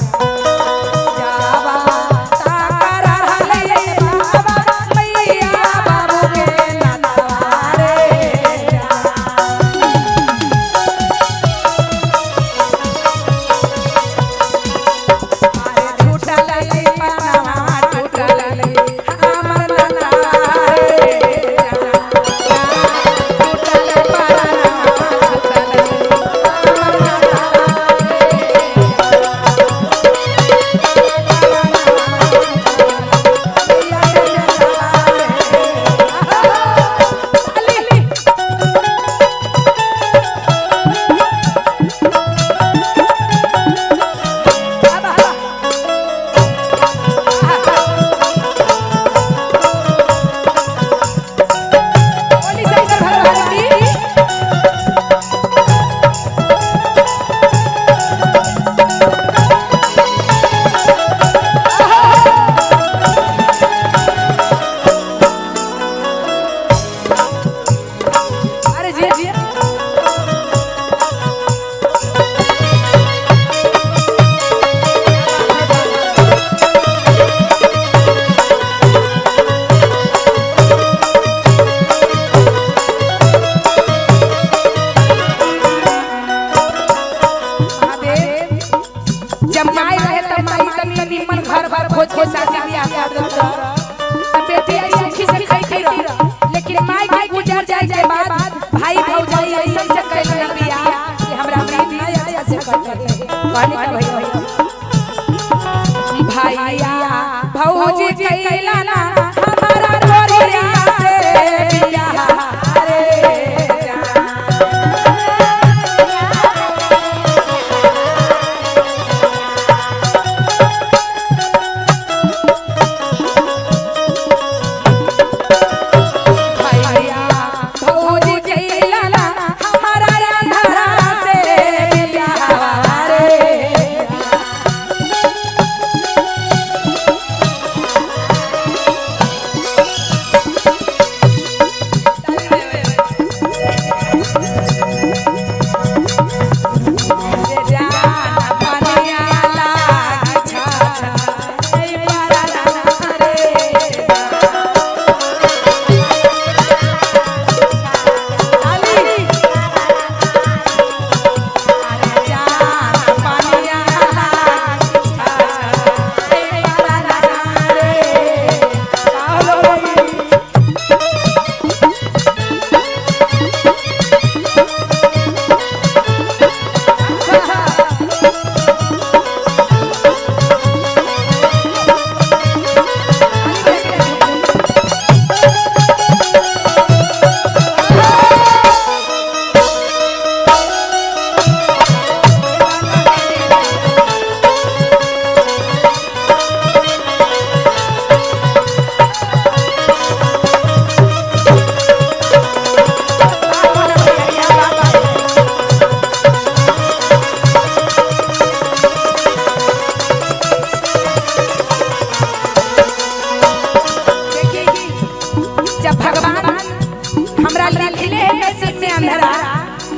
C: जावा तारा हले बाबा मैया बाबू के नाता रे लेकिन माई के गुजर जाए के बाद भाई भौजाई ऐसा से कहले ना बिया कि हमरा प्रीति अच्छा से करते कहने का भैया भौजी कहला ना हमारा तोरिया से बिया रे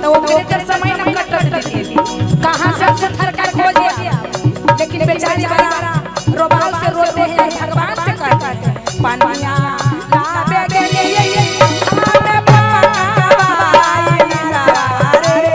C: तो वो मेरे तर समय न कटत देती कहां से थरका खोज लेकिन बेचारी बड़ा रोबाल से रोते हैं भगवान से कहते हैं पानिया लाबे गेले हमें पकावाई मेरा रे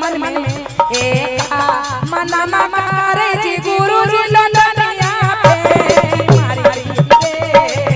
C: मन में मना मारे जी गुरु जी लंदनिया पे मारी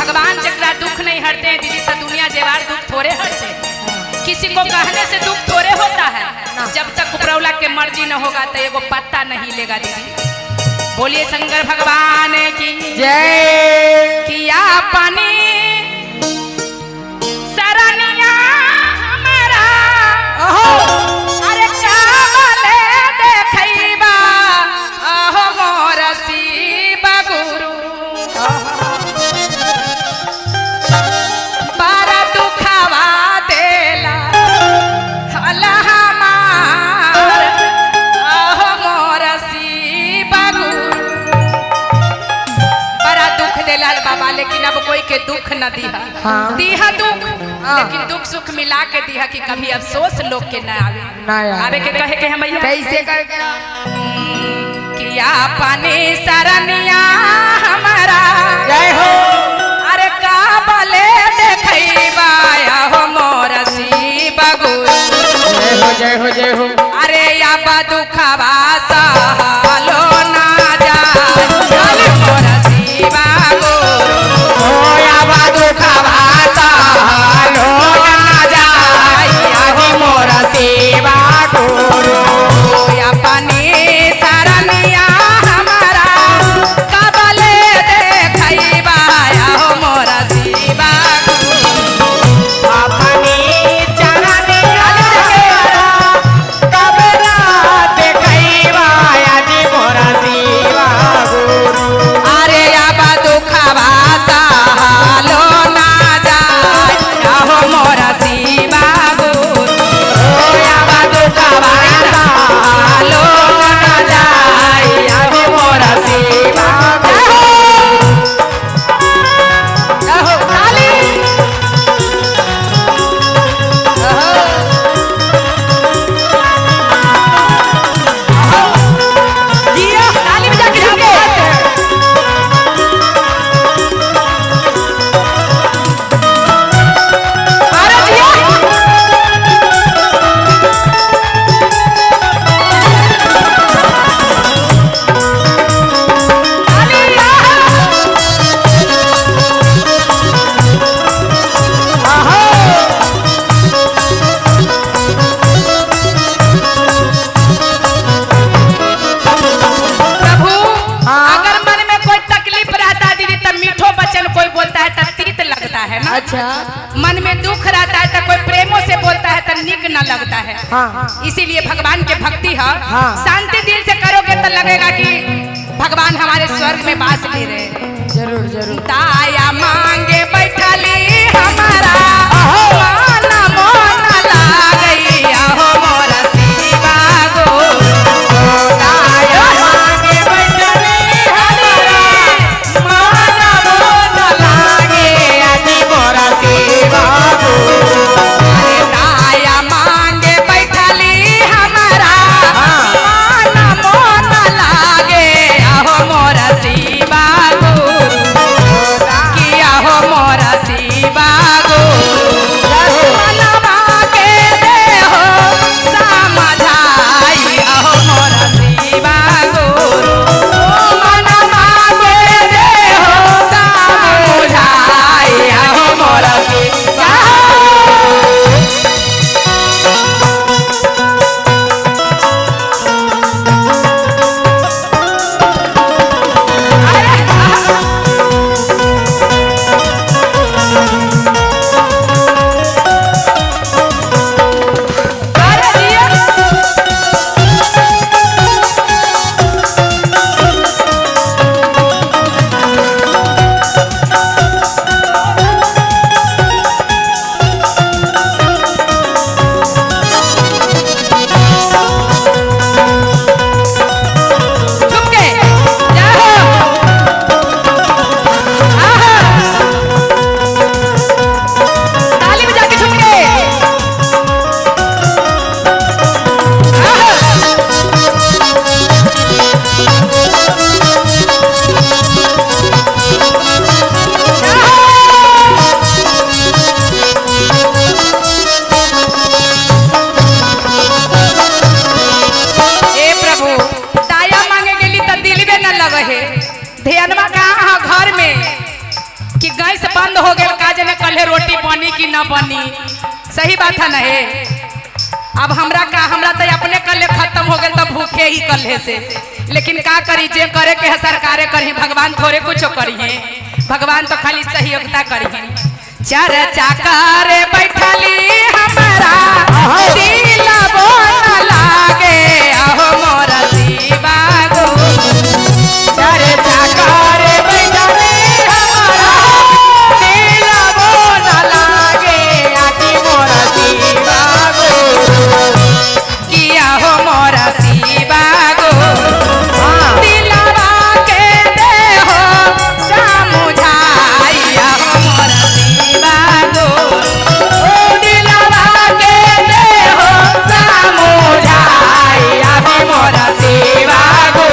A: भगवान जकरा दुख नहीं हरते हैं दीदी तो दुनिया जेवार दुख थोड़े हरते हैं। किसी को कहने से दुख थोड़े होता है। जब तक उपरौला के मर्जी न होगा तो एगो पत्ता नहीं लेगा दीदी। बोलिए शंकर भगवान की
B: जय।
A: किया पानी सरनिया हमारा अरे चावले देखैबा अहो मोर शिव गुरु बारा दुखावा देला हला हमार अहो मोर शिव गुरु बड़ा दुख देला बाबा। लेकिन अब कोई के दुख न दिहा।
B: हाँ।
A: दिहा दुख लेकिन दुख सुख मिला के दिहा कि कभी अफसोस लोग के न आवे।
B: ना आवे।
A: आवे के कहे के हमैया
B: कैसे करके
A: किया पानी सरनिया हमारा
B: जय हो।
A: अरे काबले देखैबा हो मोर शिव गुरु
B: जय हो जय हो जय हो।
A: अरे या दुखवा सहलो ना जाए मोर शिव गुरु
B: ओ या दुखवा सहलो ना जाए मोर शिव गुरु।
A: या पानी सरनिया हमारा काबले देखैबा हो मोर शिव गुरु
B: अपनी चरनिया कबरा देखैबा यदि मोर शिव गुरु।
A: अरे अब दुखवा सहलो ना जाए हो मोर शिव गुरु
B: ओ या दुखवा सहलो ना जाए यदि मोर शिव गुरु।
A: अहो काली जिया काली बजा के जाके अरे जिया प्रभु अगर मन में कोई तकलीफ रहता है दीदी तब मीठो वचन कोई बोलता है तब तीत लगता है ना।
B: अच्छा।
A: मन में दुख रहता है तो कोई प्रेमों से बोलता है तो निक न लगता है।
B: हाँ।
A: इसीलिए भगवान के भक्ति है
B: हाँ।
A: शांति दिल से करोगे तो लगेगा कि भगवान हमारे स्वर्ग में बास ले रहे हैं।
B: जरूर जरूर।
A: ताया मांगे बैठली हमारा मन मोन लागई हो मोर शिव गुरु ताया मांगे बैठली हमारा मन मोन लागे
B: यदि मोर शिव गुरु।
A: अरे ताया मांगे बैठली हमारा मन मोन लागे हो मोर शिव गुरु किया हो मोर शिव गुरु था ना हे। अब हमरा तो अपने कले खत्म हो गए तब भूखे ही कल्हे से। लेकिन का करी, जे करे के है सरकारे करी, भगवान थोड़े कुछ करी है। भगवान तो खाली सहयोगिता करी है। चर्चा करे बैठली हमारा दिल बोल लागे अहो मोरा शिवा गो।
B: चर्चा करे बैठली हमारा दिल बोल लागे आजी मोरा शिवा गो।
A: किया हो मोरा शिवा गो दिलवा के दे हो समुझाइया हो मोरा शिवा गो। दिलवा के दे हो समुझाइया हो मोरा शिवा गो।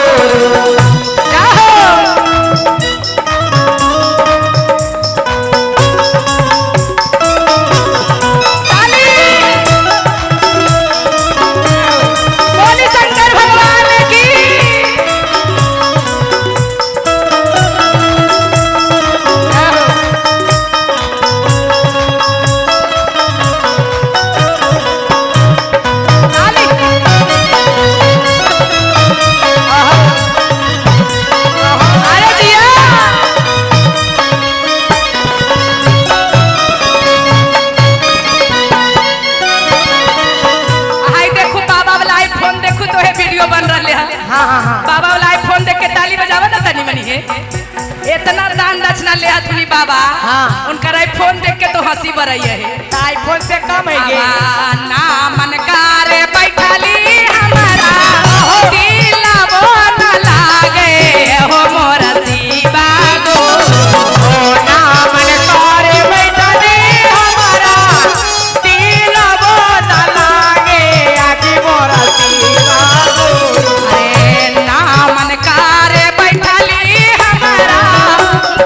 A: बोली शंकर भगवान की। अरे जिया हाय देखो बाबा वाला आईफोन देखो तो है वीडियो बन रहे है।
B: हाँ हाँ हाँ
A: बाबा वाला आईफोन देख के ताली बजावा ना तनी मनी है। इतना दान दक्षिणा ले हथुनी बाबा।
B: हाँ।
A: उनका आईफोन देख के तो हंसी बरई है।
B: आईफोन से कम है ये।
A: ना मन करे बैठली हमारा दिल बोल लागे हो मोरा शिवा गो।
B: ना मन करे बैठली हमारा दिल बोल लागे आजी मोरा शिवा गो।
A: अरे ना मन करे बैठली हमारा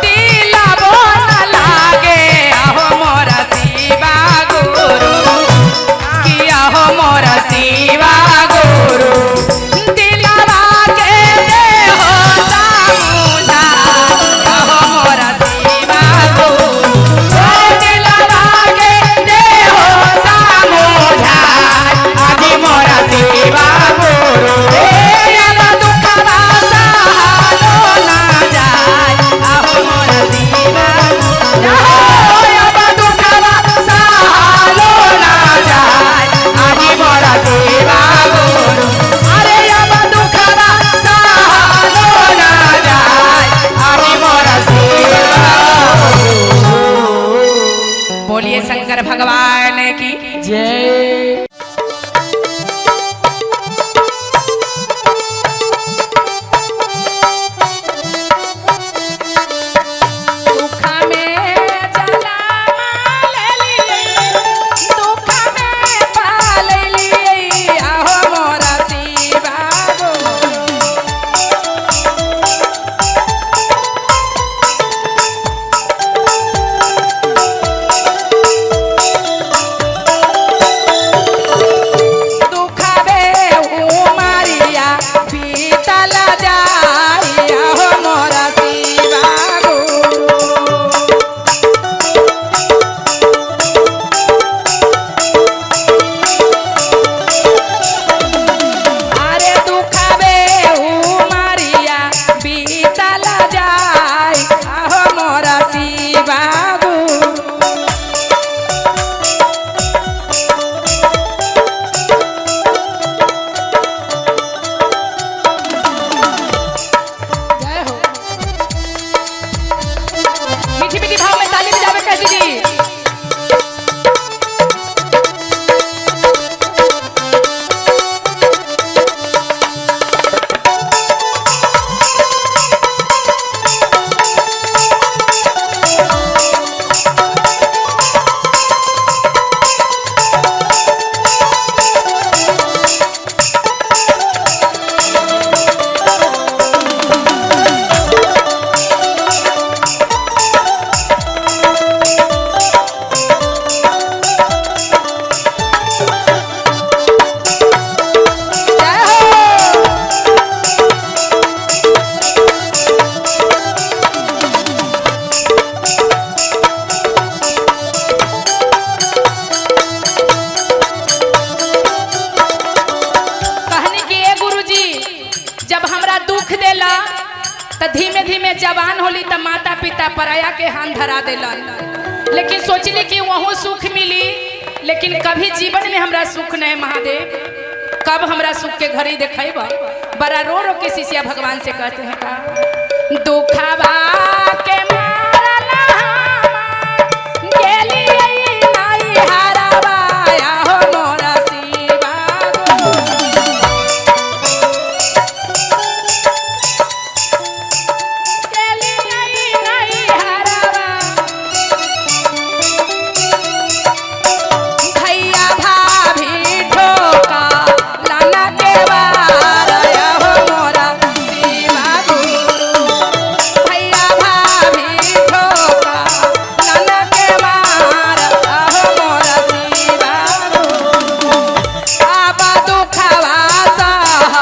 A: दिल बोल लागे हो मोरा शिवा गुरु। किया हो मोरा शिवा गुरु दिलवा के दे हो समुझा हो मोरा शिवा गुरु। दिलवा के दे हो समुझा
B: आजी मोरा शिवा गुरु।
A: अब दुखवा सहालो ना जाय आहो मोरा शिवा गुरु। अब दुखवा सहालो ना जाय
B: आजी मोरा शिवा
A: जवान होली त माता पिता पराया के हाथ धरा देलन, लेकिन सोचली कि वहाँ सुख मिली, लेकिन कभी जीवन में हमरा सुख नहीं महादेव, कब हमरा सुख के घर ही देखेब। बड़ा रो रो के शिष्या भगवान से कहते हैं का दुखवा के मारला गेली नाई हारावा हो मोरा शिवा गेली नाई हारावा भैया भाभी ठोका लाना के वार हो मोरा शिवा गुरु भैया भाभी ठोका लाना के वार हो मोरा शिवा गुरु आबा दुखवा सह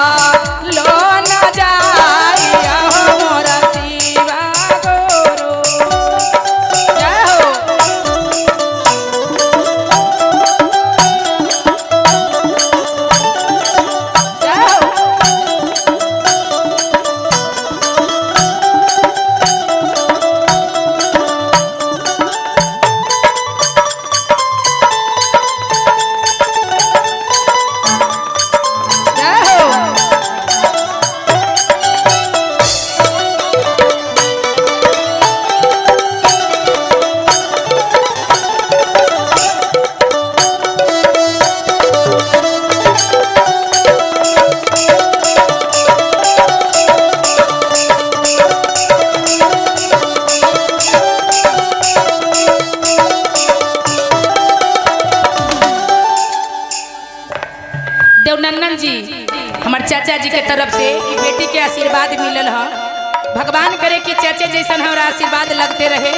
A: लो न जाई हो मोरा शिवा गुरु जय हो। देवनंदन जी हमार चाचा जी के तरफ से ई बेटी के आशीर्वाद मिलल है। भगवान करे कि चाचे जैसन हमारा आशीर्वाद लगते रहे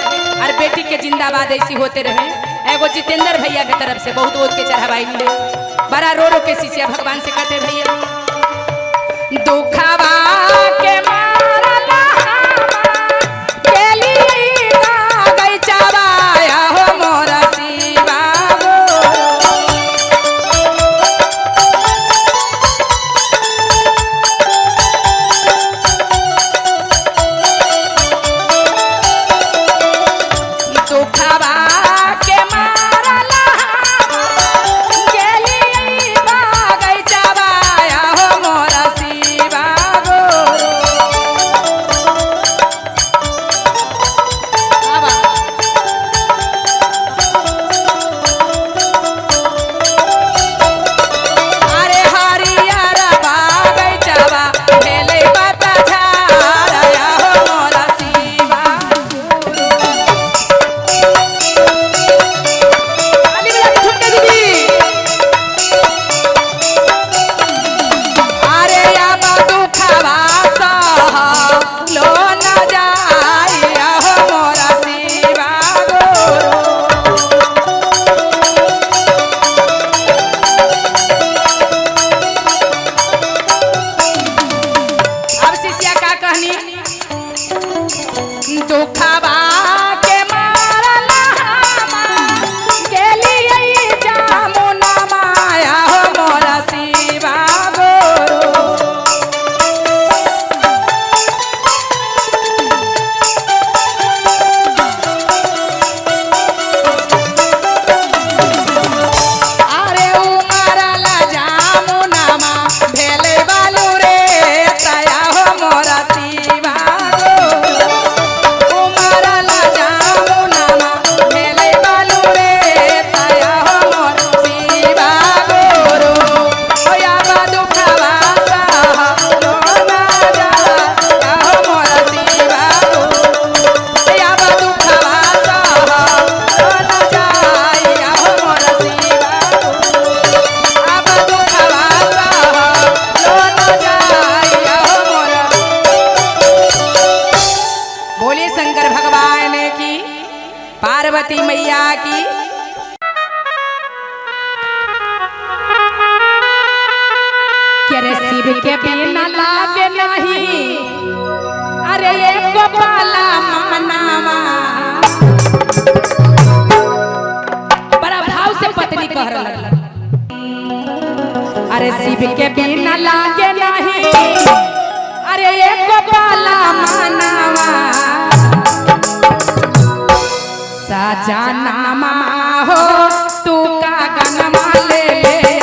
A: और बेटी के जिंदाबाद ऐसी होते रहे। एगो जितेंद्र भैया के तरफ से बहुत बहुत के चढ़ावाई मिले। बड़ा रो रो के शिष्या भगवान से कहते भैया दुखवा के मारला केली गई चबाया हो मोरा शिवा दुखवा के मारला गेली गई चबाया हो मोरा शिवा गुरु अरे हरियर बागै चबा भेलै बता झारया हो मोरा शिवा अली बजा के ठुमके दीदी अरे आबा दुखवा सह लो न जाइया हो मोरा शिवा गुरु अब शिष्या का कहनी दुखवा के मारला गेली जामुना माया हो मोरा शिवा गुरु अरे उमरला जामुनामा भेलै बालू रे तया हो मोरा शिवा गुरु उमरला जामुनामा भेलै बालू रे तया हो मोरा शिवा गुरु ओया बा दुखवा सह लो न जाया हो मोरा शिवा गुरु ओया बा दुखवा सह लो न जाया हो मोरा शिवा गुरु आबा दुखवा सह लो न जाया हो मोरा। बोलिए शंकर भगवान की, पार्वती मैया की। के रे शिव के बिना लागे नहीं अरे एक पाला मनावा बड़ा भाव से पत्नी कह रहा अरे शिव के बिना लागे नहीं
C: अरे एक पाला मानवा सजनामा हो तू का गनमा ले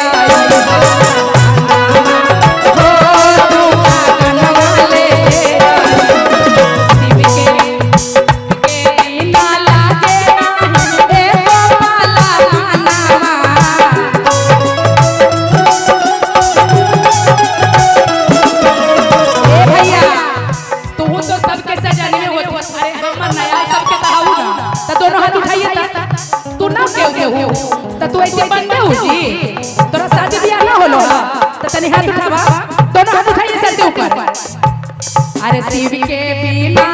C: आई हो तू का गनमा ले शिव के बिना लागे नहीं एक पाला मानवा भैया तू तो सबके सजाने में होत अरे हमर नया सबके कहाऊ ना त दोनों हाथ उठाइए तू ना के हो त तू ऐसे बनबे हो जी तोरा शादी बियाह ना होलो त तनी हाथ उठावा दोनों हाथ उठाइए सर के ऊपर अरे शिव के बिना